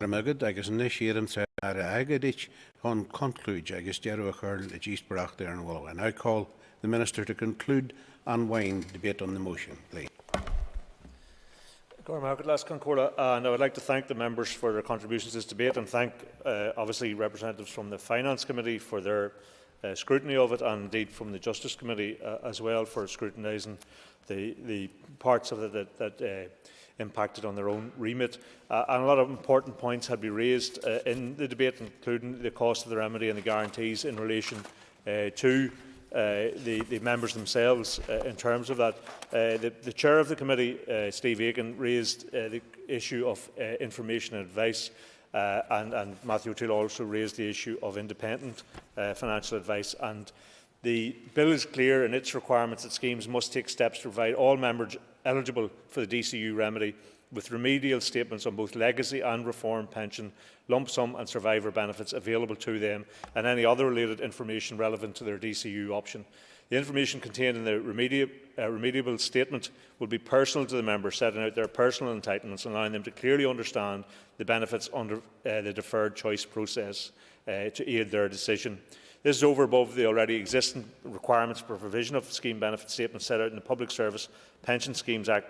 Ramagad agus initiating sa agadich on conclude agus Jero Curl East Barach there and Wallow. And I call the Minister to conclude and wind debate on the motion, please. And I would like to thank the members for their contributions to this debate and thank obviously representatives from the Finance Committee for their scrutiny of it, and indeed from the Justice Committee as well for scrutinising the parts of it that impacted on their own remit. And a lot of important points had been raised in the debate, including the cost of the remedy and the guarantees in relation to the members themselves in terms of that. The chair of the committee, Steve Aiken, raised the issue of information and advice, and Matthew O'Toole also raised the issue of independent financial advice. And the bill is clear in its requirements that schemes must take steps to provide all members eligible for the DCU remedy with remedial statements on both legacy and reform pension, lump sum and survivor benefits available to them, and any other related information relevant to their DCU option. The information contained in the remediable statement will be personal to the member, setting out their personal entitlements and allowing them to clearly understand the benefits under the deferred choice process to aid their decision. This is over above the already existing requirements for provision of scheme benefit statements set out in the Public Service Pension Schemes Act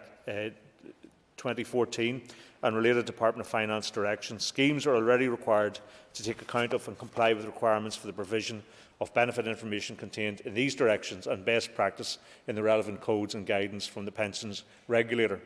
2014 and related Department of Finance directions. Schemes are already required to take account of and comply with requirements for the provision of benefit information contained in these directions and best practice in the relevant codes and guidance from the pensions regulator.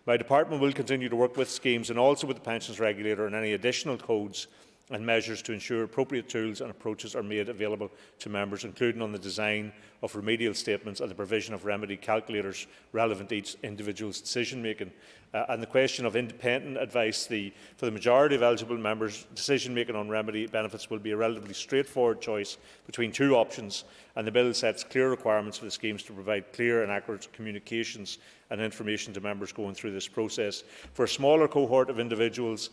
My department will continue to work with schemes and also with the pensions regulator on any additional codes and measures to ensure appropriate tools and approaches are made available to members, including on the design of remedial statements and the provision of remedy calculators relevant to each individual's decision-making. And the question of independent advice, for the majority of eligible members, decision-making on remedy benefits will be a relatively straightforward choice between two options, and the bill sets clear requirements for the schemes to provide clear and accurate communications and information to members going through this process. For a smaller cohort of individuals,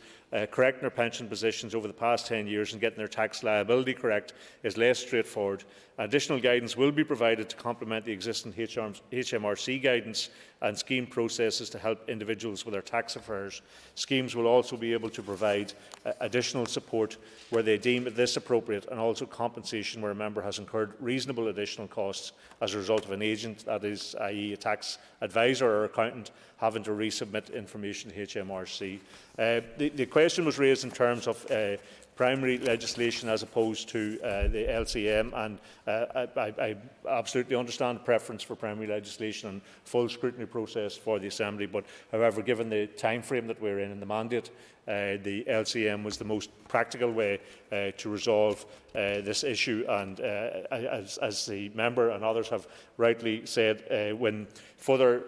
correcting their pension positions over the past 10 years and getting their tax liability correct is less straightforward. Additional guidance will be provided to complement the existing HMRC guidance and scheme processes to help individuals with their tax affairs. Schemes will also be able to provide additional support where they deem this appropriate, and also compensation where a member has incurred reasonable additional costs as a result of an agent, that is, i.e. a tax advisor or accountant, having to resubmit information to HMRC. The question was raised in terms of primary legislation as opposed to the LCM, and I absolutely understand the preference for primary legislation and full scrutiny process for the Assembly, but however, given the time frame that we're in and the mandate, the LCM was the most practical way to resolve this issue, and as the member and others have rightly said, when further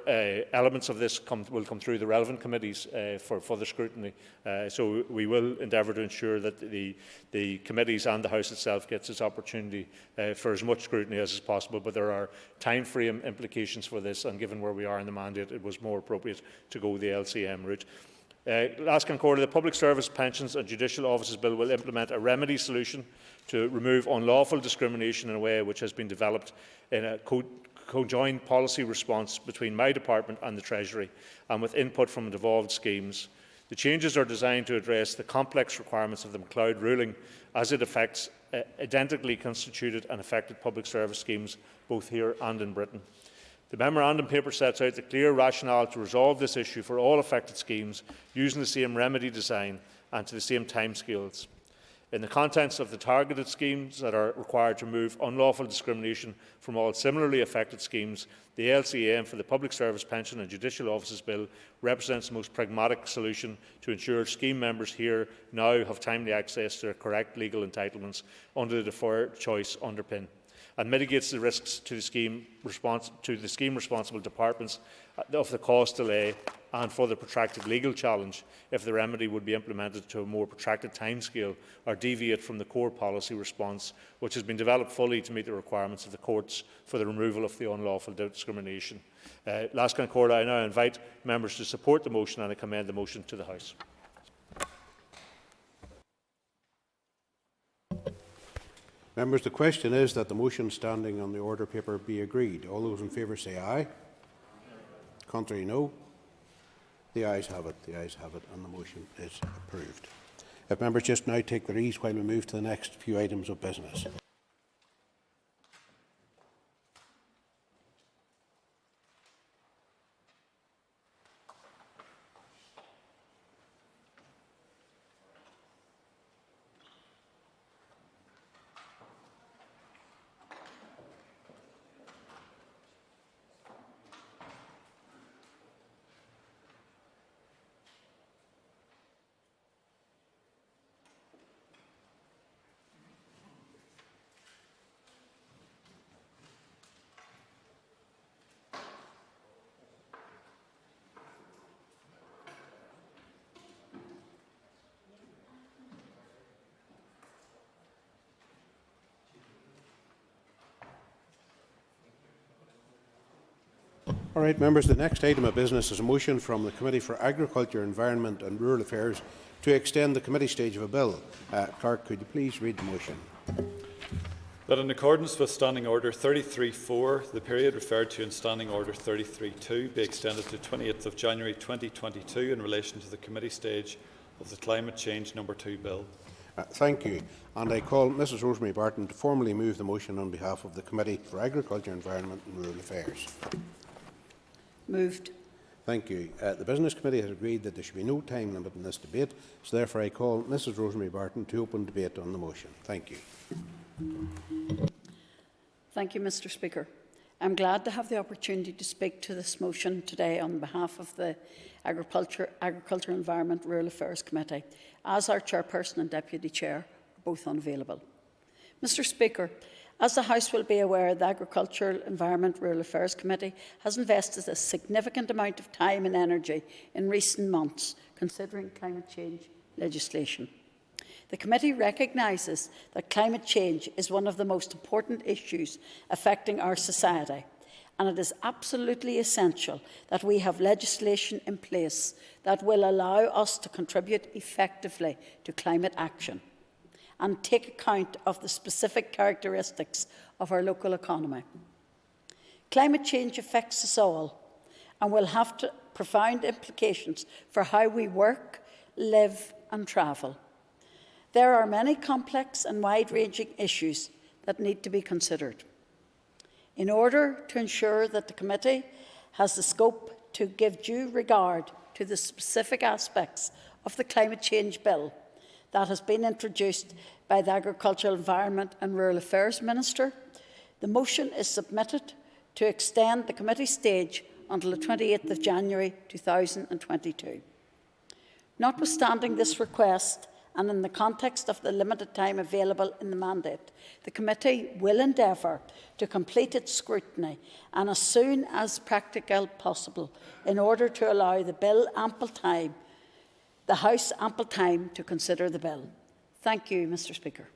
elements of this will come through the relevant committees for further scrutiny. So we will endeavour to ensure that the committees and the House itself gets its opportunity for as much scrutiny as is possible, but there are time frame implications for this, and given where we are in the mandate, it was more appropriate to go the LCM route. Last Concordia, the Public Service Pensions and Judicial Offices Bill will implement a remedy solution to remove unlawful discrimination in a way which has been developed in a conjoined policy response between my department and the Treasury, and with input from devolved schemes. The changes are designed to address the complex requirements of the MacLeod ruling as it affects identically constituted and affected public service schemes both here and in Britain. The memorandum paper sets out the clear rationale to resolve this issue for all affected schemes using the same remedy design and to the same timescales. In the context of the targeted schemes that are required to remove unlawful discrimination from all similarly affected schemes, the LCAM for the Public Service Pension and Judicial Offices Bill represents the most pragmatic solution to ensure scheme members here now have timely access to their correct legal entitlements under the deferred choice underpin, and mitigates the risks to the scheme responsible departments of the cost delay and for the protracted legal challenge if the remedy would be implemented to a more protracted timescale or deviate from the core policy response, which has been developed fully to meet the requirements of the courts for the removal of the unlawful discrimination. Last Concordia, I now invite members to support the motion, and I commend the motion to the House. Members, the question is that the motion standing on the order paper be agreed. All those in favour say aye. Contrary, no. The ayes have it. The ayes have it, and the motion is approved. If members just now take their ease while we move to the next few items of business. All right, members, the next item of business is a motion from the Committee for Agriculture, Environment and Rural Affairs to extend the committee stage of a bill. Clerk, could you please read the motion? That in accordance with Standing Order 33.4, the period referred to in Standing Order 33.2 be extended to 28th of January 2022 in relation to the committee stage of the Climate Change No. 2 Bill. Thank you. And I call Mrs Rosemary Barton to formally move the motion on behalf of the Committee for Agriculture, Environment and Rural Affairs. Moved. Thank you. The Business Committee has agreed that there should be no time limit in this debate, so therefore I call Mrs Rosemary Barton to open debate on the motion. Thank you. Thank you, Mr Speaker. I'm glad to have the opportunity to speak to this motion today on behalf of the Agriculture, Environment, Rural Affairs Committee, as our Chairperson and Deputy Chair are both unavailable. Mr Speaker, as the House will be aware, the Agriculture, Environment, Rural Affairs Committee has invested a significant amount of time and energy in recent months considering climate change legislation. The committee recognises that climate change is one of the most important issues affecting our society and it is absolutely essential that we have legislation in place that will allow us to contribute effectively to climate action and take account of the specific characteristics of our local economy. Climate change affects us all and will have profound implications for how we work, live and travel. There are many complex and wide-ranging issues that need to be considered. In order to ensure that the committee has the scope to give due regard to the specific aspects of the climate change bill that has been introduced by the Agricultural, Environment and Rural Affairs Minister, the motion is submitted to extend the committee stage until the 28th of January 2022. Notwithstanding this request, and in the context of the limited time available in the mandate, the committee will endeavour to complete its scrutiny and as soon as practical possible in order to allow the House ample time to consider the bill. Thank you, Mr. Speaker.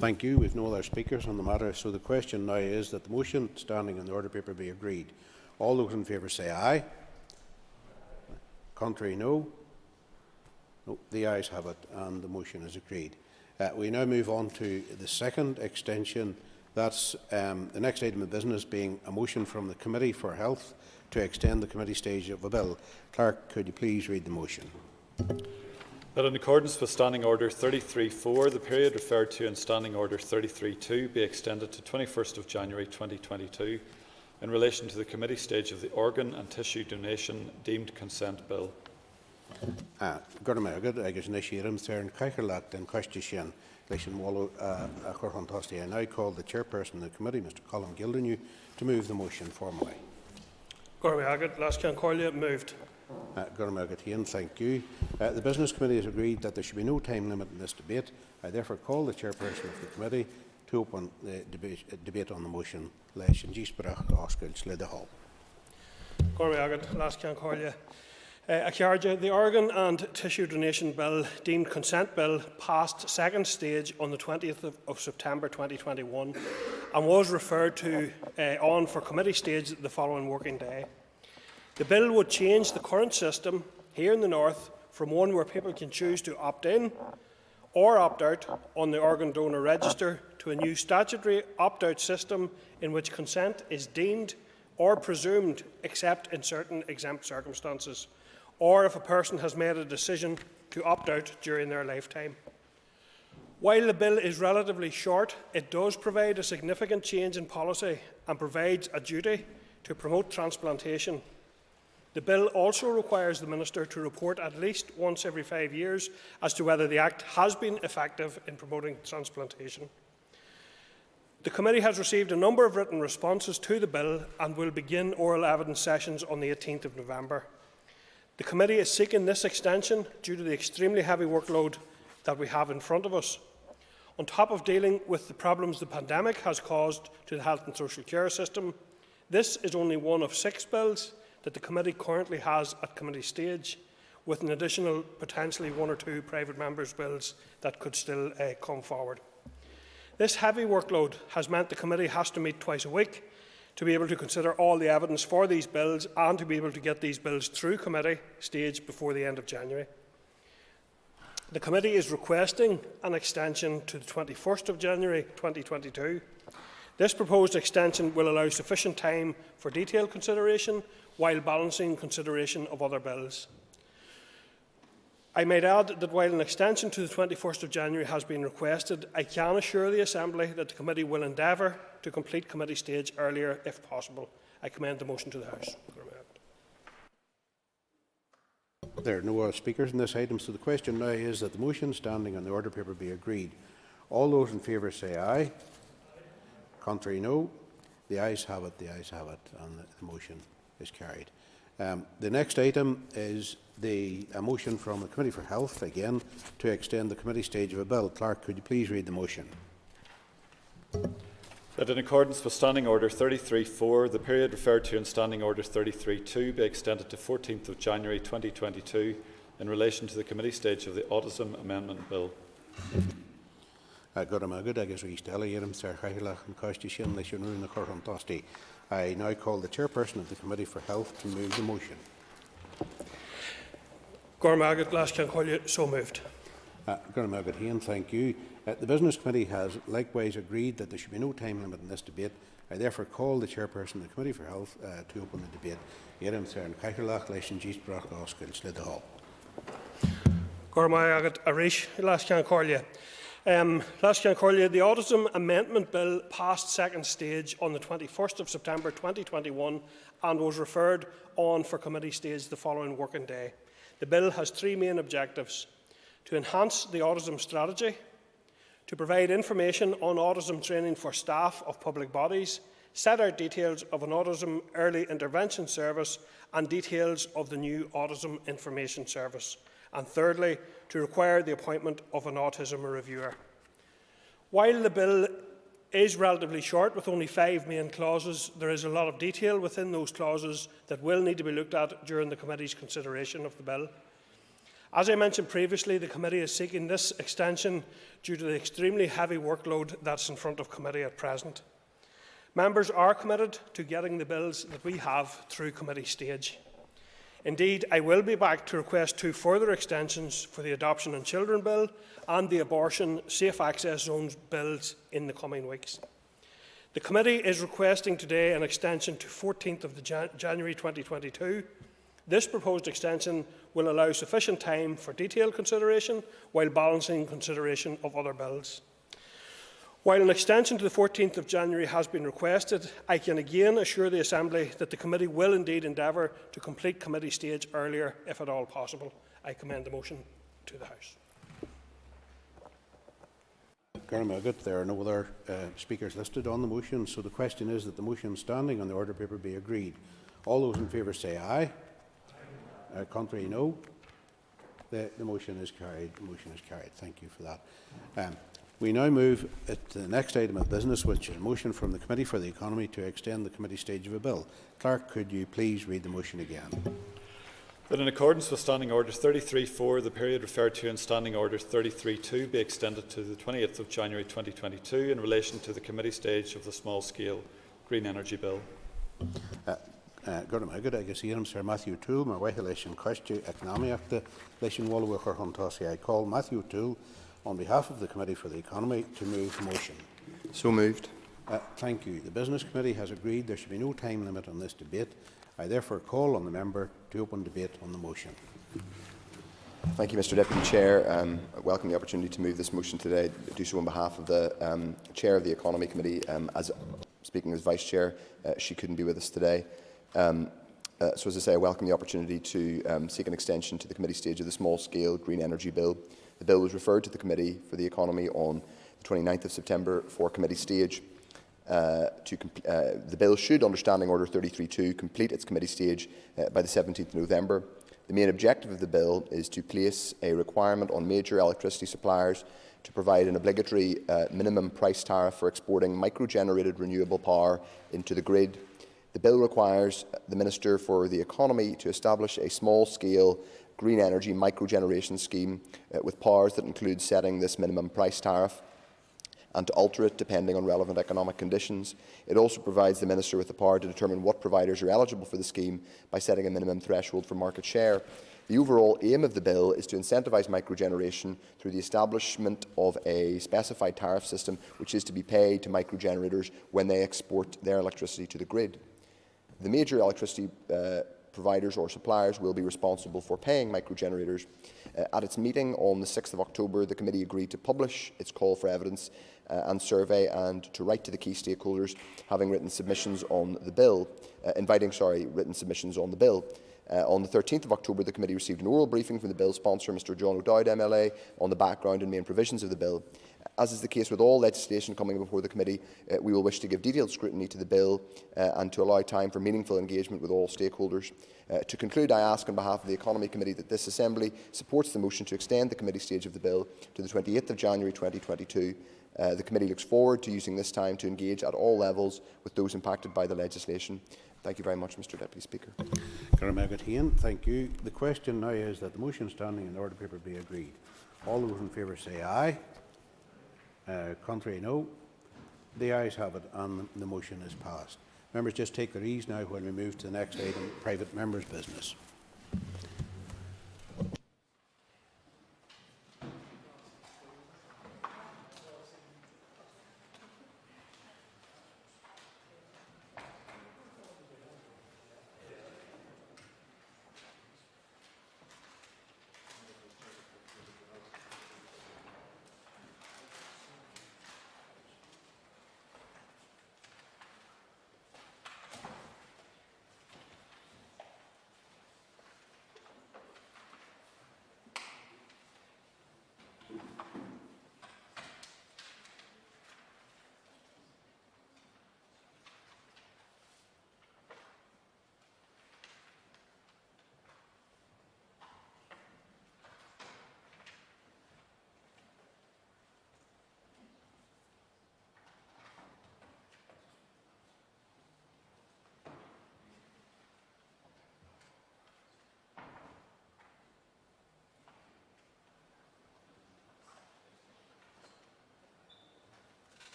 Thank you. We have no other speakers on the matter, so the question now is that the motion standing on the order paper be agreed. All those in favour say aye. Contrary, no. No, the ayes have it, and the motion is agreed. We now move on to the second extension. That's the next item of business being a motion from the Committee for Health to extend the committee stage of a bill. Clerk, could you please read the motion? That in accordance with Standing Order 33.4, the period referred to in Standing Order 33.2 be extended to 21st of January 2022 in relation to the committee stage of the Organ and Tissue Donation Deemed Consent Bill. Gurmagad agus Nishiram Thern Kaikerlat and Question Lation Wallo Akorhantosti. I now call the chairperson of the committee, Mr. Colin Gildernew, to move the motion formally. Gurmagad Lascan Corlia moved. Gurmagad Hien, thank you. The Business Committee has agreed that there should be no time limit in this debate. I therefore call the chairperson of the committee to open the debate on the motion. Lation Gisbrach Oscar Slida Hall. Gurmagad Lascan Corlia. The Organ and Tissue Donation Bill, deemed Consent Bill, passed second stage on the 20th of September 2021 and was referred to on for committee stage the following working day. The bill would change the current system here in the North from one where people can choose to opt in or opt out on the organ donor register to a new statutory opt-out system in which consent is deemed or presumed except in certain exempt circumstances, or if a person has made a decision to opt out during their lifetime. While the bill is relatively short, it does provide a significant change in policy and provides a duty to promote transplantation. The bill also requires the Minister to report at least once every 5 years as to whether the Act has been effective in promoting transplantation. The committee has received a number of written responses to the bill and will begin oral evidence sessions on the 18th of November. The committee is seeking this extension due to the extremely heavy workload that we have in front of us. On top of dealing with the problems the pandemic has caused to the health and social care system, this is only one of 6 bills that the committee currently has at committee stage, with an additional potentially 1 or 2 private members' bills that could still come forward. This heavy workload has meant the committee has to meet twice a week to be able to consider all the evidence for these bills and to be able to get these bills through committee stage before the end of January. The committee is requesting an extension to the 21st of January 2022. This proposed extension will allow sufficient time for detailed consideration while balancing consideration of other bills. I might add that while an extension to the 21st of January has been requested, I can assure the Assembly that the committee will endeavour to complete committee stage earlier if possible. I commend the motion to the House. There are no other speakers on this item, so the question now is that the motion standing on the order paper be agreed. All those in favour say aye. Contrary, no. The ayes have it, and the motion is carried. The next item is a motion from the Committee for Health, again, to extend the committee stage of a bill. Clerk, could you please read the motion? That in accordance with Standing Order 33.4, the period referred to in Standing Order 33.2 be extended to 14th of January 2022 in relation to the committee stage of the Autism Amendment Bill. Goramagad agus Reassessing Iram Sir Chailach and PETITION Leisure na Corham Tosti. I now call the chairperson of the Committee for Health to move the motion. Goramagad Glascan Collier, so moved. Goramagad Hain, thank you. The Business Committee has likewise agreed that there should be no time limit in this debate. I therefore call the chairperson of the Committee for Health to open the debate. Iram Sir Chailach Leisure Gisbrach Oskil Slid Hall. Goramagad Arish Glascan Collier. Glascan Collier, the Autism Amendment Bill passed second stage on the 21st of September 2021 and was referred on for committee stage the following working day. The bill has three main objectives: to enhance the autism strategy, to provide information on autism training for staff of public bodies, set out details of an autism early intervention service and details of the new Autism Information Service, and thirdly, to require the appointment of an autism reviewer. While the bill is relatively short, with only 5 main clauses, there is a lot of detail within those clauses that will need to be looked at during the committee's consideration of the bill. As I mentioned previously, the committee is seeking this extension due to the extremely heavy workload that's in front of committee at present. Members are committed to getting the bills that we have through committee stage. Indeed, I will be back to request 2 further extensions for the Adoption and Children Bill and the Abortion Safe Access Zones bills in the coming weeks. The committee is requesting today an extension to 14th of January 2022. This proposed extension will allow sufficient time for detailed consideration while balancing consideration of other bills. While an extension to the 14th of January has been requested, I can again assure the Assembly that the committee will indeed endeavour to complete committee stage earlier, if at all possible. I commend the motion to the House. There are no other speakers listed on the motion, so the question is that the motion standing on the order paper be agreed. All those in favour say aye. Contrary, no. The motion is carried. The motion is carried. Thank you for that. We now move to the next item of business, which is a motion from the Committee for the Economy to extend the committee stage of a bill. Clerk, could you please read the motion again? That in accordance with Standing Order 33.4, the period referred to in Standing Order 33.2 be extended to the 28th of January 2022 in relation to the committee stage of the small-scale Green Energy Bill. Goramagad agus Iram Sir Matthew Toole, mar waithilation question economiacta leishin Walwacher Hontosi. I call Matthew Toole on behalf of the Committee for the Economy to move the motion. So moved. Thank you. The Business Committee has agreed there should be no time limit on this debate. I therefore call on the member to open debate on the motion. Thank you, Mr Deputy Chair. I welcome the opportunity to move this motion today. I do so on behalf of the Chair of the Economy Committee. Speaking as Vice Chair, she couldn't be with us today. So as I say, I welcome the opportunity to seek an extension to the committee stage of the small-scale Green Energy Bill. The bill was referred to the Committee for the Economy on the 29th of September for committee stage. The bill should, under Standing Order 33.2, complete its committee stage by the 17th of November. The main objective of the bill is to place a requirement on major electricity suppliers to provide an obligatory minimum price tariff for exporting micro-generated renewable power into the grid. The bill requires the Minister for the Economy to establish a small-scale green energy microgeneration scheme with powers that include setting this minimum price tariff and to alter it depending on relevant economic conditions. It also provides the Minister with the power to determine what providers are eligible for the scheme by setting a minimum threshold for market share. The overall aim of the bill is to incentivise microgeneration through the establishment of a specified tariff system which is to be paid to microgenerators when they export their electricity to the grid. The major electricity providers or suppliers will be responsible for paying microgenerators. At its meeting on the 6th of October, the committee agreed to publish its call for evidence and survey and to write to the key stakeholders having written submissions on the bill, written submissions on the bill. On the 13th of October, the committee received an oral briefing from the bill sponsor, Mr John O'Dowd MLA, on the background and main provisions of the bill. As is the case with all legislation coming before the committee, we will wish to give detailed scrutiny to the bill and to allow time for meaningful engagement with all stakeholders. To conclude, I ask on behalf of the Economy Committee that this Assembly supports the motion to extend the committee stage of the bill to the 28th of January 2022. The committee looks forward to using this time to engage at all levels with those impacted by the legislation. Thank you very much, Mr Deputy Speaker. Thank you. The question now is that the motion standing in the order paper be agreed. All those in favour say aye. Contrary, no. The ayes have it and the motion is passed. Members, just take their ease now while we move to the next item, private members' business.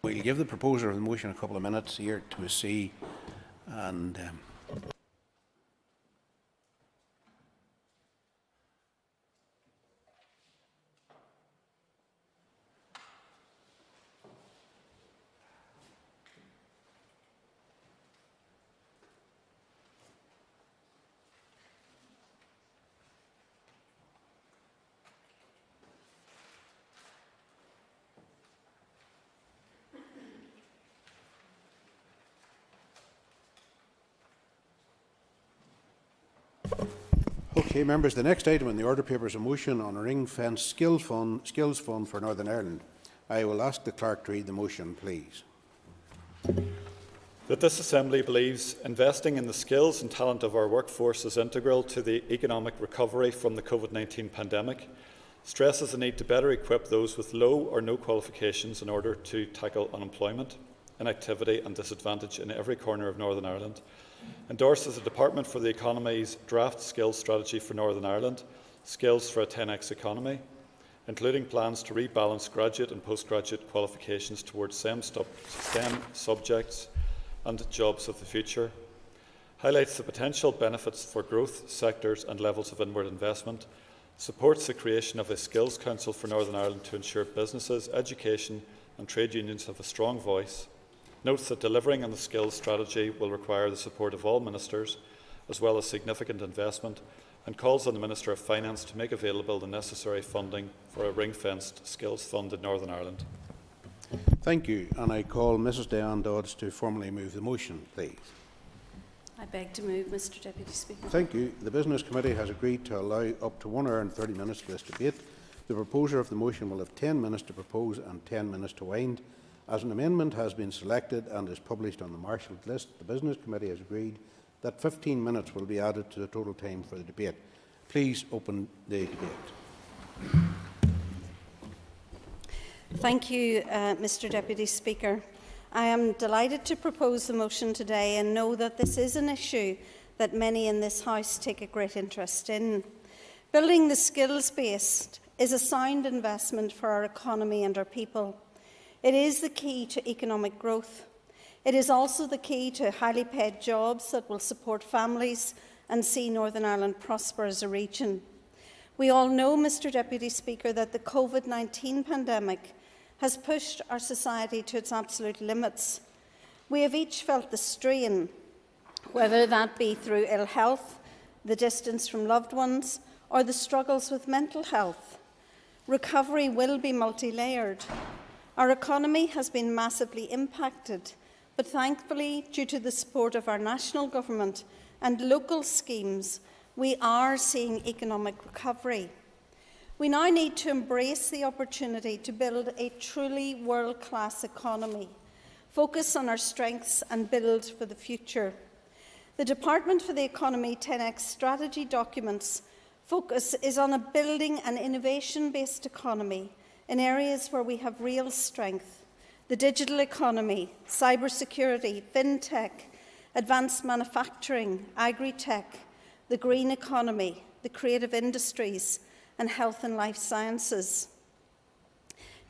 We'll give the proposer of the motion a couple of minutes here to see and okay, members, the next item on the order paper is a motion on a ring-fenced skills fund for Northern Ireland. I will ask the clerk to read the motion, please. That this Assembly believes investing in the skills and talent of our workforce is integral to the economic recovery from the COVID-19 pandemic, stresses the need to better equip those with low or no qualifications in order to tackle unemployment, inactivity and disadvantage in every corner of Northern Ireland, endorses the Department for the Economy's draft skills strategy for Northern Ireland, Skills for a 10x Economy, including plans to rebalance graduate and postgraduate qualifications towards STEM subjects and jobs of the future, highlights the potential benefits for growth sectors and levels of inward investment, supports the creation of a Skills Council for Northern Ireland to ensure businesses, education and trade unions have a strong voice, notes that delivering on the skills strategy will require the support of all ministers, as well as significant investment, and calls on the Minister of Finance to make available the necessary funding for a ring-fenced skills fund in Northern Ireland. Thank you, and I call Mrs Diane Dodds to formally move the motion, please. I beg to move, Mr Deputy Speaker. Thank you. The Business Committee has agreed to allow up to 1 hour and 30 minutes for this debate. The proposer of the motion will have 10 minutes to propose and 10 minutes to wind. As an amendment has been selected and is published on the marshalled list, the Business Committee has agreed that 15 minutes will be added to the total time for the debate. Please open the debate. Thank you, Mr Deputy Speaker. I am delighted to propose the motion today and know that this is an issue that many in this House take a great interest in. Building the skills base is a sound investment for our economy and our people. It is the key to economic growth. It is also the key to highly paid jobs that will support families and see Northern Ireland prosper as a region. We all know, Mr Deputy Speaker, that the COVID-19 pandemic has pushed our society to its absolute limits. We have each felt the strain, whether that be through ill health, the distance from loved ones, or the struggles with mental health. Recovery will be multi-layered. Our economy has been massively impacted, but thankfully, due to the support of our national government and local schemes, we are seeing economic recovery. We now need to embrace the opportunity to build a truly world-class economy, focus on our strengths and build for the future. The Department for the Economy 10X strategy documents focus is on a building an innovation-based economy in areas where we have real strength: the digital economy, cybersecurity, fintech, advanced manufacturing, agri-tech, the green economy, the creative industries, and health and life sciences.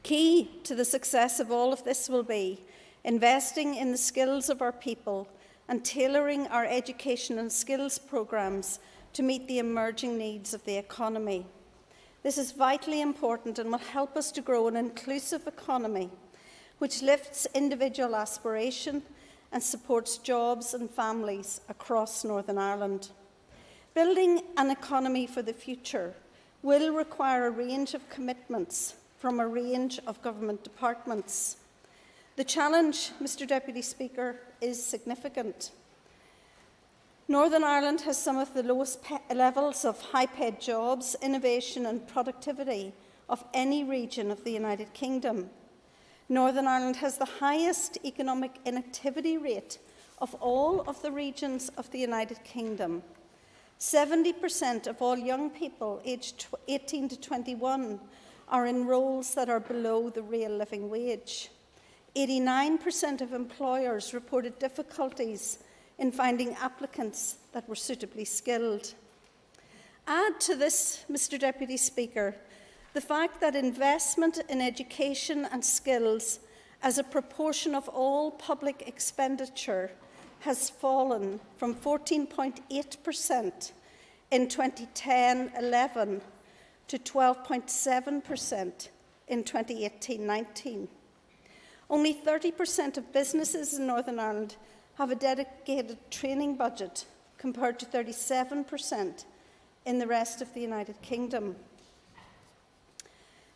Key to the success of all of this will be investing in the skills of our people and tailoring our education and skills programmes to meet the emerging needs of the economy. This is vitally important and will help us to grow an inclusive economy which lifts individual aspiration and supports jobs and families across Northern Ireland. Building an economy for the future will require a range of commitments from a range of government departments. The challenge, Mr. Deputy Speaker, is significant. Northern Ireland has some of the lowest levels of high-paid jobs, innovation and productivity of any region of the United Kingdom. Northern Ireland has the highest economic inactivity rate of all of the regions of the United Kingdom. 70% of all young people aged 18 to 21 are in roles that are below the real living wage. 89% of employers reported difficulties in finding applicants that were suitably skilled. Add to this, Mr. Deputy Speaker, the fact that investment in education and skills as a proportion of all public expenditure has fallen from 14.8% in 2010-11 to 12.7% in 2018-19. Only 30% of businesses in Northern Ireland have a dedicated training budget, compared to 37% in the rest of the United Kingdom.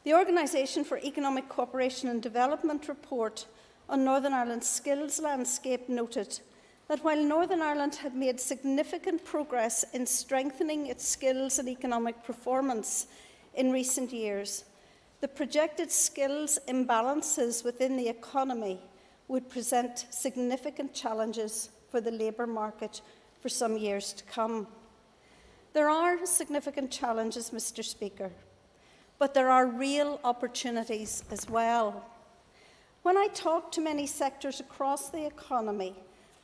The Organisation for Economic Cooperation and Development report on Northern Ireland's skills landscape noted that while Northern Ireland had made significant progress in strengthening its skills and economic performance in recent years, the projected skills imbalances within the economy would present significant challenges for the labour market for some years to come. There are significant challenges, Mr. Speaker, but there are real opportunities as well. When I talk to many sectors across the economy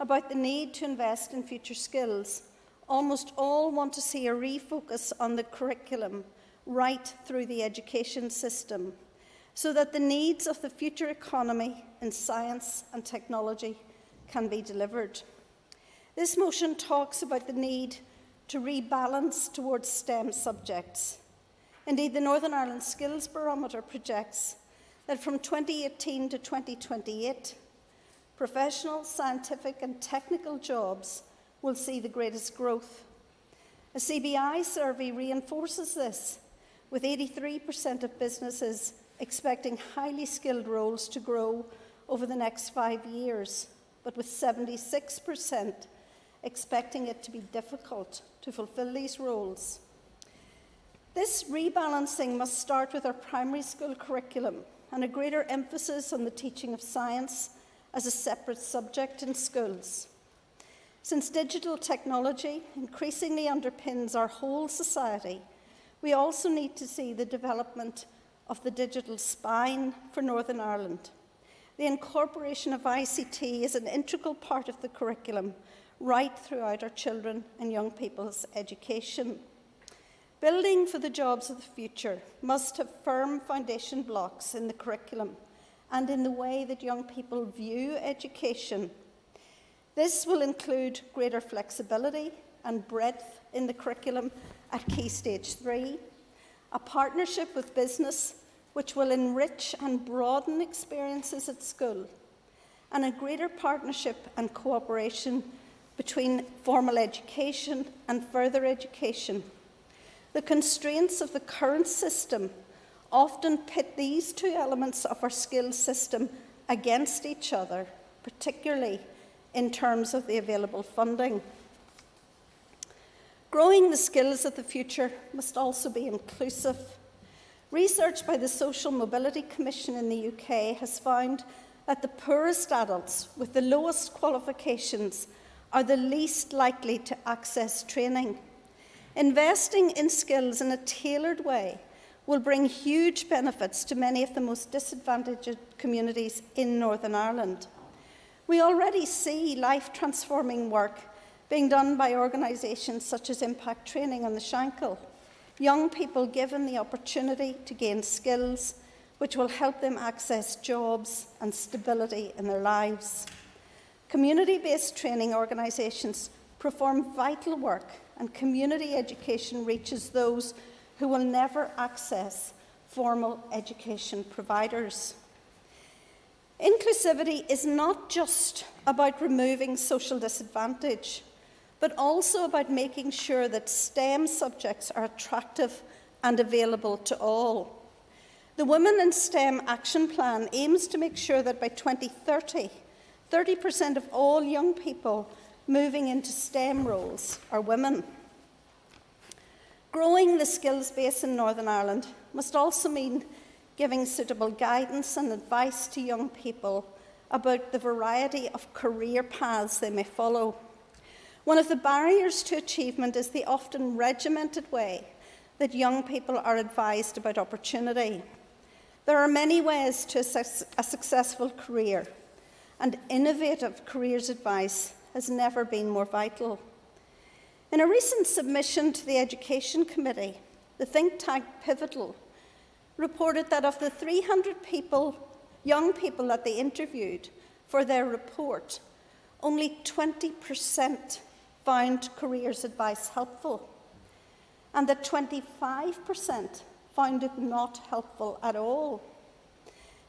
about the need to invest in future skills, almost all want to see a refocus on the curriculum right through the education system, so that the needs of the future economy in science and technology can be delivered. This motion talks about the need to rebalance towards STEM subjects. Indeed, the Northern Ireland Skills Barometer projects that from 2018 to 2028, professional, scientific and technical jobs will see the greatest growth. A CBI survey reinforces this, with 83% of businesses expecting highly skilled roles to grow over the next 5 years, but with 76% expecting it to be difficult to fulfil these roles. This rebalancing must start with our primary school curriculum and a greater emphasis on the teaching of science as a separate subject in schools. Since digital technology increasingly underpins our whole society, we also need to see the development of the digital spine for Northern Ireland. The incorporation of ICT is an integral part of the curriculum right throughout our children and young people's education. Building for the jobs of the future must have firm foundation blocks in the curriculum and in the way that young people view education. This will include greater flexibility and breadth in the curriculum at Key Stage 3, a partnership with business which will enrich and broaden experiences at school, and a greater partnership and cooperation between formal education and further education. The constraints of the current system often pit these two elements of our skills system against each other, particularly in terms of the available funding. Growing the skills of the future must also be inclusive. Research by the Social Mobility Commission in the UK has found that the poorest adults with the lowest qualifications are the least likely to access training. Investing in skills in a tailored way will bring huge benefits to many of the most disadvantaged communities in Northern Ireland. We already see life-transforming work being done by organisations such as Impact Training on the Shankill. Young people given the opportunity to gain skills which will help them access jobs and stability in their lives. Community-based training organisations perform vital work, and community education reaches those who will never access formal education providers. Inclusivity is not just about removing social disadvantage, but also about making sure that STEM subjects are attractive and available to all. The Women in STEM Action Plan aims to make sure that by 2030, 30% of all young people moving into STEM roles are women. Growing the skills base in Northern Ireland must also mean giving suitable guidance and advice to young people about the variety of career paths they may follow. One of the barriers to achievement is the often regimented way that young people are advised about opportunity. There are many ways to a successful career, and innovative careers advice has never been more vital. In a recent submission to the Education Committee, the think tank Pivotal reported that of the 300 young people that they interviewed for their report, only 20% found careers advice helpful, and that 25% found it not helpful at all.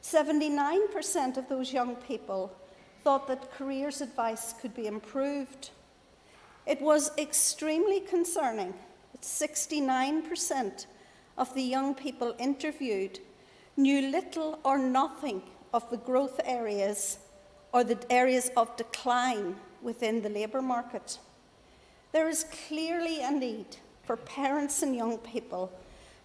79% of those young people thought that careers advice could be improved. It was extremely concerning that 69% of the young people interviewed knew little or nothing of the growth areas or the areas of decline within the labour market. There is clearly a need for parents and young people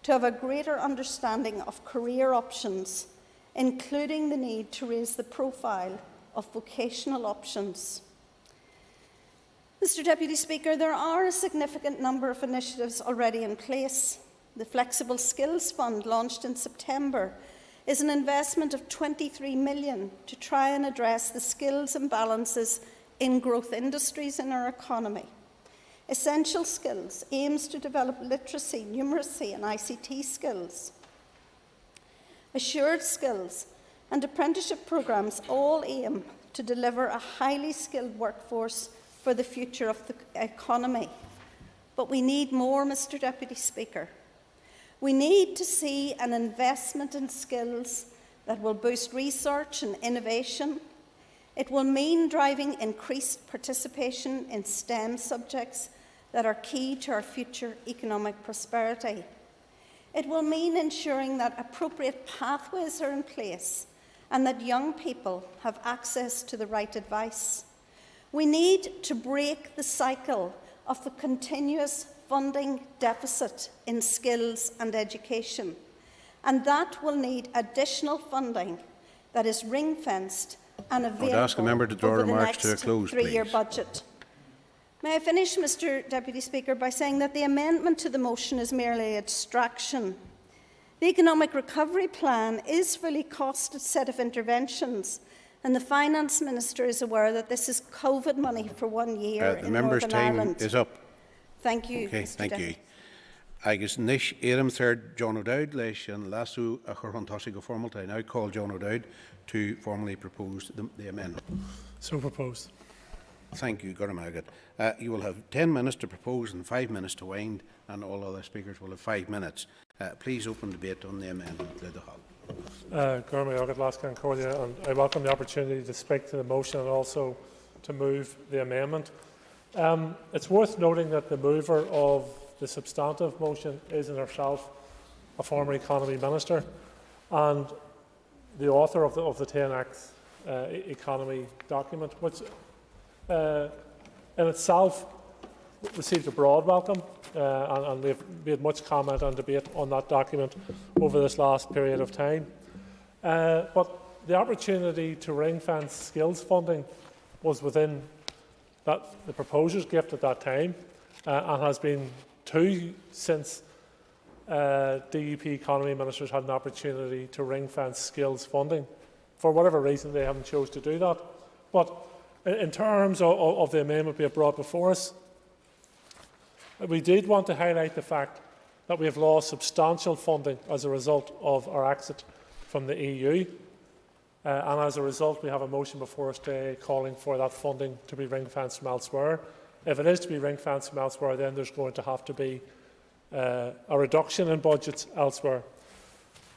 to have a greater understanding of career options, including the need to raise the profile of vocational options. Mr. Deputy Speaker, there are a significant number of initiatives already in place. The Flexible Skills Fund, launched in September, is an investment of £23 million to try and address the skills imbalances in growth industries in our economy. Essential Skills aims to develop literacy, numeracy and ICT skills. Assured Skills and apprenticeship programmes all aim to deliver a highly skilled workforce for the future of the economy. But we need more, Mr. Deputy Speaker. We need to see an investment in skills that will boost research and innovation. It will mean driving increased participation in STEM subjects that are key to our future economic prosperity. It will mean ensuring that appropriate pathways are in place and that young people have access to the right advice. We need to break the cycle of the continuous funding deficit in skills and education, and that will need additional funding that is ring-fenced and available ask a member to draw over the remarks next to a close, three-year please. budget. May I finish, Mr. Deputy Speaker, by saying that the amendment to the motion is merely a distraction. The Economic Recovery Plan is a fully costed set of interventions, and the Finance Minister is aware that this is COVID money for 1 year The in member's Northern time Ireland. is up. Thank you, Okay, Mr. thank you. Deputy. Agus nish érim third John O'Dowd leis an lasú a churhantásaí go formalta. I now call John O'Dowd to formally propose the amendment. So proposed. Thank you, Goramagat. You will have 10 minutes to propose and 5 minutes to wind, and all other speakers will have 5 minutes. Please open debate on the amendment. And I welcome the opportunity to speak to the motion and also to move the amendment. It's worth noting that the mover of the substantive motion is in herself a former economy minister and the author of the 10 Acts economy document, which in itself received a broad welcome, and we've made much comment and debate on that document over this last period of time. But the opportunity to ring-fence skills funding was within the proposer's gift at that time, and has been two since DUP economy ministers had an opportunity to ring-fence skills funding. For whatever reason, they haven't chose to do that. But in terms of the amendment being brought before us, we did want to highlight the fact that we have lost substantial funding as a result of our exit from the EU. And as a result, we have a motion before us today calling for that funding to be ring-fenced from elsewhere. If it is to be ring-fenced from elsewhere, then there's going to have to be a reduction in budgets elsewhere.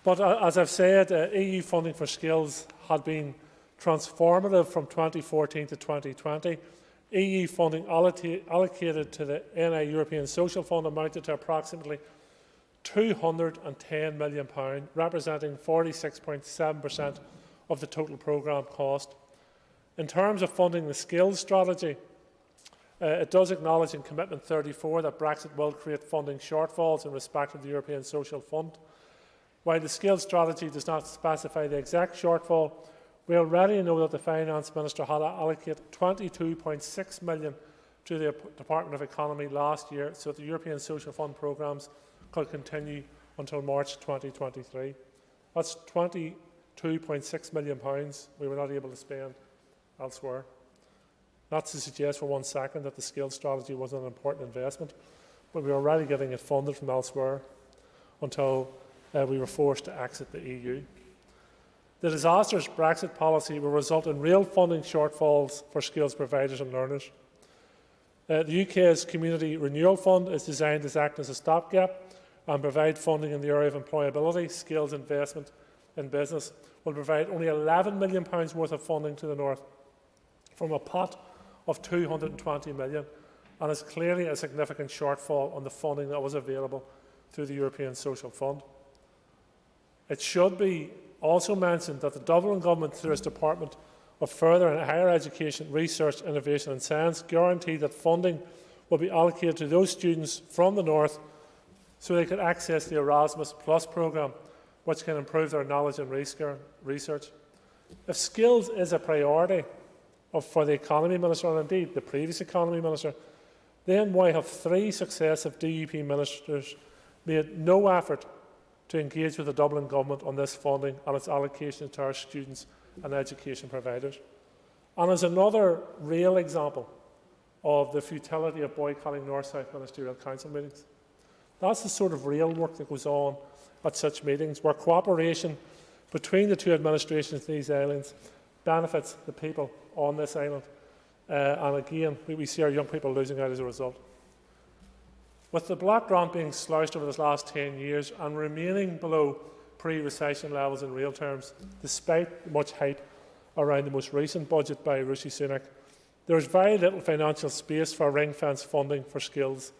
But as I've said, EU funding for skills had been transformative from 2014 to 2020. EU funding allocated to the NI European Social Fund amounted to approximately £210 million, representing 46.7% of the total programme cost. In terms of funding the skills strategy, it does acknowledge in Commitment 34 that Brexit will create funding shortfalls in respect of the European Social Fund. While the skills strategy does not specify the exact shortfall, we already know that the Finance Minister had allocated £22.6 million to the Department of Economy last year, so that the European Social Fund programmes could continue until March 2023. That's £22.6 million we were not able to spend elsewhere. Not to suggest for 1 second that the skills strategy was an important investment, but we were already getting it funded from elsewhere until we were forced to exit the EU. The disastrous Brexit policy will result in real funding shortfalls for skills providers and learners. The UK's Community Renewal Fund is designed to act as a stopgap and provide funding in the area of employability, skills investment in business. Will provide only £11 million worth of funding to the North from a pot of £220 million, and is clearly a significant shortfall on the funding that was available through the European Social Fund. It should be also mentioned that the Dublin Government, through its Department of Further and Higher Education, Research, Innovation and Science, guaranteed that funding will be allocated to those students from the North so they could access the Erasmus Plus programme, which can improve their knowledge and research. If skills is a priority for the Economy Minister, and indeed the previous Economy Minister, then why have 3 successive DUP ministers made no effort to engage with the Dublin Government on this funding and its allocation to our students and education providers? And as another real example of the futility of boycotting North-South Ministerial Council meetings, that's the sort of real work that goes on at such meetings, where cooperation between the two administrations in these islands benefits the people on this island. And again, we see our young people losing out as a result. With the black grant being slouched over the last 10 years and remaining below pre-recession levels in real terms, despite much hype around the most recent budget by Rishi Sunak, there is very little financial space for ring-fence funding for skills.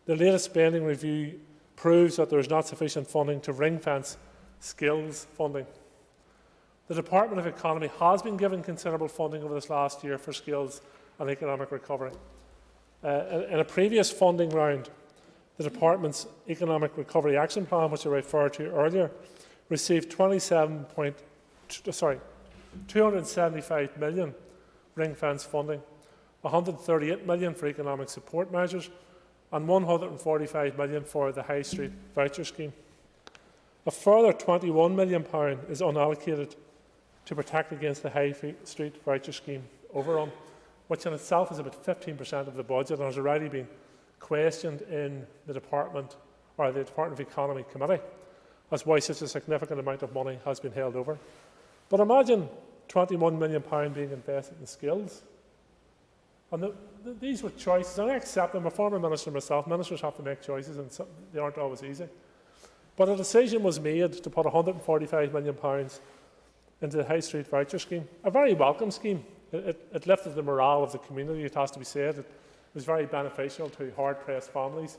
The latest spending review proves that there is not sufficient funding to ring-fence skills funding. The Department of Economy has been given considerable funding over this last year for skills and economic recovery. In a previous funding round, the Department's Economic Recovery Action Plan, which I referred to earlier, received £275 million ring-fence funding, £138 million for economic support measures, and £145 million for the High Street Voucher Scheme. A further £21 million is unallocated to protect against the High Street Voucher Scheme overrun, which in itself is about 15% of the budget and has already been questioned in the Department of Economy Committee as why such a significant amount of money has been held over. But imagine £21 million being invested in skills. And these were choices, and I accept them. I'm a former minister myself. Ministers have to make choices, and they aren't always easy. But a decision was made to put £145 million into the High Street Voucher Scheme, a very welcome scheme. It lifted the morale of the community, it has to be said. was very beneficial to hard-pressed families,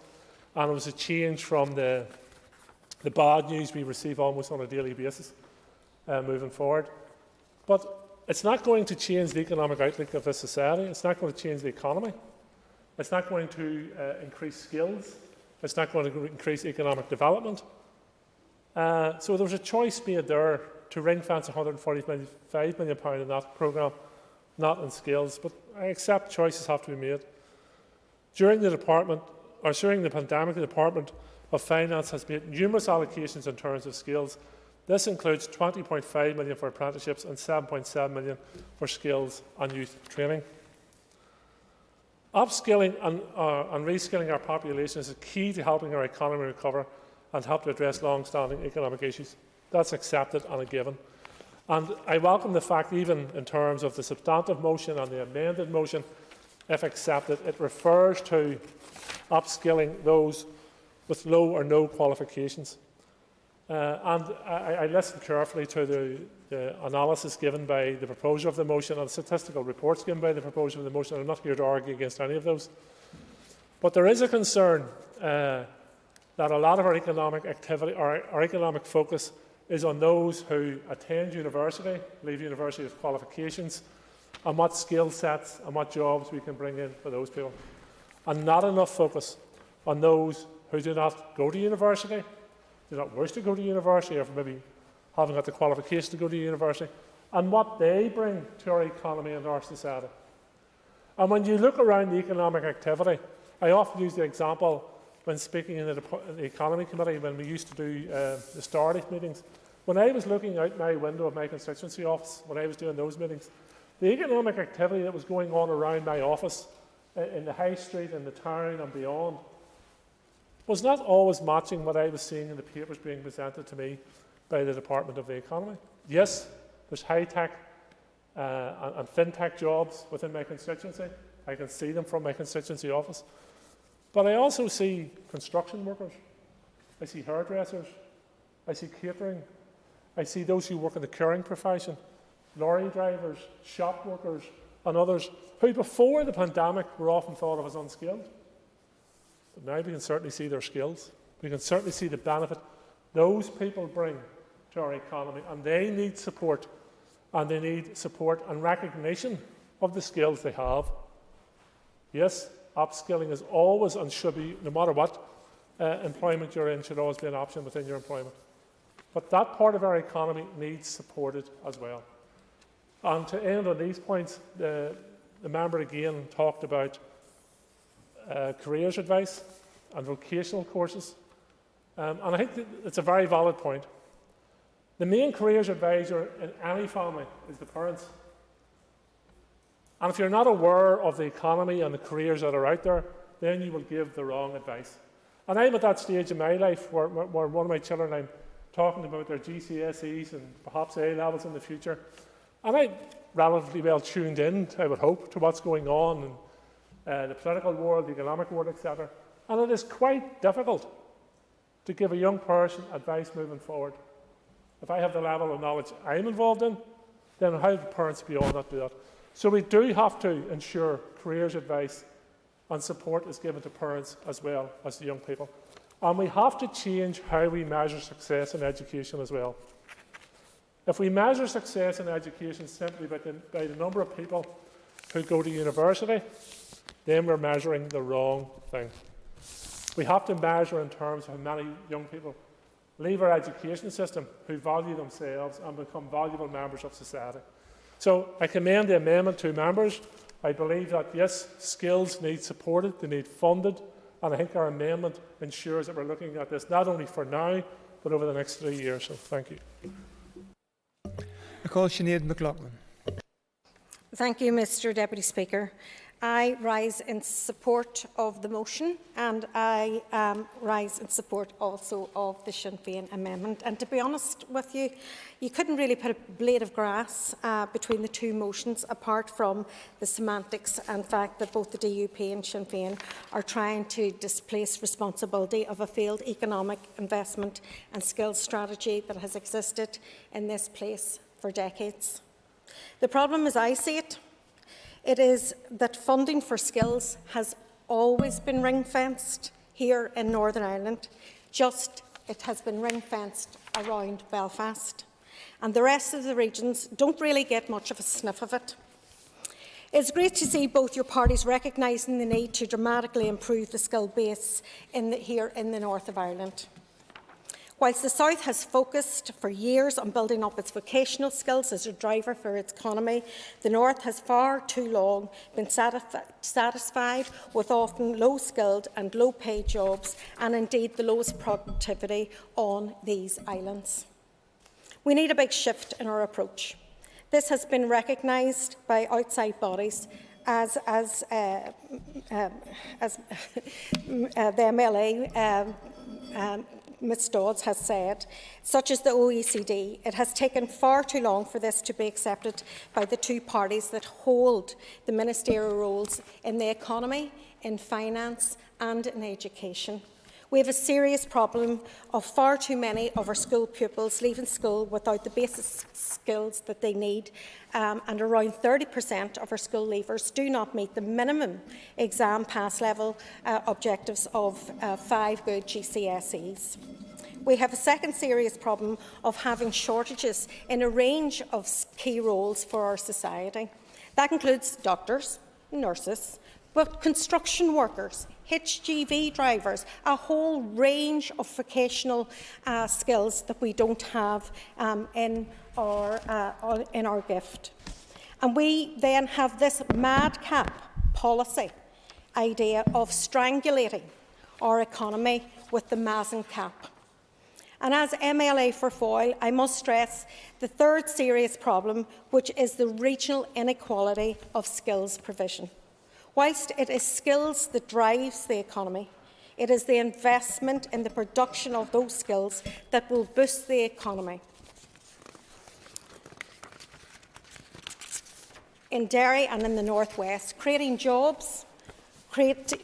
and it was a change from the bad news we receive almost on a daily basis moving forward. But it's not going to change the economic outlook of this society. It's not going to change the economy. It's not going to increase skills. It's not going to increase economic development. So there was a choice made there to ring-fence £145 million in that programme, not in skills. But I accept choices have to be made. During the pandemic, the Department of Finance has made numerous allocations in terms of skills. This includes £20.5 million for apprenticeships and £7.7 million for skills and youth training. Upskilling and reskilling our population is key to helping our economy recover and help to address long-standing economic issues. That's accepted and a given. And I welcome the fact, even in terms of the substantive motion and the amended motion, if accepted, it refers to upskilling those with low or no qualifications. And I listened carefully to the analysis given by the proposer of the motion and the statistical reports given by the proposer of the motion. I'm not here to argue against any of those. But there is a concern that a lot of our economic activity, our economic focus, is on those who attend university, leave university with qualifications, and what skill sets and what jobs we can bring in for those people. And not enough focus on those who do not go to university, do not wish to go to university, or maybe haven't got the qualification to go to university, and what they bring to our economy and our society. And when you look around the economic activity, I often use the example when speaking in the Economy Committee, when we used to do the Stardate meetings. When I was looking out my window of my constituency office, when I was doing those meetings, the economic activity that was going on around my office, in the high street, in the town and beyond, was not always matching what I was seeing in the papers being presented to me by the Department of the Economy. Yes, there's high-tech and fintech jobs within my constituency. I can see them from my constituency office. But I also see construction workers. I see hairdressers. I see catering. I see those who work in the caring profession, lorry drivers, shop workers, and others who before the pandemic were often thought of as unskilled. But now we can certainly see their skills. We can certainly see the benefit those people bring to our economy, and they need support, and they need support and recognition of the skills they have. Yes, upskilling is always and should be, no matter what employment you're in, should always be an option within your employment. But that part of our economy needs supported as well. And to end on these points, the member again talked about careers advice and vocational courses. And I think it's a very valid point. The main careers advisor in any family is the parents. And if you're not aware of the economy and the careers that are out there, then you will give the wrong advice. And I'm at that stage in my life where one of my children, I'm talking about their GCSEs and perhaps A-levels in the future. And I'm relatively well tuned in, I would hope, to what's going on in the political world, the economic world, etc. And it is quite difficult to give a young person advice moving forward. If I have the level of knowledge I'm involved in, then how do parents beyond that do that? So we do have to ensure careers advice and support is given to parents as well as the young people. And we have to change how we measure success in education as well. If we measure success in education simply by the number of people who go to university, then we're measuring the wrong thing. We have to measure in terms of how many young people leave our education system who value themselves and become valuable members of society. So I commend the amendment to members. I believe that, yes, skills need supported, they need funded, and I think our amendment ensures that we're looking at this not only for now, but over the next 3 years. So thank you. I call Sinead McLaughlin. Thank you, Mr Deputy Speaker. I rise in support of the motion, and I rise in support also of the Sinn Féin amendment. And to be honest with you, you couldn't really put a blade of grass between the two motions, apart from the semantics and fact that both the DUP and Sinn Féin are trying to displace responsibility of a failed economic investment and skills strategy that has existed in this place for decades. The problem, as I see it, It is that funding for skills has always been ring-fenced here in Northern Ireland, just it has been ring-fenced around Belfast. And the rest of the regions don't really get much of a sniff of it. It's great to see both your parties recognising the need to dramatically improve the skill base here in the north of Ireland. Whilst the South has focused for years on building up its vocational skills as a driver for its economy, the North has far too long been satisfied with often low-skilled and low-paid jobs, and indeed the lowest productivity on these islands. We need a big shift in our approach. This has been recognised by outside bodies as the MLA, Ms Dodds has said, such as the OECD. It has taken far too long for this to be accepted by the two parties that hold the ministerial roles in the economy, in finance and in education. We have a serious problem of far too many of our school pupils leaving school without the basic skills that they need, and around 30% of our school leavers do not meet the minimum exam pass level objectives of 5 good GCSEs. We have a second serious problem of having shortages in a range of key roles for our society. That includes doctors, nurses, but construction workers, HGV drivers, a whole range of vocational skills that we don't have in our gift. And we then have this madcap policy idea of strangulating our economy with the Mazen cap. And as MLA for Foyle, I must stress the third serious problem, which is the regional inequality of skills provision. Whilst it is skills that drives the economy, it is the investment in the production of those skills that will boost the economy. In Derry and in the North West, creating jobs,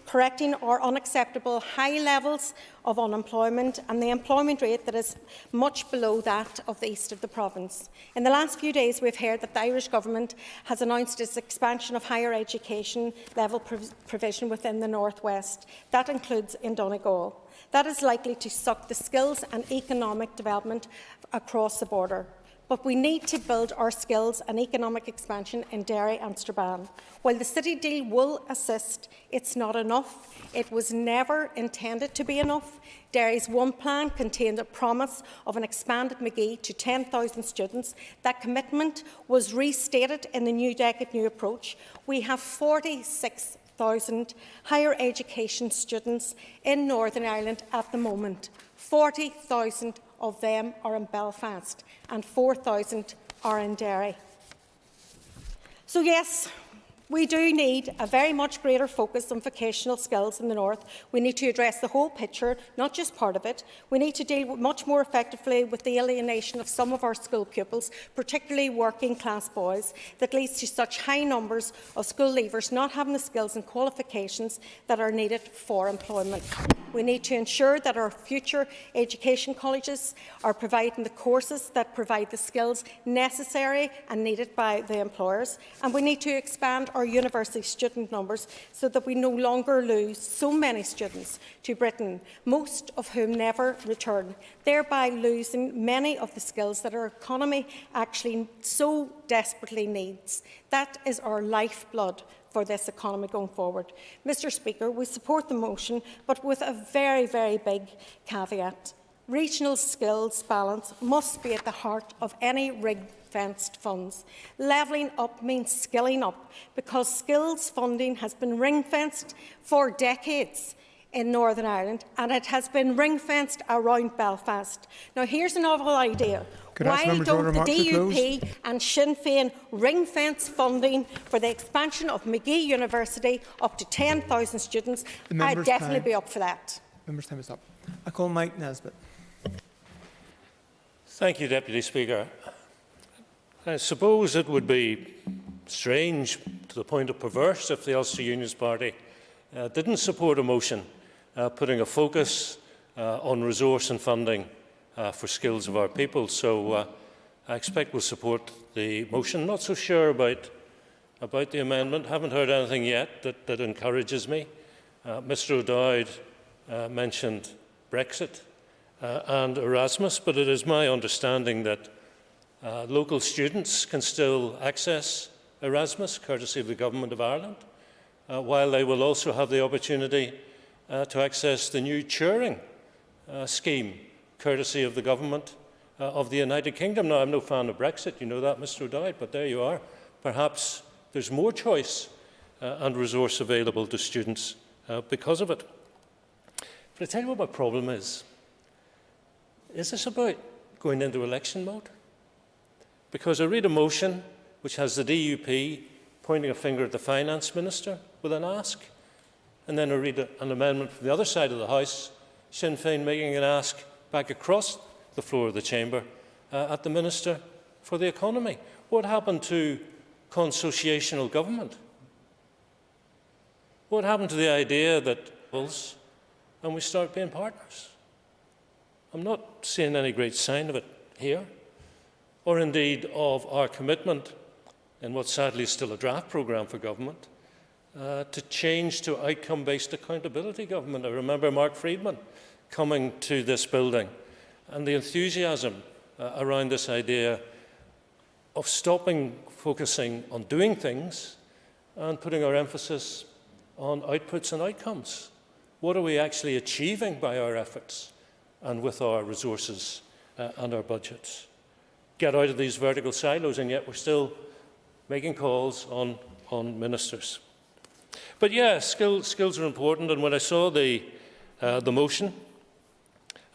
correcting our unacceptable high levels of unemployment and the employment rate that is much below that of the east of the province. In the last few days, we've heard that the Irish Government has announced its expansion of higher education level provision within the North West. That includes in Donegal. That is likely to suck the skills and economic development across the border. But we need to build our skills and economic expansion in Derry and Strabane. While the City deal will assist, it's not enough. It was never intended to be enough. Derry's One Plan contained a promise of an expanded Magee to 10,000 students. That commitment was restated in the New Decade New Approach. We have 46,000 higher education students in Northern Ireland at the moment. 40,000 of them are in Belfast and 4,000 are in Derry. So yes, we do need a very much greater focus on vocational skills in the North. We need to address the whole picture, not just part of it. We need to deal much more effectively with the alienation of some of our school pupils, particularly working class boys, that leads to such high numbers of school leavers not having the skills and qualifications that are needed for employment. We need to ensure that our future education colleges are providing the courses that provide the skills necessary and needed by the employers, and we need to expand our university student numbers so that we no longer lose so many students to Britain, most of whom never return, thereby losing many of the skills that our economy actually so desperately needs. That is our lifeblood for this economy going forward. Mr Speaker, we support the motion, but with a very, very big caveat. Regional skills balance must be at the heart of any ring-fenced funds. Levelling up means skilling up, because skills funding has been ring-fenced for decades in Northern Ireland, and it has been ring-fenced around Belfast. Now, here's a novel idea. Why don't the DUP and Sinn Féin ring-fence funding for the expansion of Magee University up to 10,000 students? I'd definitely be up for that. Member's time is up. I call Mike Nesbitt. Thank you, Deputy Speaker. I suppose it would be strange, to the point of perverse, if the Ulster Unionist Party didn't support a motion putting a focus on resource and funding for skills of our people. So I expect we'll support the motion. Not so sure about about the amendment. Haven't heard anything yet that encourages me. Mr O'Dowd mentioned Brexit and Erasmus, but it is my understanding that local students can still access Erasmus, courtesy of the Government of Ireland, while they will also have the opportunity to access the new Turing scheme, courtesy of the Government of the United Kingdom. Now, I'm no fan of Brexit, you know that, Mr O'Dowd, but there you are. Perhaps there's more choice and resource available to students because of it. But I tell you what my problem is. Is this about going into election mode? Because I read a motion which has the DUP pointing a finger at the Finance Minister with an ask, and then I read an amendment from the other side of the House, Sinn Féin making an ask back across the floor of the Chamber at the Minister for the Economy. What happened to consociational government? What happened to the idea that and we start being partners? I'm not seeing any great sign of it here, or indeed of our commitment, in what sadly is still a draft programme for government, to change to outcome-based accountability government. I remember Mark Friedman coming to this building and the enthusiasm around this idea of stopping focusing on doing things and putting our emphasis on outputs and outcomes. What are we actually achieving by our efforts and with our resources and our budgets? Get out of these vertical silos, and yet we're still making calls on ministers. But yeah, skills are important, and when I saw the motion,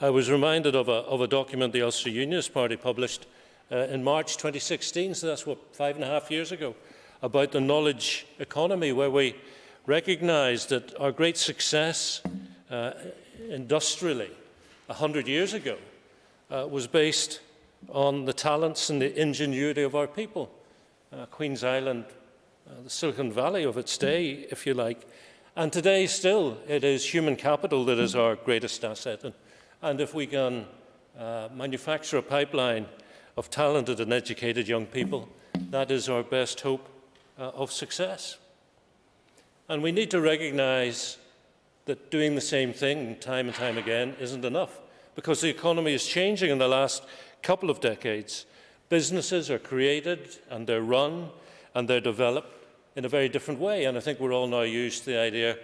I was reminded of a document the Ulster Unionist Party published in March 2016, so that's, what, 5.5 years ago, about the knowledge economy, where we recognised that our great success industrially 100 years ago was based on the talents and the ingenuity of our people. Queen's Island, the Silicon Valley of its day, if you like. And today still, it is human capital that is our greatest asset. And if we can manufacture a pipeline of talented and educated young people, that is our best hope of success. And we need to recognise that doing the same thing time and time again isn't enough, because the economy is changing in the last couple of decades. Businesses are created and they're run and they're developed in a very different way. And I think we're all now used to the idea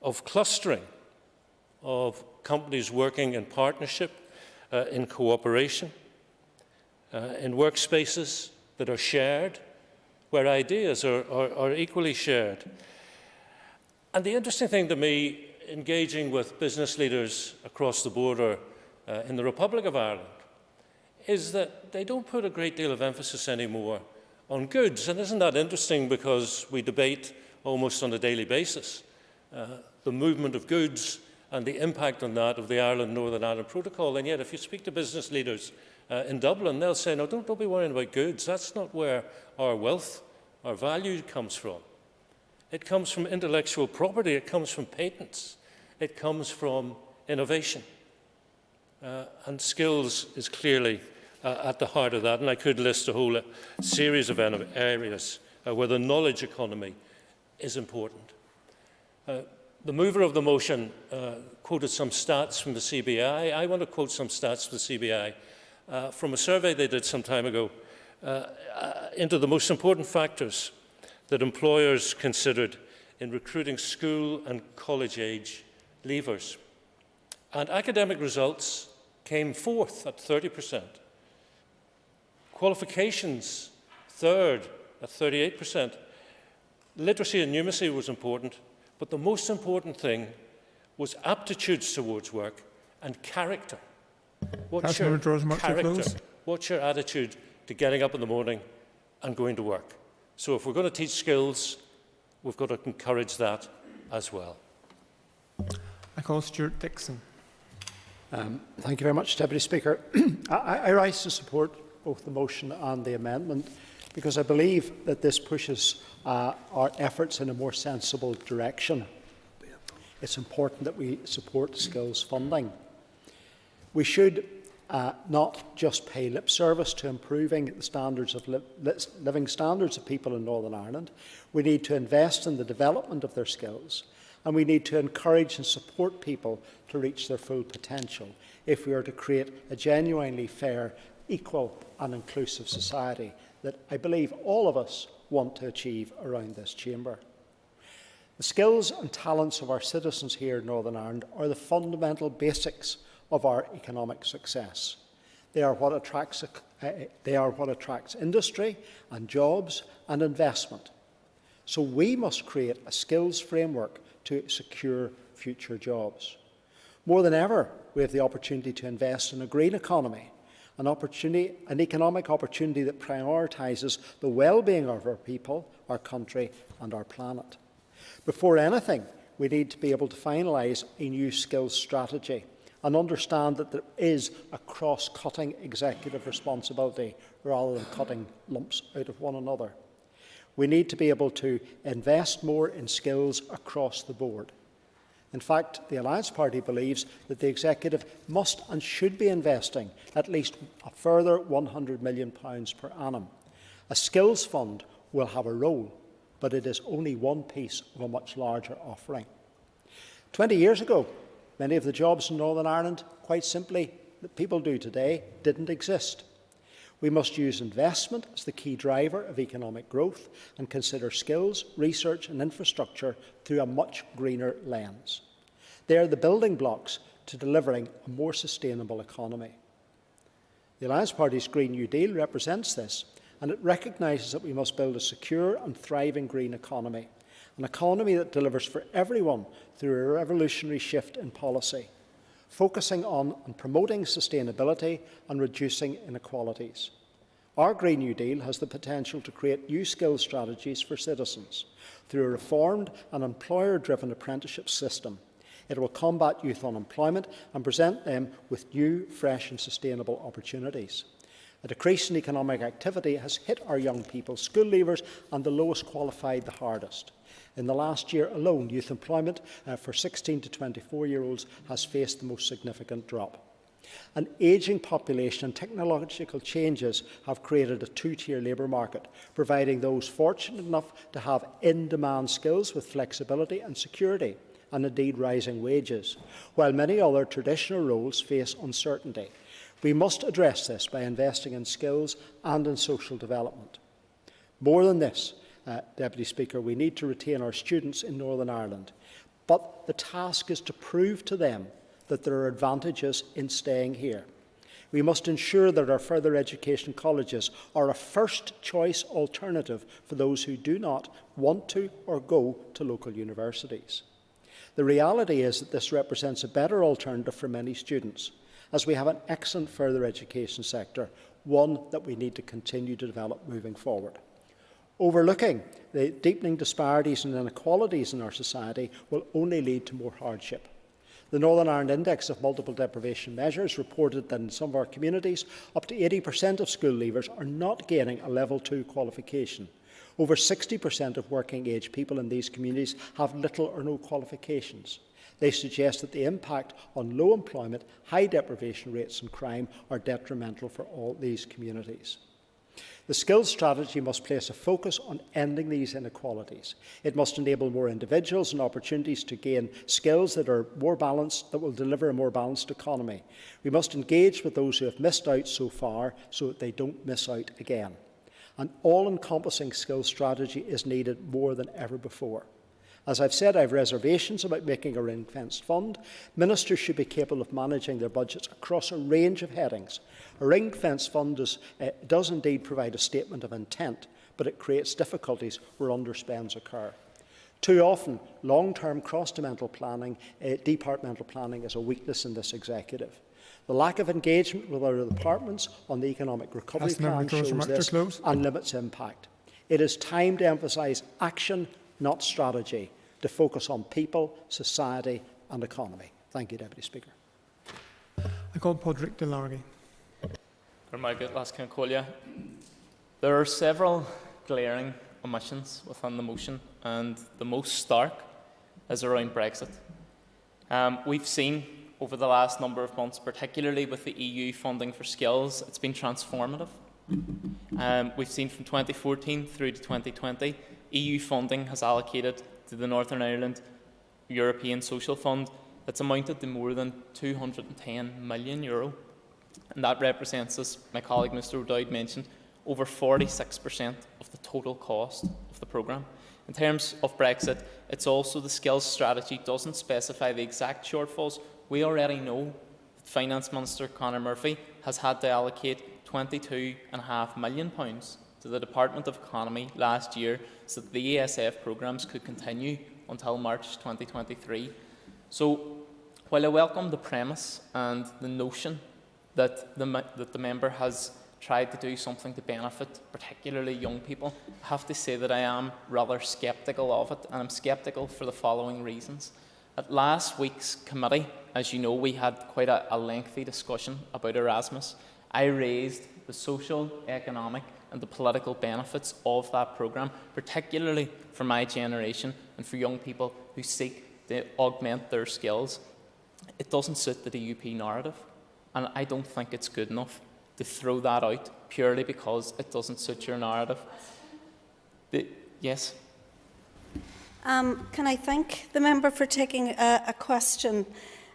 of clustering, of companies working in partnership, in cooperation, in workspaces that are shared, where ideas are equally shared. And the interesting thing to me, engaging with business leaders across the border in the Republic of Ireland, is that they don't put a great deal of emphasis anymore on goods. And isn't that interesting, because we debate almost on a daily basis the movement of goods and the impact on that of the Ireland-Northern Ireland Protocol. And yet if you speak to business leaders in Dublin, they'll say, no, don't be worrying about goods. That's not where our wealth, our value comes from. It comes from intellectual property, it comes from patents, it comes from innovation. And skills is clearly at the heart of that. And I could list a whole series of areas where the knowledge economy is important. The mover of the motion quoted some stats from the CBI. I want to quote some stats from the CBI from a survey they did some time ago into the most important factors that employers considered in recruiting school and college-age leavers. And academic results came fourth at 30%. Qualifications, third at 38%. Literacy and numeracy was important, but the most important thing was aptitudes towards work and character. What's your character? What's your attitude to getting up in the morning and going to work? So if we're going to teach skills, we've got to encourage that as well. I call Stuart Dixon. Thank you very much, Deputy Speaker. I rise to support both the motion and the amendment because I believe that this pushes our efforts in a more sensible direction. It's important that we support skills funding. We should not just pay lip service to improving the standards of living standards of people in Northern Ireland. We need to invest in the development of their skills, and we need to encourage and support people to reach their full potential if we are to create a genuinely fair, equal and inclusive society that I believe all of us want to achieve around this chamber. The skills and talents of our citizens here in Northern Ireland are the fundamental basics of our economic success. They are what attracts industry and jobs and investment. So we must create a skills framework to secure future jobs. More than ever, we have the opportunity to invest in a green economy, an economic opportunity that prioritises the well-being of our people, our country and our planet. Before anything, we need to be able to finalise a new skills strategy and understand that there is a cross-cutting executive responsibility rather than cutting lumps out of one another. We need to be able to invest more in skills across the board. In fact, the Alliance Party believes that the Executive must and should be investing at least a further £100 million per annum. A skills fund will have a role, but it is only one piece of a much larger offering. 20 years ago, many of the jobs in Northern Ireland, quite simply, that people do today, didn't exist. We must use investment as the key driver of economic growth and consider skills, research and infrastructure through a much greener lens. They are the building blocks to delivering a more sustainable economy. The Alliance Party's Green New Deal represents this, and it recognises that we must build a secure and thriving green economy, an economy that delivers for everyone through a revolutionary shift in policy, focusing on promoting sustainability and reducing inequalities. Our Green New Deal has the potential to create new skills strategies for citizens through a reformed and employer-driven apprenticeship system. It will combat youth unemployment and present them with new, fresh and sustainable opportunities. A decrease in economic activity has hit our young people, school leavers and the lowest qualified the hardest. In the last year alone, youth employment for 16 to 24-year-olds has faced the most significant drop. An ageing population and technological changes have created a two-tier labour market, providing those fortunate enough to have in-demand skills with flexibility and security, and indeed rising wages, while many other traditional roles face uncertainty. We must address this by investing in skills and in social development. More than this, Deputy Speaker, we need to retain our students in Northern Ireland, but the task is to prove to them that there are advantages in staying here. We must ensure that our further education colleges are a first-choice alternative for those who do not want to or go to local universities. The reality is that this represents a better alternative for many students, as we have an excellent further education sector, one that we need to continue to develop moving forward. Overlooking the deepening disparities and inequalities in our society will only lead to more hardship. The Northern Ireland Index of Multiple Deprivation Measures reported that in some of our communities, up to 80% of school leavers are not gaining a Level 2 qualification. Over 60% of working-age people in these communities have little or no qualifications. They suggest that the impact on low employment, high deprivation rates and crime are detrimental for all these communities. The skills strategy must place a focus on ending these inequalities. It must enable more individuals and opportunities to gain skills that are more balanced, that will deliver a more balanced economy. We must engage with those who have missed out so far so that they don't miss out again. An all-encompassing skills strategy is needed more than ever before. As I've said, I have reservations about making a ring-fenced fund. Ministers should be capable of managing their budgets across a range of headings. A ring-fenced fund does indeed provide a statement of intent, but it creates difficulties where underspends occur. Too often, long-term cross-departmental planning is a weakness in this executive. The lack of engagement with other departments on the economic recovery plan shows this and limits impact. It is time to emphasise action, not strategy, to focus on people, society and economy. Thank you, Deputy Speaker. I call Podrick Delargy. There are several glaring omissions within the motion, and the most stark is around Brexit. We've seen over the last number of months, particularly with the EU funding for skills, it's been transformative. We've seen from 2014 through to 2020, EU funding has allocated to the Northern Ireland European Social Fund that's amounted to more than €210 million. And that represents, as my colleague Mr O'Dowd mentioned, over 46% of the total cost of the programme. In terms of Brexit, it's also the skills strategy doesn't specify the exact shortfalls. We already know that Finance Minister Conor Murphy has had to allocate £22.5 million to the Department of Economy last year so that the ESF programmes could continue until March 2023. So, while I welcome the premise and the notion that the member has tried to do something to benefit particularly young people, I have to say that I am rather sceptical of it, and I'm sceptical for the following reasons. At last week's committee, as you know, we had quite a lengthy discussion about Erasmus. I raised the social, economic and the political benefits of that programme, particularly for my generation and for young people who seek to augment their skills. It doesn't suit the DUP narrative, and I don't think it's good enough to throw that out purely because it doesn't suit your narrative. Yes? Can I thank the member for taking a question?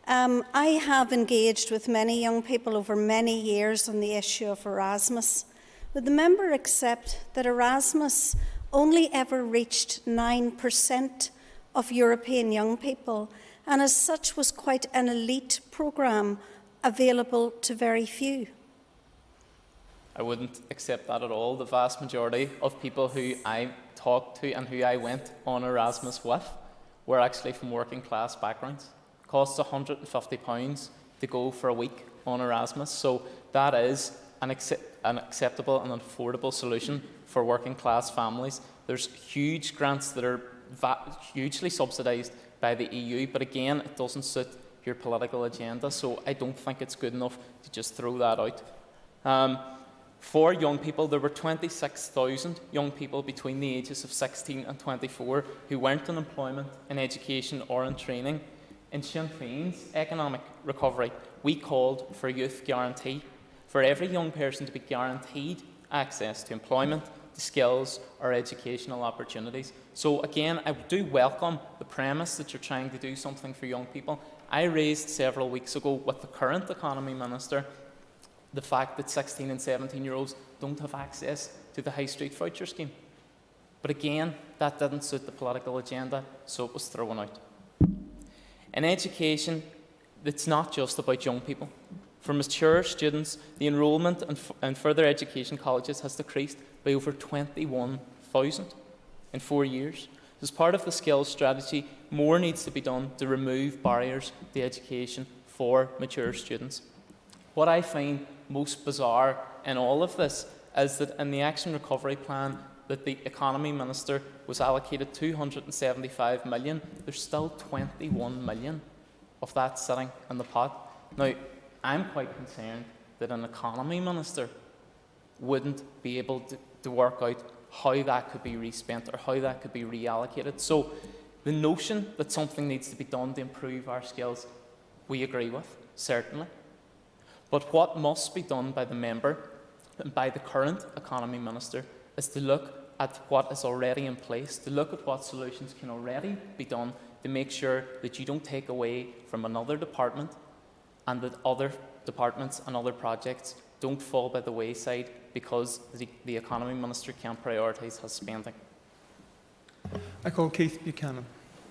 I have engaged with many young people over many years on the issue of Erasmus. Would the member accept that Erasmus only ever reached 9% of European young people, and as such was quite an elite programme available to very few? I wouldn't accept that at all. The vast majority of people who I talked to and who I went on Erasmus with were actually from working class backgrounds. It costs £150 to go for a week on Erasmus, so that is an acceptable and affordable solution for working class families. There's huge grants that are hugely subsidised by the EU, but again, it doesn't suit your political agenda, so I don't think it's good enough to just throw that out. For young people, there were 26,000 young people between the ages of 16 and 24 who weren't in employment, in education or in training. In Sinn Féin's economic recovery, we called for a youth guarantee, for every young person to be guaranteed access to employment, to skills or educational opportunities. So again, I do welcome the premise that you're trying to do something for young people. I raised several weeks ago with the current Economy Minister the fact that 16 and 17-year-olds don't have access to the High Street Voucher Scheme. But again, that didn't suit the political agenda, so it was thrown out. In education, it's not just about young people. For mature students, the enrolment in further education colleges has decreased by over 21,000 in 4 years. As part of the skills strategy, more needs to be done to remove barriers to education for mature students. What I find most bizarre in all of this is that in the Action Recovery Plan that the Economy Minister was allocated £275 million, there's still £21 million of that sitting in the pot. Now, I'm quite concerned that an Economy Minister wouldn't be able to work out how that could be respent or how that could be reallocated. So the notion that something needs to be done to improve our skills, we agree with, certainly. But what must be done by the member and by the current Economy Minister is to look at what is already in place, to look at what solutions can already be done to make sure that you don't take away from another department and that other departments and other projects don't fall by the wayside because the Economy Minister can't prioritise his spending. I call Keith Buchanan.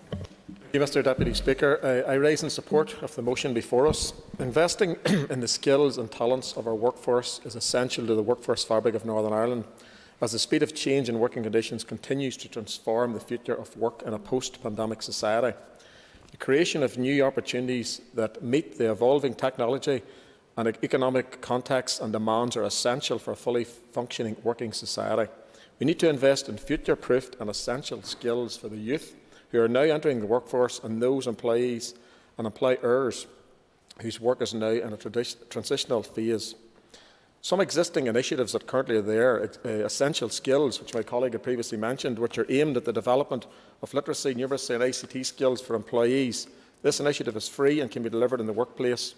Thank you, Mr Deputy Speaker. I rise in support of the motion before us. Investing in the skills and talents of our workforce is essential to the workforce fabric of Northern Ireland, as the speed of change in working conditions continues to transform the future of work in a post-pandemic society. The creation of new opportunities that meet the evolving technology and economic contexts and demands are essential for a fully functioning working society. We need to invest in future-proofed and essential skills for the youth who are now entering the workforce and those employees and employers whose work is now in a transitional phase. Some existing initiatives that currently are there, essential skills, which my colleague had previously mentioned, which are aimed at the development of literacy, numeracy and ICT skills for employees, This initiative is free and can be delivered in the workplace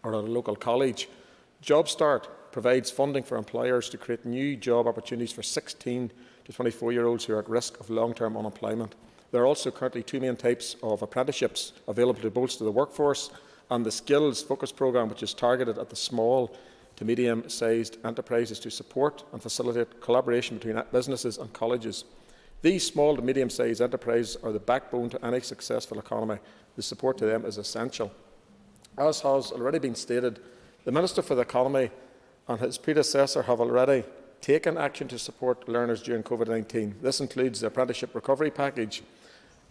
or at a local college. JobStart provides funding for employers to create new job opportunities for 16 to 24-year-olds who are at risk of long-term unemployment. There are also currently two main types of apprenticeships available to bolster the workforce, and the Skills Focus Programme, which is targeted at the small to medium-sized enterprises to support and facilitate collaboration between businesses and colleges. These small to medium-sized enterprises are the backbone to any successful economy. The support to them is essential. As has already been stated, the Minister for the Economy and his predecessor have already taken action to support learners during COVID-19. This includes the Apprenticeship Recovery Package.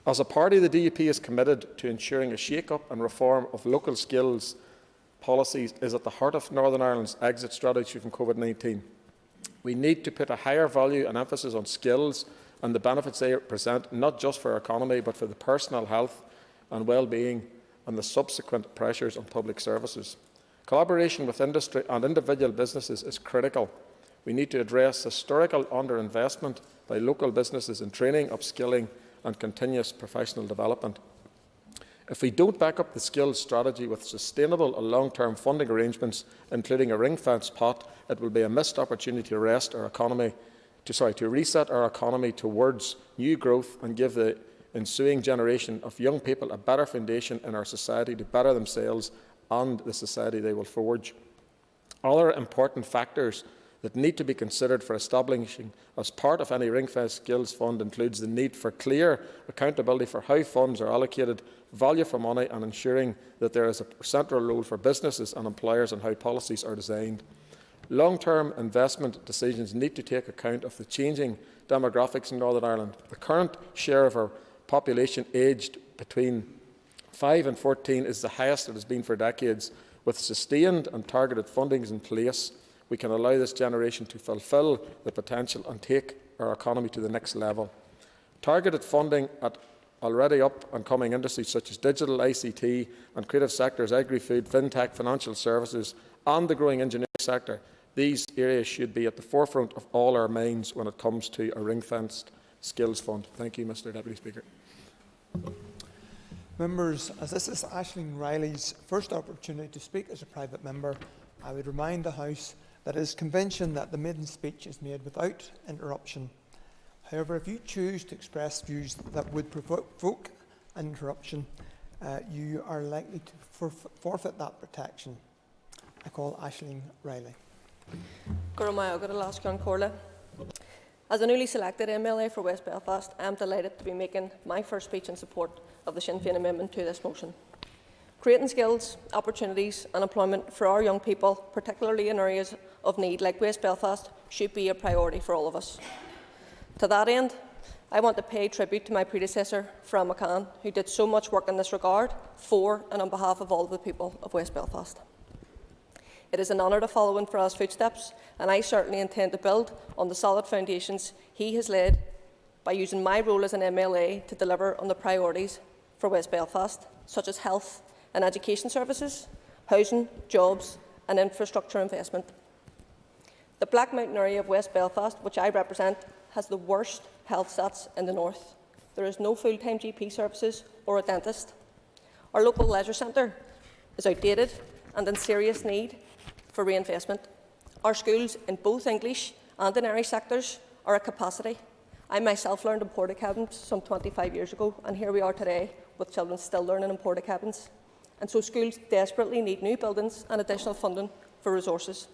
As a party, the DUP is committed to ensuring a shake-up and reform of local skills policies is at the heart of Northern Ireland's exit strategy from COVID-19. We need to put a higher value and emphasis on skills and the benefits they present, not just for our economy, but for the personal health and well-being and the subsequent pressures on public services. Collaboration with industry and individual businesses is critical. We need to address historical underinvestment by local businesses in training, upskilling and continuous professional development. If we don't back up the skills strategy with sustainable and long-term funding arrangements, including a ring-fence pot, it will be a missed opportunity to reset our economy towards new growth and give the ensuing generation of young people a better foundation in our society to better themselves and the society they will forge. Other important factors that need to be considered for establishing as part of any ring-fence skills fund includes the need for clear accountability for how funds are allocated, value for money, and ensuring that there is a central role for businesses and employers in how policies are designed. Long-term investment decisions need to take account of the changing demographics in Northern Ireland. The current share of our population aged between 5 and 14 is the highest it has been for decades. With sustained and targeted fundings in place, we can allow this generation to fulfil the potential and take our economy to the next level. Targeted funding at already up-and-coming industries such as digital, ICT and creative sectors, agri-food, fintech, financial services and the growing engineering sector. These areas should be at the forefront of all our minds when it comes to a ring-fenced skills fund. Thank you, Mr Deputy Speaker. Members, as this is Aisling Riley's first opportunity to speak as a private member, I would remind the House that it is convention that the maiden speech is made without interruption. However, if you choose to express views that would provoke an interruption, you are likely to forfeit that protection. I call Aisling Riley. As a newly selected MLA for West Belfast, I am delighted to be making my first speech in support of the Sinn Féin amendment to this motion. Creating skills, opportunities and employment for our young people, particularly in areas of need like West Belfast, should be a priority for all of us. To that end, I want to pay tribute to my predecessor, Fran McCann, who did so much work in this regard for and on behalf of all of the people of West Belfast. It is an honour to follow in Fran's footsteps, and I certainly intend to build on the solid foundations he has laid by using my role as an MLA to deliver on the priorities for West Belfast, such as health and education services, housing, jobs and infrastructure investment. The Black Mountain area of West Belfast, which I represent, has the worst health stats in the north. There is no full-time GP services or a dentist. Our local leisure centre is outdated and in serious need for reinvestment. Our schools in both English and in Irish sectors are at capacity. I myself learned in porta cabins some 25 years ago, and here we are today with children still learning in porta cabins. And so schools desperately need new buildings and additional funding for resources.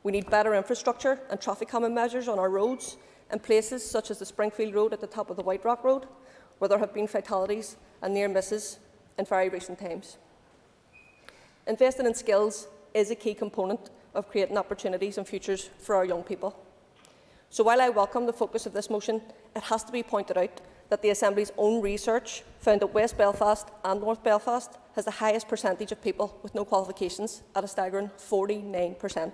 We need better infrastructure and traffic calming measures on our roads in places such as the Springfield Road at the top of the White Rock Road, where there have been fatalities and near misses in very recent times. Investing in skills is a key component of creating opportunities and futures for our young people. So while I welcome the focus of this motion, it has to be pointed out that the Assembly's own research found that West Belfast and North Belfast has the highest percentage of people with no qualifications at a staggering 49%.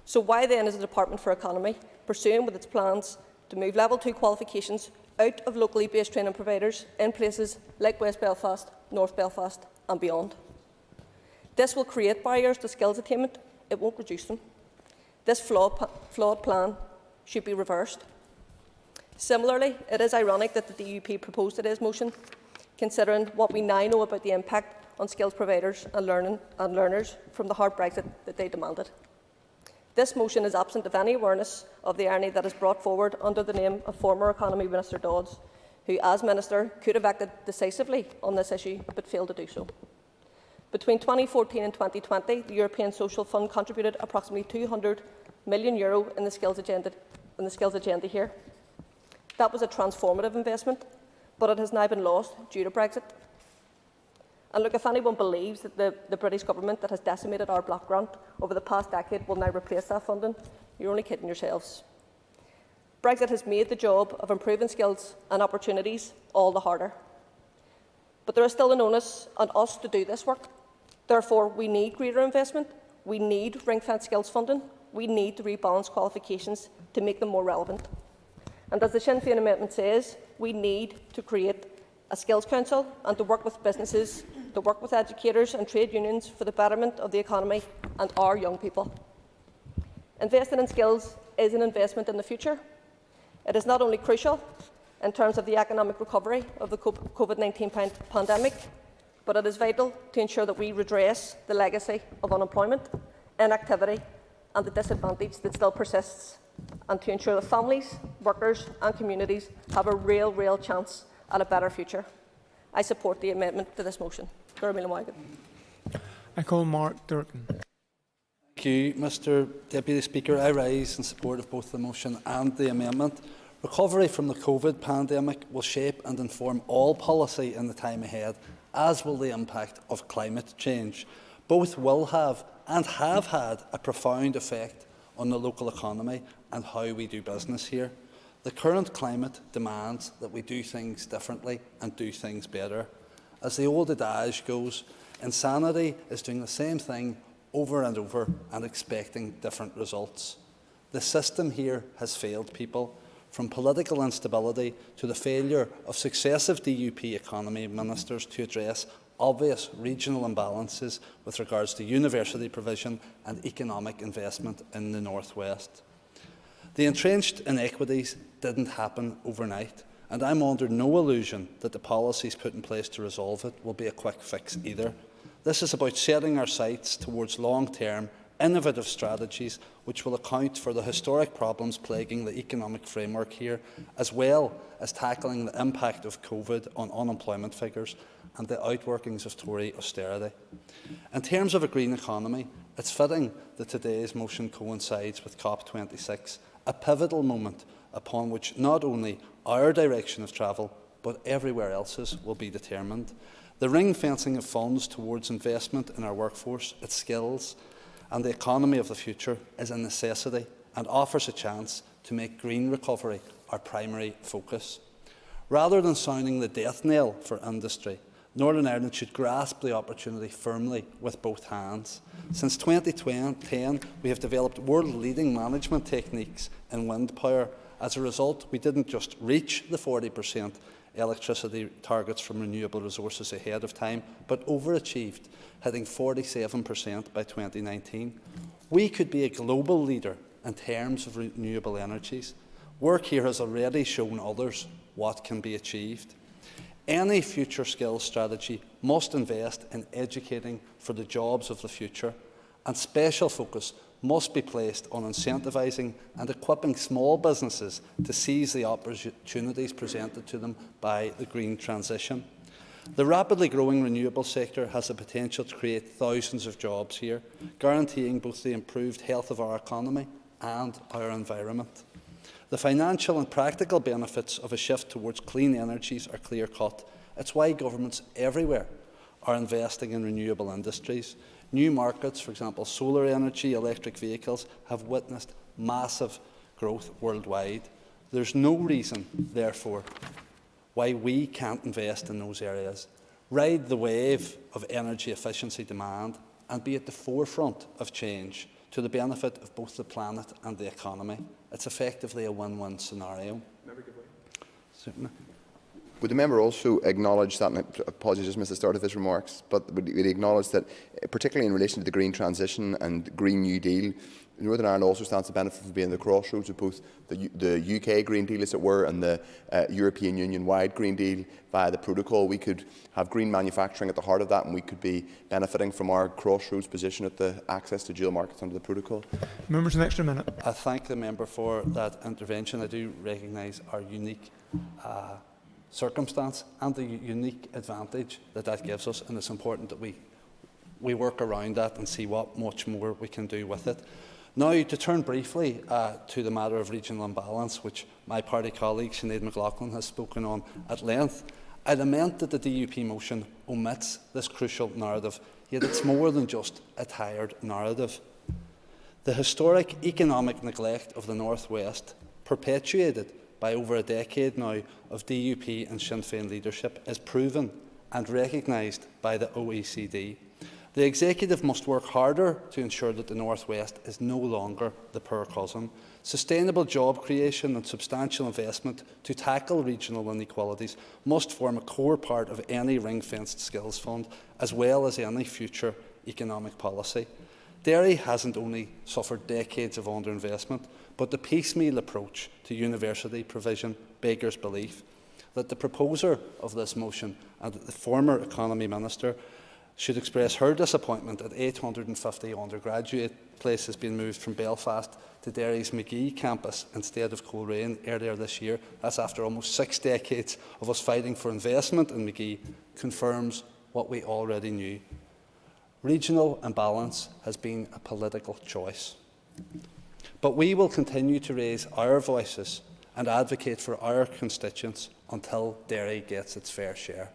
So why then is the Department for Economy pursuing with its plans to move Level 2 qualifications out of locally based training providers in places like West Belfast, North Belfast and beyond? This will create barriers to skills attainment, it won't reduce them. This flawed plan should be reversed. Similarly, it is ironic that the DUP proposed today's motion, considering what we now know about the impact on skills providers and learners from the hard Brexit that they demanded. This motion is absent of any awareness of the irony that is brought forward under the name of former Economy Minister Dodds, who, as Minister, could have acted decisively on this issue but failed to do so. Between 2014 and 2020, the European Social Fund contributed approximately €200 million in the skills agenda here. That was a transformative investment, but it has now been lost due to Brexit. And look, if anyone believes that the British government that has decimated our block grant over the past decade will now replace that funding, you're only kidding yourselves. Brexit has made the job of improving skills and opportunities all the harder. But there is still an onus on us to do this work. Therefore, we need greater investment, we need ring-fence skills funding, we need to rebalance qualifications to make them more relevant. And as the Sinn Féin amendment says, we need to create a skills council and to work with businesses, to work with educators and trade unions for the betterment of the economy and our young people. Investing in skills is an investment in the future. It is not only crucial in terms of the economic recovery of the COVID-19 pandemic, but it is vital to ensure that we redress the legacy of unemployment, inactivity and the disadvantage that still persists, and to ensure that families, workers and communities have a real chance at a better future. I support the amendment to this motion. I call Mark Durkin. Thank you, Mr Deputy Speaker. I rise in support of both the motion and the amendment. Recovery from the COVID pandemic will shape and inform all policy in the time ahead, as will the impact of climate change. Both will have and have had a profound effect on the local economy and how we do business here. The current climate demands that we do things differently and do things better. As the old adage goes, insanity is doing the same thing over and over and expecting different results. The system here has failed people, from political instability to the failure of successive DUP economy ministers to address obvious regional imbalances with regards to university provision and economic investment in the North West. The entrenched inequities didn't happen overnight, and I'm under no illusion that the policies put in place to resolve it will be a quick fix either. This is about setting our sights towards long-term, innovative strategies which will account for the historic problems plaguing the economic framework here, as well as tackling the impact of COVID on unemployment figures and the outworkings of Tory austerity. In terms of a green economy, it's fitting that today's motion coincides with COP26, a pivotal moment upon which not only our direction of travel, but everywhere else's will be determined. The ring-fencing of funds towards investment in our workforce, its skills, and the economy of the future is a necessity and offers a chance to make green recovery our primary focus. Rather than sounding the death knell for industry, Northern Ireland should grasp the opportunity firmly with both hands. Since 2010, we have developed world-leading management techniques in wind power. As a result, we didn't just reach the 40% electricity targets from renewable resources ahead of time, but overachieved, hitting 47% by 2019. We could be a global leader in terms of renewable energies. Work here has already shown others what can be achieved. Any future skills strategy must invest in educating for the jobs of the future, and special focus must be placed on incentivising and equipping small businesses to seize the opportunities presented to them by the green transition. The rapidly growing renewable sector has the potential to create thousands of jobs here, guaranteeing both the improved health of our economy and our environment. The financial and practical benefits of a shift towards clean energies are clear-cut. It's why governments everywhere are investing in renewable industries. New markets, for example, solar energy, electric vehicles, have witnessed massive growth worldwide. There's no reason, therefore, why we can't invest in those areas, ride the wave of energy efficiency demand, and be at the forefront of change to the benefit of both the planet and the economy. It's effectively a win-win scenario. Would the member also acknowledge that, and apologies, just missed the start of his remarks, but would he acknowledge that, particularly in relation to the green transition and Green New Deal, Northern Ireland also stands to benefit from being the crossroads of both the UK Green Deal, as it were, and the European Union-wide Green Deal via the protocol? We could have green manufacturing at the heart of that, and we could be benefiting from our crossroads position at the access to dual markets under the protocol. Members, an extra minute. I thank the member for that intervention. I do recognise our unique circumstance and the unique advantage that gives us, and it's important that we work around that and see what much more we can do with it. Now, to turn briefly to the matter of regional imbalance, which my party colleague Sinead McLaughlin has spoken on at length, I lament that the DUP motion omits this crucial narrative, yet it's more than just a tired narrative. The historic economic neglect of the North West, perpetuated by over a decade now of DUP and Sinn Féin leadership, is proven and recognised by the OECD. The Executive must work harder to ensure that the North West is no longer the poor cousin. Sustainable job creation and substantial investment to tackle regional inequalities must form a core part of any ring-fenced skills fund, as well as any future economic policy. Derry hasn't only suffered decades of underinvestment, but the piecemeal approach to university provision beggars belief. That the proposer of this motion and the former Economy Minister should express her disappointment at 850 undergraduate places being moved from Belfast to Derry's Magee campus instead of Coleraine earlier this year. That's after almost 6 decades of us fighting for investment in Magee, confirms what we already knew. Regional imbalance has been a political choice. But we will continue to raise our voices and advocate for our constituents until Derry gets its fair share.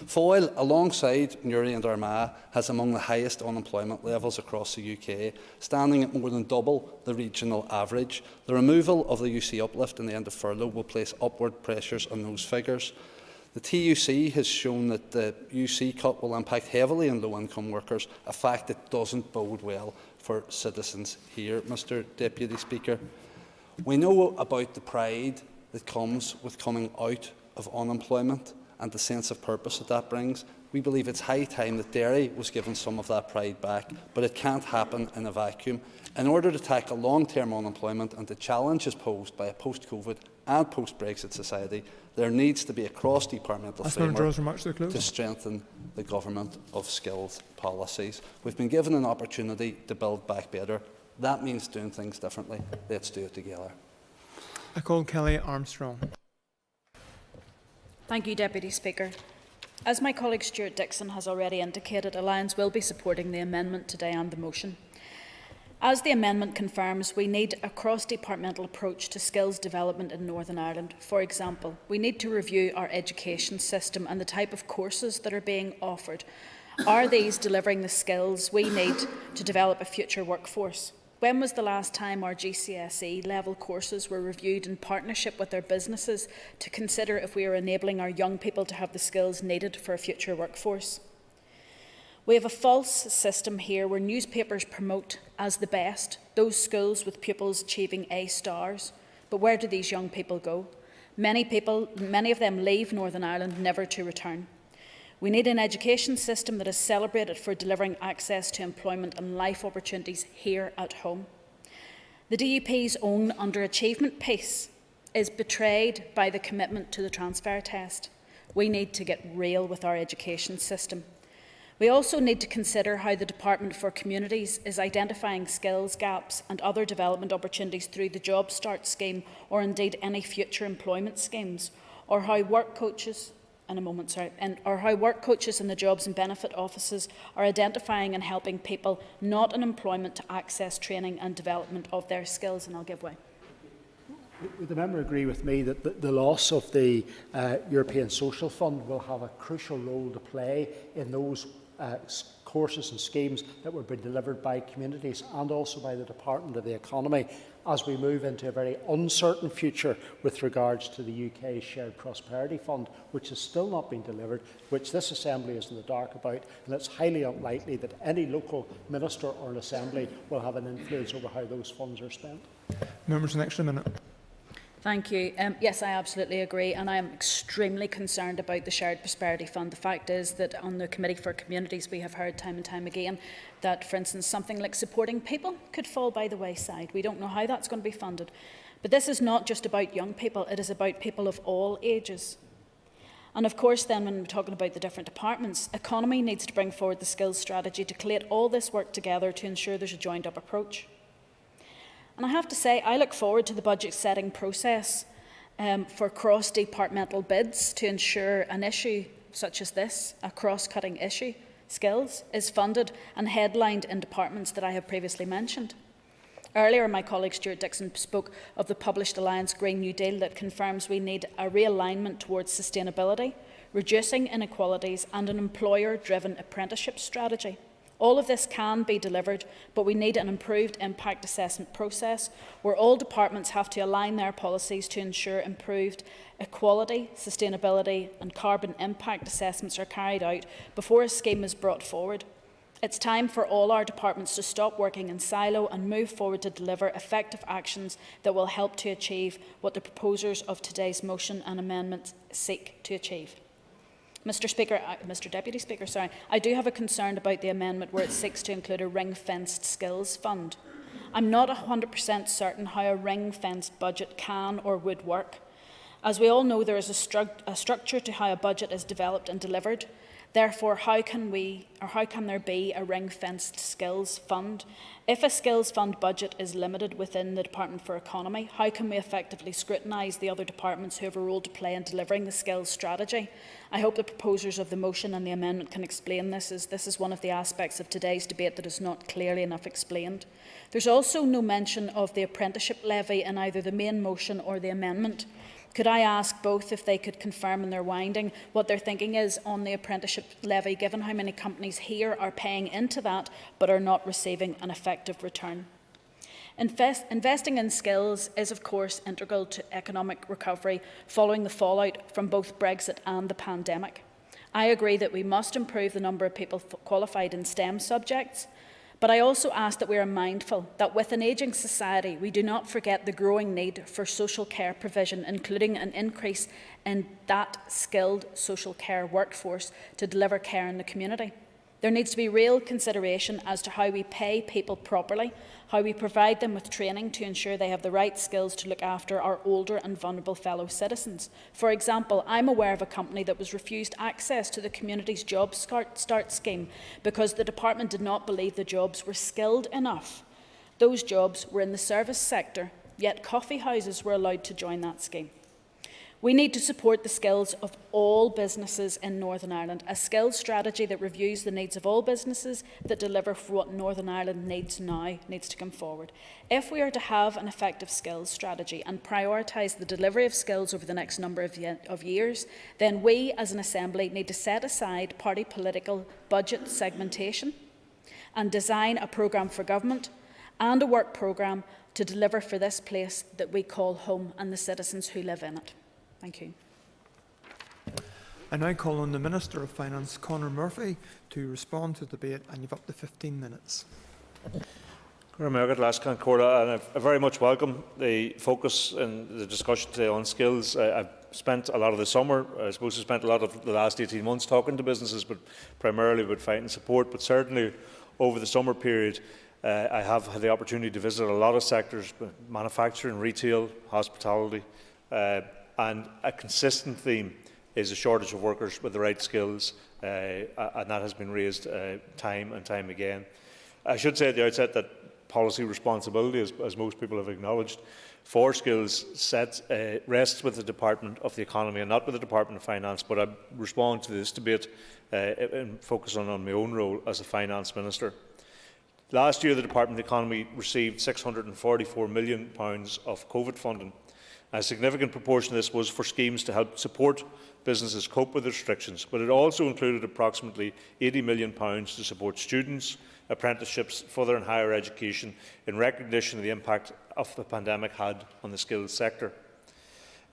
Foyle, alongside Newry and Armagh, has among the highest unemployment levels across the UK, standing at more than double the regional average. The removal of the UC uplift and the end of furlough will place upward pressures on those figures. The TUC has shown that the UC cut will impact heavily on low-income workers, a fact that doesn't bode well for citizens here, Mr Deputy Speaker. We know about the pride that comes with coming out of unemployment and the sense of purpose that brings. We believe it's high time that Derry was given some of that pride back, but it can't happen in a vacuum. In order to tackle long-term unemployment and the challenges posed by a post-COVID and post-Brexit society, there needs to be a cross-departmental framework to strengthen the government of skills policies. We've been given an opportunity to build back better. That means doing things differently. Let's do it together. I call Kelly Armstrong. Thank you, Deputy Speaker. As my colleague Stuart Dixon has already indicated, Alliance will be supporting the amendment today and the motion. As the amendment confirms, we need a cross-departmental approach to skills development in Northern Ireland. For example, we need to review our education system and the type of courses that are being offered. Are these delivering the skills we need to develop a future workforce? When was the last time our GCSE level courses were reviewed in partnership with our businesses to consider if we are enabling our young people to have the skills needed for a future workforce? We have a false system here where newspapers promote as the best those schools with pupils achieving A stars. But where do these young people go? Many of them leave Northern Ireland never to return. We need an education system that is celebrated for delivering access to employment and life opportunities here at home. The DUP's own underachievement piece is betrayed by the commitment to the transfer test. We need to get real with our education system. We also need to consider how the Department for Communities is identifying skills gaps and other development opportunities through the Job Start scheme, or indeed any future employment schemes, or how work coaches and how work coaches in the jobs and benefit offices are identifying and helping people not in employment to access training and development of their skills. And I'll give way. Would the member agree with me that the loss of the European Social Fund will have a crucial role to play in those courses and schemes that were being delivered by communities and also by the Department of the Economy as we move into a very uncertain future with regards to the UK Shared Prosperity Fund, which has still not been delivered, which this Assembly is in the dark about, and it's highly unlikely that any local minister or an Assembly will have an influence over how those funds are spent? Members, an extra minute. Thank you. Yes, I absolutely agree, and I am extremely concerned about the Shared Prosperity Fund. The fact is that on the Committee for Communities we have heard time and time again that, for instance, something like supporting people could fall by the wayside. We don't know how that's going to be funded. But this is not just about young people, it is about people of all ages. And of course then, when we're talking about the different departments, economy needs to bring forward the skills strategy to collate all this work together to ensure there's a joined up approach. And I have to say, I look forward to the budget setting process for cross-departmental bids to ensure an issue such as this, a cross-cutting issue, skills, is funded and headlined in departments that I have previously mentioned. Earlier, my colleague Stuart Dixon spoke of the published Alliance Green New Deal that confirms we need a realignment towards sustainability, reducing inequalities and an employer-driven apprenticeship strategy. All of this can be delivered, but we need an improved impact assessment process where all departments have to align their policies to ensure improved equality, sustainability and carbon impact assessments are carried out before a scheme is brought forward. It's time for all our departments to stop working in silo and move forward to deliver effective actions that will help to achieve what the proposers of today's motion and amendment seek to achieve. Mr Deputy Speaker, I do have a concern about the amendment where it seeks to include a ring-fenced skills fund. I'm not 100% certain how a ring-fenced budget can or would work. As we all know, there is a structure to how a budget is developed and delivered. Therefore, how can there be a ring-fenced skills fund? If a skills fund budget is limited within the Department for Economy, how can we effectively scrutinise the other departments who have a role to play in delivering the skills strategy? I hope the proposers of the motion and the amendment can explain this, as this is one of the aspects of today's debate that is not clearly enough explained. There's also no mention of the apprenticeship levy in either the main motion or the amendment. Could I ask both if they could confirm in their winding what their thinking is on the apprenticeship levy, given how many companies here are paying into that but are not receiving an effective return? Investing in skills is, of course, integral to economic recovery following the fallout from both Brexit and the pandemic. I agree that we must improve the number of people qualified in STEM subjects, but I also ask that we are mindful that with an ageing society, we do not forget the growing need for social care provision, including an increase in that skilled social care workforce to deliver care in the community. There needs to be real consideration as to how we pay people properly, how we provide them with training to ensure they have the right skills to look after our older and vulnerable fellow citizens. For example, I'm aware of a company that was refused access to the community's Job Start scheme because the department did not believe the jobs were skilled enough. Those jobs were in the service sector, yet coffee houses were allowed to join that scheme. We need to support the skills of all businesses in Northern Ireland, a skills strategy that reviews the needs of all businesses that deliver for what Northern Ireland needs now needs to come forward. If we are to have an effective skills strategy and prioritise the delivery of skills over the next number of years, then we as an Assembly need to set aside party political budget segmentation and design a programme for government and a work programme to deliver for this place that we call home and the citizens who live in it. Thank you. I now call on the Minister of Finance, Conor Murphy, to respond to the debate, and you've up to 15 minutes. And I very much welcome the focus in the discussion today on skills. I've spent a lot of the summer, I suppose I spent a lot of the last 18 months talking to businesses, but primarily with fighting support, but certainly over the summer period I have had the opportunity to visit a lot of sectors, manufacturing, retail, hospitality, and a consistent theme is a shortage of workers with the right skills, and that has been raised time and time again. I should say at the outset that policy responsibility, as most people have acknowledged, for skills rests with the Department of the Economy and not with the Department of Finance, but I respond to this debate and focus on my own role as a Finance Minister. Last year, the Department of the Economy received £644 million of COVID funding. A significant proportion of this was for schemes to help support businesses cope with restrictions, but it also included approximately £80 million to support students, apprenticeships, further and higher education, in recognition of the impact of the pandemic had on the skills sector.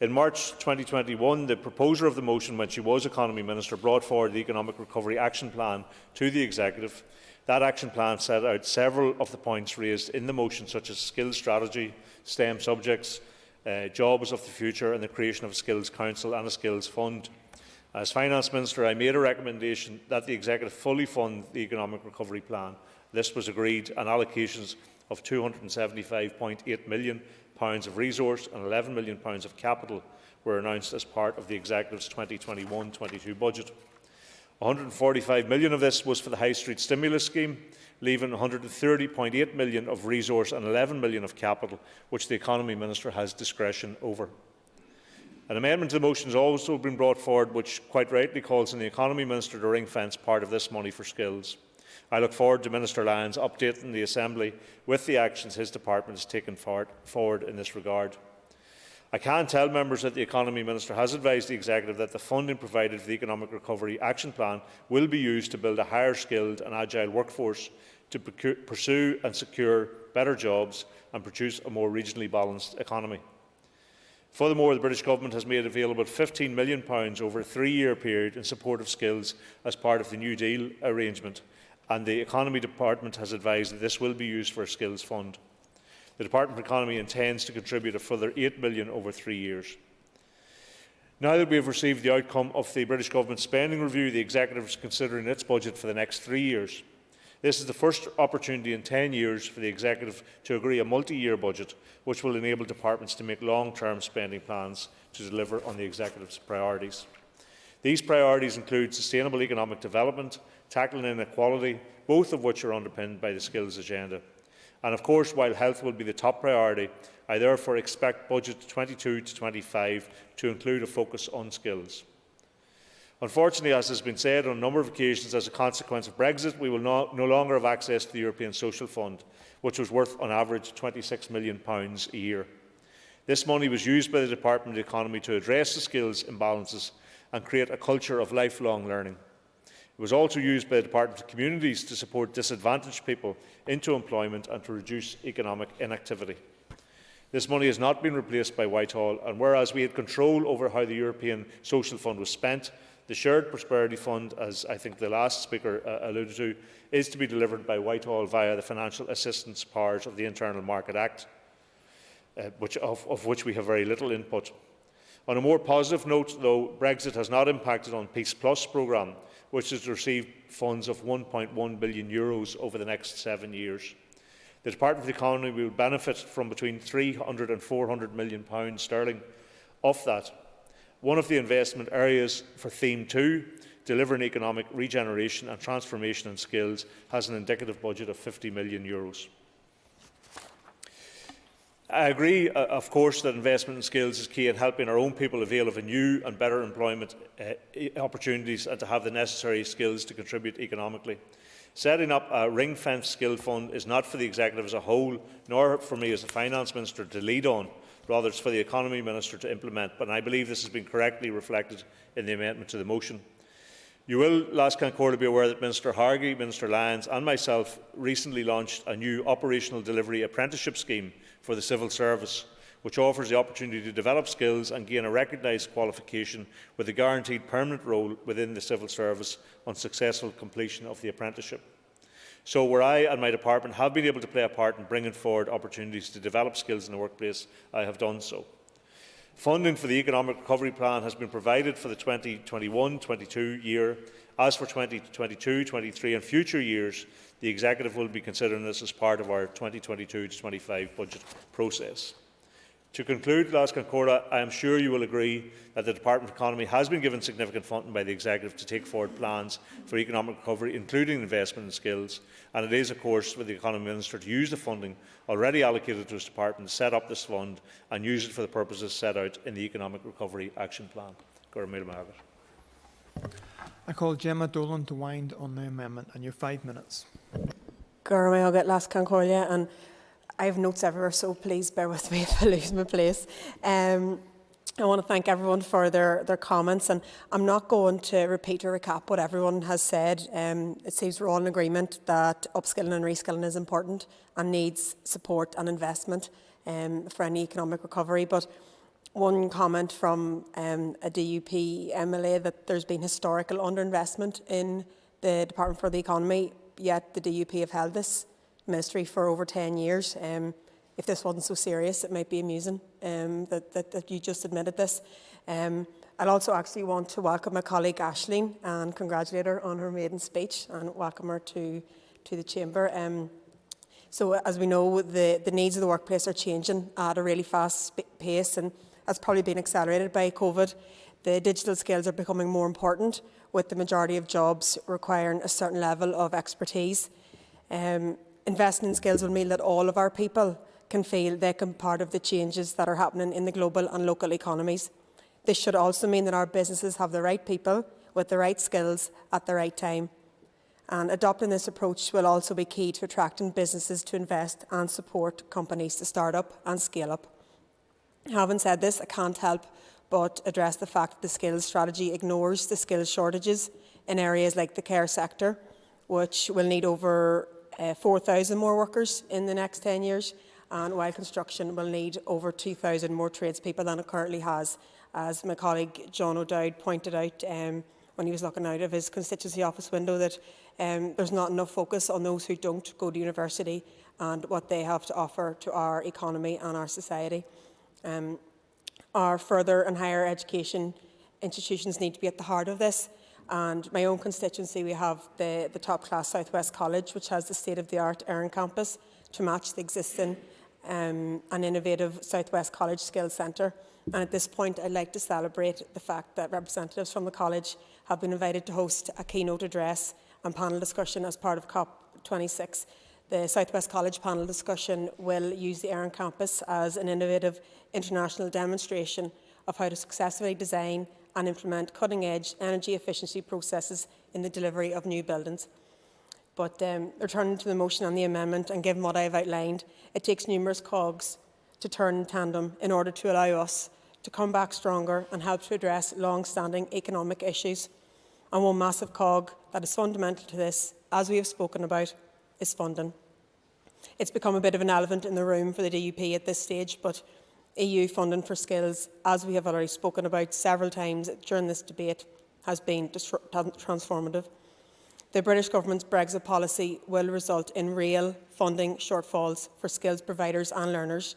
In March 2021, the proposer of the motion, when she was Economy Minister, brought forward the Economic Recovery Action Plan to the Executive. That action plan set out several of the points raised in the motion, such as skills strategy, STEM subjects, jobs of the future and the creation of a Skills Council and a Skills Fund. As Finance Minister, I made a recommendation that the Executive fully fund the Economic Recovery Plan. This was agreed, and allocations of £275.8 million of resource and £11 million of capital were announced as part of the Executive's 2021-22 budget. £145 million of this was for the High Street Stimulus Scheme, leaving £130.8 million of resource and £11 million of capital, which the Economy Minister has discretion over. An amendment to the motion has also been brought forward, which quite rightly calls on the Economy Minister to ring-fence part of this money for skills. I look forward to Minister Lyons updating the Assembly with the actions his department has taken forward in this regard. I can tell members that the Economy Minister has advised the Executive that the funding provided for the Economic Recovery Action Plan will be used to build a higher skilled and agile workforce to pursue and secure better jobs and produce a more regionally balanced economy. Furthermore, the British Government has made available £15 million over a 3-year period in support of skills as part of the New Deal arrangement, and the Economy Department has advised that this will be used for a skills fund. The Department of Economy intends to contribute a further £8 million over 3 years. Now that we have received the outcome of the British Government spending review, the Executive is considering its budget for the next 3 years. This is the first opportunity in 10 years for the Executive to agree a multi-year budget, which will enable departments to make long-term spending plans to deliver on the Executive's priorities. These priorities include sustainable economic development, tackling inequality, both of which are underpinned by the skills agenda. And of course, while health will be the top priority, I therefore expect budget 22 to 25 to include a focus on skills. Unfortunately, as has been said on a number of occasions, as a consequence of Brexit, we will no longer have access to the European Social Fund, which was worth on average £26 million a year. This money was used by the Department of the Economy to address the skills imbalances and create a culture of lifelong learning. It was also used by the Department of Communities to support disadvantaged people into employment and to reduce economic inactivity. This money has not been replaced by Whitehall, and whereas we had control over how the European Social Fund was spent, the Shared Prosperity Fund, as I think the last speaker alluded to, is to be delivered by Whitehall via the financial assistance powers of the Internal Market Act, of which we have very little input. On a more positive note, though, Brexit has not impacted on Peace Plus programme, which has received funds of €1.1 billion over the next 7 years. The Department of the Economy will benefit from between £300 and £400 million sterling of that. One of the investment areas for Theme 2, delivering economic regeneration and transformation in skills, has an indicative budget of €50 million. I agree, of course, that investment in skills is key in helping our own people avail of new and better employment opportunities and to have the necessary skills to contribute economically. Setting up a ring-fence skill fund is not for the Executive as a whole, nor for me as the Finance Minister to lead on. Rather, it's for the Economy Minister to implement, but I believe this has been correctly reflected in the amendment to the motion. You will, Lascan Corley, be aware that Minister Hargey, Minister Lyons and myself recently launched a new operational delivery apprenticeship scheme for the civil service, which offers the opportunity to develop skills and gain a recognised qualification with a guaranteed permanent role within the civil service on successful completion of the apprenticeship. So where I and my department have been able to play a part in bringing forward opportunities to develop skills in the workplace, I have done so. Funding for the Economic Recovery Plan has been provided for the 2021-22 year. As for 2022-23 and future years, the Executive will be considering this as part of our 2022-25 budget process. To conclude, Lascan Corley, I am sure you will agree that the Department of Economy has been given significant funding by the Executive to take forward plans for economic recovery, including investment in skills, and it is, of course, with the Economy Minister to use the funding already allocated to his department to set up this fund and use it for the purposes set out in the Economic Recovery Action Plan. I call Gemma Dolan to wind on the amendment, and you have 5 minutes. I'll get Lascan Corley, and I have notes everywhere, so please bear with me if I lose my place. I want to thank everyone for their comments, and I'm not going to repeat or recap what everyone has said. It seems we're all in agreement that upskilling and reskilling is important and needs support and investment for any economic recovery. But one comment from a DUP MLA that there's been historical underinvestment in the Department for the Economy, yet the DUP have held this ministry for over 10 years. if this wasn't so serious, it might be amusing that you just admitted this. I'd also actually want to welcome my colleague Aisling and congratulate her on her maiden speech and welcome her to the Chamber. So as we know, the needs of the workplace are changing at a really fast pace, and that's probably been accelerated by COVID. The digital skills are becoming more important, with the majority of jobs requiring a certain level of expertise. Investing in skills will mean that all of our people can feel they can be part of the changes that are happening in the global and local economies. This should also mean that our businesses have the right people with the right skills at the right time. And adopting this approach will also be key to attracting businesses to invest and support companies to start up and scale up. Having said this, I can't help but address the fact that the skills strategy ignores the skills shortages in areas like the care sector, which will need over 4,000 more workers in the next 10 years, and while construction will need over 2,000 more tradespeople than it currently has, as my colleague John O'Dowd pointed out when he was looking out of his constituency office window, that there's not enough focus on those who don't go to university and what they have to offer to our economy and our society. Our further and higher education institutions need to be at the heart of this. And my own constituency, we have the top-class South West College, which has the state-of-the-art Erin campus to match the existing and innovative South West College Skills Centre. And at this point, I'd like to celebrate the fact that representatives from the college have been invited to host a keynote address and panel discussion as part of COP26. The South West College panel discussion will use the Erin campus as an innovative international demonstration of how to successfully design and implement cutting-edge energy efficiency processes in the delivery of new buildings. But returning to the motion and the amendment, and given what I have outlined, it takes numerous cogs to turn in tandem in order to allow us to come back stronger and help to address long-standing economic issues. And one massive cog that is fundamental to this, as we have spoken about, is funding. It's become a bit of an elephant in the room for the DUP at this stage, but EU funding for skills, as we have already spoken about several times during this debate, has been transformative. The British government's Brexit policy will result in real funding shortfalls for skills providers and learners,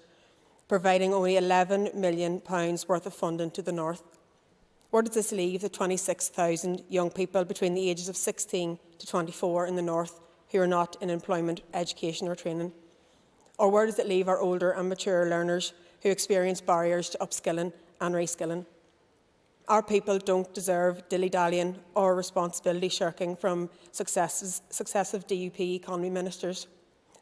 providing only £11 million worth of funding to the North. Where does this leave the 26,000 young people between the ages of 16 to 24 in the North who are not in employment, education or training? Or where does it leave our older and mature learners who experience barriers to upskilling and reskilling? Our people don't deserve dilly-dallying or responsibility shirking from successive DUP economy ministers.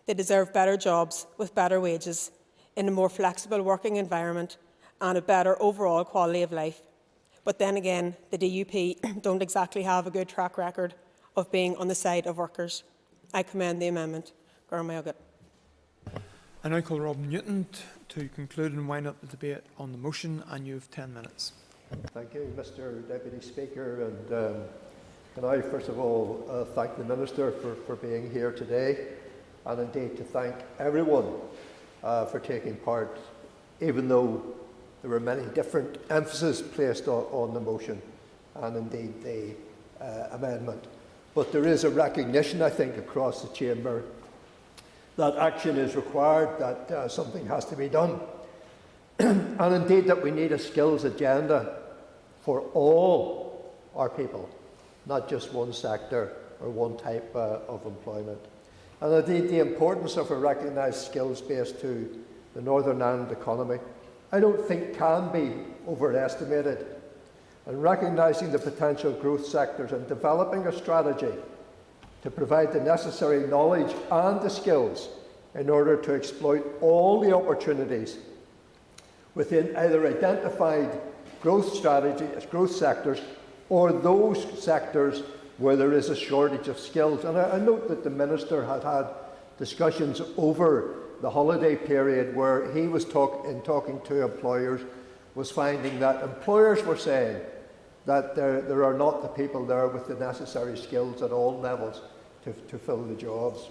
They deserve better jobs with better wages, in a more flexible working environment and a better overall quality of life. But then again, the DUP don't exactly have a good track record of being on the side of workers. I commend the amendment. I now call Robin Newton to conclude and wind up the debate on the motion, and you have 10 minutes. Thank you, Mr Deputy Speaker. And can I first of all thank the Minister for being here today, and indeed to thank everyone for taking part, even though there were many different emphases placed on the motion and indeed the amendment. But there is a recognition, I think, across the Chamber that action is required, that something has to be done, and indeed that we need a skills agenda for all our people, not just one sector or one type of employment. And indeed the importance of a recognised skills base to the Northern Ireland economy, I don't think can be overestimated. And recognising the potential growth sectors and developing a strategy to provide the necessary knowledge and the skills in order to exploit all the opportunities within either identified growth strategies, growth sectors, or those sectors where there is a shortage of skills. And I note that the Minister had discussions over the holiday period where he was talking to employers, was finding that employers were saying that there are not the people there with the necessary skills at all levels to fill the jobs.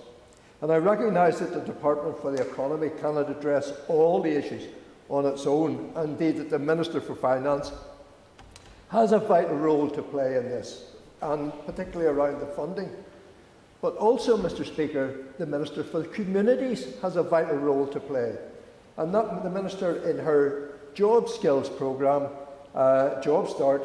And I recognise that the Department for the Economy cannot address all the issues on its own, and indeed that the Minister for Finance has a vital role to play in this, and particularly around the funding. But also, Mr Speaker, the Minister for the Communities has a vital role to play, and that the Minister in her job skills programme, Job Start,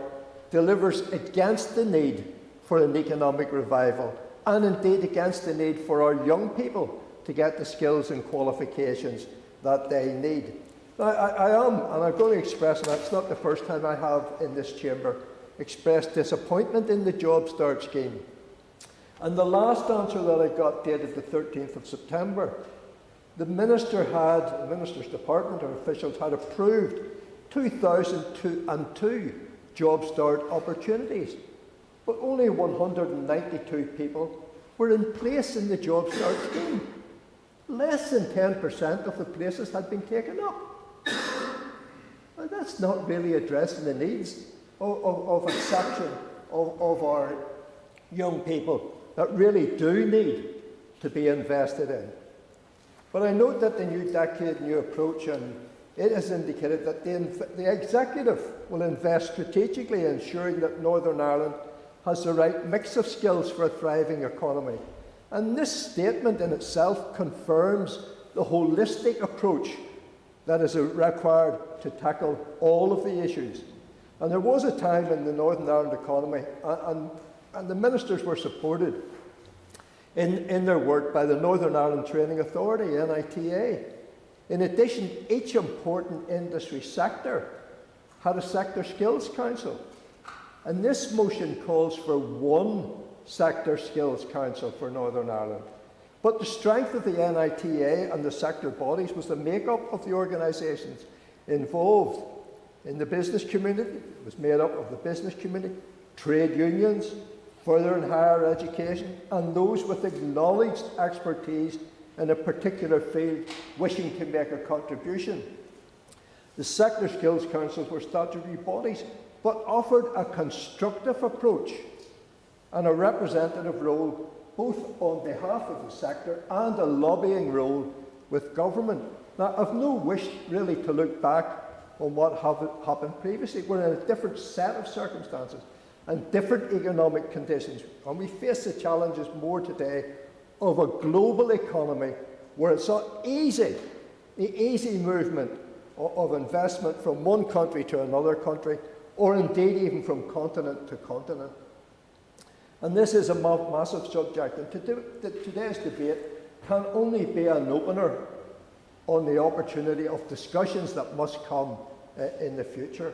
delivers against the need for an economic revival and indeed against the need for our young people to get the skills and qualifications that they need. Now, I am, and I'm going to express, and that's not the first time I have in this chamber, expressed disappointment in the Job Start scheme. And the last answer that I got, dated the 13th of September, the Minister's Department or officials had approved 2,002 Job Start opportunities, but only 192 people were in place in the Job Start scheme. Less than 10% of the places had been taken up. Well, that's not really addressing the needs of a section of our young people that really do need to be invested in. But I note that the new decade, new approach, and it has indicated that the Executive will invest strategically, ensuring that Northern Ireland has the right mix of skills for a thriving economy. And this statement in itself confirms the holistic approach that is required to tackle all of the issues. And there was a time in the Northern Ireland economy, and the ministers were supported in their work by the Northern Ireland Training Authority, NITA. In addition, each important industry sector had a sector skills council. And this motion calls for one sector skills council for Northern Ireland. But the strength of the NITA and the sector bodies was the makeup of the organisations involved in the business community. It was made up of the business community, trade unions, further and higher education, and those with acknowledged expertise in a particular field wishing to make a contribution. The sector skills councils were statutory bodies, but offered a constructive approach and a representative role both on behalf of the sector and a lobbying role with government. Now, I've no wish really to look back on what happened previously. We're in a different set of circumstances and different economic conditions, and we face the challenges more today of a global economy where it's not easy, the easy movement of investment from one country to another country, or indeed even from continent to continent. And this is a massive subject, and today's debate can only be an opener on the opportunity of discussions that must come in the future.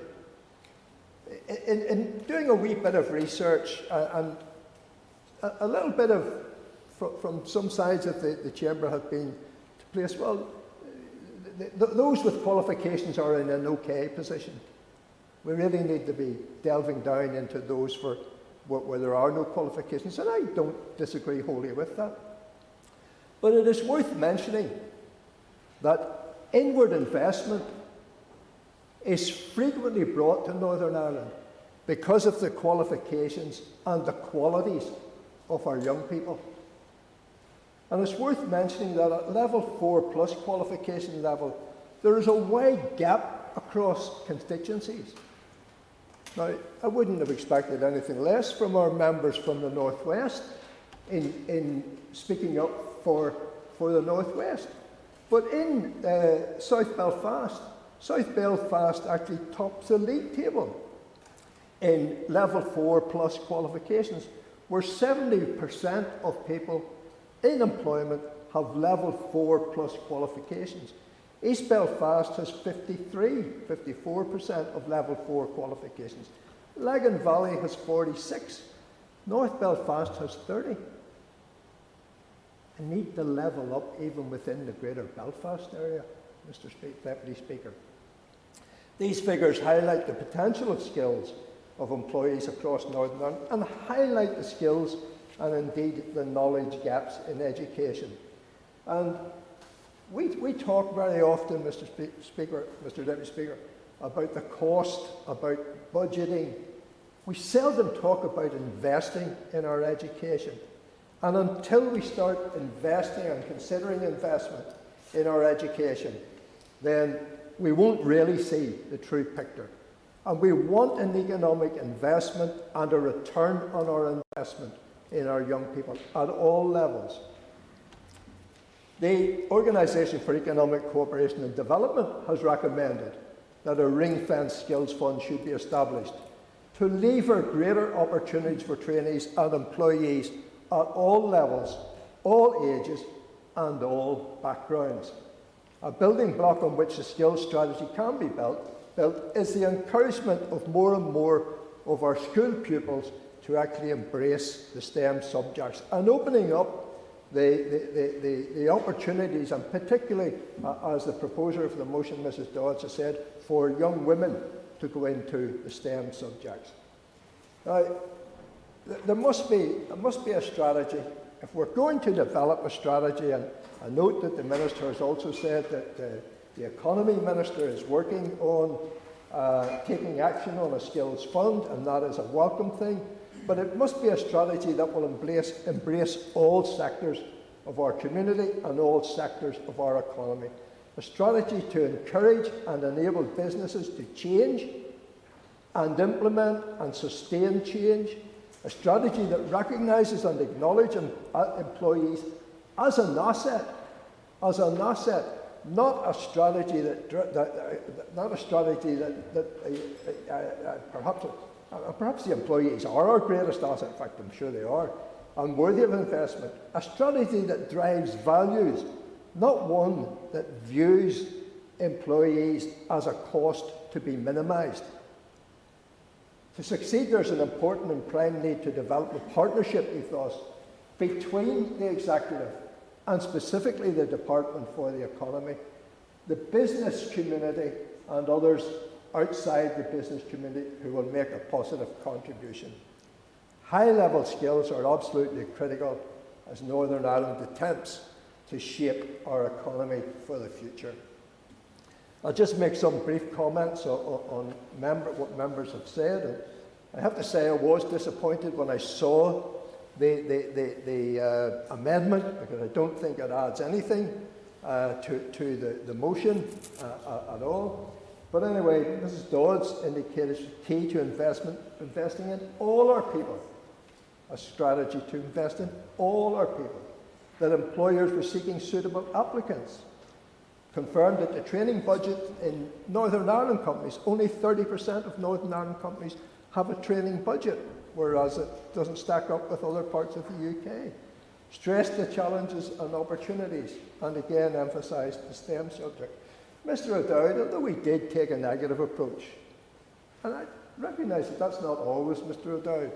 In doing a wee bit of research and a little bit of, from some sides of the chamber have been to place, well, those with qualifications are in an okay position. We really need to be delving down into those where there are no qualifications, and I don't disagree wholly with that. But it is worth mentioning that inward investment is frequently brought to Northern Ireland because of the qualifications and the qualities of our young people. And it's worth mentioning that at level 4+ qualification level, there is a wide gap across constituencies. Now, I wouldn't have expected anything less from our members from the North West in speaking up for the North West. But in South Belfast actually tops the league table in level 4+ qualifications, where 70% of people in employment have level 4+ qualifications. East Belfast has 54% of level 4 qualifications. Lagan Valley has 46. North Belfast has 30. I need to level up even within the Greater Belfast area, Mr. Deputy Speaker. These figures highlight the potential of skills of employees across Northern Ireland and highlight the skills and indeed the knowledge gaps in education. And we talk very often, Mr. Deputy Speaker, about the cost, about budgeting. We seldom talk about investing in our education. And until we start investing and considering investment in our education, then we won't really see the true picture. And we want an economic investment and a return on our investment in our young people at all levels. The Organisation for Economic Cooperation and Development has recommended that a ring-fenced skills fund should be established to lever greater opportunities for trainees and employees at all levels, all ages and all backgrounds. A building block on which the skills strategy can be built is the encouragement of more and more of our school pupils to actually embrace the STEM subjects and opening up the opportunities, and particularly, as the proposer of the motion, Mrs Dodds, has said, for young women to go into the STEM subjects. Now, there must be a strategy. If we're going to develop a strategy, and I note that the Minister has also said that the Economy Minister is working on taking action on a skills fund, and that is a welcome thing, but it must be a strategy that will embrace all sectors of our community and all sectors of our economy. A strategy to encourage and enable businesses to change and implement and sustain change. A strategy that recognises and acknowledges employees as an asset, not a strategy perhaps the employees are our greatest asset. In fact, I'm sure they are, and worthy of investment. A strategy that drives values, not one that views employees as a cost to be minimised. To succeed, there's an important and prime need to develop a partnership ethos between the executive and specifically the Department for the Economy, the business community and others outside the business community who will make a positive contribution. High-level skills are absolutely critical as Northern Ireland attempts to shape our economy for the future. I'll just make some brief comments on what members have said. And I have to say I was disappointed when I saw the amendment, because I don't think it adds anything to the motion at all. But anyway, Mrs Dodds indicated it's key to investing in all our people, a strategy to invest in all our people, that employers were seeking suitable applicants, confirmed that the training budget in Northern Ireland companies, only 30% of Northern Ireland companies have a training budget, whereas it doesn't stack up with other parts of the UK. Stressed the challenges and opportunities, and again emphasised the STEM subject. Mr O'Dowd, although we did take a negative approach, and I recognise that that's not always Mr O'Dowd,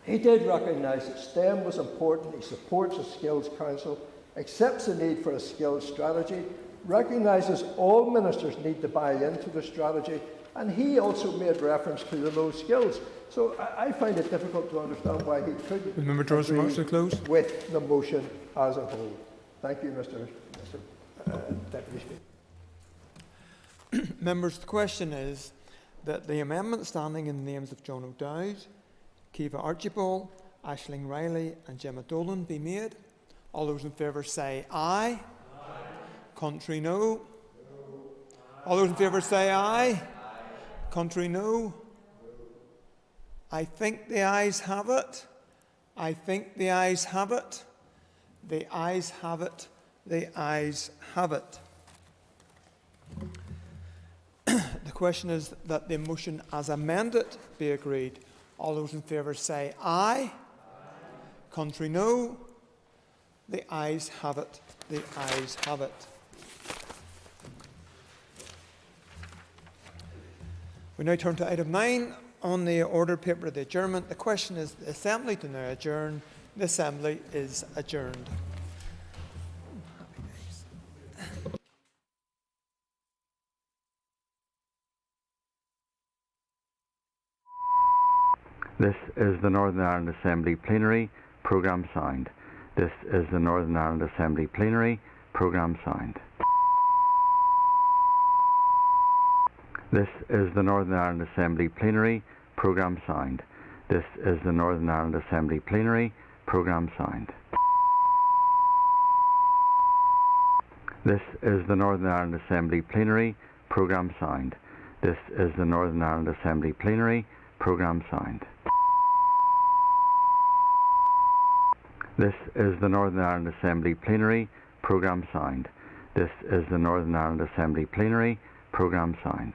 he did recognise that STEM was important. He supports a skills council, accepts the need for a skills strategy, recognises all ministers need to buy into the strategy, and he also made reference to the low skills. So I find it difficult to understand why he couldn't agree with the motion as a whole. Thank you, Mr. Deputy Speaker. Members, the question is that the amendment standing in the names of John O'Dowd, Kiva Archibald, Aisling Riley and Gemma Dolan be made. All those in favour say aye. Aye. Contrary, no. No. All those in favour say aye. Aye. Contrary, no. No. I think the ayes have it. I think the ayes have it. The ayes have it. The ayes have it. The question is that the motion as amended be agreed. All those in favour say aye. Aye. Contrary, no. The ayes have it. The ayes have it. We now turn to item 9 on the order paper of the adjournment. The question is the Assembly to now adjourn. The Assembly is adjourned. This is the Northern Ireland Assembly Plenary, programme signed. This is the Northern Ireland Assembly Plenary, programme signed. This is the Northern Ireland Assembly Plenary, programme signed. This is the Northern Ireland Assembly Plenary, programme signed. This is the Northern Ireland Assembly Plenary, programme signed. This is the Northern Ireland Assembly Plenary, programme signed. This is the Northern Ireland Assembly Plenary Programme Sound. This is the Northern Ireland Assembly Plenary Programme Sound.